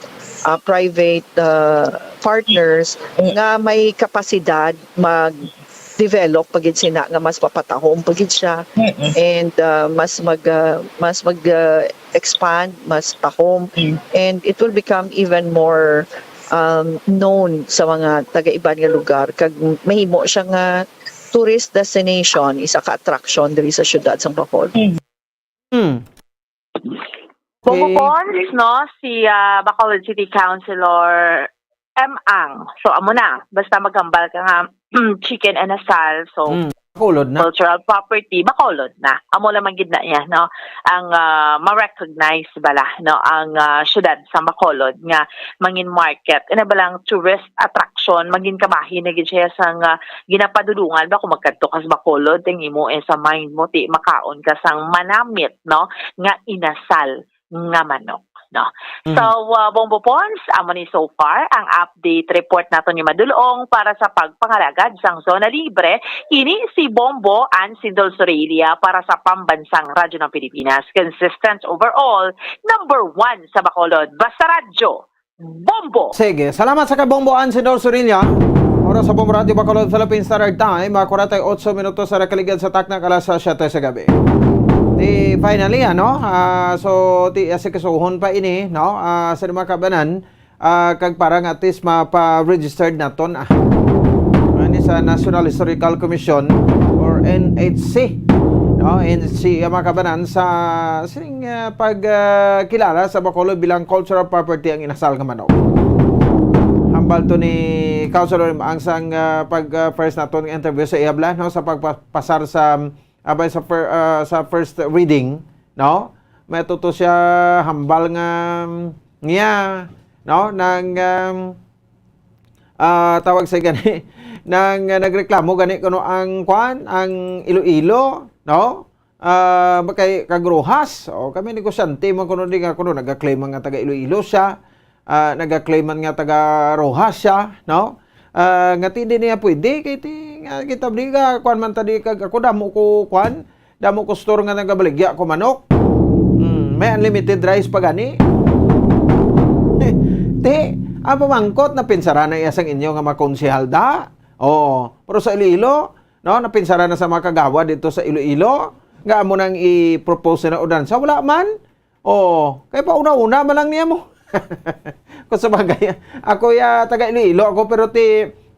partners nga may kapasidad mag-develop pagid sina nga mas papatahom pagid siya, and mas expand, mas tahom, and it will become even more known sa mga taga-iban nga lugar, kag mahimo siya nga tourist destination, isa ka attraction diri sa syudad sa Bacolod. Bumupons, no, si Bacolod City Councilor ang. So, amo na. Basta maghambal ka nga chicken and asal. So, Kulod na. cultural property, Bacolod na. Amo lamang gid na niya, no? Ang ma-recognize bala, no? Ang syudad sa Bacolod nga mangin market. Ina balang tourist attraction, mangin kamahi na gid siya sang ginapadulungan ba kung magkadto ka sa Bacolod, ting imo sa mind mo ti makaon ka sang manamit, no? Nga inasal nga manok. No. So, Bombo Pons, amo ni so far ang update report naton ni Madulong para sa pagpangalagad sang zona libre. Ini si Bombo and Sindol Sorelia para sa pambansang radyo ng Pilipinas. Consistent overall, #1 sa Bacolod. Basta radyo, Bombo! Sige, salamat sa kabomboan si Dor Surilia. Oras sa Bombo Radio Bacolod Philippine Standard Time, 48 minutos sa nakaligad sa taknak alas 7 sa gabi. Di finally ano, so ti asikasuhon pa ini, no? Sa mga kabanan, kag parang atis mapa-registered naton ani sa National Historical Commission or NHC. No, NHC mga kabanan sa sining pagkilala sa Bacolod bilang cultural property ang inasal nga manok. Hambal to ni Councilor ang sang pag first naton interview sa Iabla, no, sa pagpasar sa abay sa first reading, no? May tuto siya hambal nga niya, no? Nang tawag sa gani nang nagreklamo gani kuno ang ang Iloilo, no? Kay kagruhas. O kami negosyante man kuno di nga kuno nagka-claim nga taga Iloilo siya, nagka-claim man nga taga Rojas siya, no? Nga hindi niya pwede kay kita briga kuan man tadi kag ako damo ko store nga nagabaligya ko manok. May unlimited rice pa gani. Ang pamangkot na pinsara na iyasang inyo nga makonsehal da. Pero sa Iloilo, no, napinsara na sa mga kagawa dito sa Iloilo, nga mo nang i-propose na ordansa wala man. Kay pa una-una man lang niya mo. Kung sa bagay, ako taga Iloilo ako pero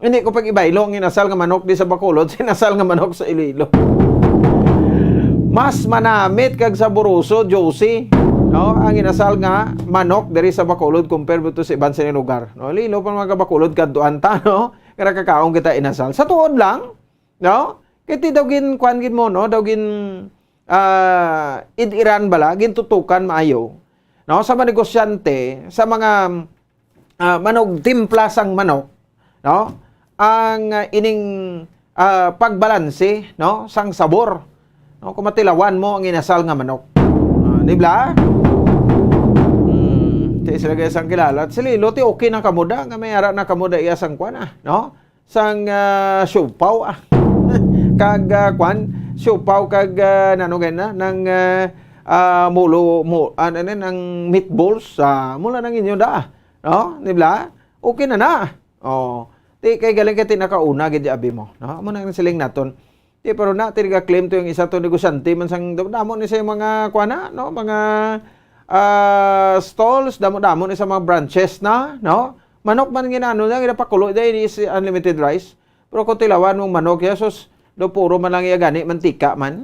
hindi ko pag-ibaylo ang inasal nga manok di sa Bacolod, sinasal nga manok sa Iloilo. Mas manamit kag sa Boruso, Josie, no? Ang inasal nga manok diri sa Bacolod compare to sa ibang lugar. No, Iloilo pa mga Bacolod kadtuan ta, no? Kaya kakaong kita inasal. Sa tuod lang, no? Kiti daw gin kuan gin mo, no? Daw gin idiran bala, gin tutukan maayo. No, sa mga negosyante, sa mga manog timpla sang manok, no? Ang ining pagbalanse, no, sang sabor, no, kung matilawan mo ang inasal nga manok, di ba? Sila guys ang kilala at sila ti okay na kamuda nga may ara na kamuda iya sang kwan no, sang siopaw kag kwan siopaw kag nano gana nang nang meatballs mula nang inyo da, no, di ba? Okay na. Ti kay galing ka tinakauna gid abi mo, no? Amo nang siling naton. Ti pero na tiniga claim to yung isa to negosyante man sang damo ni sa mga kuana, no? Mga stalls damo ni sa mga branches na, no? Manok man ginano na ginapakulo dai is unlimited rice. Pero kung tilawan mong manok yesos do puro man lang iya gani mantika man.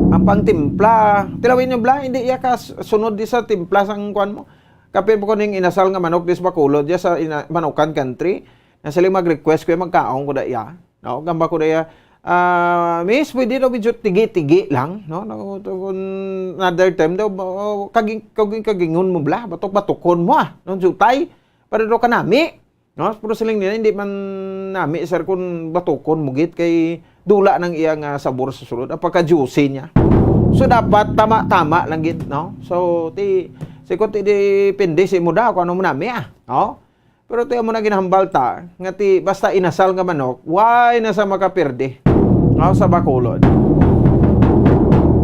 Ang pangtimpla, tilawin yung bla hindi iya ka sunod di sa timpla sang kuan mo. Kapin po ko ning inasal nga manok dis Bacolod ya sa Manokan country. Na sila mag-request ko magkaong ko da iya. No, gamba ko da iya. Miss, pwede daw medyo tigi-tigi lang, no? Another time daw kagingon mo bla, batok-batokon mo no jutay. Para do kanami. No, pero siling nila hindi man nami sir kun batukon mugit kay dula nang iyang sabor sa sulod. Apaka juicy niya. So dapat tama-tama lang gid, no? So sikot depende si mo da kung ano mo nami no? Pero tiyo mo na ginahambal ta nga basta inasal nga manok, why na sa makaperde, no, sa Bacolod.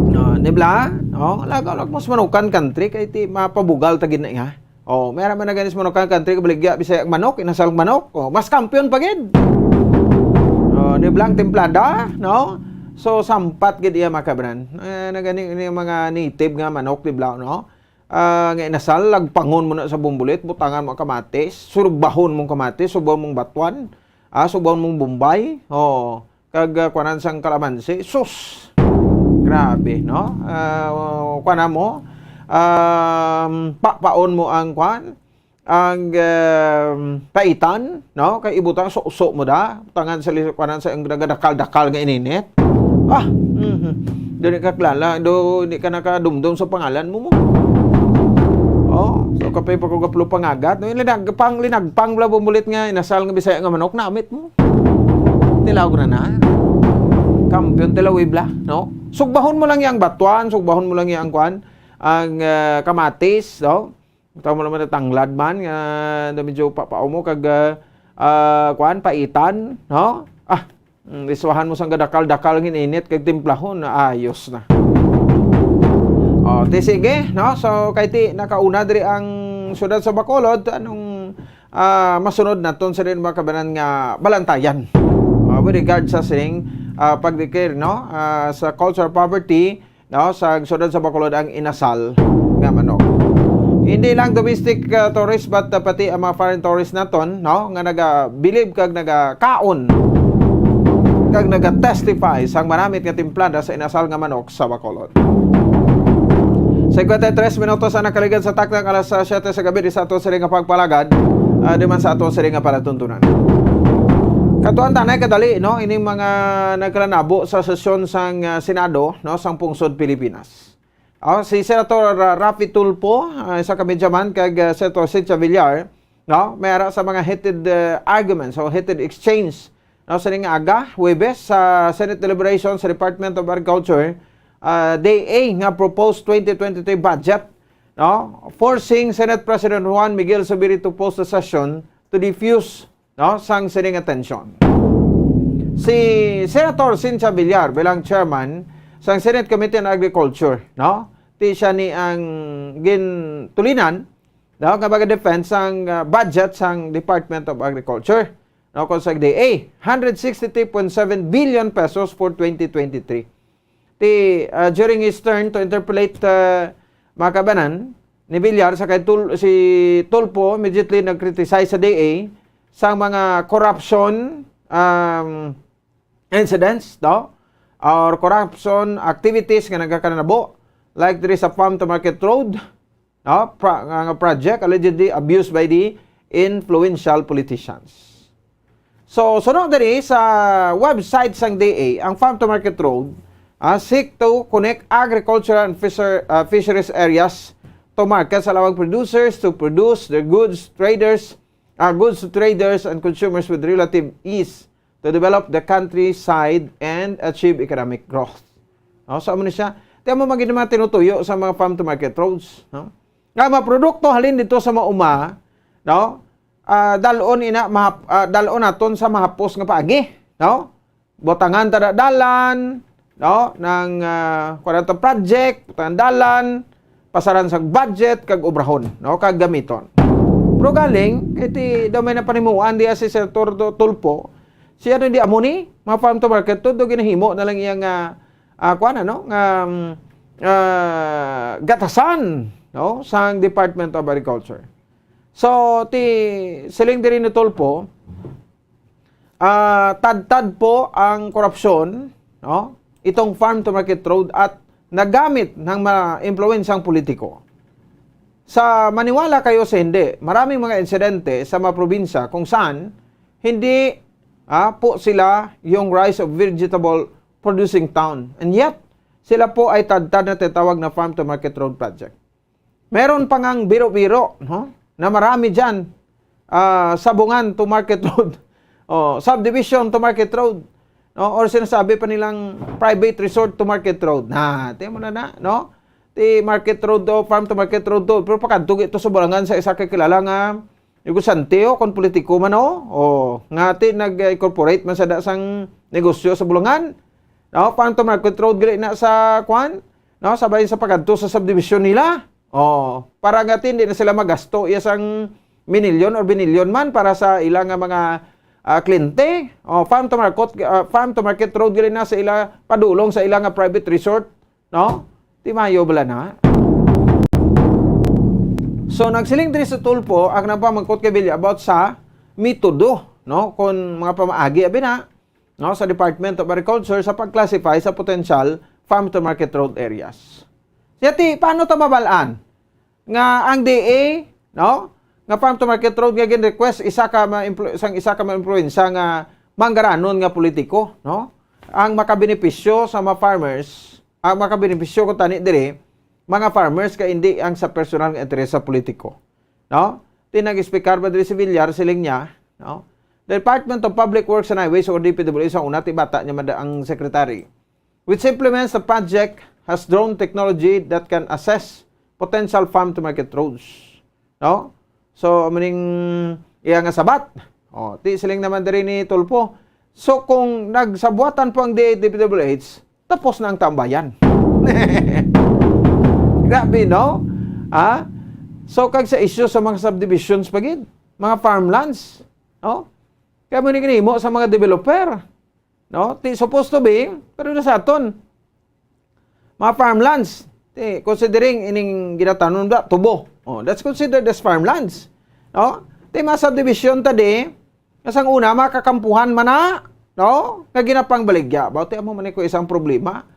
No, nibla, no, lagaw mas Manokan country kay mapabugal ta gid na nga. Meron man na ganis Manokan country kabaligya bisaya manok, inasal manok, mas kampiyon pa gid. Niblang templada, no? So sampat gid iya makabanan. Nagani mga native nga manok nibla, no? Nga inasal lagpangon mo na sa bumbulit, butangan mo kamatis, surugbahon mong kamatis, subon mong batuan, subon mong bombay, kag kuanan sang kalamansi, sus. Grabe, no? Kuana mo, papaon mo ang kuan, ang paitan, no? Kay ibutang so mo da, tangan sa lisukwanan sa ang nagadakal-dakal nga ininit. Dili ka klala, di ka nakadumdum sa pangalan mo. So kapay pa ko gaplo pangagat, no? Linagpang bla bumulit nga inasal nga Bisaya nga manok namit mo. Tilaw na. Kampiyon tilawi bla, no? Sugbahon mo lang yang batuan, sugbahon mo lang yang kwan, ang kamatis, no? Tawo mo naman tanglad man nga medyo papao mo kag kuan paitan, no? Liswahan mo sang gadakal-dakal ng init kag timplahon na ayos na. Ti sige, no? So kay ti nakauna diri ang syudad sa Bacolod anong masunod naton sa rin makabanan nga balantayan. With regard sa sining pagdikir, no? Sa cultural poverty, no? Sa syudad sa Bacolod ang inasal nga manok. Hindi lang domestic tourist but pati ang mga foreign tourists naton, no, nga naga-believe kag naga-kaon kag naga-testify sang maramit nga timplada sa inasal nga manok sa Bacolod. 53 minutos ang nakaligad sa takdang alas 7 sa gabi sa ato sa ring nga pagpalagad, di man sa ato sa ring nga palatuntunan. Katuan tanay kadali, no, ining mga nagkalanabo sa sesyon sang Senado, no, sang pungsod Pilipinas. Si Senator Rafi Tulfo, isa ka medyaman, kag Senator Cynthia Villar, no, mayara sa mga heated arguments o heated exchange, no, sa ning aga, Huwebes, sa Senate deliberation sa Department of Agriculture, Day A nga proposed 2023 budget, no, forcing Senate President Juan Miguel Zubiri to post the session to diffuse, no, sang sining attention. Si Senator Cynthia Villar bilang chairman sa Senate Committee on Agriculture, no? Ti siya ni ang gintulinan, no, nga baga defense ang budget sang Department of Agriculture, no, kung sa DA 163.7 billion pesos for 2023. Ti during his turn to interpolate mga kabanan ni Villar sa kay si Tulfo immediately nag-criticize sa DA sa mga corruption incidents, no? Or corruption activities nga nagkakanabo like there is a farm to market road, no, project allegedly abused by the influential politicians. So sunod diri sa website sang DA ang farm to market road seek to connect agricultural and fisheries areas to market sa allowing producers to produce their goods to traders and consumers with relative ease to develop the countryside and achieve economic growth. No, so amo ni siya. Tiyan mo maging mga tinutuyo sa mga farm to market roads, no? Nga mga produkto halin dito sa mauma, no? Dalon naton sa mahapos nga paagi, no? Botangan tada dalan, no? Nang kwaranta project, botangan dalan, pasaran sa budget kag obrahon, no? Kag gamiton. Pero galing kay daw may napanimuan diya si Senator Tulfo. Siya hindi amo ni mga farm to market to do ginahimo na lang iyang gatasan, no, sang Department of Agriculture. So siling diri ni Tulfo tad po ang korupsyon, no, itong farm to market road at nagamit ng mga impluwensyang politiko. Sa maniwala kayo sa hindi, maraming mga insidente sa mga probinsya kung saan hindi po sila yung rise of vegetable producing town. And yet, sila po ay tad-tad na tinatawag na farm to market road project. Meron pa ngang biro-biro, no, na marami dyan. Sabungan to market road. Subdivision to market road. No? Or sinasabi pa nilang private resort to market road. Tiyan mo na, no? Ti market road do, farm to market road do. Pero pakadtog ito sa bulangan sa isa kakilala nga negosante o kon politiko man nga ti nag-incorporate man sa dasang negosyo sa bulangan, no, farm to market road gali na sa kwan, no, sabay sa pagadto sa subdivision nila, para nga hindi na sila magasto isang minilyon or binilyon man para sa ilang mga kliyente. Farm to market road gali na sa ila padulong sa ilang private resort, no, ti mayo bala na. So nagsiling diri sa Tulfo ang napamangkot kay Villar about sa metodo, no, kung mga pamaagi abi na, no, sa Department of Agriculture sa pag-classify sa potential farm to market road areas. Yati paano ta mabalaan nga ang DA, no, nga farm to market road nga gin request isa ka ma-influensya nga manggaranon nga politiko, no? Ang makabenepisyo sa mga farmers, ang makabenepisyo ko tani dire mga farmers ka hindi ang sa personal nga interes sa politiko, no? Tinag-speaker ba dire si Villar siling niya, no? The Department of Public Works and Highways or DPWH sa una tibata niya ang secretary, which implements the project, has drone technology that can assess potential farm to market roads, no? So maning iya nga sabat, ti siling naman diri ni Tulpo. So kung nagsabuatan po ang DPWH, tapos na ang tambayan. Grabe, no? So kag sa issue sa mga subdivisions pagid, mga farmlands, no? Kaya mo ni ginimo sa mga developer, no? Ti supposed to be, pero na sa aton mga farmlands, considering ining ginatanon da tubo. That's considered as farmlands. No? Ti mga subdivision tadi, kasang una makakampuhan man na, no? Nga ginapang baligya. Bawti amo man ko isang problema,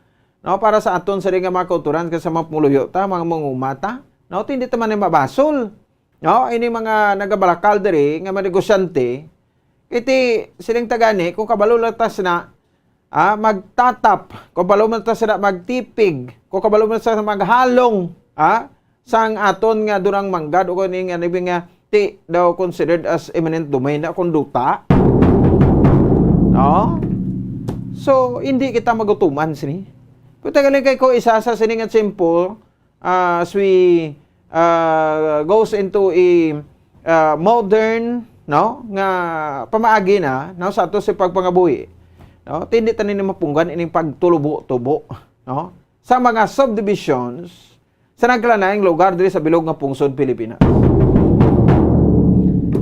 no? Para sa aton sa nga mga kauturan sa mga pumuluyo ta, mga mangumata, no? Hindi ta man ni mabasol. No? Ini mga nagabalakal diri nga mga negosyante, iti siling tagani kung kabalo latas na magtatap, kung kabalo latas na magtipig, kung kabalo latas na maghalong, sang aton nga durang manggad o kuning nga ti daw considered as eminent domain na konduta. No? So, hindi kita magutuman sini. Kung tagaling kay ko isa sa sining at simple, as we goes into a modern, no, nga pamaagi na, no, sa ato si pagpangabuhi, no, tindi tanin mapunggan ining pagtulubo-tubo, no, sa mga subdivisions sa naglanayang lugar diri sa bilog nga pungsod Pilipinas.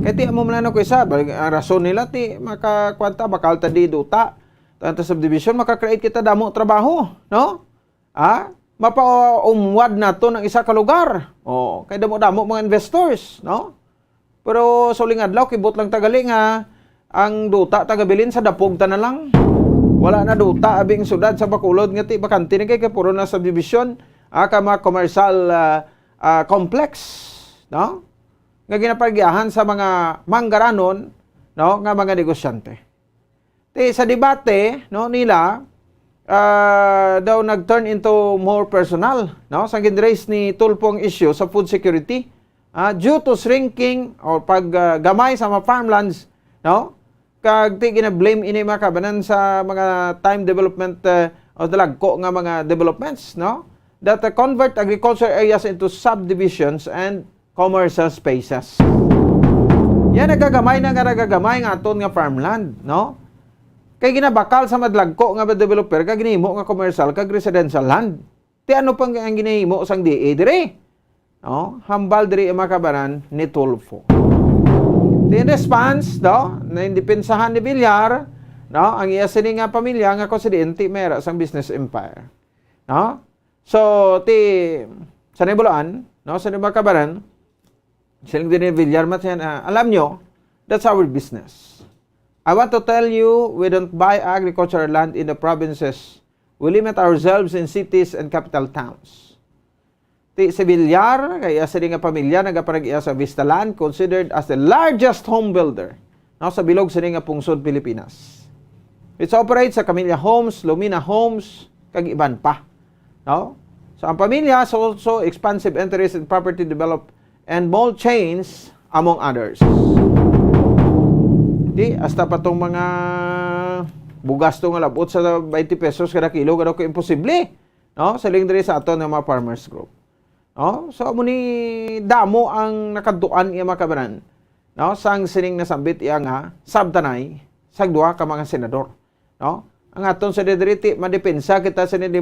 Kaya ti amo man ko isa, ang rason nila ti makakwanta bakal ta di duta ta subdivision, maka-create kita damo trabaho, no? Mapa-umwad nato ng isa ka lugar. Kay damo-damo mga investors, no? Pero suling adlaw kibot lang tagali nga ang duta tagabilin sa dapog ta na lang. Wala na duta abing sudad sa Bacolod nga ti bakante ni kay puro na subdivision, ka mga commercial complex, no? Nga ginapagyahan sa mga manggaranon, no, nga mga negosyante. Sa debate, no, nila daw nag-turn into more personal, no, sa gin-raise ni Tulpong issue sa food security, due to shrinking or paggamay sa mga farmlands, no, kag ti gina-blame ini mga kabanan sa mga time development o dalagko nga mga developments, no, that convert agriculture areas into subdivisions and commercial spaces. Yan nagagamay nga aton nga farmland, no? Kay ginabakal sa madlagko nga developer kag ginahimo nga commercial kag residential land. Ti ano pang ang ginahimo sang DA dire? No? Hambal diri ang makabaran ni Tulfo. In response, no, na indepensahan ni Villar, no, ang iya sini nga pamilya nga konsidente mera sang business empire. No? So, sa Nebulaan, no, sa makabaran, siling din ni Villar matyan, alam nyo, that's our business. I want to tell you, we don't buy agricultural land in the provinces. We limit ourselves in cities and capital towns. Si Villar, kaya sa nga pamilya, nagaparag-iya sa Vistaland, considered as the largest home builder, no, sa bilog sa nga pungsod Pilipinas. It operates sa Camilla Homes, Lumina Homes, kag iban pa. No? So, ang pamilya has also expansive interest in property development and mall chains, among others. Hasta pa tong mga bugas to nga labot sa 20 pesos kada kilo, kada ko imposible, no? Sa lingdre sa ato ng mga farmers group. No? So, muni damo ang nakaduan iya makabanan, no? Sang sining nasambit iya nga sabtanay sa duha ka mga senador, no? Ang aton sa dedriti madepensa kita sini di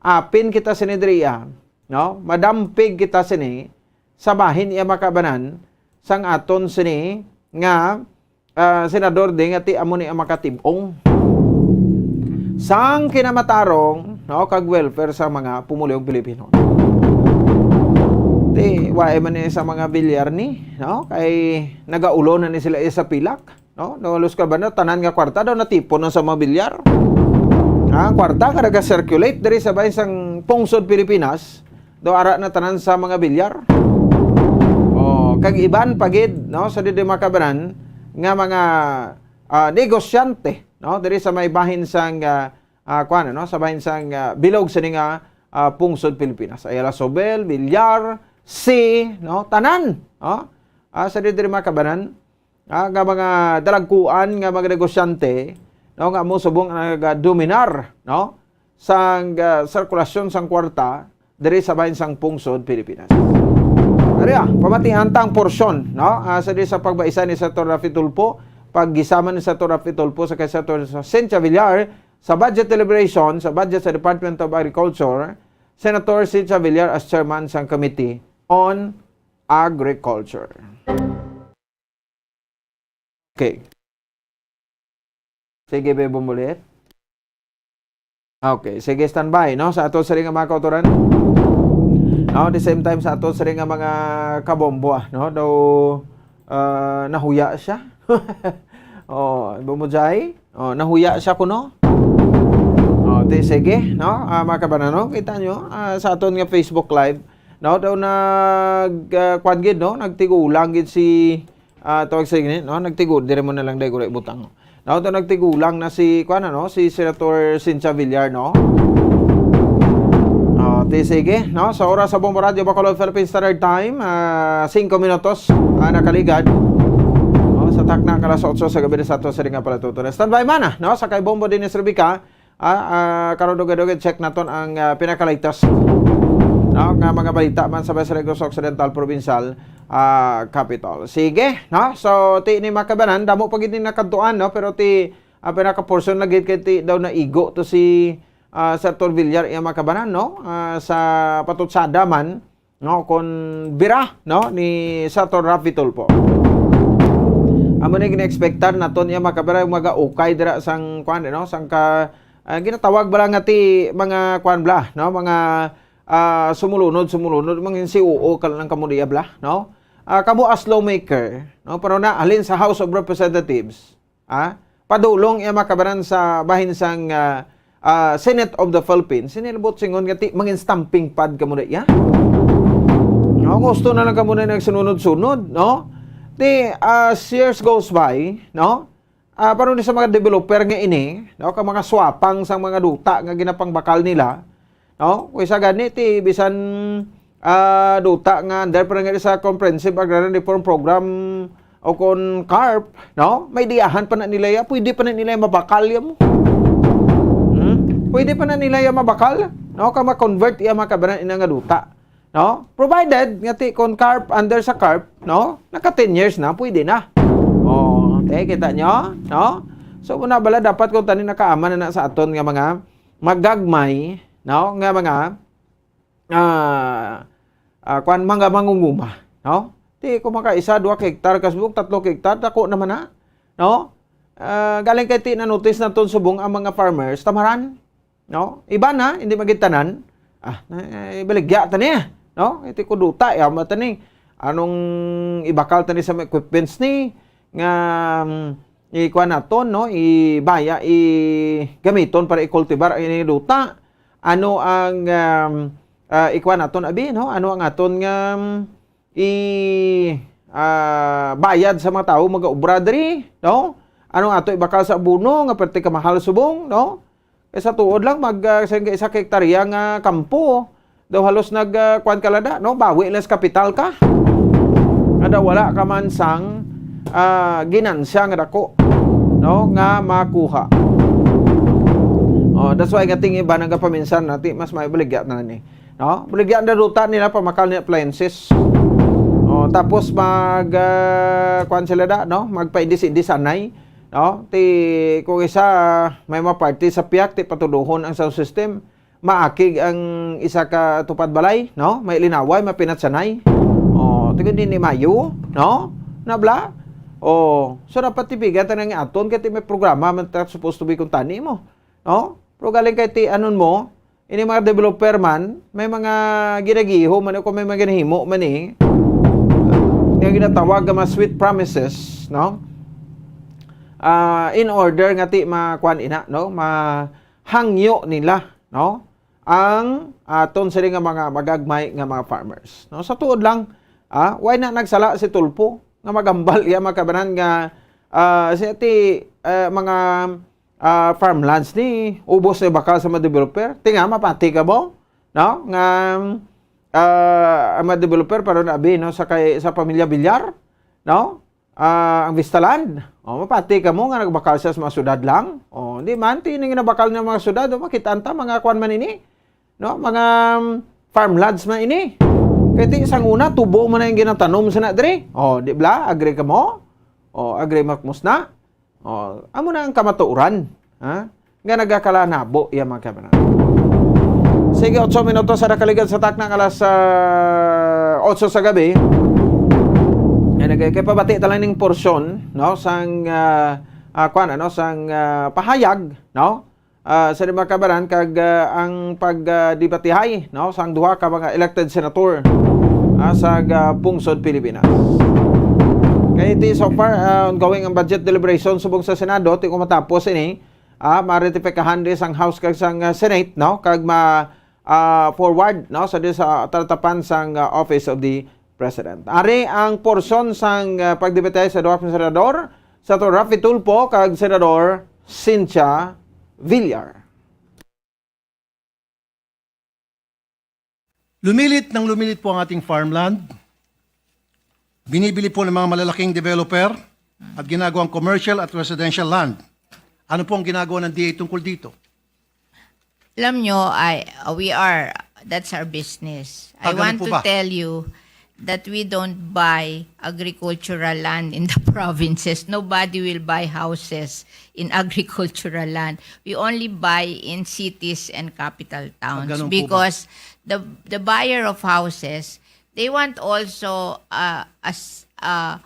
apin kita sini diriya, no? Madampig kita sini sa bahin iya makabanan sang aton sini nga senador di nga ti amo ni makatibong sang kinamatarong, no, kag welfare sa mga pumulong Pilipino. Ti wae man ni sa mga Villar ni, no, kay nagaulo na ni sila sa pilak, no, nawalos ka ba na tanan nga kwarta daw natipon na sa mga Villar. Kwarta ka naga-circulate diri sa bahin sang pungsod Pilipinas, daw ara na tanan sa mga Villar. kag iban pagid no sa didi makabanan nga mga negosyante no diri sa may bahin sang kuan no sa bahin sang bilog sa nga pungsod Pilipinas. Ayala Sobel, Villar, C, no tanan no sa didi makabanan nga mga dalagkuan nga mga negosyante no nga mo subong nagadominar no sang sirkulasyon sang kwarta diri sa bahin sang pungsod Pilipinas. Ariya, pamatihantang porsyon, no? Sa di sa pagbaisa ni Senator Rafi Tulfo, paggisama ni Senator Rafi Tulfo sa kay Senator Cynthia Villar sa budget deliberation, sa budget sa Department of Agriculture, Senator Cynthia Villar as chairman sang Committee on Agriculture. Okay. Sige, bebo mulit. Okay, sige, standby, no? Sa ato sa ring mga kautoran. No, the same time sa ato sa ring mga kabombo, no? Daw nahuya siya. Bumujay. Nahuya siya kuno. Sige, no? Mga kabanano, kita nyo sa aton nga Facebook Live, no? Daw nag gid, no? Nagtigulang gid si tawag sa gini, no? Nagtigud dire mo na lang dai gulay butang. No, daw nagtigulang na si si Senator Cynthia Villar, no? Sige, no? Sa oras sa Bombo Radio Bacolod Philippine Standard Time, 5 minutos nakaligad. No, sa takna kalas 8 sa gabi sa ato sa ring pala tutunan. Standby mana, no? Sa kay Bombo din ni Rebecca, karon dugay-dugay check naton ang pinakaligtas. No, nga mga balita man sa Negros Occidental Provincial Capital. Sige, no? So ti ni makabanan damo pagid ni nakadtuan, no? Pero ti pinaka-portion lagi kay ti daw na igo to si Senator Villar iya makabanan, no? Sa patutsada man, no? Kon bira, no? Ni Senator Rafi Tulfo. Amo ni gina-expectar naton iya makabanan mga ukay dira sang kuan, no? Sang ginatawag bala nga ti mga kuan bla, no? Mga sumulunod mga COO kalang kamudiya bla, no? Kamo as lawmaker, no? Pero na alin sa House of Representatives, padulong iya makabanan sa bahin sang Senate of the Philippines, sinilabot singon nga ti mangin stamping pad kamo ya. No, gusto na lang kamo na nagsunod-sunod, no? Ti as years goes by, no? Paano ni sa mga developer nga ini, no, ka mga swapang sang mga duta nga ginapangbakal nila, no? Kaysa gani ti bisan duta nga under pa nga sa Comprehensive Agrarian Reform Program o kon CARP, no? May diyahan pa na nila ya, pwede pa na nila mabakal ya mo. Pwede pa na nila yung mabakal, no? Ka ma-convert iya makabanan ina nga duta, no? Provided nga ti kon CARP under sa CARP, no? Naka 10 years na, pwede na. Kita nyo, no? So una bala dapat kung tani nakaaman na sa aton nga mga magagmay, no? Nga mga kuan mga mangunguma, no? Ti kung maka 1, 2 hektar kasbuk 3 hektar dako naman na, no? Galing kay ti na notice na ton subong ang mga farmers tamaran. No? Iba na, hindi magitanan. Ibaligya tani, no? Iti kuduta, tani. Anong ibakal tani sa equipments ni nga ikuha naton, no? Ibaya, gamiton para i-cultivar ang duta. Ano ang ikuha naton abi, no? Ano ang aton nga bayad sa mga tao mag-obra diri, no? Ano ato ibakal sa abono nga perti ka mahal subong, no? Sa tuod lang isa hektarya nga kampo daw halos kuan kalada, no? Bawi lang sa kapital ka. Ada wala ka man sang ginansya nga dako, no? Nga makuha. That's why gating iba nga paminsan nati mas maibaligya na ni, no? Baligya na ruta nila pamakal ni appliances. Tapos kuan sila da, no? Magpaindis-indis sanay. No, ti kung isa may maparty sa piyak ti patuduhon ang sound system, maakig ang isa ka tupad balay, no? May linaway, mapinatsanay. Tigod din ni Mayo, no? Nabla. So dapat tibigan tanang aton kay ti may programa man ta supposed to be kung tani mo, no? Pero galing kay ti anon mo, ini mga developer man, may mga ginagiho man ko may mga ginahimo man nga ginatawag nga sweet promises, no? In order nga ti makuan ina, no? Mahangyo nila, no? Ang aton sila nga mga magagmay nga mga farmers, no? Sa tuod lang Why na nagsala si Tulpo nga magambal iya makabanan nga mga farmlands ni ubos na bakal sa mga developer. Tinga mapati ka mo, no? Nga ang mga developer para nabi no sa pamilya Bilyar, no? Ang Vistaland. Mapati ka mo nga nagbakal siya sa mga syudad lang. Di man tining nabakal ng mga syudad, makita anta mga kwan man ini, no? Mga farmlands man ini. Kaya isang una tubo mo na yung ginatanom sa na dre. Di bla agree ka mo? Agree makmus na. Amo na ang kamatuuran, ha? Nga nagakalanabo iya mga kabanan. Sige, 8 minutos sa nakaligan sa taknang alas 8 sa gabi. Kaya pabati talang ning porsyon, no, sang sang pahayag, no, sa mga kabanan kag ang pagdebatihay, no, sang duha ka mga elected senator sa pungsod Pilipinas. Kaya iti so far ongoing ang budget deliberation subong sa Senado ti matapos ini ma-ratifikahan din sang House kag sang Senate, no, kag forward, no, sa tatapan sang Office of the President. Ari ang porsyon sang pagdebate sa duha ka senador, Senator Raffy Tulfo kag Senador Cynthia Villar. Lumilit po ang ating farmland. Binibili po ng mga malalaking developer at ginagawang commercial at residential land. Ano po ang ginagawa ng DA tungkol dito? Alam nyo, that's our business. I want to tell you that we don't buy agricultural land in the provinces. Nobody will buy houses in agricultural land. We only buy in cities and capital towns because the buyer of houses, they want also an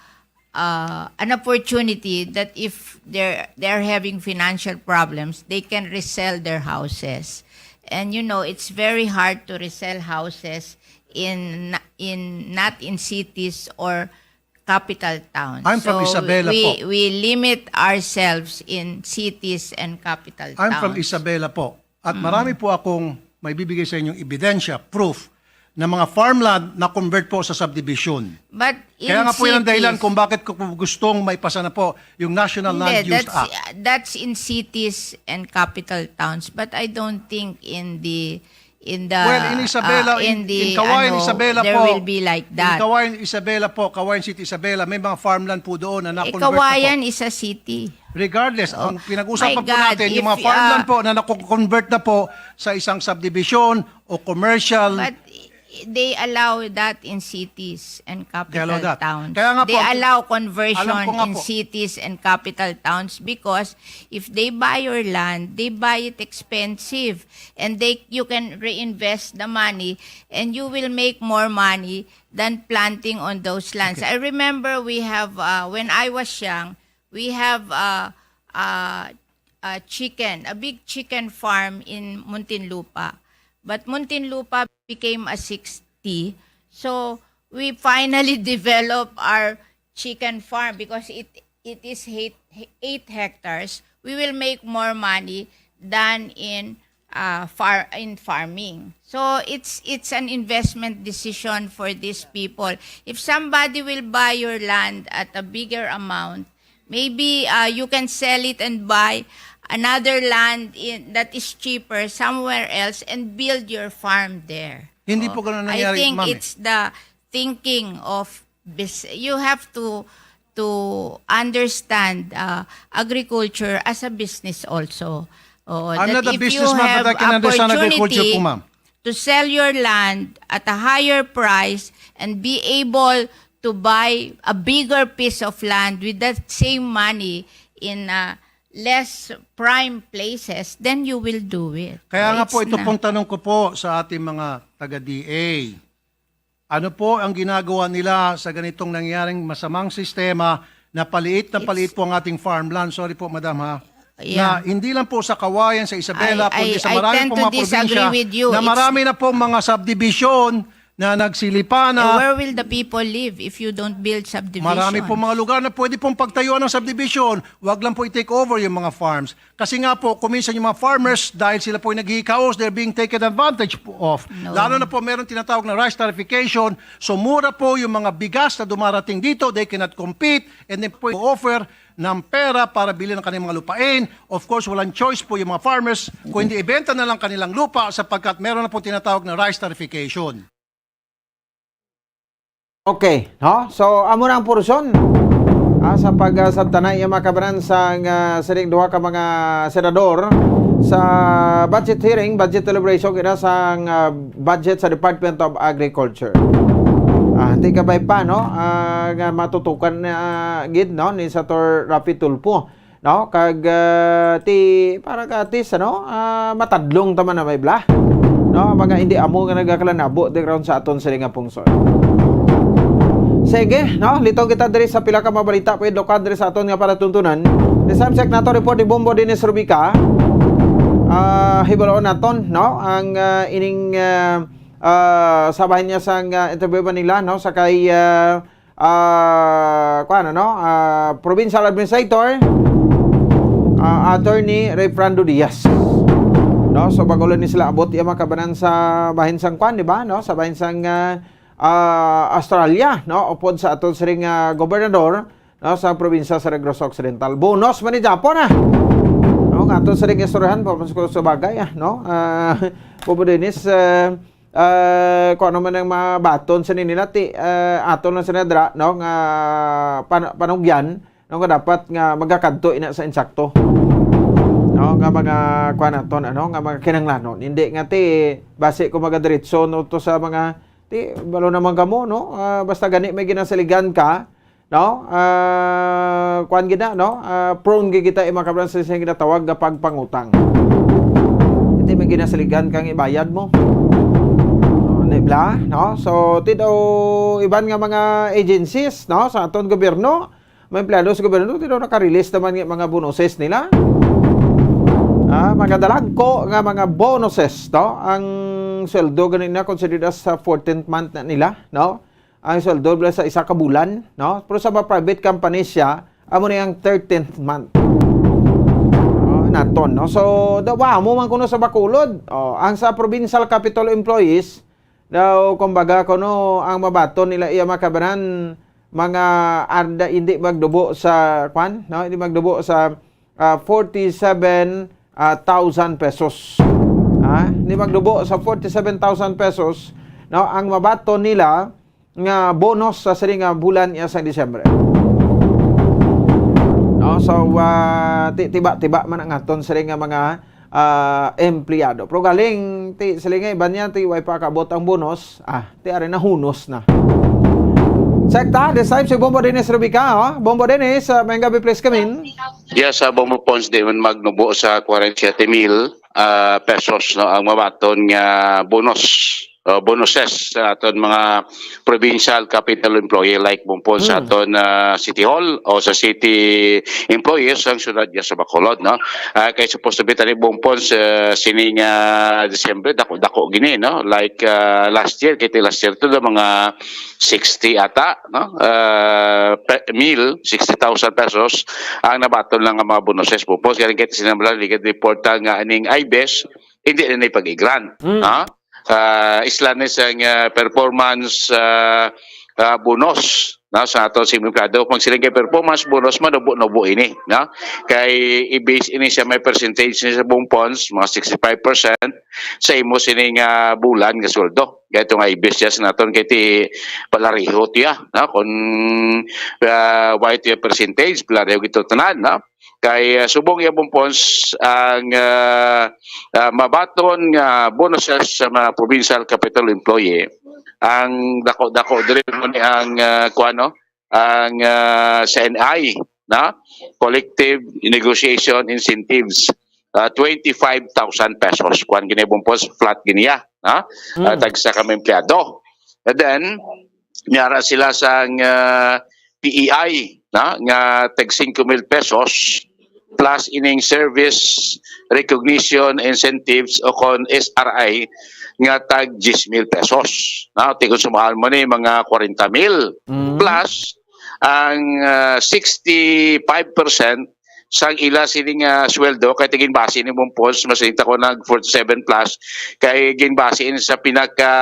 opportunity that if they're having financial problems, they can resell their houses. And you know, it's very hard to resell houses not in cities or capital towns. I'm from Isabela po. We limit ourselves in cities and capital towns. I'm from Isabela po. At marami po akong may bibigay sa inyong ebidensya, proof, na mga farmland na convert po sa subdivision. But in Kaya nga po yung cities, dahilan kung bakit ko gustong may pasa na po yung National Land Use Act. That's in cities and capital towns, but I don't think in Isabela, in Kawayan, Isabela there po, will be like that. In Kawayan, Isabela po, Kawayan City, Isabela, may mga farmland po doon na na-convert Kawayan na po. is a city. Regardless, ang pinag-usapan My po God, natin, yung mga farmland po na na-convert na po sa isang subdivision o commercial. But they allow that in cities and capital towns. Kaya nga They po, allow conversion alam ko nga in po. cities and capital towns because if they buy your land, they buy it expensive and you can reinvest the money and you will make more money than planting on those lands. I remember we have, when I was young, we have a big chicken farm in Muntinlupa. But Muntinlupa became a 60. So we finally developed our chicken farm because it is 8 hectares. We will make more money than in farming. So it's an investment decision for these people. If somebody will buy your land at a bigger amount, maybe you can sell it and buy another land that is cheaper somewhere else and build your farm there. Hindi po ganun nangyari, I think Ma'am. it's the thinking of you have to understand agriculture as a business also. I'm not a businessman, but I can understand agriculture po, ma'am. To sell your land at a higher price and be able to buy a bigger piece of land with that same money in less prime places, then you will do it. Kaya nga po, ito pong tanong ko po sa ating mga taga-DA. Ano po ang ginagawa nila sa ganitong nangyaring masamang sistema na paliit po ang ating farmland? Sorry po, madam ha. Yeah. Na hindi lang po sa Kawayan, sa Isabela, kundi sa I marami tend pong to mga probinsya disagree with you. na marami na pong mga subdivision na nagsilipa na Where will the people live if you don't build subdivision? marami po mga lugar na pwede pong pagtayuan ng subdivision. Huwag lang po i-take over yung mga farms. Kasi nga po, kuminsan yung mga farmers, dahil sila po yung naghihikaos, they're being taken advantage of. No. Lalo na po meron tinatawag na rice tarification. So mura po yung mga bigas na dumarating dito, they cannot compete, and then po offer ng pera para bilhin ng kanilang mga lupain. Of course, walang choice po yung mga farmers kung hindi ibenta na lang kanilang lupa sapagkat meron na po tinatawag na rice tarification. Okay, no? So amo na ang porsyon sa pagsabtanay yung makabaran sa siring duha ka mga senador sa budget hearing, budget deliberation kina sa budget sa Department of Agriculture. Hindi ka ba pa, no? Nga matutukan gid, no? Ni Senator Rafi Tulfo, no? Kag para ka atis, ano? Matadlong taman na may bla, no? Mga hindi amo nga nagakalanabo di ground sa aton siring nga pungsod. Sige, no? Lito kita diri sa pila ka mabalita pwede lokad diri sa aton nga para tuntunan. Di subject nato report ni Bombo Dennis Rubica. Hibaloon naton, no? Ang ining sabahin niya sa interview ba nila, no? Sa kay Provincial Administrator Attorney Refrando Diaz. No? So bagulo ni sila abot iya makabanan sa bahin sang kwan, di ba? No? Sa bahin sang Australia, no? Upod sa aton siring gobernador, no? Sa probinsya sa Negros Occidental. Bonus man ni Japon, no? Nga aton siring istoryahan papasko sa bagay, no? Bobo Dennis kung ano man ang mabaton sa nila aton lang sa nadra, no? Nga panungyan, no? Nga dapat nga magkakadto ina sa insakto, no? Nga mga kuan aton, ano? Nga mga kinanglanon. Hindi nga base ko magadiretso no to sa mga balo naman kamo, no? Basta gani may ginasaligan ka, no? Kuan gina, no? Prone kita makabran sa siyang ginatawag nga pagpangutang. Hindi may ginasaligan kang ibayad mo. Bla, no? So tidaw iban nga mga agencies, no? Sa aton gobyerno, may empleyado sa gobyerno tidaw naka-release naman nga mga bonuses nila. Mga dalagko nga mga bonuses, no? Ang sweldo ganin na considered as sa 14th month na nila, no? Ang sweldo sa isa ka bulan, no? Pero sa mga private companies siya, amo na yung 13th month. Naton, no? So dawa mo man kuno sa Bacolod. Ang sa provincial capital employees daw kumbaga kuno ang mabaton nila iya makabanan mga arda hindi magdubo sa kwan, no? Hindi magdubo sa 47,000 pesos. Hindi magdubo sa 47,000 pesos, no? Ang mabaton nila nga bonus sa siring nga bulan iya sa Disyembre. No? So tiba-tiba man ang aton siring nga mga empleyado. Pero galing sila nga iban niya way pa kabot ang bonus, ti ari na hunos na. Sekta, this time si Bombo Dennis Rubica, Bombo Dennis, may gabi please come in. Yes, Bombo Pons din magnubo sa 47,000 pesos, no, ang mabaton nga bonuses sa aton mga provincial capital employee like Bumpon sa aton City Hall o sa city employees ang sunod niya sa Bacolod, no? Kaya supposed to be tani Bumpon sa sining December dako gini, no? Like last year to the mga 60 ata, no? 60,000 pesos ang nabaton lang ang mga bonuses Bumpon. Kaya kita sinamblan ligat report nga aning IBES hindi na ipag-grant, ha? Islanis ang performance bonus, na sa ato si empleyado kung sila kay performance bonus manubo ini, na kay i-base ini siya may percentage sa buong funds mga 65% sa imo sining bulan nga sweldo kay itong i-base siya sa naton kay ti palariho tiya, na kung white percentage palariho gito tanan, na kay subong yung funds ang mabaton nga bonuses sa mga provincial capital employee ang dako diri mo ni ang ang CNI, na collective negotiation incentives 25,000 pesos kuan gini funds flat giniya, na tagsa kami empleyado. And then niara sila sa PEI, na nga tag 5,000 pesos plus ining service recognition incentives o kon SRI nga tag 10,000 pesos. Na, kung sumahal mo ni mga 40,000 plus ang 65% sang ila sining sweldo kay tigin base ni mong post masinita ko nag 47 plus kay ginbasein sa pinaka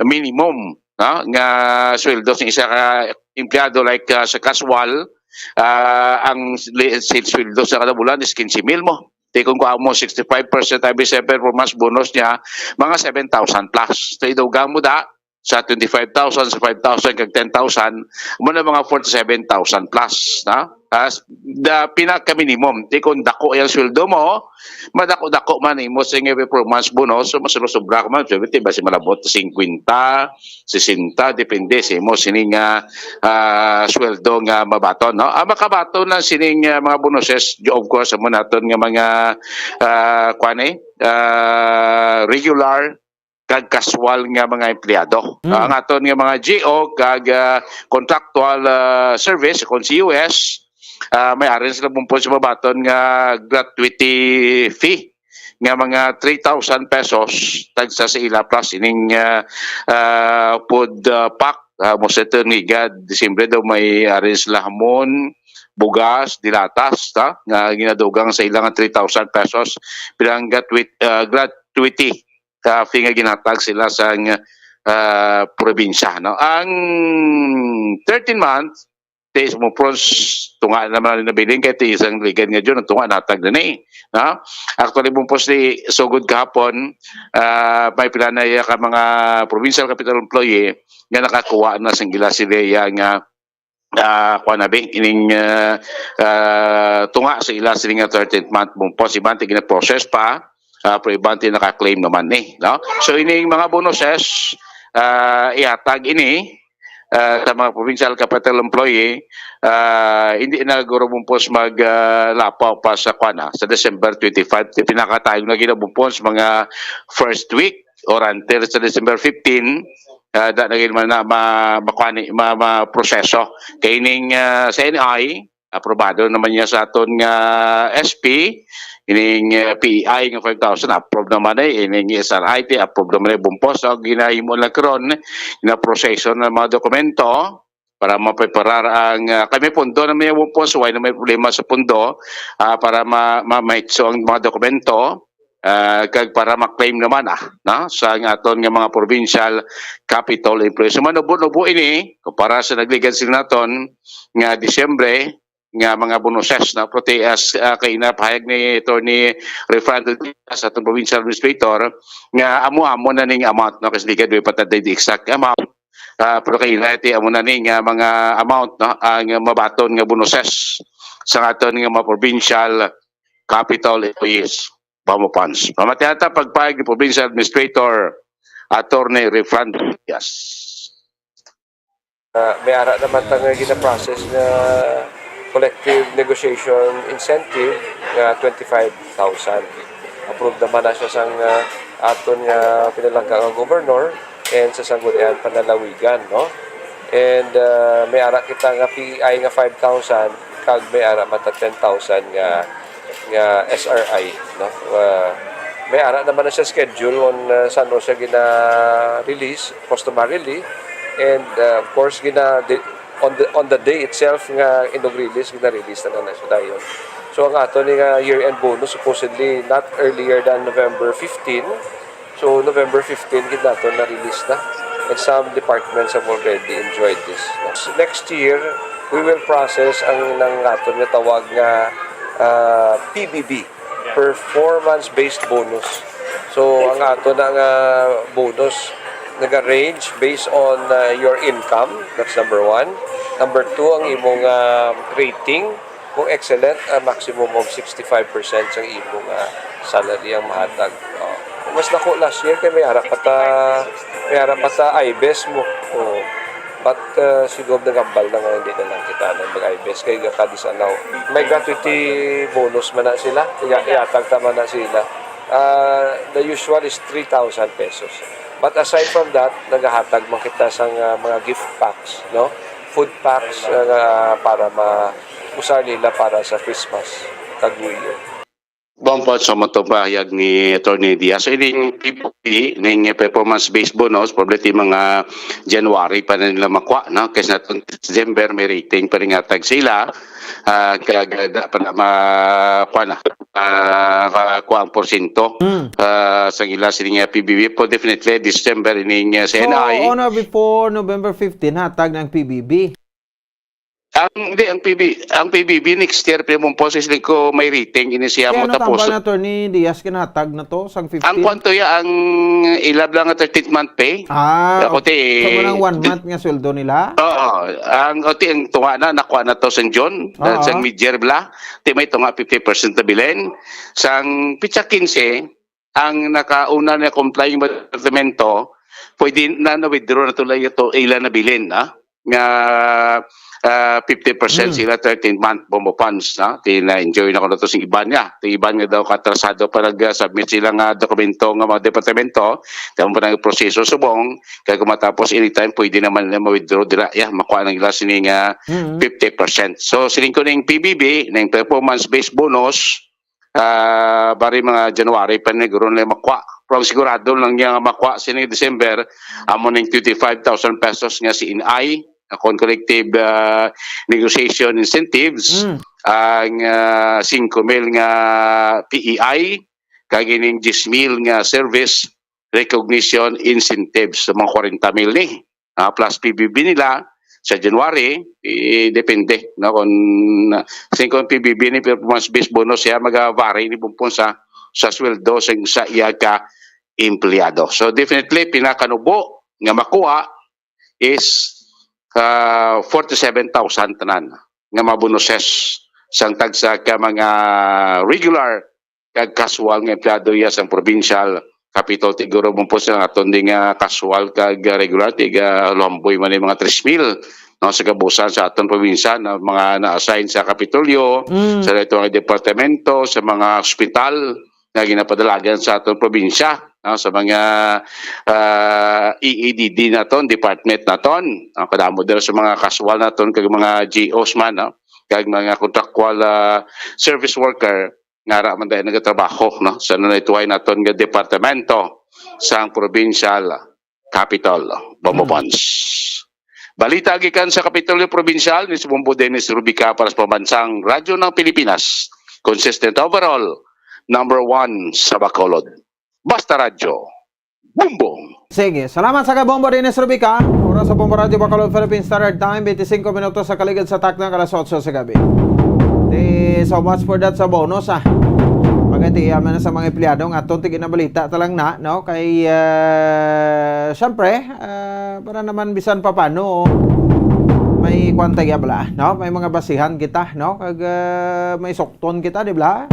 minimum nga sweldo sa isa ka empleyado like sa casual ang sweldo sa kada bulan is 15,000 mo. Kung kuha mo 65% IBC performance bonus niya, mga 7,000 plus. So idugang mo da sa 25,000, sa 5,000, kag 10,000, mo na mga 47,000 plus. As the pinaka-minimum. Kung dako yung sweldo mo, madako-dako man mo sa performance bonus, so masobra ka man, basi malabot 50, 60, depende sa mo sining sweldo nga mabaton. No? Makabaton na sining mga bonuses, of course, mo naton nga mga regular kag casual nga mga empleyado. Ang aton nga mga GO kag contractual service kung CUS may arin sila bumpon sa mabaton nga gratuity fee nga mga 3,000 pesos tagsa sa ila plus ining food pack mo sa ito nga Disyembre daw may arin sila hamon bugas, dilatas nga ginadugang sa ilang 3,000 pesos bilang gratuity fee nga ginatag sila sa probinsya. No? Ang 13 months days mo pros tunga naman na nabiling kay isang ligan nga dyan tunga natag na ni. No? Actually mo pros ni sugod kahapon may pinanaya ka mga provincial capital employee nga nakakuha na sang gila sila nga kuanabi ining tunga sa ila sila nga 13th month mo pros ibante gina-process pa pero ibante naka-claim naman no? So ining mga bonuses ihatag ini sa mga provincial capital employee hindi na gurubumpos maglapaw pa sa sa December 25 pinakatayong na ginabumpos mga first week or until sa December 15 naging ma-proseso kay ining sa NI aprobado naman niya sa aton nga SP ining PEI nga 5,000 approve naman ining SRIT approve naman bumpos so ginahimo lang karon gina-proseso ng mga dokumento para mapreparar ang kami pundo na may bumpos why na may problema sa pundo para ma-maitso ang mga dokumento kag para ma-claim naman sa aton nga mga provincial capital employees so manubo ini para sa nagligan sila naton nga Disyembre nga mga bonuses na proteas kay napahayag ni Attorney Refrando sa atong provincial administrator nga amo na ning amount no kasi ligad way pataday the exact amount pero kay natin amo na ning mga amount no ang mabaton nga bonuses sa aton nga mga provincial capital employees funds. Pamatihata pagpahayag ni provincial administrator Attorney Refrando may ara naman tang gina-process na collective negotiation incentive nga 25,000. Approved naman na siya sang aton nga pinalangka nga governor and sa sanggunian panalawigan, no? And may ara kita nga PEI nga 5,000 kag may ara mata 10,000 nga SRI, no? May ara naman na siya schedule on saan siya gina-release customarily and of course on the day itself nga inog-release, gina-release na siya dayon. So ang ato ni nga year-end bonus supposedly not earlier than November 15. So November 15 ginato na-release na. And some departments have already enjoyed this. Next year, we will process ang nang ato nga tawag nga PBB, performance-based bonus. So ang ato na nga bonus nag-range based on your income, that's number 1. Number 2, ang imong rating. Kung excellent, maximum of 65% ang imong salary ang mahatag. Mas nako last year kay may harap pata IBES mo. But siguro nagambal na nga hindi na lang kita ng mag-IBES kay kadisanaw. May gratuity bonus man na sila. Iatag tama na sila. The usual is 3,000 pesos. But aside from that, nagahatag man kita sa mga gift packs, no? Food packs para usar nila para sa Christmas kag New Year. po sa matupahayag ni Atty. Diaz. So, ining PBB, ining performance-based bonus, probably mga January pa na nila makuha, no? Kasi natong December, may rating pa rin atag sila. Kaya pa na makuha na. Kuha ang porsyento sa ila sining PBB. Po definitely, December, ining CNI. So, before November 15, hatag ng PBB. Ang PBB next year pero po sa ko may rating ini siya mo tapos. Kaya natambal na ni Diaz kinatag na to sang 15. Ang kwanto ya ang ilab lang ang 13th month pay. So mo 1 month nga sweldo nila. Oo, ang tunga na nakuha na to sa John, sang mid-year bla. Ti may tunga 50% na bilin. Sang pitsa 15 ang nakauna na complying departamento pwede na withdraw na tulay ito ilan na bilin nga 50% sila 13 month bombo funds na-enjoy na ko na ito sa iban niya. Iban niya daw katrasado para submit sila nga dokumento nga mga departamento tapos pa ng proseso subong kaya kung matapos anytime pwede naman nila ma-withdraw nila makuha ng ila sining 50%. So siling ko ng PBB ng performance based bonus bari mga January pa nagro nila makuha. Pero sigurado lang niya makuha sining December amo ng 25,000 pesos nga si INI collective negotiation incentives ang 5,000 nga PEI kagining 10,000 nga service recognition incentives sa mga 40,000 ni plus PBB nila sa January depende kung PBB ni performance based bonus siya mag-vary ni bumpon sa sweldo sa iya ka empleyado. So definitely pinakanubo nga makuha is 47,000 tanan nga mabonuses sang tagsa ka mga regular kag casual nga empleyado ya sang provincial capital tiguro mo po sa aton ding casual kag regular tiga lomboy man mga 3,000 sa kabusan sa aton probinsya na mga na-assign sa Kapitolyo sa itong departamento sa mga ospital na ginapadalagan sa aton probinsya sa mga EADD naton, department naton, kadamo dira sa mga casual naton kag mga GOs man, kag mga contractual service worker nga ra man dahil nagatrabaho sa nanaytuhay naton nga departamento sa provincial capital Bombobons. Balita gikan sa Kapitolyo Provincial ni Sumumbo Dennis Rubica para sa Pambansang Radyo ng Pilipinas. Consistent overall, number 1 sa Bacolod. Basta Radyo, Bumbong. Sige, salamat sa Bombo Dennis Rubica. Oras sa Bombo Radyo Bacolod Philippine Standard Time, 25 minutos sa kaligid sa takna alas 8 sa gabi. So much for that sa bonus Pagati yaman na sa mga empleyado nga atong tiginabalita talang na kay syempre para naman bisan pa paano may kwanta bala may mga basihan kita kag may sukton kita di bla.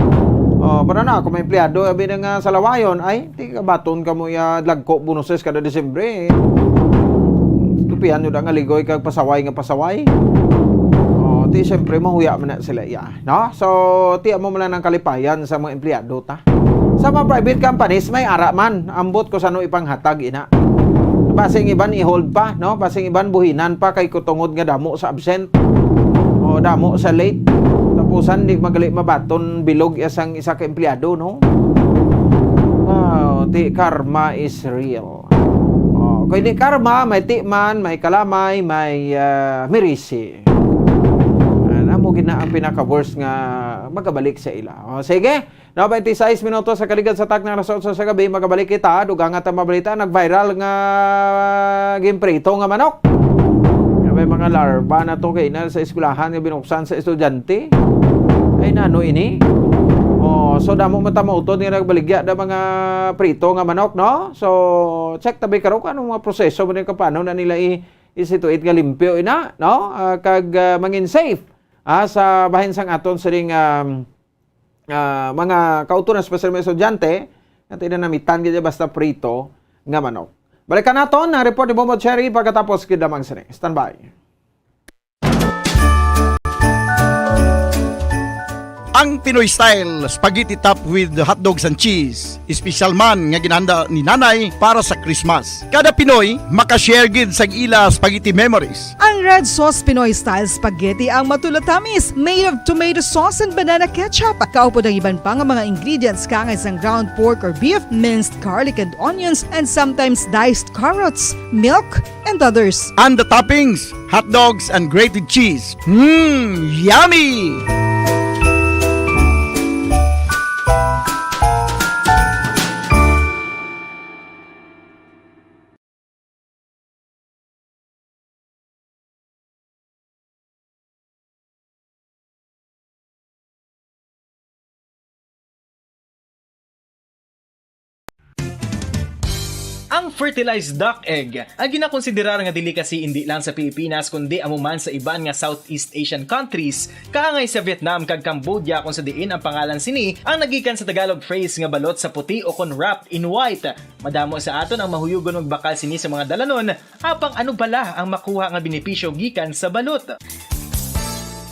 Para na ako may empleyado abi nga sa lawayon ay ti kabaton ka mo ya dagko bonuses kada Disyembre. Tupian yo nga ligoy kag pasaway nga pasaway. Ti siyempre mahuya man na sila So ti mo man ng kalipayan sa mga empleyado ta. Sa mga private companies may ara man ambot ko sano ipanghatag ina. Basing iban i-hold pa basing iban buhinan pa kay kutungod nga damo sa absent o damo sa late. Tapusan di magali mabaton bilog isang isa ka empleyado Wow, ti karma is real. Kung di karma may tikman, may kalamay, may mirisi. Mo gina ang pinaka-worst nga magabalik sa ila. Sige, 26 minutos sa kaligid sa takna alas 8 sa gabi, magabalik kita. Dugang at mabalita, nag-viral nga gimprito nga manok. May mga larva na to kay na sa eskwelahan nga binuksan sa estudyante. Ay nano ini? So damo matamuton nga nagbaligya da mga prito nga manok, So check tabi karo kung anong mga proseso mo ka paano na nila i-situate nga limpyo ina, kag mangin safe. Sa bahin sang aton sa ring mga kautunan special mga estudyante na tinanamitan gaya basta prito nga manok. Balikan naton ang report ni Bombo Cherry pagkatapos kidamang sini. Stand by. ang Pinoy style spaghetti top with hot dogs and cheese. Special man nga ginhanda ni nanay para sa Christmas. Kada Pinoy makashare gid sa ila spaghetti memories. Ang red sauce Pinoy style spaghetti ang matulatamis, made of tomato sauce and banana ketchup. Kaupod ang iban pa nga mga ingredients kangay sang ground pork or beef, minced garlic and onions, and sometimes diced carrots, milk, and others. And the toppings, hot dogs and grated cheese. Yummy! Ang fertilized duck egg ang ginakonsiderar nga delicacy hindi lang sa Pilipinas kundi amuman sa iban nga Southeast Asian countries kaangay sa Vietnam kag Cambodia kung sa diin ang pangalan sini ang nagikan sa Tagalog phrase nga balot sa puti o kon wrapped in white. Madamo sa aton ang mahuyugon og bakal sini sa mga dalanon apang ano bala ang makuha nga benepisyo gikan sa balot.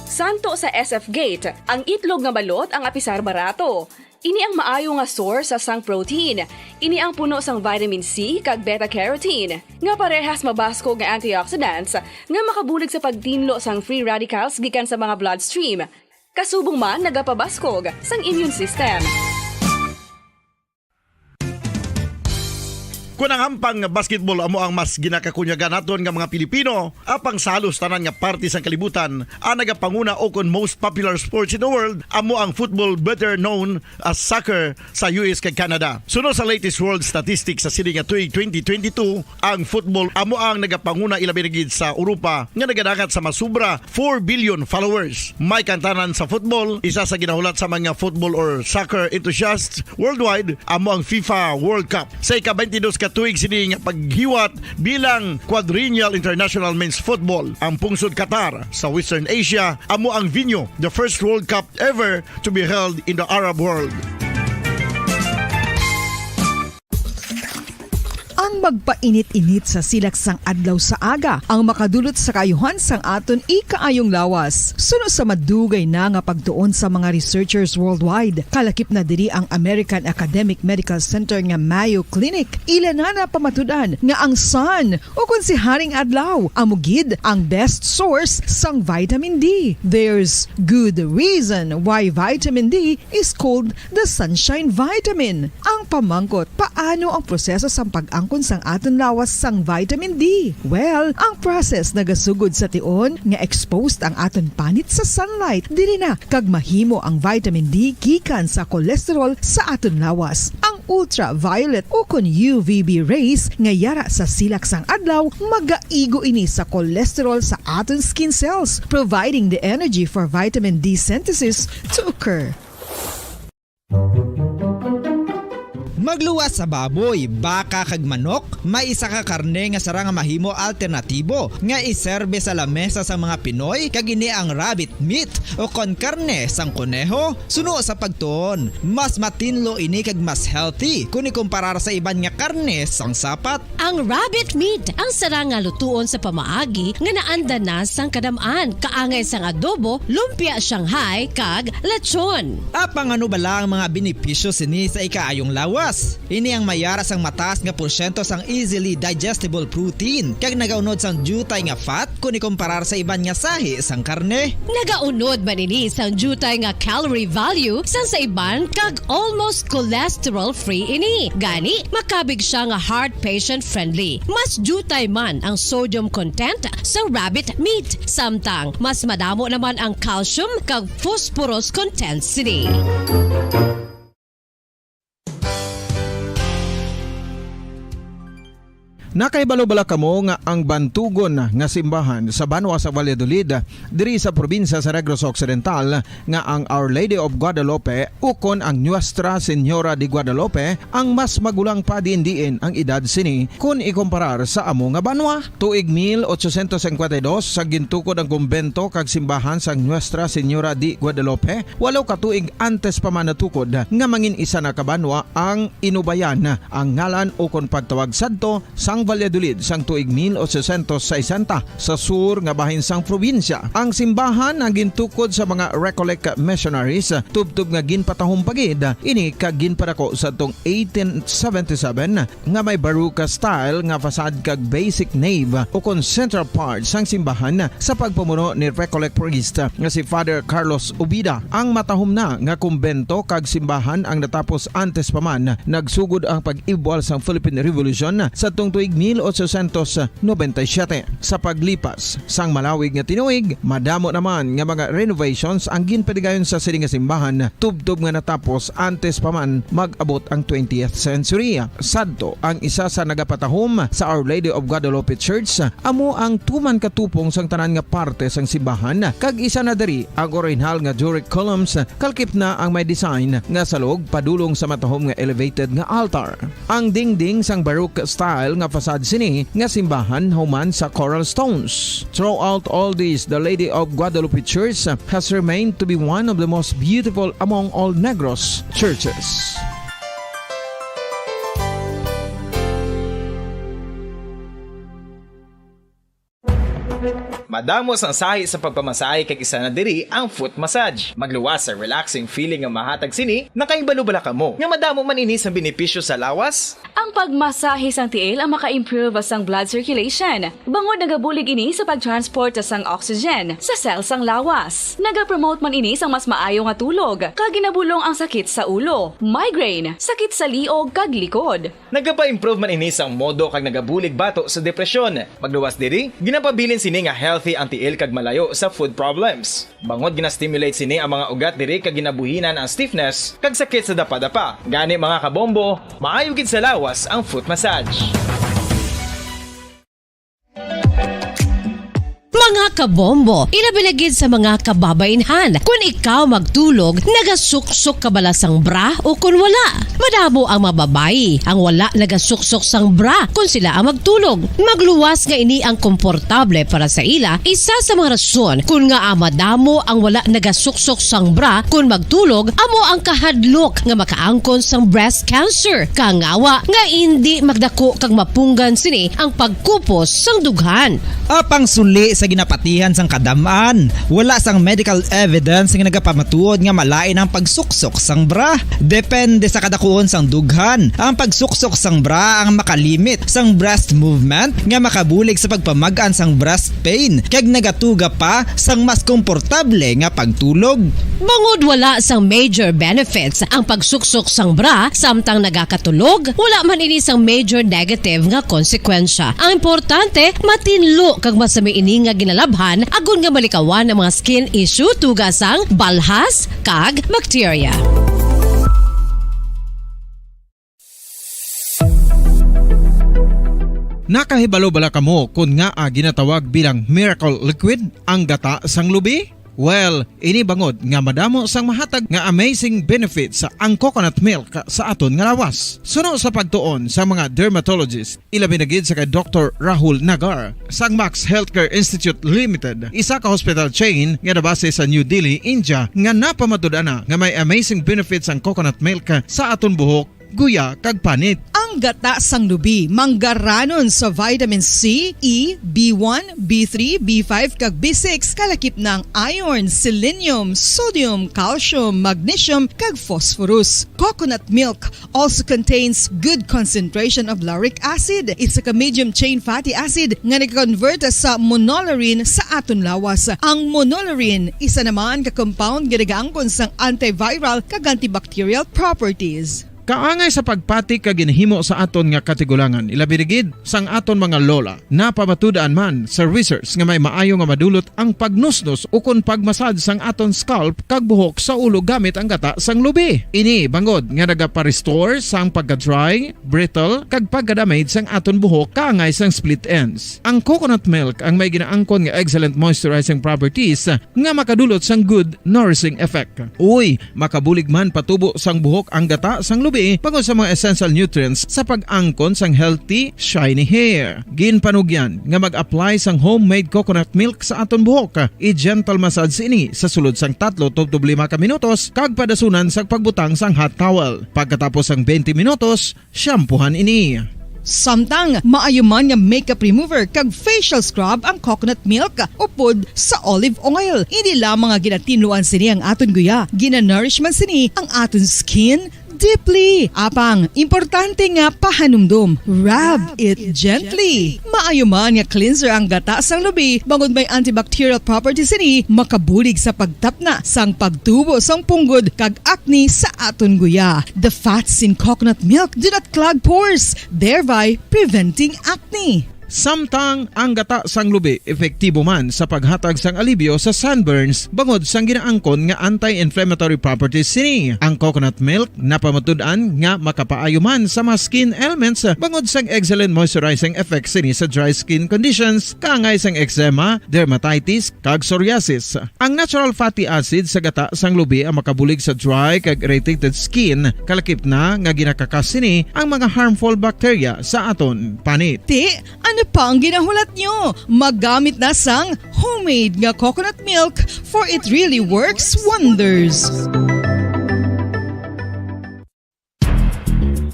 Santo sa SF Gate, ang itlog nga balot ang apisar barato. Ini ang maayo nga source sa sang protein. Ini ang puno sang vitamin C kag beta-carotene. Nga parehas mabasko nga antioxidants nga makabulig sa pagtinlo sang free radicals gikan sa mga bloodstream. Kasubong man nagapabaskog sang immune system. Kung ang hampang basketball amo ang mas ginakakunyagan naton nga mga Pilipino, apang salos tanan nga parte sang kalibutan, ang nagapanguna o kon most popular sports in the world, amo ang football better known as soccer sa US kag Canada. Sunod sa latest world statistics sa sini nga tuig 2022, ang football amo ang nagapanguna ilabi na gid sa Europa nga nagadakat sa masubra 4 billion followers. May kantanan sa football, isa sa ginahulat sa mga football or soccer enthusiasts worldwide, amo ang FIFA World Cup. Sa ika-22 katuig sini nga paghiwat bilang quadrennial international men's football. Ang pungsod Qatar sa Western Asia amo ang venue, the first World Cup ever to be held in the Arab world. Ang magpainit-init sa silaksang adlaw sa aga ang makadulot sa kayuhan sang aton ikaayong lawas. Suno sa madugay na nga pagtuon sa mga researchers worldwide. Kalakip na diri ang American Academic Medical Center nga Mayo Clinic. Ila na pamatudan nga ang sun o kung si Haring Adlaw amugid ang best source sang vitamin D. There's good reason why vitamin D is called the sunshine vitamin. Ang pamangkot, paano ang proseso sang pag-angkon sang aton lawas sang vitamin D? Well, ang process nagasugod sa tion nga exposed ang aton panit sa sunlight. Dili na kag mahimo ang vitamin D gikan sa cholesterol sa aton lawas. Ang ultraviolet o kon UVB rays nga yara sa silak sang adlaw magaigo ini sa cholesterol sa aton skin cells, providing the energy for vitamin D synthesis to occur. Magluwas sa baboy, baka kag manok, may isa ka karne nga sara nga mahimo alternatibo nga iserbe sa lamesa sa mga Pinoy kag ini ang rabbit meat o kon karne sang kuneho. Suno sa pagtuon, mas matinlo ini kag mas healthy kung ikumparar sa iban nga karne sang sapat. Ang rabbit meat ang sara nga lutuon sa pamaagi nga naanda na sang kadamaan, kaangay sang adobo, lumpia Shanghai kag lechon. Apang ano bala ang mga benepisyo sini sa ikaayong lawas? Ini ang mayara sang mataas nga porsyento sang easily digestible protein kag nagaunod sang jutay nga fat kung ikumparar sa iban nga sahi sang karne. Nagaunod man ini sang jutay nga calorie value sang sa iban kag almost cholesterol free ini. Gani makabig siya nga heart patient friendly. Mas jutay man ang sodium content sa rabbit meat, samtang mas madamo naman ang calcium kag phosphorus content sini. Nakaibalo-bala kamo nga ang bantugon nga simbahan sa Banwa sa Valladolid diri sa probinsya sa Negros Occidental nga ang Our Lady of Guadalupe ukon ang Nuestra Señora de Guadalupe ang mas magulang pa diin ang edad sini kung ikumparar sa amo nga banwa. Tuig 1852 sa gintukod ang kumbento kag simbahan sa Nuestra Señora de Guadalupe, walo ka tuig antes pa man natukod nga mangin isa na kabanwa ang inubayan ang ngalan ukon pagtawag sadto sang Valladolid sang tuig 1860 sa sur nga bahin sang probinsya. Ang simbahan ang gintukod sa mga Recollect missionaries tubtub nga ginpatahong pagid ini kag ginpadako sa tong 1877 nga may baruka style nga fasad kag basic nave o kon central part sang simbahan sa pagpamuno ni Recollect priest nga si Father Carlos Ubida. Ang matahom na nga kumbento kag simbahan ang natapos antes pa man nagsugod ang pag-ibwal sang Philippine Revolution sa tong tuig 1897. Sa paglipas sang malawig nga tinuig, madamo naman nga mga renovations ang ginpadigayon sa sining nga simbahan tubtob nga natapos antes pa man mag-abot ang 20th century. Sadto ang isa sa nagapatahom sa Our Lady of Guadalupe Church, amo ang tuman katupong sang tanan nga parte sang simbahan kag isa na diri ang original nga Doric columns kalkip na ang may design nga salog padulong sa matahom nga elevated nga altar. Ang dingding sang Baroque style nga fasad sini nga simbahan human sa coral stones. Throughout all this, the Lady of Guadalupe Church has remained to be one of the most beautiful among all Negros churches. Madamos ang sahi sa pagpamasahe kag isa na diri ang foot massage. Magluwas sa relaxing feeling nga mahatag sini, nakaibalo-bala ka mo. Nga madamo man ini sa benepisyo sa lawas. Ang pagmasahe sang tiil ang maka-improve sang blood circulation. Bangod nagabulig ini sa pagtransport sang oxygen sa cells sang lawas. Nagapromote man ini sang mas maayo nga tulog, kag ginabulong ang sakit sa ulo, migraine, sakit sa liog kag likod. Nagapa-improve man ini sang modo kag nagabulig bato sa depresyon. Magluwas diri, ginapabilin sini nga healthy ang tiil kag malayo sa food problems. Bangod gina-stimulate sini ang mga ugat diri kag ginabuhinan ang stiffness kag sakit sa dapa-dapa. Gani mga kabombo, maayo gid sa lawas ang foot massage. Mga kabombo, ilabilagid sa mga kababainhan. Kung ikaw magtulog, nagasuksok ka bala sang bra o kung wala. Madamo ang mababayi ang wala nagasuksok sang bra kung sila ang magtulog. Magluwas nga ini ang komportable para sa ila. Isa sa mga rason kung nga madamo ang wala nagasuksok sang bra kung magtulog, amo ang kahadlok nga makaangkon sang breast cancer. Kangawa nga hindi magdako kag mapunggan sini ang pagkupos sang dughan. Apang suli sa ginapatihan sang kadamaan, wala sang medical evidence nga nagapamatuod nga malain ang pagsuksok sang bra. Depende sa kadakuon sang dughan. Ang pagsuksok sang bra ang makalimit sang breast movement nga makabulig sa pagpamagaan sang breast pain kag nagatuga pa sang mas komportable nga pagtulog. Bangod wala sang major benefits ang pagsuksok sang bra samtang nagakatulog, wala man ini sang major negative nga konsekwensya. Ang importante, matinlo kag masami ini nga ginalabhan agon nga malikawan ang mga skin issue tugasang balhas kag bacteria. Nakahibalo bala kamo kung nga ginatawag bilang miracle liquid ang gata sang lubi? Well, ini bangod nga madamo sang mahatag nga amazing benefits sa ang coconut milk sa aton nga lawas. Suno sa pagtuon sa mga dermatologist, ilabi na gid sa kay Dr. Rahul Nagar sang Max Healthcare Institute Limited, isa ka hospital chain nga nabase sa New Delhi, India, nga napamatud-ana nga may amazing benefits ang coconut milk sa aton buhok, guya kag panit. Ang gata sang lubi manggaranon sa vitamin C, E, B1, B3, B5 kag B6 kalakip ng iron, selenium, sodium, calcium, magnesium kag phosphorus. Coconut milk also contains good concentration of lauric acid. It's a medium chain fatty acid nga nag-convert sa monolarin sa aton lawas. Ang monolarin isa naman ka compound nga nagaangkon sang antiviral kag antibacterial properties. Kaangay sa pagpati kag ginhimo sa aton nga katigulangan, ilabirigid sang aton mga lola na pamatudaan man sa research nga may maayo nga madulot ang pagnusnos o kon pagmasad sang aton scalp kag buhok sa ulo gamit ang gata sang lubi. Ini bangod nga nagapa-restore sang pagka-dry, brittle kag pagka-damage sang aton buhok kaangay sang split ends. Ang coconut milk ang may ginaangkon nga excellent moisturizing properties nga makadulot sang good nourishing effect. Uy, makabulig man patubo sang buhok ang gata sang lubi pagod sa mga essential nutrients sa pag-angkon sang healthy, shiny hair. Ginpanugyan nga mag-apply sang homemade coconut milk sa aton buhok. I-gentle massage ini sa sulod sang 3 to 5 ka minutos kag padasunan sa pagbutang sang hot towel. Pagkatapos sang 20 minutos, shampoohan ini. Samtang maayo man nga makeup remover kag facial scrub ang coconut milk upod sa olive oil. Hindi lamang nga ginatinluan sini ang aton guya, ginanourishman sini ang aton skin deeply. Apang, importante nga pahanumdum. Rub it gently. Maayo man nga cleanser ang gata sang lubi, bangod may antibacterial properties ini, makabulig sa pagtapna sang pagtubo sang punggod kag acne sa aton guya. The fats in coconut milk do not clog pores, thereby preventing acne. Samtang ang gata sang lubi epektibo man sa paghatag sang alibyo sa sunburns bangod sang ginaangkon nga anti-inflammatory properties sini. Ang coconut milk napamatud-an nga makapaayo man sa mga skin ailments bangod sang excellent moisturizing effects sini sa dry skin conditions kaangay sang eczema, dermatitis kag psoriasis. Ang natural fatty acid sa gata sang lubi ang makabulig sa dry kag irritated skin, kalakip na nga ginakakas sini ang mga harmful bacteria sa aton panit. Ano pa ang ginahulat nyo? Maggamit na sang homemade nga coconut milk for it really works wonders.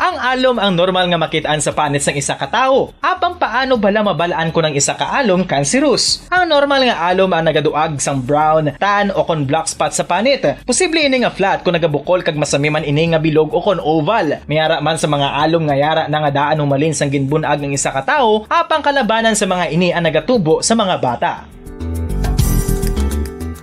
Ang alom ang normal nga makitaan sa panit sang isa ka tawo. Apang paano bala mabalaan ko ng isa ka alom cancerous? Ang normal nga alom ang nagaduag sang brown, tan o kon black spot sa panit. Posible ini nga flat kung nagabukol kag masami man ini nga bilog o kon oval. Mayara man sa mga alom nga yara na nga daan humalin sang ginbunag ng isa ka tawo, apang kalabanan sa mga ini ang nagatubo sa mga bata.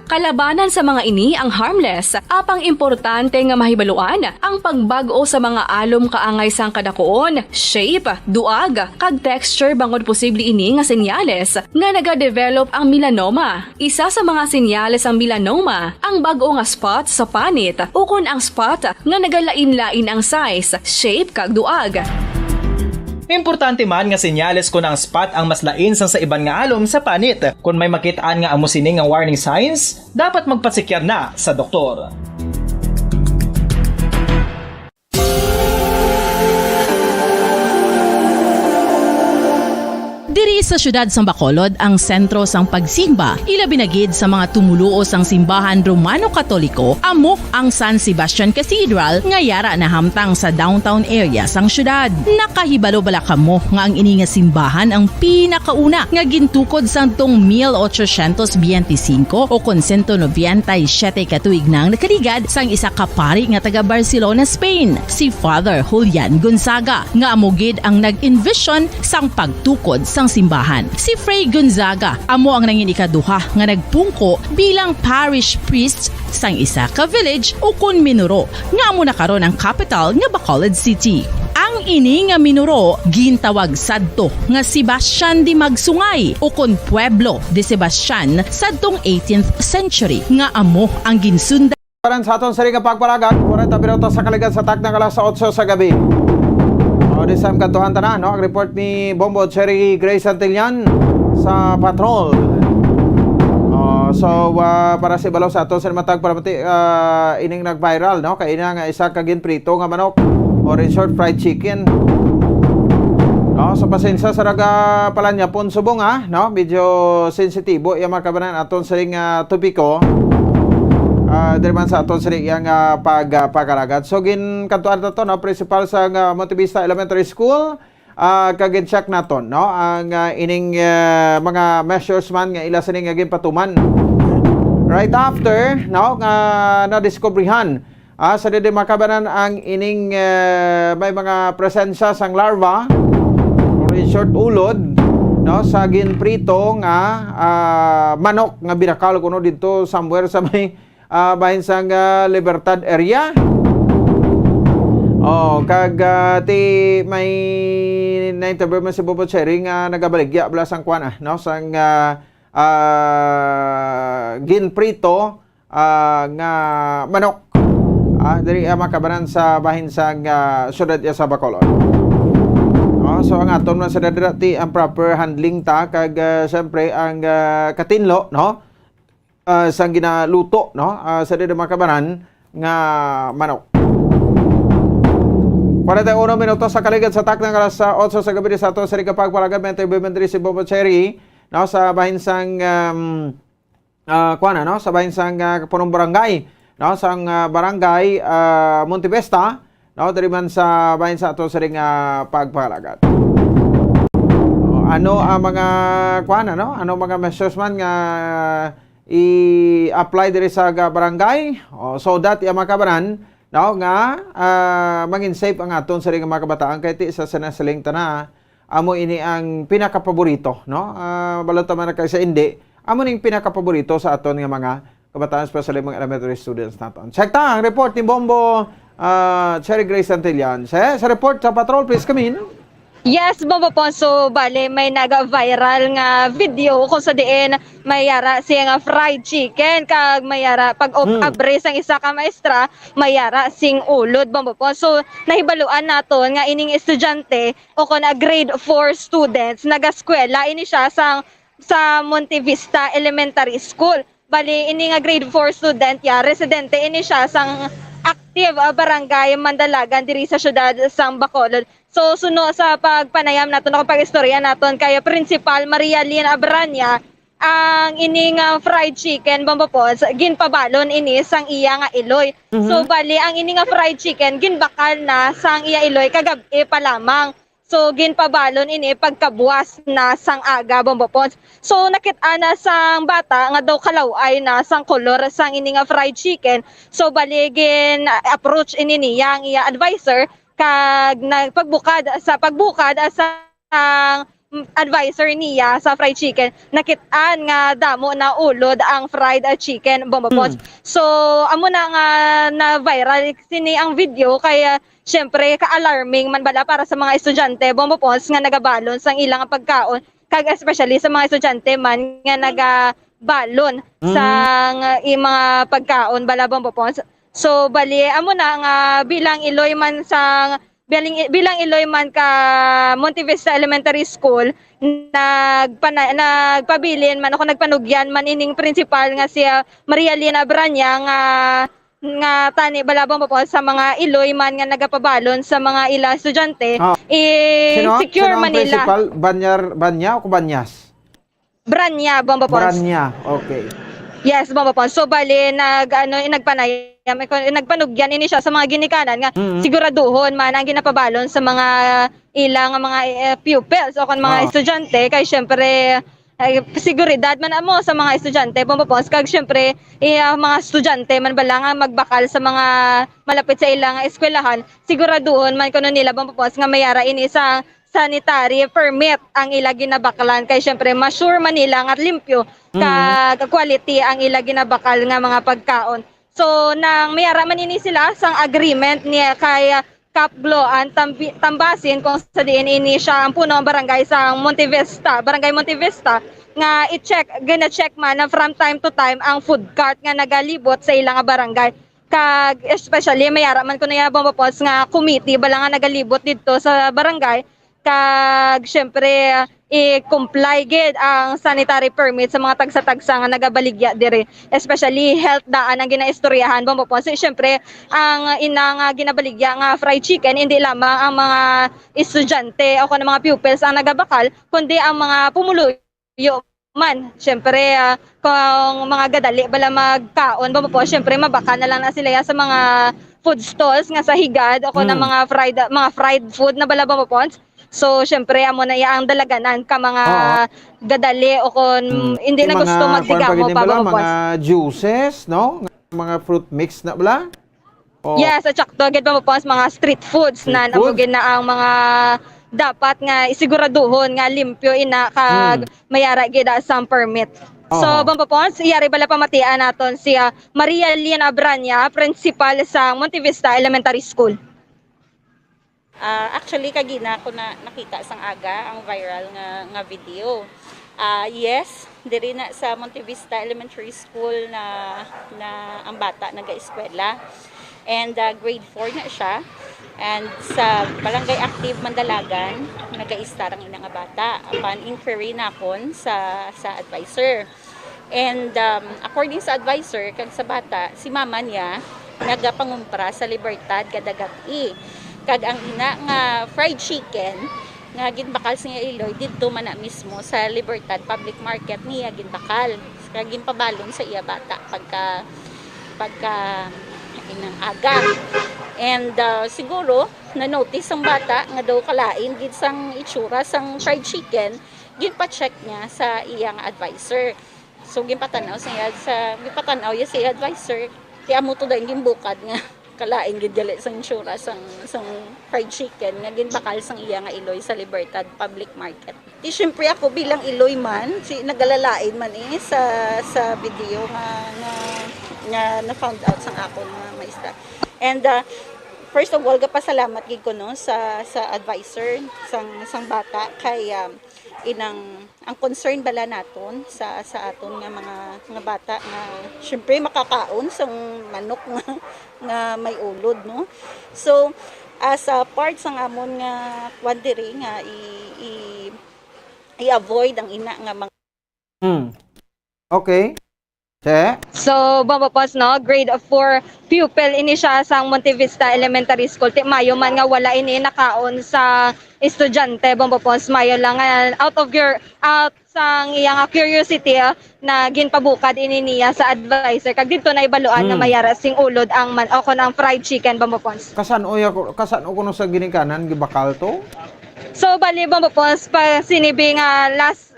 Kalabanan sa mga ini ang harmless, apang importante nga mahibaluan ang pagbago sa mga alom kaangay sang kadakoon, shape, duag, kag texture bangod posible ini nga senyales nga nagadevelop ang melanoma. Isa sa mga senyales ang melanoma, ang bag-o nga spot sa panit o kun ang spot nga nagalain-lain ang size, shape, kag duag. Importante man nga senyales kung ang spot ang mas lain sang sa iban nga alom sa panit. Kung may makitaan nga amo sini nga warning signs, dapat magpasikyar na sa doktor. Diri sa syudad sang Bacolod ang sentro sang pagsimba, ilabi na gid sa mga tumuluo sang simbahan Romano-Katoliko, amo ang San Sebastian Cathedral nga yara na hamtang sa downtown area sang syudad. Nakahibalo bala kamo nga ang ini nga simbahan ang pinakauna nga gintukod sang tong 1825 o kon 197 katuig nang nakaligad sang isa ka pari nga taga Barcelona, Spain, si Father Julian Gonzaga, nga amo gid ang nag-envision sang pagtukod sang simbahan. Si Fray Gonzaga amo ang nangin ikaduha nga nagpungko bilang parish priest sang isa ka village o kun minuro nga amo na karon ang capital nga Bacolod City. Ang ini nga minuro gintawag sadto nga Sebastian de Magsungay o kun Pueblo de Sebastian sadtong 18th century nga amo ang ginsundan Sa aton sa ring pagpalagan, 40 minutos sa kaligad sa taknang alas 8 sa gabi. This time kantuhan tanan, no? Ang report ni Bombo Cherry Grace Santillan sa patrol. Para si Balaw sa ato sa matag para mati ining nag-viral, no? Kay ina nga isa ka ginprito nga manok or in short fried chicken. No, so pasensya sa raga pala niya pon subong ha, no? Medyo sensitibo iya makabanan aton sa ring topiko. Diri man sa aton siri yang pagkaragat. So ginkantuan nato no principal sa Montevista Elementary School kagin check naton no ang ining mga measures man nga ila sining nga ginpatuman. Right after no nga na-discoveryhan sa didi makabanan ang ining may mga presensya sang larva or in short ulod no sa ginprito nga manok nga binakal kuno dito somewhere sa may bahin sang Libertad area. Kag ti may na-interview man si Bobo Cherry nga nagabaligya bala sang kuan no sang ginprito nga manok diri makabanan sa bahin sang syudad sa Bacolod. So ang aton man sa dadrati ang proper handling ta kag syempre ang katinlo no sang ginaluto no sa dito makabanan nga manok. 41 minutos sa kaligad sa taknang alas 8 sa gabi sa ato sa pagpalagan mente bibendri si Bobo Cherry no sa bahin sang kuana no sa bahin sang punong barangay no sang barangay Montevista no diri man sa bahin sa ato sa pagpalagan. ano ang mga kuan ano? Ano mga measures man nga i-apply diri sa barangay so that yung makabanan no nga mangin safe ang aton sa mga kabataan kay ti sa sinasaling tana amo ini ang pinakapaborito no balota man kay sa hindi amo ning pinakapaborito sa aton nga mga kabataan especially mga elementary students naton. Check ta ang report ni Bombo Cherry Grace Santillan. Sa report sa patrol, please come in. Yes, Bombo Ponso, bale may naga-viral nga video kung sa diin mayara siya nga fried chicken kag mayara pag abre sang isa ka maestra mayara sing ulod, Bombo Ponso. Nahibaluan naton nga ining estudyante o kon grade 4 students nagaskwela ini siya sa Monte Vista Elementary School. Bali ini nga grade 4 student ya residente ini siya sang active barangay Mandalagan diri sa syudad sang Bacolod. So suno sa pagpanayam naton o pag-istorya naton kay Principal Maria Lynn Abrania ang ining fried chicken Bombo Pods ginpabalon ini sang iya nga iloy. So bali ang ini nga fried chicken ginbakal na sang iya iloy kagabi pa lamang. So ginpabalon ini pagkabuwas na sang aga Bombo Pods. So nakit-an na sang bata nga daw kalaway na sang kolor sang ini nga fried chicken. So bali gin approach ini niya ang iya advisor kag nagpagbukad sa advisor niya sa fried chicken nakit-an nga damo na ulod ang fried chicken Bombo Pods. So amo na nga na viral sini ang video kaya syempre ka-alarming man bala para sa mga estudyante Bombo Pods nga nagabalon sang ilang pagkaon kag especially sa mga estudyante man nga nagabalon sang mga pagkaon bala Bombo Pods. So bali amo na nga bilang Iloy man ka Monte Vista Elementary School nagpabilin man ako nagpanugyan man ining principal nga si Maria Lina Abrania nga tani balabang po sa mga Iloy man nga nagapabalon sa mga ila estudyante secure man nila. Principal Banya o Banyas? Branya Bombo Pons. Branya, okay. Yes, Bombo Pons. So bali nagpanugyan ini siya sa mga ginikanan nga siguraduhon man ang ginapabalon sa mga ilang mga pupils o kan mga estudyante kay syempre seguridad man amo sa mga estudyante Bombo Pons kag syempre mga estudyante man bala nga magbakal sa mga malapit sa ilang eskwelahan siguraduhon man kuno nila Bombo Pons nga mayara ini sa sanitary permit ang ila ginabakalan kay syempre ma-sure man nila nga limpyo kag quality ang ila ginabakal nga mga pagkaon. So nang mayara man ini sila sang agreement niya kay Kapgloan Tambasin kung sa diin ini siya ang puno barangay sa Barangay Monte Vista nga gina-check man na from time to time ang food cart nga nagalibot sa ilang barangay. Kag especially mayara man kuno ya Bombo Pons nga committee bala nga nagalibot didto sa barangay kag syempre i-comply gid ang sanitary permit sa mga tagsa-tagsa nga nagabaligya dire, especially health daan ang ginaistoryahan Bombo Pons. Syempre ang inang ginabaligya nga fried chicken hindi lamang ang mga estudyante o mga pupils ang nagabakal kundi ang mga pumuluyo man. Syempre kung mga gadali bala magkaon Bombo Pons, syempre mabaka na lang na sila sa mga food stalls nga sa higad o na mga fried food na bala Bombo Pons. So, syempre, amo na ang dalaganan ka mga gadali o kung hindi na gusto magsigamo pa Bombo Pons. Mga juices, no? Mga fruit mix na bala? Yes, at sakto, Bombo Pons, mga street foods na namugin na ang mga dapat nga isiguraduhon nga limpyo ina kag mayara gid sa permit. So, Bombo Pons, iyari bala pamatian naton si Maria Lina Abrania, principal sa Monte Vista Elementary School. Actually kagina ko na nakita sang aga ang viral nga video. Yes, diri na sa Monte Vista Elementary School na ang bata naga-eskwela. And grade 4 na siya. And sa Barangay Active Mandalagan, naga-istar ang ina nga bata. Upon inquiry na kon sa advisor. And according sa advisor kag sa bata, si mama niya nagapangumpra sa Libertad kada gabi. Kag ang ina nga fried chicken nga ginbakal sa Iloy didto man na mismo sa Libertad Public Market niya ginbakal kag ginpabalon sa iya bata pagka inang aga. And siguro na notice ang bata nga daw kalain gid sang itsura sang fried chicken ginpa-check niya sa iyang advisor. So ginpatanaw ginpatanaw ya sa advisor, ti amo to dahil gimbukad nga kalain gid gali sa insura sang fried chicken nga ginbakal sang iya nga Iloy sa Libertad Public Market. Di syempre ako bilang Iloy man, nagalalain man sa video nga na found out sang ako nga maestra. And first of all, gapasalamat gid ko no sa advisor sang bata kay ang concern bala naton sa aton nga mga bata nga syempre makakaon sang manok nga may ulod no. So as a part sang amon nga kwandiri nga i-avoid ang ina nga mga Okay. Che? So, babapos no, grade 4 pupil ini siya sa Montevista Elementary School. Ti mayo man nga wala ini nakaon sa estudyante, babapos mayo lang out sang iyang curiosity na ginpabukad ini niya sa advisor. Kag dito na ibaluan nga mayara sing ulod ang manok ng fried chicken, babapos. Kasan o kuno sa ginikanan gibakal to? So bali babapos pa sinibi nga last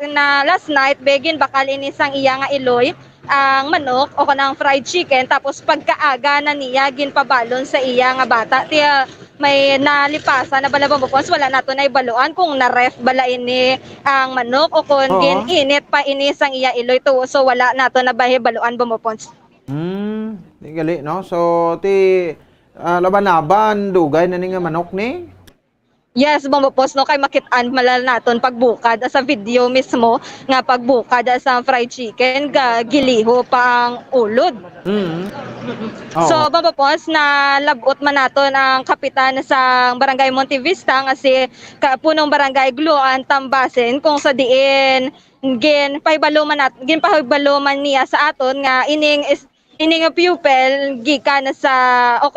night begin bakal ini sang iya nga Iloy ang manok o kanang fried chicken, tapos pagkaaga na niya ginpabalon sa iya nga bata tiya may nalipasa na bala babapos wala nato na ibaluan kung na-ref bala ini ang manok o kung gin-init pa ini sang iya Iloy to, so wala nato na bahibaluan babapos. Di gali no. So ti laban-laban dugay na ni nga manok ni. Yes, babapos no, kay makitaan malal naton pagbukad sa video mismo nga pagbukad sa fried chicken giliho pang ulod. So babapos na labot man naton ang kapitan sa Barangay Montevista nga si punong Barangay Gluan Tambasen kung sa diin ginpahibalo man niya sa aton nga ining nga pupil gikan sa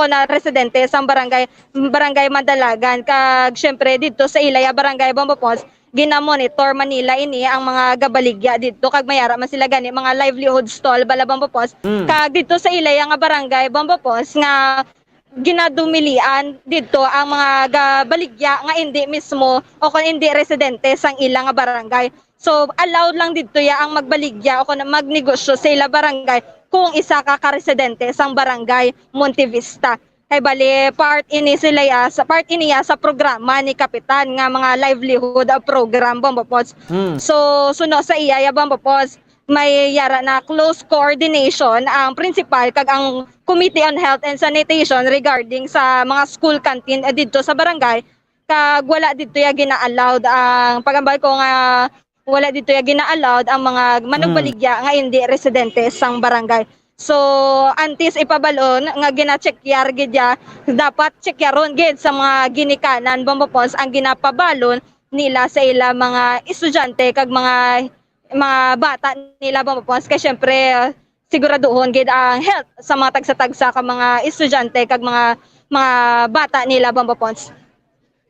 na residente sa barangay Mandalagan kag syempre dito sa Ilaya Barangay Bombapos ginamonitor Manila ini ang mga gabaligya dito kag mayara man sila gani mga livelihood stall bala Bombapos kag dito sa Ilaya nga Barangay Bombapos nga ginadumilian dito ang mga gabaligya nga hindi mismo o kung hindi residente sang ilang nga barangay. So allowed lang dito ya ang magbaligya o kung magnegosyo sa ila barangay kung isa ka residente sang Barangay Montevista. Kay bali part ini sa programa ni kapitan nga mga livelihood program Bombapos. So suno sa iya Bombapos may yara na close coordination ang principal kag ang Committee on Health and Sanitation regarding sa mga school canteen dito sa barangay kag wala dito ya gina-allowed ang pagambal ko nga wala dito ya gina-allowed ang mga manugbaligya nga hindi residente sang barangay. So antes ipabalon nga gina-checkyar gid ya dapat checkyaron gid sa mga ginikanan Bombapos ang ginapabalon nila sa ila mga estudyante kag mga bata nila Bombapos kay syempre siguraduhon gid ang health sa mga tagsa-tagsa ka mga estudyante kag mga bata nila Bombapos.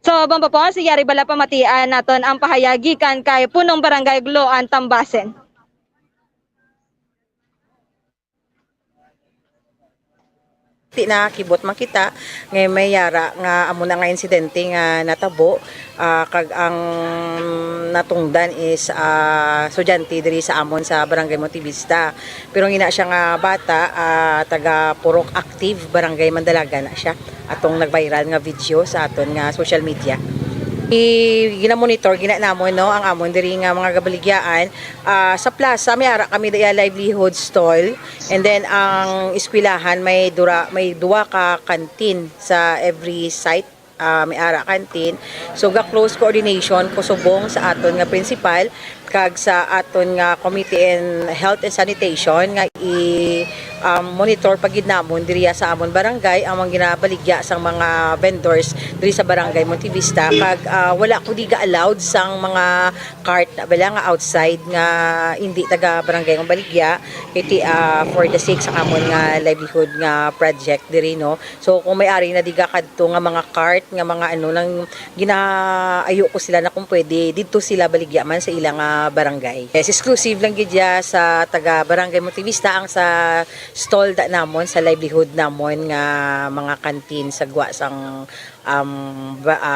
So Bombapos yari bala pamatian naton ang pahayagikan kay punong Barangay Gluan Tambasen. Ti na kibot makita ngay may yara nga amo na nga insidente nga natabo kag ang natungdan is estudyante diri sa amon sa Barangay Montevista. Pero ngina siya nga bata taga Purok Active Barangay Mandalagan na siya atong nag-viral nga video sa aton nga social media. Gina-monitor ginanamon no ang amon diri nga mga gabaligyaan sa plaza may ara kami daya livelihood stall, and then ang eskwelahan may duwa ka canteen sa every site. May ara canteen, so ga close coordination kusubong sa aton nga principal kag sa aton nga Committee on Health and Sanitation nga monitor pagid namon diri sa amon barangay ang mga ginabaligya sang mga vendors diri sa Barangay Montevista kag wala ko di ga-allowed sang mga cart bala nga outside nga hindi taga barangay nga baligya kiti for the sake sa amon nga livelihood nga project diri no. So kung may ari na di ga kadto nga mga cart nga mga ano nang ginaayo ko sila na kung pwede dito sila baligya man sa ilang barangay. Yes, exclusive lang gid sa taga Barangay Montevista ang sa stall da namon sa livelihood namon nga mga canteen sa gwa sang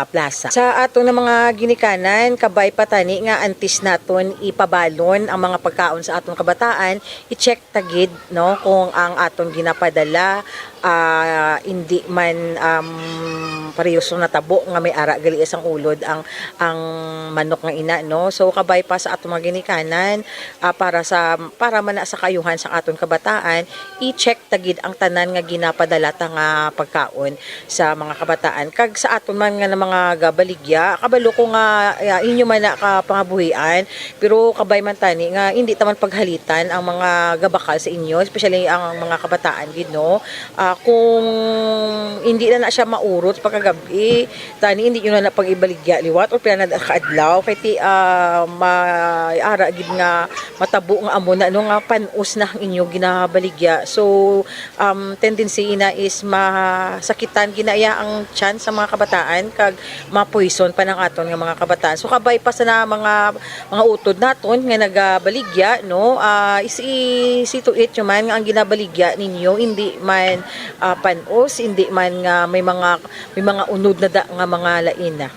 plaza. Sa ato na mga ginikanan, kabay patani nga antis naton ipabalon ang mga pagkaon sa aton kabataan, i-check tagid no kung ang aton ginapadala hindi man parehoso na tabo nga may ara gali isang ulod ang manok nga ina no. So kabay pa sa aton mga ginikanan para man sa kayuhan sa aton kabataan, i-check tagid ang tanan nga ginapadala ta nga pagkaon sa mga kabataan. Kag sa aton man nga mga gabaligya, kabalo ko nga inyo man na ka pangabuhian, pero kabay man tani nga hindi taman paghalitan ang mga gabakal sa inyo, especially ang mga kabataan gid no. Kung hindi na siya maurot pagkagabi, tani hindi nyo na pag-ibaligya liwat o pinanad kaadlaw kay ti maara gid nga matabo nga amo na no nga panus na ang inyo ginabaligya. So tendency na is masakitan ginaya ang chance sa mga kabataan kag mapoison pa ng aton nga mga kabataan. So kabay pa sa na mga utod naton nga nagabaligya no, isituit man nga ang ginabaligya ninyo hindi man panos, hindi man nga may mga unod na nga mga lain na.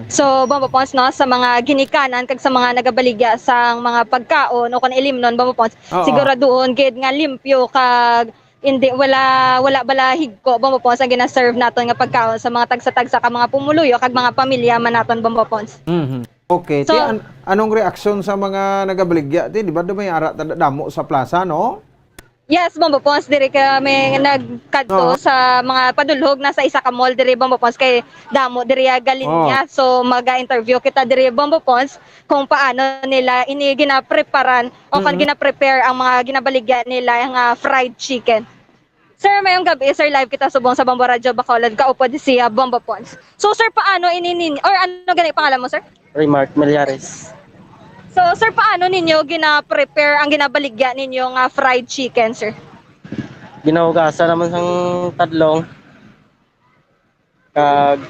So, Bombo Pons, no, sa mga ginikanan kag sa mga nagabaligya sa mga pagkaon o kung ilimnon, Bombo Pons, siguraduhon gid nga limpyo kag hindi wala balahig ko, Bombo Pons, ang gina-serve naton nga pagkaon sa mga tagsa-tagsa ka mga pumuluyo kag mga pamilya man naton, Bombo Pons. Okay, So, anong reaksyon sa mga nagabaligya? Di ba may ara damo sa plaza, no? Yes, Bombo Pons, diri kami nagkadto sa mga padulhog na sa isa ka mall diri, Bombo Pons, kay damo diri Galinya. So maga-interview kita diri, Bombo Pons, kung paano nila ini ginapreparan o kung gina-prepare ang mga ginabaligya nila nga fried chicken. Sir, mayong gabi, sir, live kita subong sa Bombo Radio Bacolod, kaupo di siya, Bombo Pons. So sir, paano or ano gani pangalan mo, sir? Remark Melyares. So, sir, paano ninyo gina-prepare ang ginabaligya ninyo nga fried chicken, sir? Ginahugasan naman sang tadlong. Kag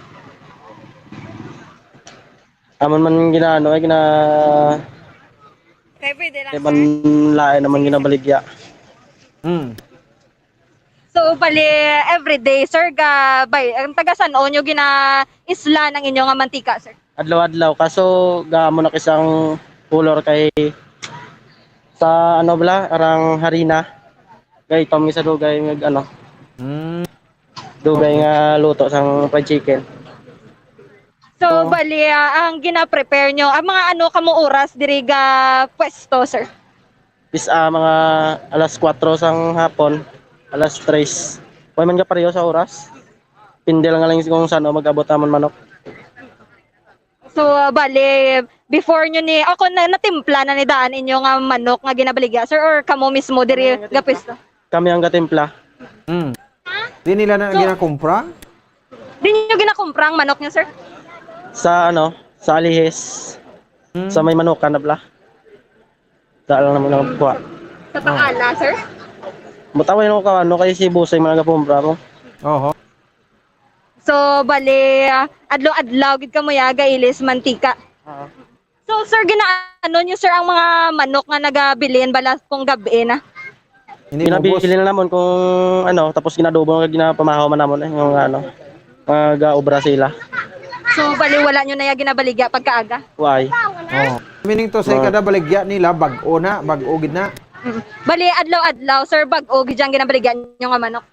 amon man ginaano ay Everyday lang, man lain naman ginabaligya. So, bali, everyday, sir, ang taga-saan nyo gina-isla ng inyong nga mantika, sir? Adlaw-adlaw kaso gaamo na kisang color kay sa arang harina kay kami sa dugay dugay nga luto sang fried chicken. So, bali, ang gina-prepare nyo, ang mga kamo oras diri ga pwesto, sir? Mga alas 4 sang hapon, alas 3. Way man ka pareho sa oras. Pindi lang lang kung saan mag-abot amon manok. So, bali, before nyo ako natimpla na ni daan inyo nga manok nga ginabaligya, sir, or kamo mismo diri ga pwesto? Kami ang gatimpla. Di nila na ginakumpra? Di nyo ginakumpra ang manok nyo, sir? Sa sa Alihes. Sa may manukan na bla. Daan lang naman ang kuha. Sa Takala, sir? Mutaway no ka kay si Busay mga gapumbra mo. So, bali, adlaw-adlaw gid kamo yaga ilis mantika. So, sir, ginaano nyo, sir, ang mga manok nga nagabilin bala kung gabi na? Ginabili na namon kung tapos ginadobo nga ginapamahaw man namon yung mag-obra sila. So, bali, wala nyo na ginabaligya pagkaaga? Why? Meaning to say kada baligya nila bag-o gid na. Bali, adlaw-adlaw, sir, bag-o gid ang ginabaligya nyo nga manok.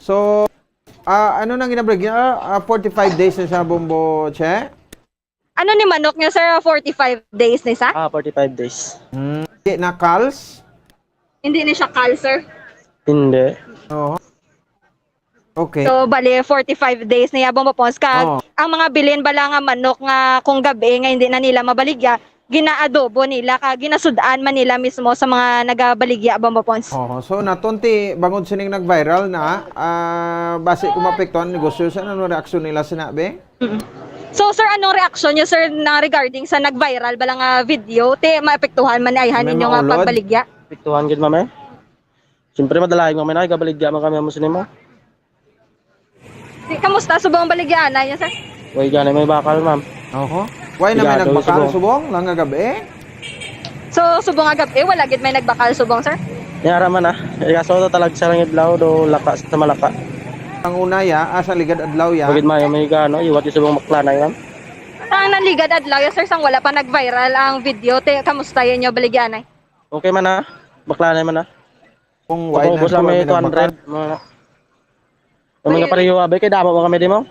So, ano nang ginabaligya? 45 days na siya, Bombo Che? Ano ni manok nyo, sir? 45 days ni sa? 45 days. Hindi na calls? Hindi ni siya kal, sir? Hindi. Okay. So, bali, 45 days na Bombo Pons. Kag, ang mga bilin bala nga manok nga kung gabi nga hindi na nila mabaligya, ginaadobo nila, kag ginasudaan man nila mismo sa mga nagabaligya, Bombo Pons. So, natunti, bangod sining nag-viral na, base kung mapektuhan negosyo, saan ano reaksyon nila sinabi? So, sir, anong reaksyon nyo, sir, na regarding sa nag-viral bala nga video? Maapektuhan man ayhan ninyo nga pagbaligya? Apektuhan gid mame. Siyempre madalahin mame na gabaligya man kami mo sinimo. Kamusta subong baligya na niya, sir? Way gani may bakal, ma'am. Why na may nagbakal subong lang nga gabi? So, subong nga gabi, wala gid may nagbakal subong, sir? Yara man Kaso talag sa langit lao do laka sa malaka. Ang unaya, sa ligad adlaw ya. Bagid mayo may gano, iwat yung subong maklanay ma'am. Ang naligad adlaw, sir, sang wala pa nag-viral ang video, kamusta yun nyo baligyanay? Okay man na, baklanay man na. Kung wide na may 200. Mga pareho abay kay damo mga kami di mo.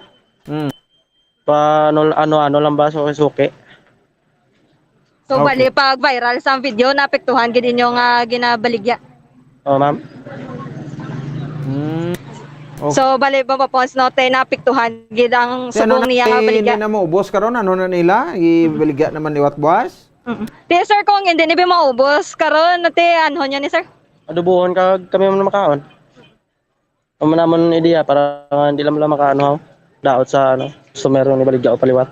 Pa ano lang ba suki. So bali pag viral sa video naapektuhan gid inyo nga ginabaligya. Oh ma'am. Okay. So bali ba pons no tay naapektuhan gid ang subong niya nga baligya. Hindi na maubos karon ano na nila ibaligya naman liwat buwas. Ti sir kung hindi ni maubos karon nate anhon niya ni sir. Adubuhon kami man makaon. Amo namon ideya para hindi lang makaano daot sa sumero ni baligya o paliwat.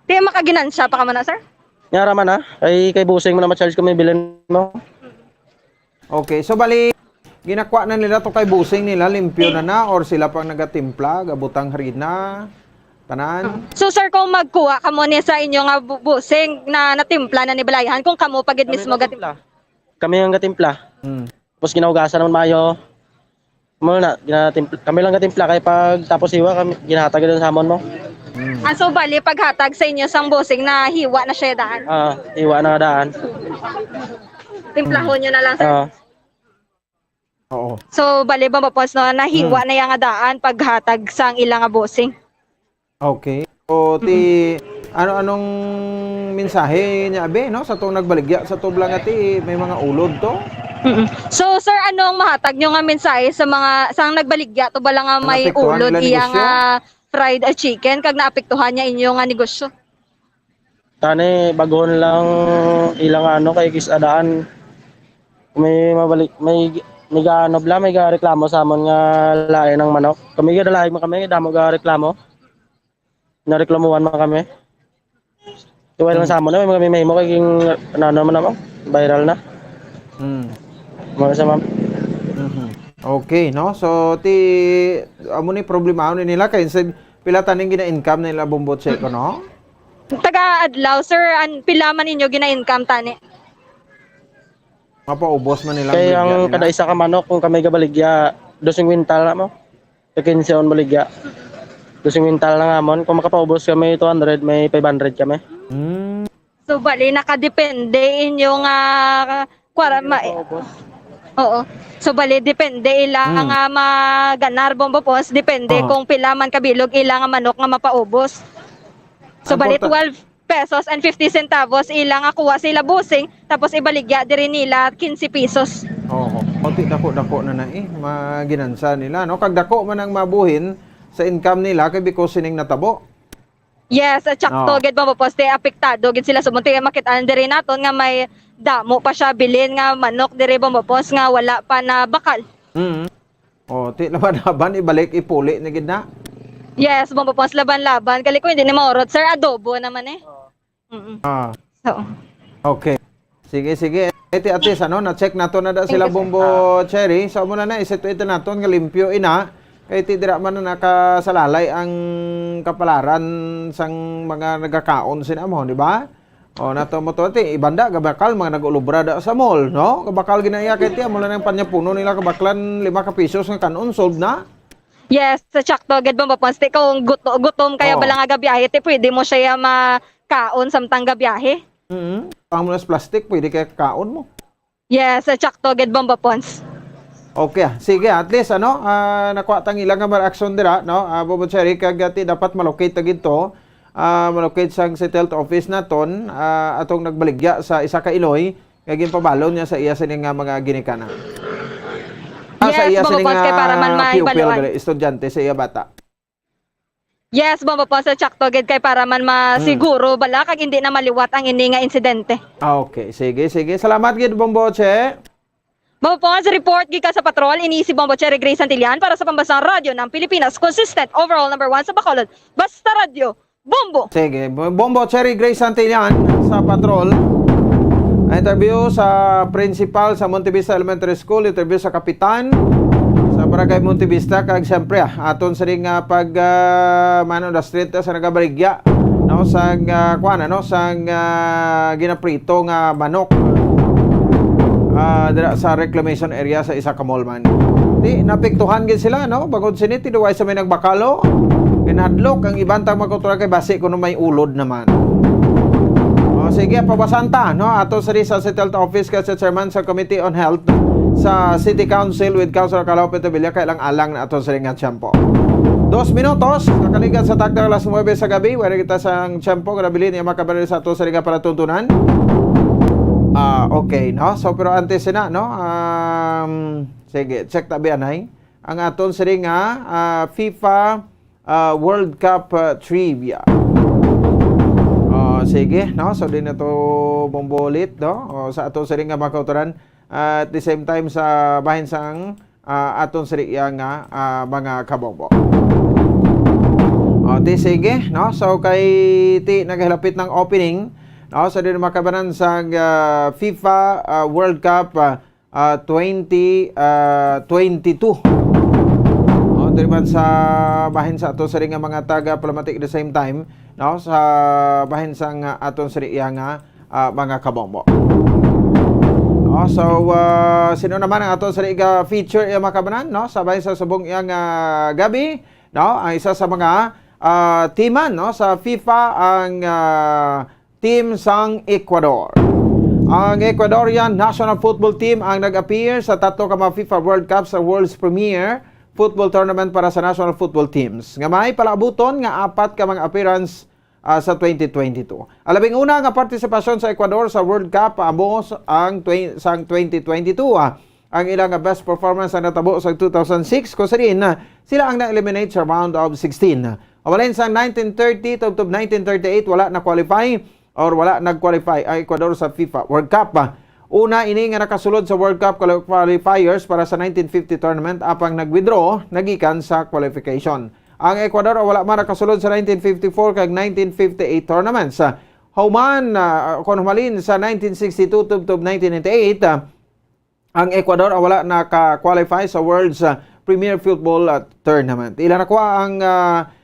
Ti makaginansya pa ka man na sir? Nyara man na kay busing mo na ma-charge kami bilin mo. Okay, so bali ginakwa na nila to kay busing nila limpyo na or sila pang nagatimpla gabutang harina tanan. So sir kung magkuha kamo ni sa inyo nga busing na natimpla na ni balayahan kung kamo pagid mismo gatimpla. Kami ang gatimpla. Tapos ginaugasan naman mayo. Kami lang gatimpla kay pag tapos hiwa kami ginahatag din sa hamon mo. So bali paghatag sa inyo sang busing na hiwa na siya daan. Hiwa na daan. Timplahon nyo na lang sir. Oo. So bali ba mapos no nahiwa na yang daan paghatag sang ilang nga busing. Okay. O anong mensahe niya abe no sa tuong nagbaligya sa tublang ati may mga ulod to? So sir anong mahatag nyo nga mensahe sa mga sang nagbaligya to bala nga may ulod iya nga fried chicken kag naapektuhan niya inyo nga negosyo? Tani bagon lang ilang kay kisadaan may mabalik may ganob la may reklamo sa amon nga lain ng manok. Kami gidalaig man kami damo ga reklamo. Nareklamuhan man kami. Tuwal lang sa amon na may mahimo kay ano man naman viral na. Mo sa ma'am. Okay, no? So amo ni problema ni nila kay pila taning gina-income nila bumbot ko no? Taga adlaw sir pila man ninyo gina-income tani? Mapaubos man nila kay ang kada isa ka manok kung kami gabaligya 2 kwintal na mo. 15 on baligya. 2 kwintal na nga mon kung makapaubos kami 200 may 500 kami. So bali nakadepende inyo nga Oo. So bali depende ilang nga maganar bombo pos depende kung pila man kabilog ilang nga manok nga mapaubos. So bali 12 pesos and 50 centavos ilang nga kuha sila busing tapos ibaligya diri nila 15 pesos. Oo. Konti dako na maginansa nila no kag dako man ang mabuhin sa income nila kay because sining natabo. Yes, tsakto gid ba poste apektado gid sila sumunti makit-an diri naton nga may damo pa siya bilin nga manok diri ba mapos nga wala pa na bakal. Ti laban ibalik ipuli ni gid na. Yes, mapos laban-laban kali ko hindi ni maorot sir adobo naman So. Okay. Sige. Ati na-check nato na sila Bombo Cherry. So muna na isituito naton nga limpyo ina. Kay ti dira man na nakasalalay ang kapalaran sang mga nagakaon sina mo, di ba? Nato mo to ti ibanda gabakal mga nagulubra da sa mall, no? Kabakal ginaya kay ti amo lang panyapuno nila kabaklan 5 ka pesos nga kanon sold na. Yes, sa tsakto gid ba maponste kung gutom kaya bala nga gabiyahe ti pwede mo siya makaon samtang gabiyahe. Pamulas plastic pwede kay kaon mo. Yes, sa tsakto gid ba mapons. Okay, sige at least nakuha tang ilang nga action dira no. Bobo Cherry kag ti dapat malocate ta gito. Malocate sang settled office naton atong nagbaligya sa isa ka Iloy kay ginpabalon niya sa iya sining nga mga ginikana. Sa iya sining nga para man maibaluan estudyante sa iya bata. Yes, bomba po sa tsakto gid kay para man masiguro bala kag hindi na maliwat ang ini nga insidente. Okay, sige. Salamat gid Bombo Che. Bombo po sa report gika sa patrol iniisip Bombo Che Grace Santillan para sa pambansang radyo ng Pilipinas, consistent overall number 1 sa Bacolod. Basta radyo, Bombo. Sige, Bombo Cherry Grace Santillan sa patrol. Interview sa principal sa Montevista Elementary School, interview sa kapitan sa Barangay Montevista kag siyempre aton sa ring pag mano da street sa nagabaligya no sang sang ginaprito nga manok dira sa reclamation area sa isa ka mall man. Di napiktuhan gid sila no bangod siniti duway sa may nagbakalo. Kinahadlok ang ibantang magkontrol kay base kuno may ulod naman. Sige, pabasanta, no? Ato sa City Health Office kasi chairman sa Committee on Health sa City Council with Councilor Calao Petevilla kailang alang na ato sa ringat tiyempo. 2 minutos, nakaligan sa takdang alas 9 sa gabi, wala kita sa tiyempo, grabilin niya makabaril sa ato sa ringat para tuntunan. Okay, no? So, pero antes na, no? Sige, check tabi anay. Ang aton sa ringa, FIFA World Cup Trivia. Sige, no? So, din na ito bumbulit, no? Sa aton sa ringa makauturan. At the same time, sa bahin sang aton sa ringa nga mga kabombo. Di sige, no? So, kay ti naghilapit ng opening, no? So, din makabanan sa FIFA World Cup 2022. Diriman sa bahin sa aton sa ringa mga taga Palamatic at the same time, no, sa bahin sang aton sa ringa nga mga kabombo. No, so sino naman ang aton sa ringa feature iya makabanan, no, sa bahin sa subong iyang gabi, no, ang isa sa mga teaman, no, sa FIFA ang team sang Ecuador. Ang Ecuadorian national football team ang nag-appear sa tatlo ka mga FIFA World Cup sa world's premier football tournament para sa national football teams. Nga may palaabuton nga 4 ka mga appearance sa 2022. Alabing una nga partisipasyon sa Ecuador sa World Cup amo ang sang 2022. Ang ilang best performance ang natabo sa 2006 kung sarin sila ang na-eliminate sa round of 16. Awalin sa 1930 to 1938 wala na qualify or wala nag-qualify ang Ecuador sa FIFA World Cup. Una, ini nga nakasulod sa World Cup qualifiers para sa 1950 tournament apang nag-withdraw, nagikan sa qualification. Ang Ecuador wala man nakasulod sa 1954 kag 1958 tournaments. Human, kung humalin sa 1962 to 1998, ang Ecuador wala naka-qualify sa World's Premier Football Tournament. Ila nakuha ang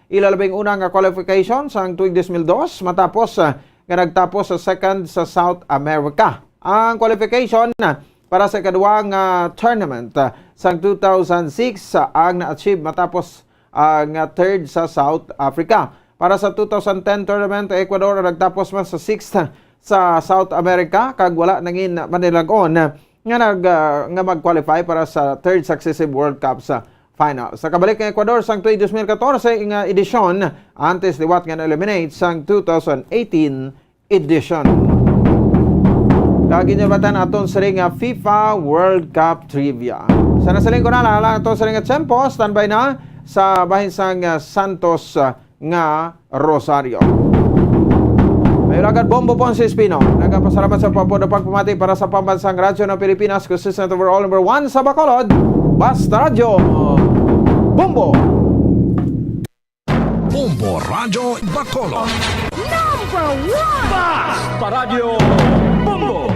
ilalabing unang qualification sa tuig 2002 matapos nga nagtapos sa second sa South America. Ang qualification para sa ikaduhang tournament sa 2006 ang na-achieve matapos ang third sa South Africa. Para sa 2010 tournament, Ecuador nagtapos man sa 6th sa South America kag wala nangin manilag-on nga mag-qualify para sa third successive World Cup sa final. Sa kabalik ng Ecuador sang tuig 2014 nga edisyon antes liwat nga na-eliminate sang 2018 edition. Kaginyabatan aton sa ring FIFA World Cup Trivia. Sana sa lingko na lang aton sa ring tempo, standby na sa bahin sang Santos nga Rosario. May lagad Bombo Ponce Espino. Nagpasalamat sa pabodo pagpamati para sa pambansang radyo ng Pilipinas, consistent overall number 1 sa Bacolod, Basta Radio Bombo. Bombo Radio Bacolod. Number 1 Basta Radio Bombo.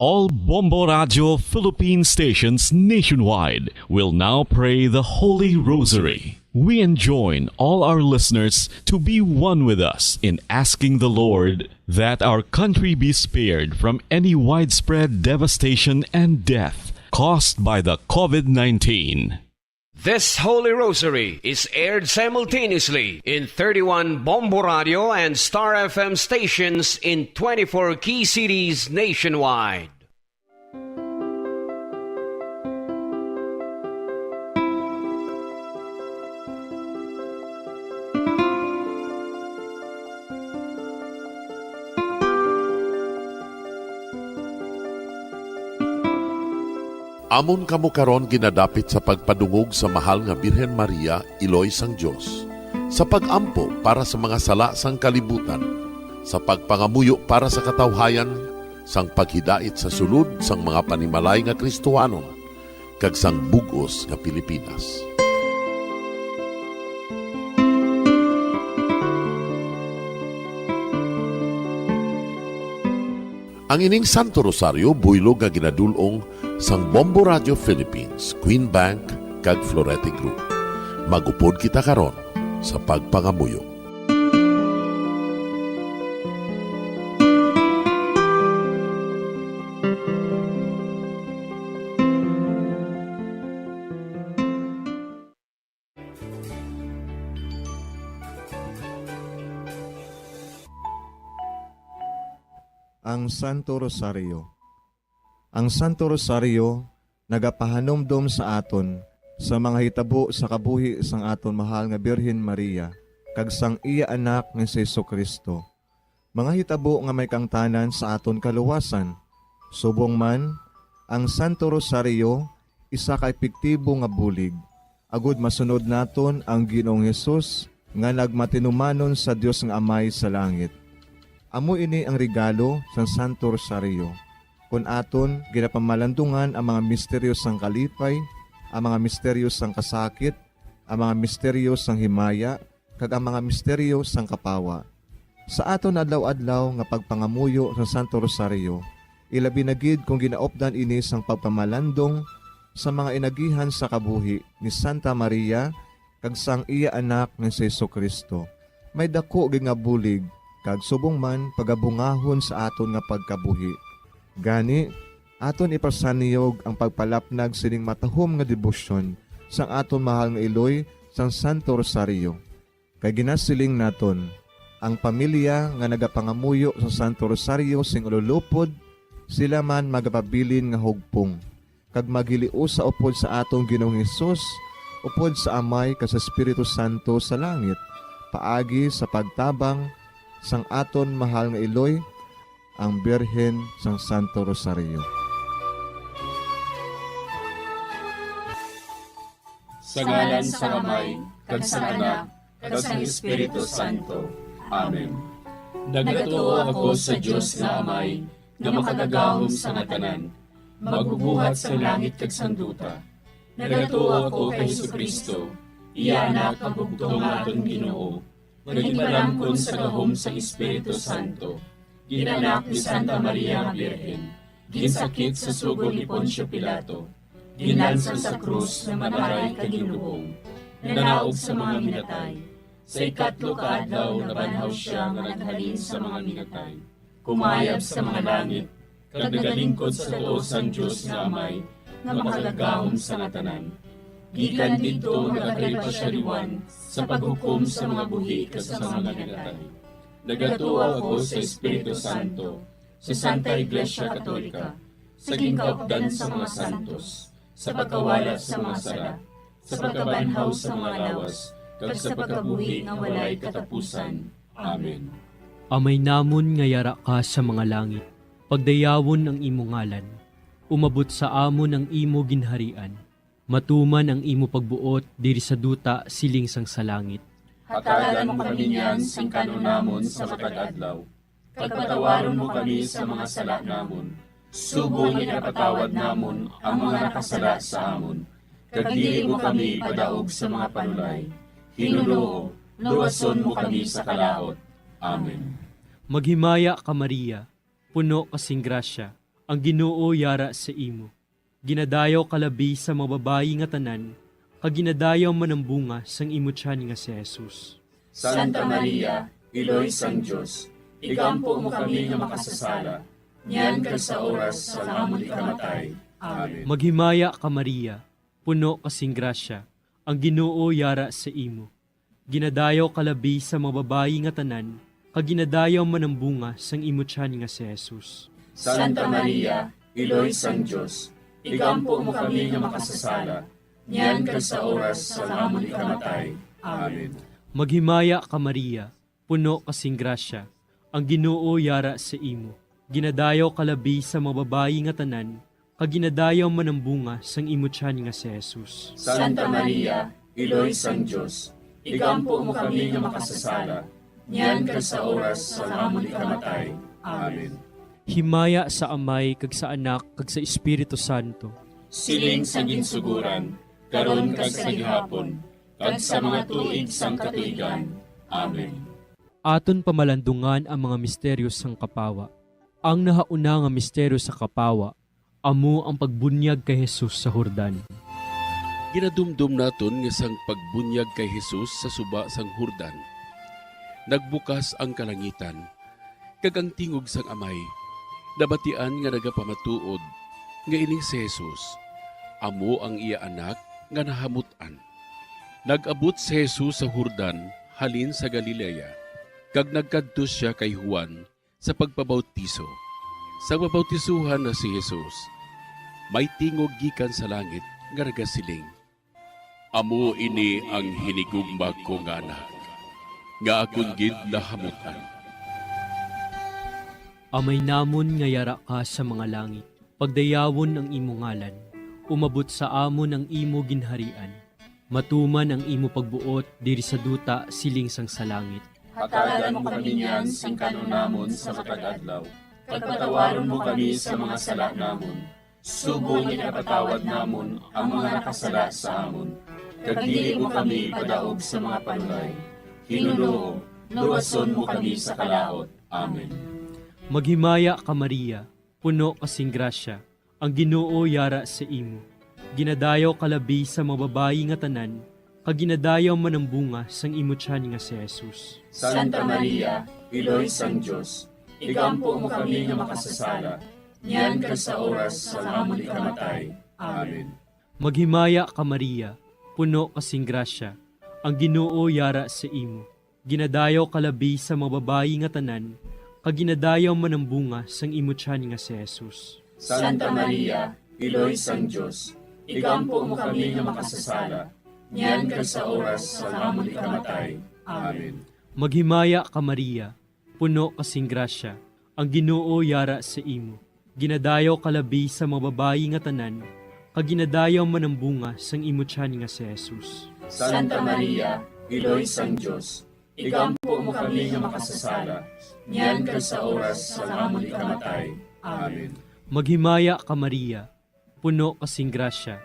All Bombo Radio Philippine stations nationwide will now pray the Holy Rosary. We enjoin all our listeners to be one with us in asking the Lord that our country be spared from any widespread devastation and death caused by the COVID-19. This Holy Rosary is aired simultaneously in 31 Bombo Radio and Star FM stations in 24 key cities nationwide. Amon kamo karon ginadapit sa pagpadungog sa mahal nga Birhen Maria, Iloy sang Dios, sa pagampo para sa mga sala sang kalibutan, sa pagpangamuyo para sa katawhayan, sang paghidait sa sulod sang mga panimalay nga Kristohanon, kag sang bugos nga Pilipinas. Ang ining Santo Rosario buylog nga ginadulong sang Bombo Radio Philippines, Queen Bank, kag Florete Group. Magupod kita karon sa pagpangamuyo. ang Santo Rosario. Ang Santo Rosario nagapahanumdom sa aton sa mga hitabo sa kabuhi sang aton mahal nga Birhen Maria kag sang iya anak nga si Jesucristo. Mga hitabo nga may kangtanan sa aton kaluwasan. Subong man, ang Santo Rosario isa ka epektibo nga bulig. Agud masunod naton ang Ginoong Hesus nga nagmatinumanon sa Dios nga Amay sa langit. Amo ini ang regalo sa Santo Rosario. Kung aton ginapamalandungan ang mga misteryo sang kalipay, ang mga misteryo sang kasakit, ang mga misteryo sang himaya, kag ang mga misteryo sang kapawa. Sa aton adlaw-adlaw nga pagpangamuyo sa Santo Rosario, ilabi na gid kung ginaopdan ini sang pagpamalandong sa mga inagihan sa kabuhi ni Santa Maria kag sang iya anak nga si Jesucristo. May dako gid nga bulig kag subong man pagabungahon sa aton nga pagkabuhi. Gani, aton ipasaniyog ang pagpalapnag sining matahom nga debosyon sang aton mahal nga iloy sang Santo Rosario. Kay ginasiling naton, ang pamilya nga nagapangamuyo sa Santo Rosario sing ululupod, sila man magapabilin nga hugpong. Kag magiliu sa upod sa atong Ginoong Hesus, upod sa Amay kas Espiritu Santo sa langit, paagi sa pagtabang sang aton mahal nga iloy, ang Birhen sang Santo Rosario. Sa ngalan sa Amay, kag sa Anak, kag sa Espiritu Santo. Amen. Nagatuo ako sa Dios nga Amay, nga makagagahom sa ngatanan, magbubuhat sa langit kag sanduta. Nagatuo ako kay Jesucristo, iya anak ang bugtong aton Ginoo, nagiparamkon sa gahom sa Espiritu Santo. Ginanak ni Santa Maria nga Birhen, ginsakit sa sugod ni Poncio Pilato, ginalsan sa krus na manaray kaginuong, nanaog sa mga minatay. Sa ikatlo ka adlaw nabanhaw siya nga naghalin sa mga minatay, kumayab sa mga langit, kag nagalingkod sa tuos ang Diyos nga Amay, nga makagagahom sa ngatanan. Gikan dito nagakalipa siya liwan sa paghukom sa mga buhi kas sa mga minatay. Nagatuo ako sa Espiritu Santo, sa Santa Iglesia Katolika, sa gingkaupdan sa mga santos, sa pagkawala sa mga sala, sa pagkabanhaw sa mga lawas, kag sa pagkabuhi nga walay katapusan. Amen. Amay namon nga yara ka sa mga langit, pagdayawon ang imo ngalan, umabot sa amon ang imo ginharian, matuman ang imo pagbuot diri sa duta siling sang sa langit. Hatagan mo kami niyan sing kanon namon sa matag adlaw. Pagpatawaron mo kami sa mga sala namon. Subong ipatawad namon ang mga nakasala sa amon. Kag dili mo kami padaog sa mga panulay. Hinuloo, luwason mo kami sa kalaot. Amen. Maghimaya ka Maria, puno kasing grasya, ang Ginoo yara sa imo. Ginadayaw kalabi sa mga babayi nga tanan, kag ginadayaw man ang bunga sang imo tiyan nga si Jesus. Santa Maria, Iloy sang Diyos, igampo mo kami nga makasasala, niyan kag sa oras sa amon ikamatay. Amen. Maghimaya ka Maria, puno kasing grasya, ang Ginoo yara sa imo. Ginadayaw kalabi sa mga babayi nga tanan, kag ginadayaw man ang bunga sang imo tiyan nga si Jesus. Santa Maria, Iloy sang Diyos, igampo mo kami nga makasasala, niyan kag sa oras sa amon ikamatay. Amen. Maghimaya ka Maria, puno kasing grasya, ang Ginoo yara sa imo. Ginadayaw kalabi sa mga babayi nga tanan, kag ginadayaw man ang bunga sang imo tiyan nga si Jesus. Santa Maria, Iloy sang Diyos, igampo mo kami nga makasasala, niyan kag sa oras sa amon ikamatay. Amen. Himaya sa Amay kag sa Anak kag sa Espiritu Santo. Siling sa ginsuguran, karon kag sa gihapon, kag sa mga tuig sang katuigan. Amen. Aton pamalandungan ang mga misteryo sang kapawa. Ang nahauna nga misteryo sa kapawa, amo ang pagbunyag kay Jesus sa Jordan. Ginadumdum naton nga sang pagbunyag kay Jesus sa suba sang Jordan. Nagbukas ang kalangitan, kag ang tingog sang Amay, nabatian nga nagapamatuod, nga ining si Jesus, amo ang iya anak nga nahamutan. Nag-abot si Jesus sa Jordan, halin sa Galilea, kag nagkadto siya kay Juan sa pagpabautiso. Sa mabautisuhan na si Jesus, may tingog gikan sa langit nga nagasiling, amo ini ang hinigugma ko nga anak, nga akong gid nahamutan. Amay namon nga yara ka sa mga langit, pagdayawon ang imo ngalan, umabot sa amon ang imo ginharian, matuman ang imo pagbuot diri sa duta siling sang sa langit. Hatagan mo kami niyan sing kanunamon sa matag adlaw, pagpatawaron mo kami sa mga sala namon, subong ipatawad namon ang mga nakasala sa amon, kag dili mo kami padaog sa mga panulay, hinunoo, luwason mo kami sa kalaot. Amen. Maghimaya ka Maria, puno kasing grasya, ang Ginoo yara sa imo. Ginadayaw kalabi sa mababayi nga tanan, kag ginadayaw man ang bunga sang imo tiyan nga si Jesus. Santa Maria, Iloy sang Dios, igampo mo kami nga makasasala, niyan ka sa oras sa amon ikamatay. Amen. Maghimaya ka Maria, puno kasing grasya, ang Ginoo yara sa imo. Ginadayaw kalabi sa mababayi nga tanan, kag ginadayaw man ang bunga sang imo tiyan nga si Jesus. Santa Maria, Iloy sang Dios, igampo mo kami nga makasasala, niyan ka sa oras sa amon ikamatay. Amen. Maghimaya ka Maria, puno kasing grasya, ang Ginoo yara sa imo. Ginadayaw kalabi sa mababayi nga tanan, kag ginadayaw man ang bunga sang imo tiyan nga si Jesus. Santa Maria, Iloy sang Dios, igampo mo kami nga makasasala, niyan ka sa oras sa amon ikamatay. Amen. Maghimaya ka Maria, puno kasing grasya,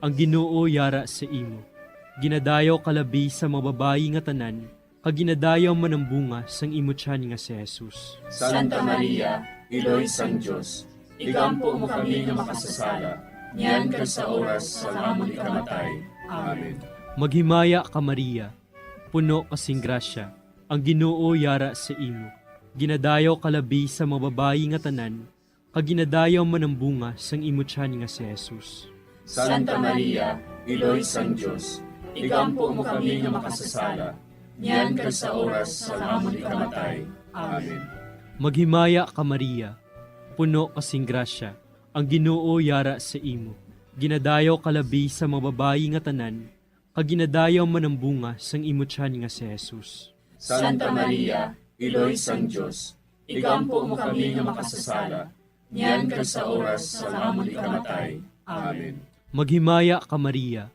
ang Ginoo yara sa imo. Ginadayaw kalabi sa mababayi nga tanan, kag ginadayaw man ang bunga sang imo tiyan nga si Jesus. Santa Maria, Iloy sang Dios, igampo mo kami nga makasasala, niyan ka sa oras sa amon ikamatay. Amen. Maghimaya ka Maria, puno kasing grasya, ang Ginoo yara sa imo. Ginadayaw kalabi sa mababayi nga tanan, kag ginadayaw man ang bunga sang imo tiyan nga si Jesus. Santa Maria, Iloy sang Dios, igampo mo kami nga makasasala, niyan ka sa oras sa amon ikamatay. Amen. Maghimaya ka Maria, puno kasing grasya, ang Ginoo yara sa imo. Ginadayaw kalabi sa mababayi nga tanan, kag ginadayaw man ang bunga sang imo tiyan nga si Jesus. Santa Maria, Iloy sang Dios, igampo mo kami nga makasasala, niyan ka sa oras sa amon ikamatay. Amen. Maghimaya ka Maria,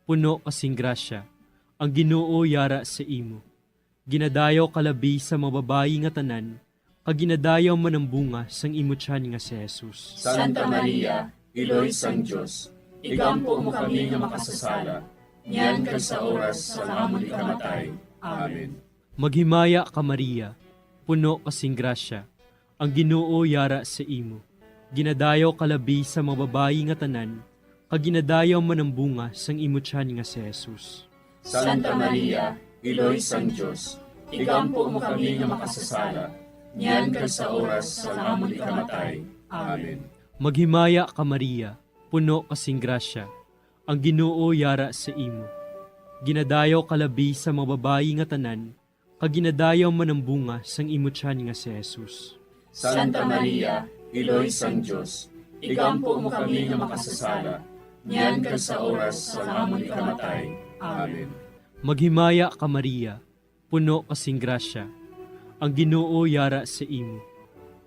puno kasing grasya, ang Ginoo yara sa imo. Ginadayaw kalabi sa mababayi nga tanan, kag ginadayaw man ang bunga sang imo tiyan nga si Jesus. Santa Maria, Iloy sang Dios, igampo mo kami nga makasasala, niyan ka sa oras sa amon ikamatay. Amen. Maghimaya ka Maria, puno kasing grasya, ang Ginoo yara sa imo. Ginadayaw kalabi sa mababayi nga tanan, kag ginadayaw man ang bunga sang imo tiyan nga si Jesus. Santa Maria, Iloy sang Dios, igampo mo kami nga makasasala, niyan ka sa oras sa amon ikamatay. Amen. Maghimaya ka Maria, puno kasing grasya, ang Ginoo yara sa imo. Ginadayaw kalabi sa mababayi nga tanan, kag ginadayaw man ang bunga sang imo tiyan nga si Jesus. Santa Maria, Iloy sang Dios, igampo mo kami nga makasasala, niyan ka sa oras sa amon ikamatay. Amen. Maghimaya ka Maria, puno kasing grasya, ang Ginoo yara sa imo.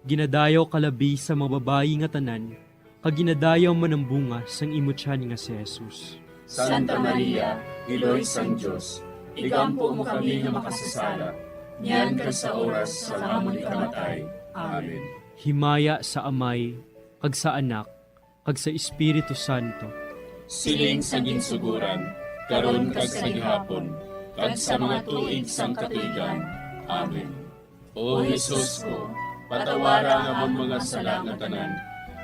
Ginadayaw kalabi sa mababayi nga tanan, kag ginadayaw man ang bunga sang imo tiyan nga si Jesus. Santa Maria, Iloy sang Dios, igampo mo kami nga makasasala, niyan ka sa oras sa amon ikamatay. Amen. Himaya sa Amay, kag sa Anak, kag sa Espiritu Santo. Siling sa ginsuguran, karon kag sa gihapon, kag sa mga tuig sang katuigan. Amen. O Jesus ko, patawara nga among mga sala nga tanan,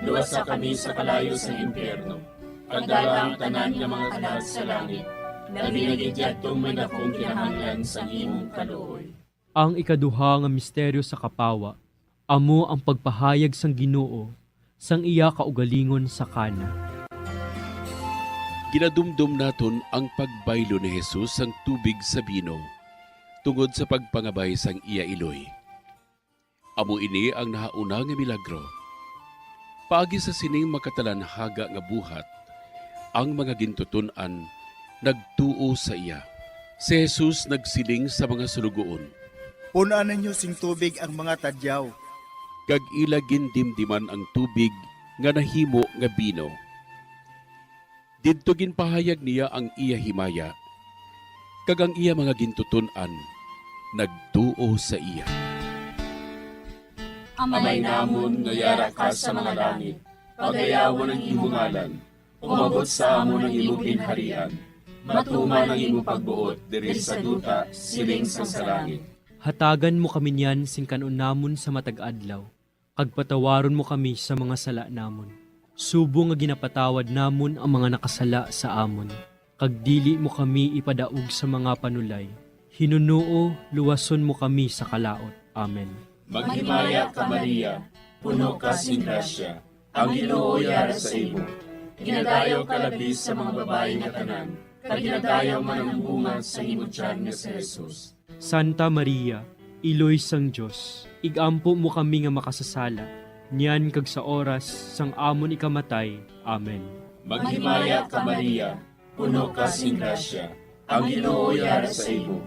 luwasa kami sa kalayo sa impyerno, kagdala ang tanan nga mga kalag sa langit, na binagidyattong may dakong kinahanglan sa imong kaluoy. Ang ikaduha nga misteryo sa kapawa, amo ang pagpahayag sang Ginoo sang iya kaugalingon sa Kana. Ginadumdum naton ang pagbaylo ni Jesus sang tubig sa bino, tungod sa pagpangabay sang iya iloy. Amo ini ang nahauna nga milagro, Paagi sa sining makatalanhaga nga buhat, ang mga gintutunan nagtuo sa iya. Si Jesus nagsiling sa mga sulugoon. Punan ninyo sing tubig ang mga tadyaw. Kag ilagin dimdiman ang tubig nga nahimo nga bino. Didto ginpahayag niya ang iya himaya. Kag ang iya mga gintutunan nagtuo sa iya. Amay namon nga yara ka sa mga langit, pagayawan ang imong ngalan, umabot sa amon ang imong ginharian, matuman ang imong pagbuot diri sa duta siling sa langit. Hatagan mo kami niyan sing kanon namon sa matag adlaw, kag patawaron mo kami sa mga sala namon. Subo nga ginapatawad namon ang mga nakasala sa amon, kag dili mo kami ipadaog sa mga panulay. Hinunuo, luwason mo kami sa kalaot. Amen. Maghimaya ka Maria, puno ka sing grasya, ang Ginoo yara sa imo. Ginadayaw ka labis sa mga babae nga tanan, kag ginadayaw man ang bunga sa imong tiyan nga si Jesus. Santa Maria, Iloy sang Diyos, igampo mo kami nga makasasala, niyan kag sa oras sang amon ikamatay. Amen. Maghimaya ka Maria, puno ka sing grasya, ang Ginoo yara sa imo.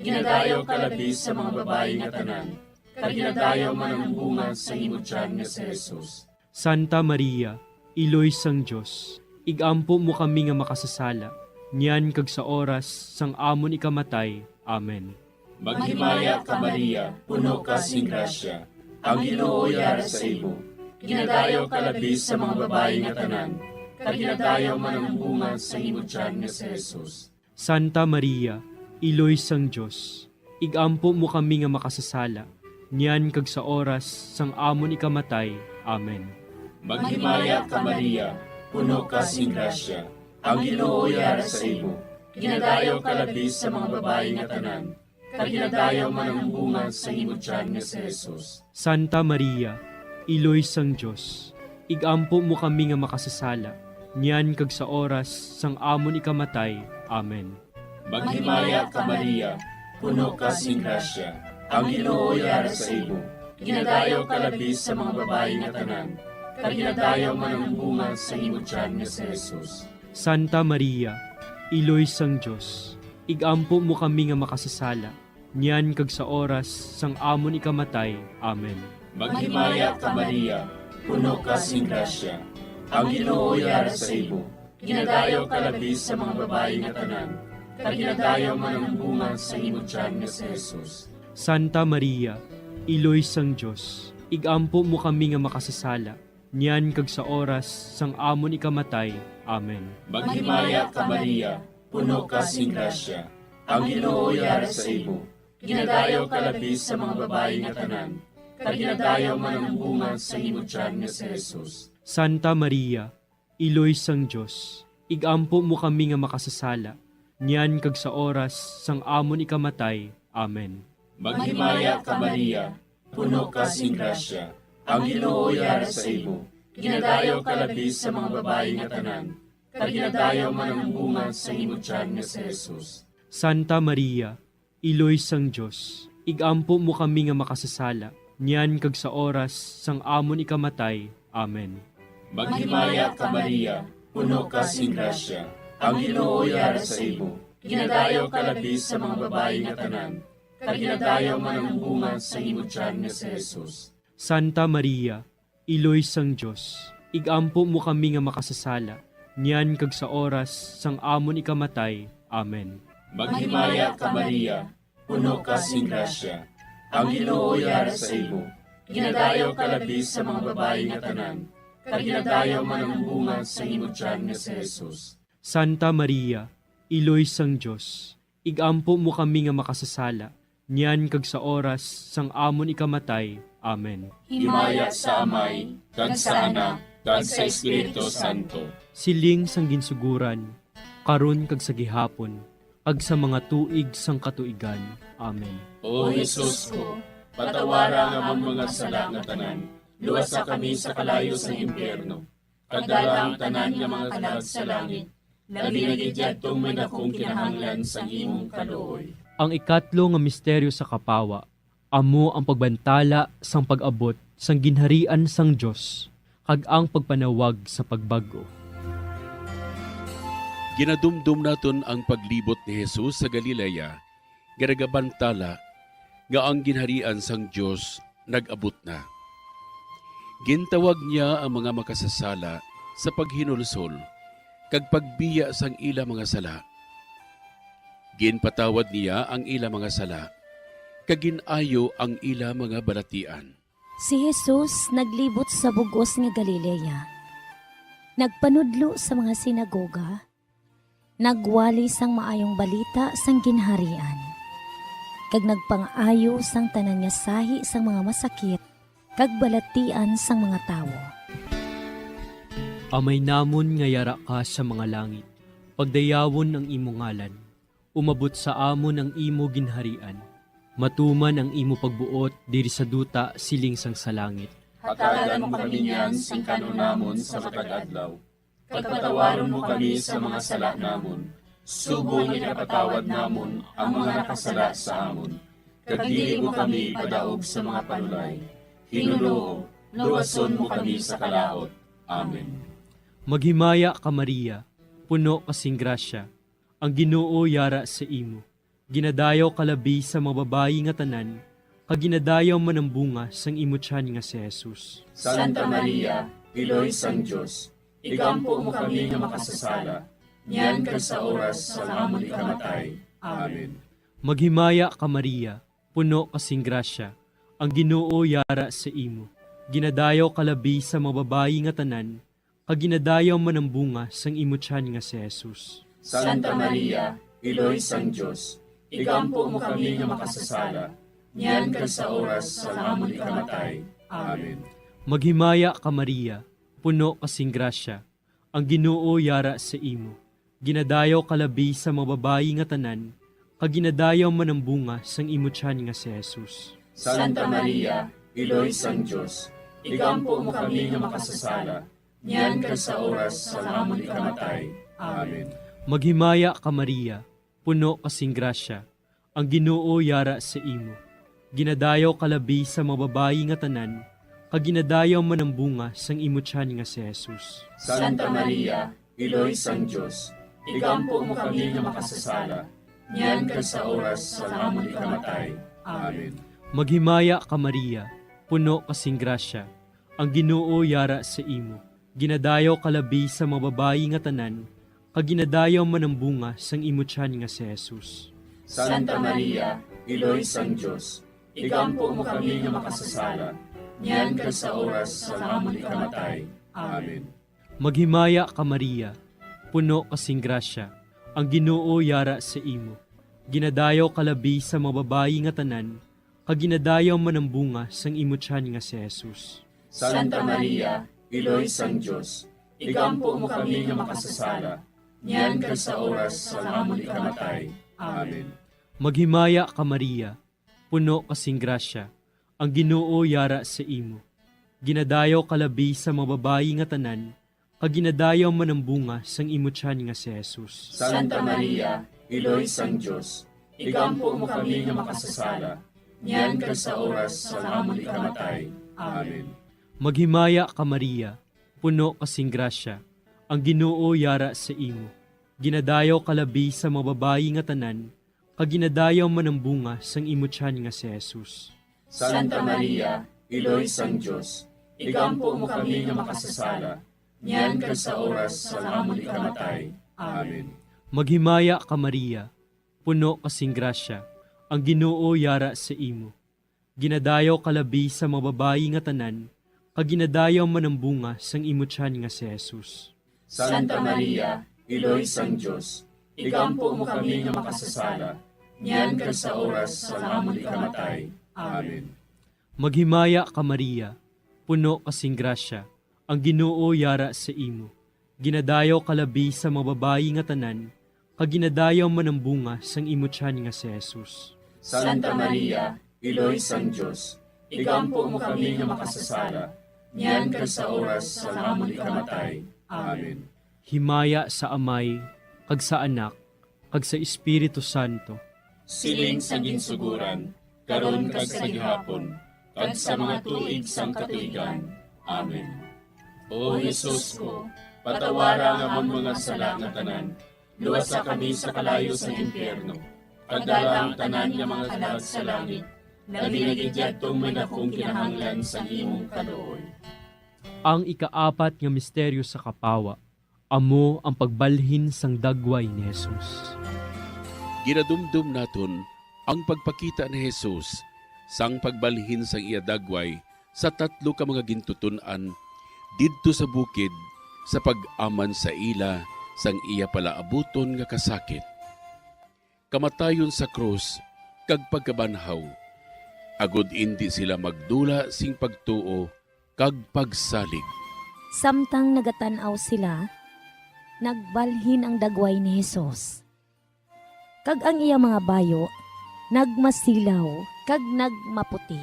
Ginadayaw ka labis sa mga babae nga tanan, kag ginadayaw man ang bunga sa imong tiyan nga si Jesus. Santa Maria, Iloy sang Diyos, igampo mo kami nga makasasala, niyan kag sa oras sang amon ikamatay. Amen. Maghimaya ka Maria, puno ka sing grasya, ang Ginoo yara sa imo. Ginadayaw ka labis sa mga babae nga tanan, kag ginadayaw man ang bunga sa imong tiyan nga si Jesus. Santa Maria, Iloy sang Diyos, igampo mo kami nga makasasala, niyan kag sa oras sang amon ikamatay. Amen. Maghimaya ka Maria, puno ka sing grasya, ang Ginoo yara sa imo. Ginadayaw ka labis sa mga babae nga tanan, kag ginadayaw man ang bunga sa imong tiyan nga si Jesus. Santa Maria, Iloy sang Diyos, igampo mo kami nga makasasala, niyan kag sa oras sang amon ikamatay. Amen. Maghimaya ka Maria, puno ka sing grasya, ang Ginoo yara sa imo. Ginadayaw ka labis sa mga babae nga tanan, kag ginadayaw man ang bunga sa imong tiyan nga si Jesus. Santa Maria, Iloy sang Diyos, igampo mo kami nga makasasala, niyan kag sa oras sang amon ikamatay. Amen. Maghimaya ka Maria, puno ka sing grasya, ang Ginoo yara sa imo. Ginadayaw ka labis sa mga babae nga tanan, kag ginadayaw man ang bunga sa imong tiyan nga si Jesus. Santa Maria, Iloy sang Diyos, igampo mo kami nga makasasala, niyan kag sa oras sang amon ikamatay. Amen. Maghimaya ka Maria, puno ka sing grasya, ang Ginoo yara sa imo. Ginadayaw ka labis sa mga babae nga tanan, kag ginadayaw man ang bunga sa imong tiyan nga si Jesus. Santa Maria, Iloy sang Diyos, igampo mo kami nga makasasala, niyan kag sa oras sang amon ikamatay. Amen. Maghimaya ka Maria, puno ka sing grasya, ang Ginoo yara sa imo. Ginadayaw ka labis sa mga babae nga tanan, kag ginadayaw man ang bunga sa imong tiyan nga si Jesus. Santa Maria, Iloy sang Diyos, igampo mo kami nga makasasala, niyan kag sa oras sang amon ikamatay. Amen. Maghimaya ka Maria, puno ka sing grasya, ang Ginoo yara sa imo. Ginadayaw ka labis sa mga babae nga tanan, kag ginadayaw man ang bunga sa imong tiyan nga si Jesus. Santa Maria, Iloy sang Diyos, igampo mo kami nga makasasala, niyan kag sa oras sang amon ikamatay. Amen. Maghimaya ka Maria, puno ka sing grasya, ang Ginoo yara sa imo. Ginadayaw ka labis sa mga babae nga tanan, kag ginadayaw man ang bunga sa imong tiyan nga si Jesus. Santa Maria, Iloy sang Diyos, igampo mo kami nga makasasala, niyan kag sa oras sang amon ikamatay. Amen. Himaya sa Amay, kag sa Anak, kag sa Espiritu Santo. Siling sang ginsuguran, karon kag sa gihapon, ag sa mga tuig sang katuigan. Amen. O Jesus ko, patawara nga mong mga sala nga tanan, luwasa kami sa kalayo sa impyerno, kadala ang tanan nga mga kalag sa langit, labi na gidyadtong may dakong kinahanglan sa imong kaluoy. Ang ikatlo nga misteryo sa kapawa, amo ang pagbantala sang pag-abot sang ginharian sang Dios. kag ang pagpanawag sa pagbago. Ginadumdum naton ang paglibot ni Jesus sa Galilea, garagabantala nga ang ginharian sang Dios nag-abot na. Gintawag niya ang mga makasasala sa paghinulsol, kag pagbiya sang ila mga sala. Ginpatawad niya ang ila mga sala, kag ginayo ang ila mga balatian. Si Jesus naglibot sa bugos nga Galilea. Nagpanudlo sa mga sinagoga. Nagwali sang maayong balita sang ginharian. Kag nagpang-ayo sang tanan nga sahi sang mga masakit, kag balatian sang mga tawo. Amay namon nga yara ka sa mga langit, pagdayawon ang imo ngalan, umabot sa amon ang imo ginharian, matuman ang imo pagbuot diri sa duta siling sang sa langit. Hatagan mo kami niyan sing kanunamon sa matag-adlaw. Pagpatawaron mo kami sa mga sala namon. Subong ikapatawad namon ang mga nakasala sa amon. Kag dili mo kami padaog sa mga panulay. Hinuloo, luwason mo kami sa kalaot. Amen. Maghimaya ka Maria, puno kasing grasya, ang Ginoo yara sa imo. Ginadayaw kalabi sa mga babayi nga tanan, kag ginadayaw man ang bunga sang imo tiyan nga si Jesus. Santa Maria, Iloy sang Dios, igampo mo kami nga makasasala, niyan kag sa oras sa amon ikamatay. Amen. Maghimaya ka Maria, puno kasing grasya, ang Ginoo yara sa imo. Ginadayaw kalabi sa mga babayi nga tanan, kag ginadayaw man ang bunga sang imo tiyan nga si Jesus. Santa Maria, Iloy sang Dios, igampo mo kami nga makasasala, niyan kag sa oras sa amon ikamatay. Amen. Maghimaya ka Maria, puno kasing grasya, ang Ginoo yara sa imo. Ginadayaw kalabi sa mga babayi nga tanan, kag ginadayaw man ang bunga sang imo tiyan nga si Jesus. Santa Maria, Iloy sang Dios, igampo mo kami nga makasasala, niyan kag sa oras sa amon ikamatay. Amen. Maghimaya ka Maria, puno kasing grasya, ang Ginoo yara sa imo. Ginadayaw kalabi sa mga babayi nga tanan, kag ginadayaw man ang bunga sang imo tiyan nga si Jesus. Santa Maria, Iloy sang Dios, igampo mo kami nga makasasala, niyan kag sa oras sa amon ikamatay. Amen. Maghimaya ka Maria, puno kasing grasya, ang Ginoo yara sa imo. Ginadayaw kalabi sa mga babayi nga tanan, kag ginadayaw man ang bunga sang imo tiyan nga si Jesus. Santa Maria, Iloy sang Dios, igampo mo kami nga makasasala, niyan kag sa oras sa amon ikamatay. Amen. Maghimaya ka Maria, puno kasing grasya, ang Ginoo yara sa imo. Ginadayaw kalabi sa mga babayi nga tanan, kag ginadayaw man ang bunga sang imo tiyan nga si Jesus. Santa Maria, Iloy sang Dios, igampo mo kami nga makasasala, niyan kag sa oras sa amon ikamatay. Amen. Maghimaya ka Maria, puno kasing grasya, ang Ginoo yara sa imo. Ginadayaw kalabi sa mga babayi nga tanan, kag ginadayaw man ang bunga sang imo tiyan nga si Jesus. Santa Maria, Iloy sang Dios, igampo mo kami nga makasasala, niyan kag sa oras sa amon ikamatay. Amen. Maghimaya ka Maria, puno kasing grasya, ang Ginoo yara sa imo. Ginadayaw kalabi sa mga babayi nga tanan, kag ginadayaw man ang bunga sang imo tiyan nga si Jesus. Santa Maria, Iloy sang Dios, igampo mo kami nga makasasala, niyan kag sa oras sa amon ikamatay. Amen. Maghimaya ka Maria, puno kasing grasya, ang Ginoo yara sa imo. Ginadayaw kalabi sa mga babayi nga tanan, kag ginadayaw man ang bunga sang imo tiyan nga si Jesus. Santa Maria, Iloy sang Dios, igampo mo kami nga makasasala, niyan kag sa oras sa amon ikamatay. Amen. Maghimaya ka Maria, puno kasing grasya, ang Ginoo yara sa imo. Ginadayaw kalabi sa mga babayi nga tanan, kag ginadayaw man ang bunga sang imo tiyan nga si Jesus. Santa Maria, Iloy sang Dios, igampo mo kami nga makasasala, niyan kag sa oras sa amon ikamatay. Amen. Himaya sa Amay, kag sa Anak, kag sa Espiritu Santo. Siling sa ginsuguran, karon kag sa gihapon, kag sa mga tuig sang katuigan. Amen. O Jesus ko, patawara nga amon mga sala nga tanan, luwasa kami sa kalayo sa impyerno, pagdala ang tanan nga mga kalag sa langit, labi nagidyadtong may dakong kinahanglan sa imong kaluoy. Ang ikaapat nga misteryo sa kapawa, amo ang pagbalhin sang dagway ni Jesus. Ginadumdum naton ang pagpakita ni Jesus sang pagbalhin sang iya dagway sa tatlo ka mga gintutunan didto sa bukid sa pag-aman sa ila sang iya palaabuton nga kasakit. Kamatayon sa krus kag pagkabanhaw, agud indi sila magdula sing pagtuo kag pagsalig. Samtang nagatanaw sila, nagbalhin ang dagway ni Jesus. Kag ang iya mga bayo, nagmasilaw, kag nagmaputi.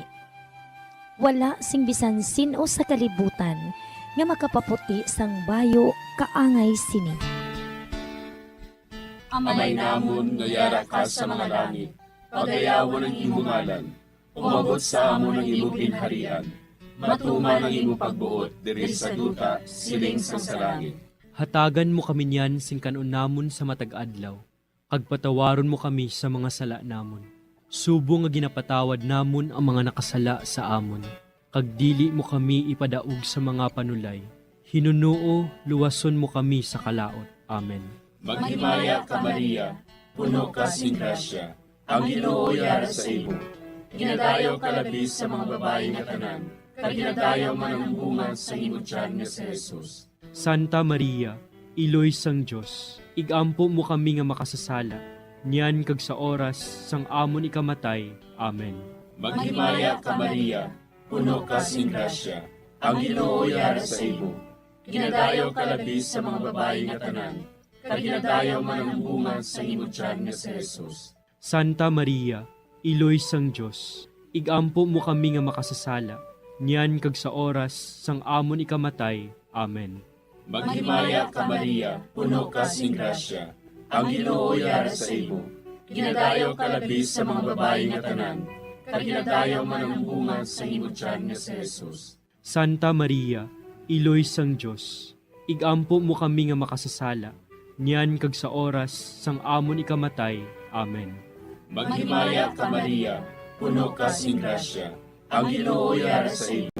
Wala sing bisan sino sa kalibutan nga makapaputi sang bayo kaangay sini. Amay namon nga yara ka sa mga langit, pagayawon ang imong ngalan, umabot sa amon ang imong ginharian, matuman ang imong pagbuot diri sa duta siling sa langit. Hatagan mo kami niyan sing kanon namon sa matag adlaw, kag patawaron mo kami sa mga sala namon. Subo nga ginapatawad namon ang mga nakasala sa amon, kag dili mo kami ipadaog sa mga panulay. Hinunuo, luwason mo kami sa kalaot. Amen. Maghimaya ka Maria, puno ka sing grasya, ang Ginoo yara sa imo. Ginadayo ka labis sa mga babae nga tanan, kag ginadayo man ang bunga sa imong tiyan nga si Jesus. Santa Maria, Iloy sang Diyos, igampo mo kami nga makasasala, niyan kag sa oras sang amon ikamatay. Amen. Maghimaya ka Maria, puno ka sing grasya, ang Ginoo yara sa imo. Ginadayo ka labis sa mga babae nga tanan, kag ginadayo man ang bunga sa imong tiyan nga si Jesus. Santa Maria, Iloy sang Diyos, igampo mo kami nga makasasala, niyan kag sa oras sang amon ikamatay. Amen. Maghimaya ka Maria, puno ka sing grasya, ang Ginoo yara sa imo. Ginadayo ka labis sa mga babae nga tanan, kag ginadayo man ang bunga sa imong tiyan nga si Jesus. Santa Maria, Iloy sang Diyos, igampo mo kami nga makasasala, niyan kag sa oras sang amon ikamatay. Amen. Maghimaya ka Maria, puno ka sing grasya, ang Ginoo yara sa imo.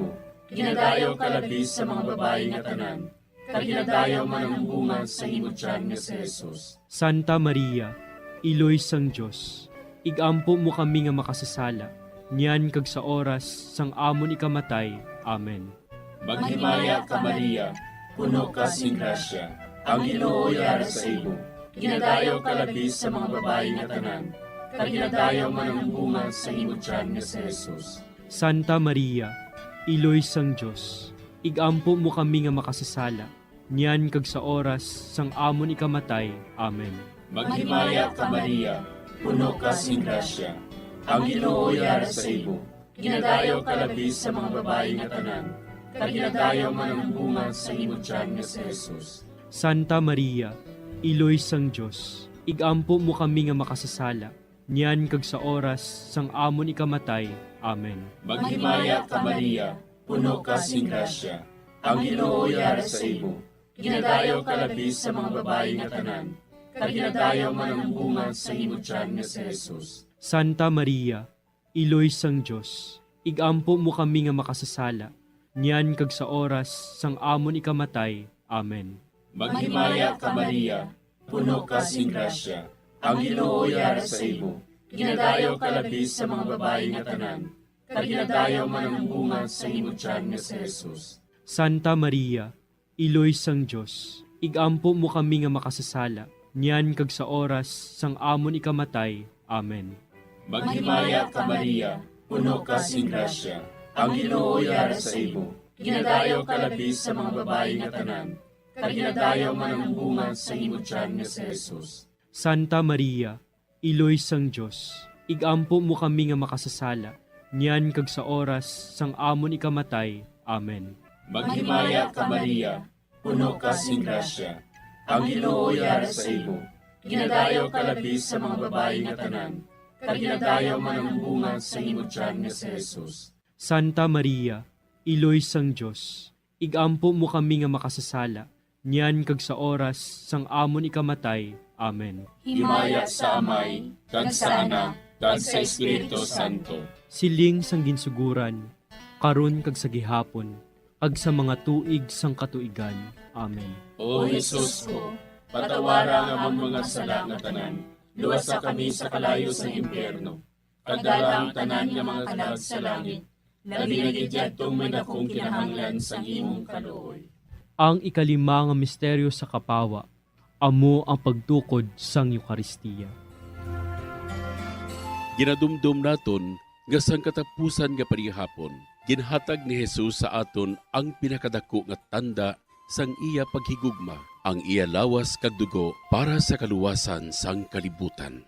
Ginadayo ka labis sa mga babae nga tanan, kag ginadayo man ang bunga sa imong tiyan nga si Jesus. Santa Maria, Iloy sang Diyos, igampo mo kami nga makasasala, niyan kag sa oras sang amon ikamatay. Amen. Maghimaya ka Maria, puno ka sing grasya, ang Ginoo yara sa imo. Ginadayo ka labis sa mga babae nga tanan, kag ginadayo man ang bunga sa imong tiyan nga si Jesus. Santa Maria, Iloy sang Diyos, igampo mo kami nga makasasala, niyan kag sa oras sang amon ikamatay. Amen. Maghimaya ka Maria, puno ka sing grasya, ang Ginoo yara sa imo. Ginadayo ka labis sa mga babae nga tanan, kag ginadayo man ang bunga sa imong tiyan nga si Jesus. Santa Maria, Iloy sang Diyos, igampo mo kami nga makasasala, niyan kag sa oras sang amon ikamatay. Amen. Maghimaya ka Maria, puno ka sing grasya, ang Ginoo yara sa imo. Ginadayo ka labis sa mga babae nga tanan, kag ginadayo man ang bunga sa imong tiyan nga si Jesus. Santa Maria, Iloy sang Diyos, igampo mo kami nga makasasala, niyan kag sa oras sang amon ikamatay. Amen. Maghimaya ka Maria, puno ka sing grasya, ang Ginoo yara sa imo. Ginadayo ka labis sa mga babae nga tanan, kag ginadayo man ang bunga sa imong tiyan nga si Jesus. Santa Maria, Iloy sang Diyos, igampo mo kami nga makasasala, niyan kag sa oras sang amon ikamatay. Amen. Maghimaya ka Maria, puno ka sing grasya, ang Ginoo yara sa imo. Ginadayo ka labis sa mga babae nga tanan, kag ginadayo man ang bunga sa imong tiyan nga si Jesus. Santa Maria, Iloy sang Diyos, igampo mo kami nga makasasala, niyan kag sa oras sang amon ikamatay. Amen. Maghimaya ka Maria, puno ka sing grasya, ang Ginoo yara sa imo. Ginadayo ka labis sa mga babae nga tanan, kag ginadayo man ang bunga sa imong tiyan nga si Jesus. Santa Maria, Iloy sang Diyos, Igampo mo kami nga makasasala, niyan kag sa oras sang amon ikamatay. Amen. Himaya sa Amay, kag sa Anak, kag sa Espiritu Santo. Siling sang ginsuguran, karon kag sa gihapon, kag sa mga tuig sang katuigan. Amen. O Jesus ko, patawara nga among mga sala nga tanan, luwasa kami sa kalayo sa impyerno. Pagdala ang tanan nga mga kalag sa langit, labi na gidyadtong may dakong kinahanglan sa imong kaluoy. Ang ikalima nga misteryo sa kapawa, amo ang pagtukod sang Eucharistia. Ginadumdum naton nga sang katapusan nga panihapon, ginhatag ni Jesus sa aton ang pinakadako nga tanda sang iya paghigugma, ang iya lawas kag dugo para sa kaluwasan sang kalibutan.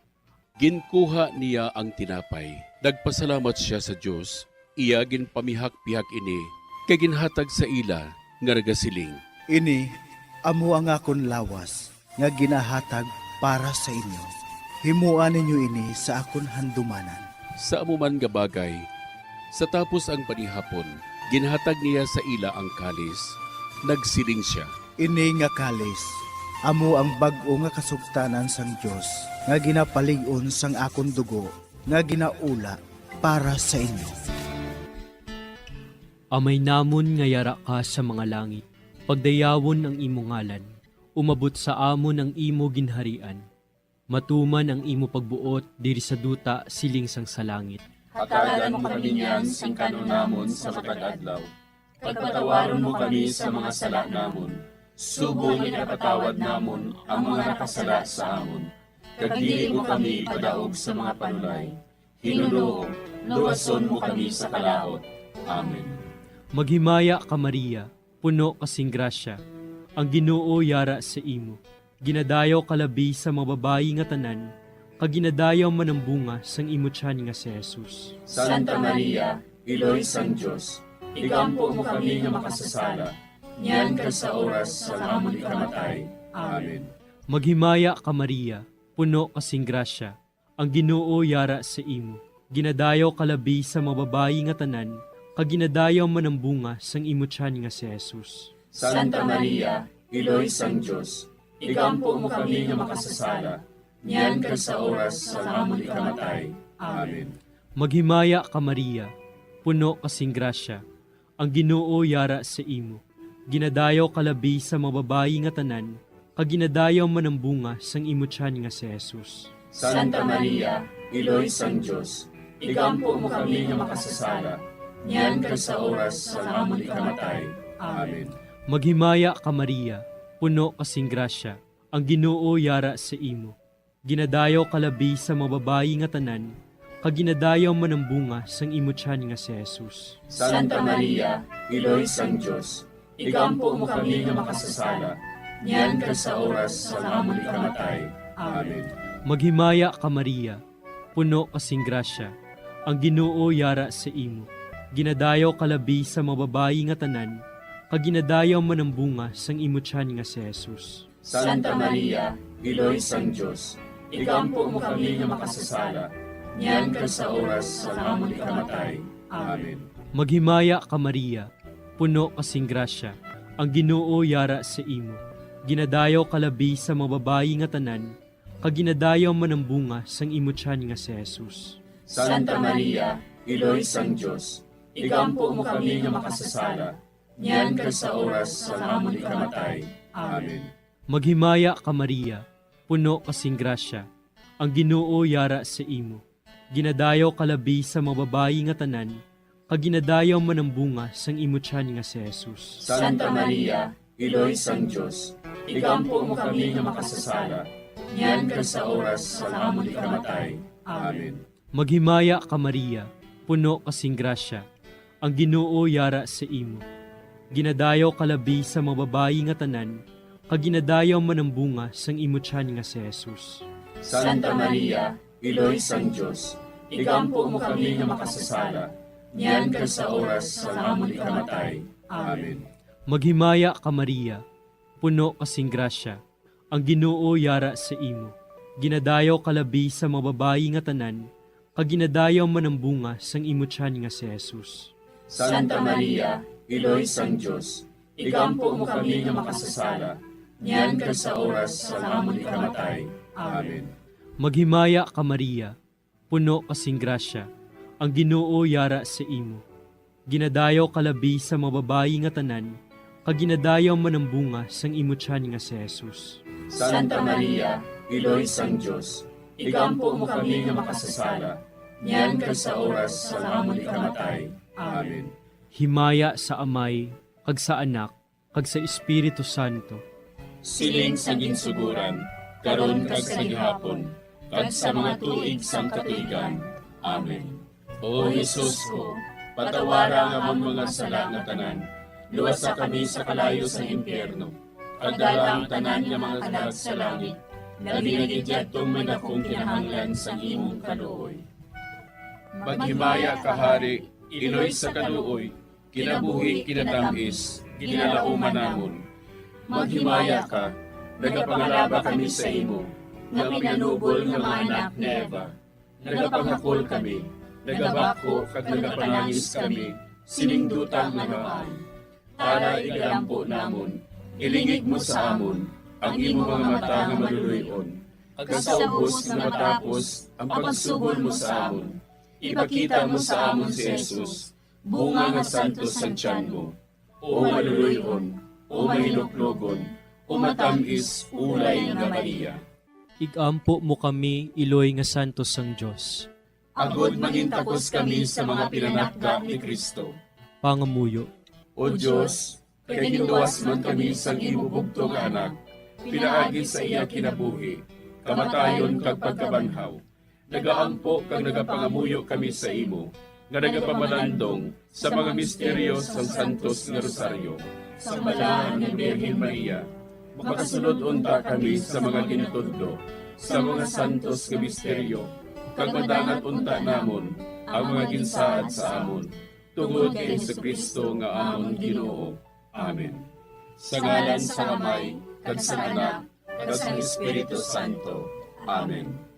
Ginkuha niya ang tinapay, nagpasalamat siya sa Dios, iya ginpamihak-pihak ini, kay ginhatag sa ila nga nagasiling. Ini amo ang akon lawas nga ginahatag para sa inyo. Himuan ninyo ini sa akon handumanan. Sa amuman nga bagay, sa tapos ang panihapon, ginhatag niya sa ila ang kalis, nagsiling siya. Ini nga kalis, amo ang bag-o nga kasugtanan sang Dios nga ginapalig-on sang akon dugo nga ginaula para sa inyo. Amay namon nga yara ka sa mga langit, pagdayawon ang imo ngalan, umabot sa amon ang imo ginharian. Matuman ang imo pagbuot diri sa duta siling sang sa langit. Hatagan mo kami niyan sing kanon namon sa matag adlaw. Pagpatawaron mo kami sa mga sala namon. Subong ipatawad namon ang mga nakasala sa amon. Kag dili mo kami padaog sa mga panulay. Hinuloo, luwason mo kami sa kalaot. Amen. Maghimaya ka Maria, puno kasing grasya, ang Ginoo yara sa imo. Ginadayaw kalabi sa mga babayi nga tanan, kag ginadayaw man ang bunga sang imo tiyan nga si Jesus. Santa Maria, Iloy sang Dios, igampo mo kami nga makasasala, niyan ka sa oras sa amon ikamatay. Amen. Maghimaya ka Maria, puno kasing grasya, ang Ginoo yara sa imo. Ginadayaw kalabi sa mga babayi nga tanan, kag ginadayaw man ang bunga sang imo tiyan nga si Jesus. Santa Maria, Iloy sang Dios, igampo mo kami nga makasasala, niyan ka sa oras sa amon ikamatay. Amen. Maghimaya ka Maria, puno kasing grasya, ang Ginoo yara sa imo. Ginadayaw kalabi sa mga babayi nga tanan, kag ginadayaw man ang bunga sang imo tiyan nga si Jesus. Santa Maria, Iloy sang Dios, igampo mo kami nga makasasala, niyan ka sa oras sa amon ikamatay. Amen. Maghimaya ka Maria, puno kasing grasya, ang Ginoo yara sa imo. Ginadayaw kalabi sa mga babayi nga tanan, kag ginadayaw man ang bunga sang imo tiyan nga si Jesus. Santa Maria, Iloy sang Dios, igampo mo kami nga makasasala, niyan ka sa oras sa amon ikamatay. Amen. Maghimaya ka Maria, puno kasing grasya, ang Ginoo yara sa imo. Ginadayaw kalabi sa mga babayi nga tanan, kag ginadayaw man ang bunga sang imo tiyan nga si Jesus. Santa Maria, Iloy sang Dios, igampo mo kami nga makasasala, niyan ka sa oras sa amon ikamatay. Amen. Maghimaya ka Maria, puno kasing grasya, ang Ginoo yara sa imo. Ginadayaw kalabi sa mga babayi nga tanan, kag ginadayaw man ang bunga sang imo tiyan nga si Jesus. Santa Maria, Iloy sang Dios, igampo mo kami nga makasasala, niyan ka sa oras sa amon ikamatay. Amen. Maghimaya ka Maria, puno kasing grasya, ang Ginoo yara sa imo. Ginadayaw kalabi sa mga babayi nga tanan, kag ginadayaw man ang bunga sang imo tiyan nga si Jesus. Santa Maria, Iloy sang Dios, igampo mo kami nga makasasala, niyan ka sa oras sa amon ikamatay. Amen. Maghimaya ka Maria, puno kasing grasya, ang Ginoo yara sa imo. Ginadayaw kalabi sa mga babayi nga tanan, kag ginadayaw man ang bunga sang imo tiyan nga si Jesus. Santa Maria, Iloy sang Dios, igampo mo kami nga makasasala, niyan ka sa oras sa amon ikamatay. Amen. Maghimaya ka Maria, puno kasing grasya, ang Ginoo yara sa imo. Ginadayaw kalabi sa mga babayi nga tanan, kag ginadayaw man ang bunga sang imo tiyan nga si Jesus. Santa Maria, Iloy sang Dios, ikampo mo kami nga makasasala, niyan kag sa oras sa amon ikamatay. Amen. Maghimaya ka Maria, puno kasing grasya, ang Ginoo yara sa imo. Ginadayaw kalabi sa mga babayi nga tanan, kag ginadayaw man ang bunga sang imo tiyan nga si Jesus. Santa Maria, Iloy sang Dios, ikampo mo kami nga makasasala, niyan kag sa oras sa amon ikamatay. Amen. Himaya sa Amay, kag sa Anak, kag sa Espiritu Santo. Siling sa ginsuguran, karon kag sa gihapon, kag sa mga tuig sang katuigan. Amen. O Jesus ko, patawara nga among mga sala nga tanan, luwasa kami sa kalayo sa impyerno, kag dala ang tanan nga mga kalag sa langit, labi na gidyadtong may dakong kinahanglan sa imong kaluoy. Maghimaya ka Hari, Iloy sa kaluoy, kinabuhi kinatamis, ginalauman namon. Maghimaya ka, nagapangalaba kami sa imo, nga pinanubol nga mga anak ni Eva. Nagapangakol kami, nagabako kag nagapanangis kami, siningdutang nagaan. Para igalampo namon, ilingig mo sa amon, ang imo mga mata nga maluluyon. Kag sa ubos nga matapos, ang pagsugod mo sa amon. Ipakita mo sa amon si Jesus, bunga nga santos sa tiyan mo. O maluluyon, o mahiloklogon, o matamis, ulay nga Maria. Igampo mo kami, Iloy nga santos sang Dios. Agod magintagos kami sa mga pinanakda ni Kristo. Pangamuyo. O Diyos, kay ginduwas man kami sa imo bugtong anak, pinaagi sa iya kinabuhi, kamatayon kag pagkabanhaw. Nagaampo kag nagapangamuyo kami sa imo, nga nagapamalandong sa mga misteryo sa Santos nga Rosaryo. Sa balaan ng Birhen Maria, makasunod unta kami sa mga ginitudlo, sa mga santos nga misteryo, kag madangat unta namon ang mga ginsaad sa amon, tungod kay Jesucristo nga amon Ginoo. Amen. Sa ngalan sa Amay, kag sa Anak, kag sa Espiritu Santo. Amen.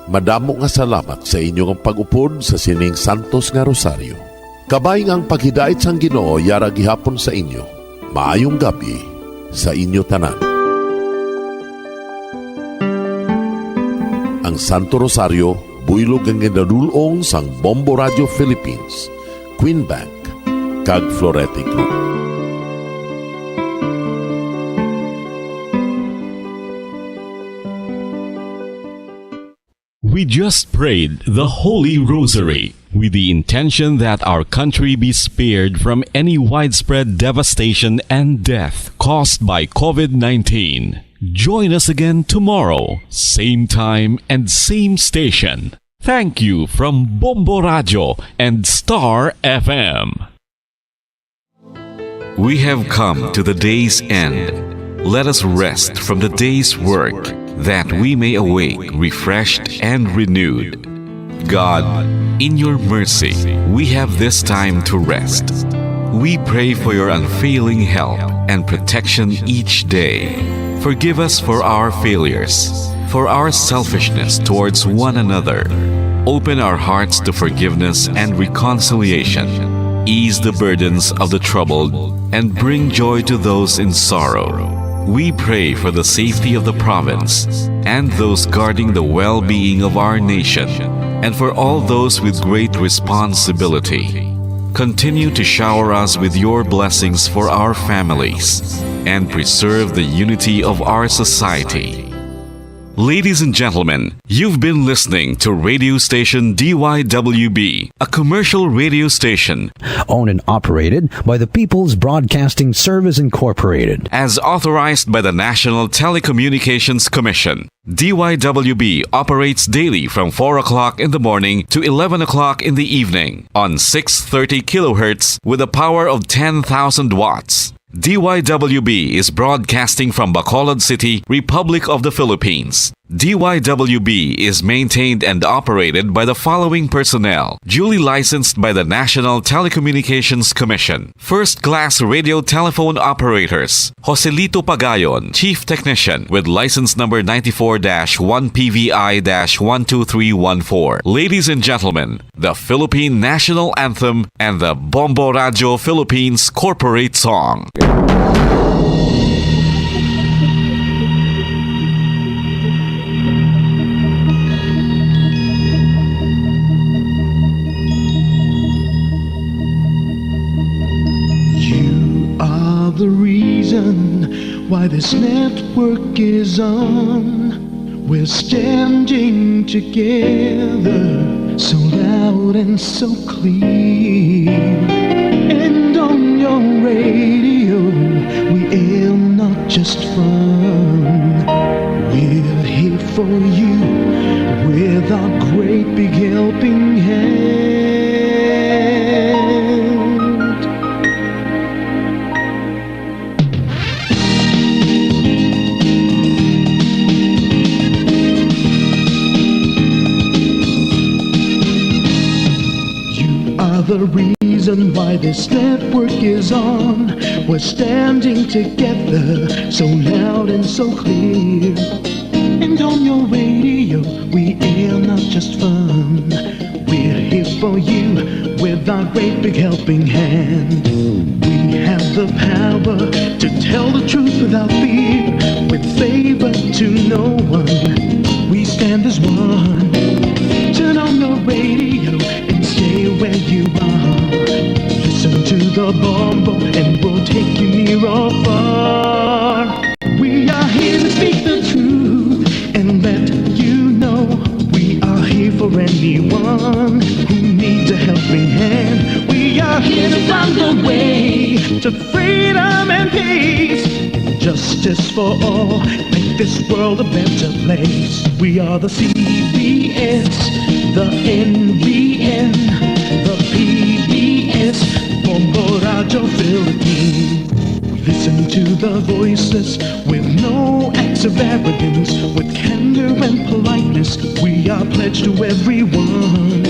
Madamo nga salamat sa inyong pag-upod sa sining Santos nga Rosaryo. Kabay ang paghidait sang Ginoo yara gihapon sa inyo. Maayong gabi sa inyo tanan. Ang Santo Rosario buylog ang ginadulong sang Bombo Radio Philippines, Queen Bank, kag Florete Group. We just prayed the Holy Rosary with the intention that our country be spared from any widespread devastation and death caused by COVID-19. Join us again tomorrow, same time and same station. Thank you from Bombo Radio and Star FM. We have come to the day's end. Let us rest from the day's work, that we may awake refreshed and renewed. God, in your mercy, we have this time to rest. We pray for your unfailing help and protection each day. Forgive us for our failures, for our selfishness towards one another. Open our hearts to forgiveness and reconciliation. Ease the burdens of the troubled and bring joy to those in sorrow. We pray for the safety of the province and those guarding the well-being of our nation, and for all those with great responsibility. Continue to shower us with your blessings for our families and preserve the unity of our society. Ladies and gentlemen, you've been listening to radio station DYWB, a commercial radio station Owned and operated by the People's Broadcasting Service Incorporated. as authorized by the National Telecommunications Commission. DYWB operates daily from 4 o'clock in the morning to 11 o'clock in the evening on 630 kilohertz with a power of 10,000 watts. DYWB is broadcasting from Bacolod City, Republic of the Philippines. DYWB is maintained and operated by the following personnel, duly licensed by the National Telecommunications Commission. First-class radio telephone operators, Joselito Pagayon, Chief Technician with license number 94-1PVI-12314. Ladies and gentlemen, the Philippine National Anthem and the Bombo Radio Philippines Corporate Song. The reason why this network is on. We're standing together, so loud and so clear. And on your radio, we aim not just fun. We're here for you with our great big helping hand. The reason why this network is on. We're standing together, so loud and so clear. And on your radio, we air not just fun. We're here for you with our great big helping hand. We have the power to tell the truth without fear, with favor to no one. We stand as one. Turn on your radio and stay where you are. Listen to the Bombo and we'll take you near or far. We are here to speak the truth and let you know. We are here for anyone who needs a helping hand. We are here to find the way to freedom and peace, and justice for all. Make this world a better place. We are the CBS, the NBN, the PBS, Bombo Radio Philippines. Listen to the voiceless with no acts of arrogance, with candor and politeness. We are pledged to everyone.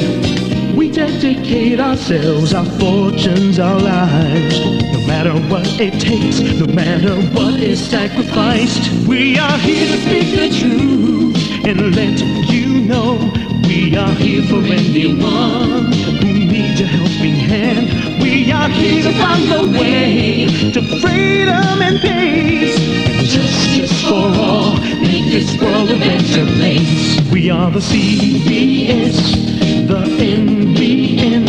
We dedicate ourselves, our fortunes, our lives, no matter what it takes, no matter what is sacrificed. We are here to speak the truth and let you know. We are here for anyone who needs a helping hand. We are here to find the way to freedom and peace, and justice for all. Make this world a better place. We are the CBS, the NBN,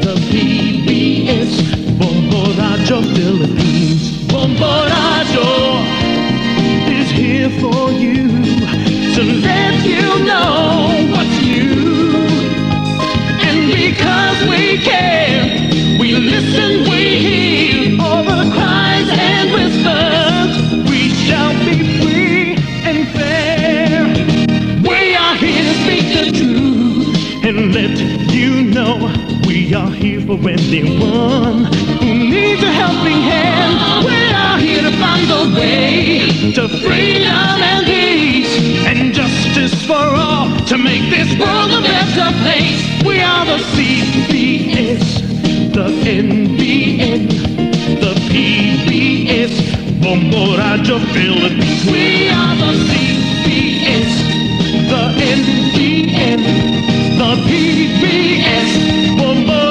the PBS, Bombo Radio Philippines. Bombo Radio is here for you, to let you know what's new. And because we care, we listen, we hear all the cries and whispers. We shall be free and fair. We are here to speak the truth and let you know. We are here for anyone who needs a helping hand. We are here to find the way to freedom and peace, and justice for all, to make this world a better place. We are the CBS, the NBN, the PBS, Bombo Radio Philippines. We are the CBS, the NBN, the PBS, Bombo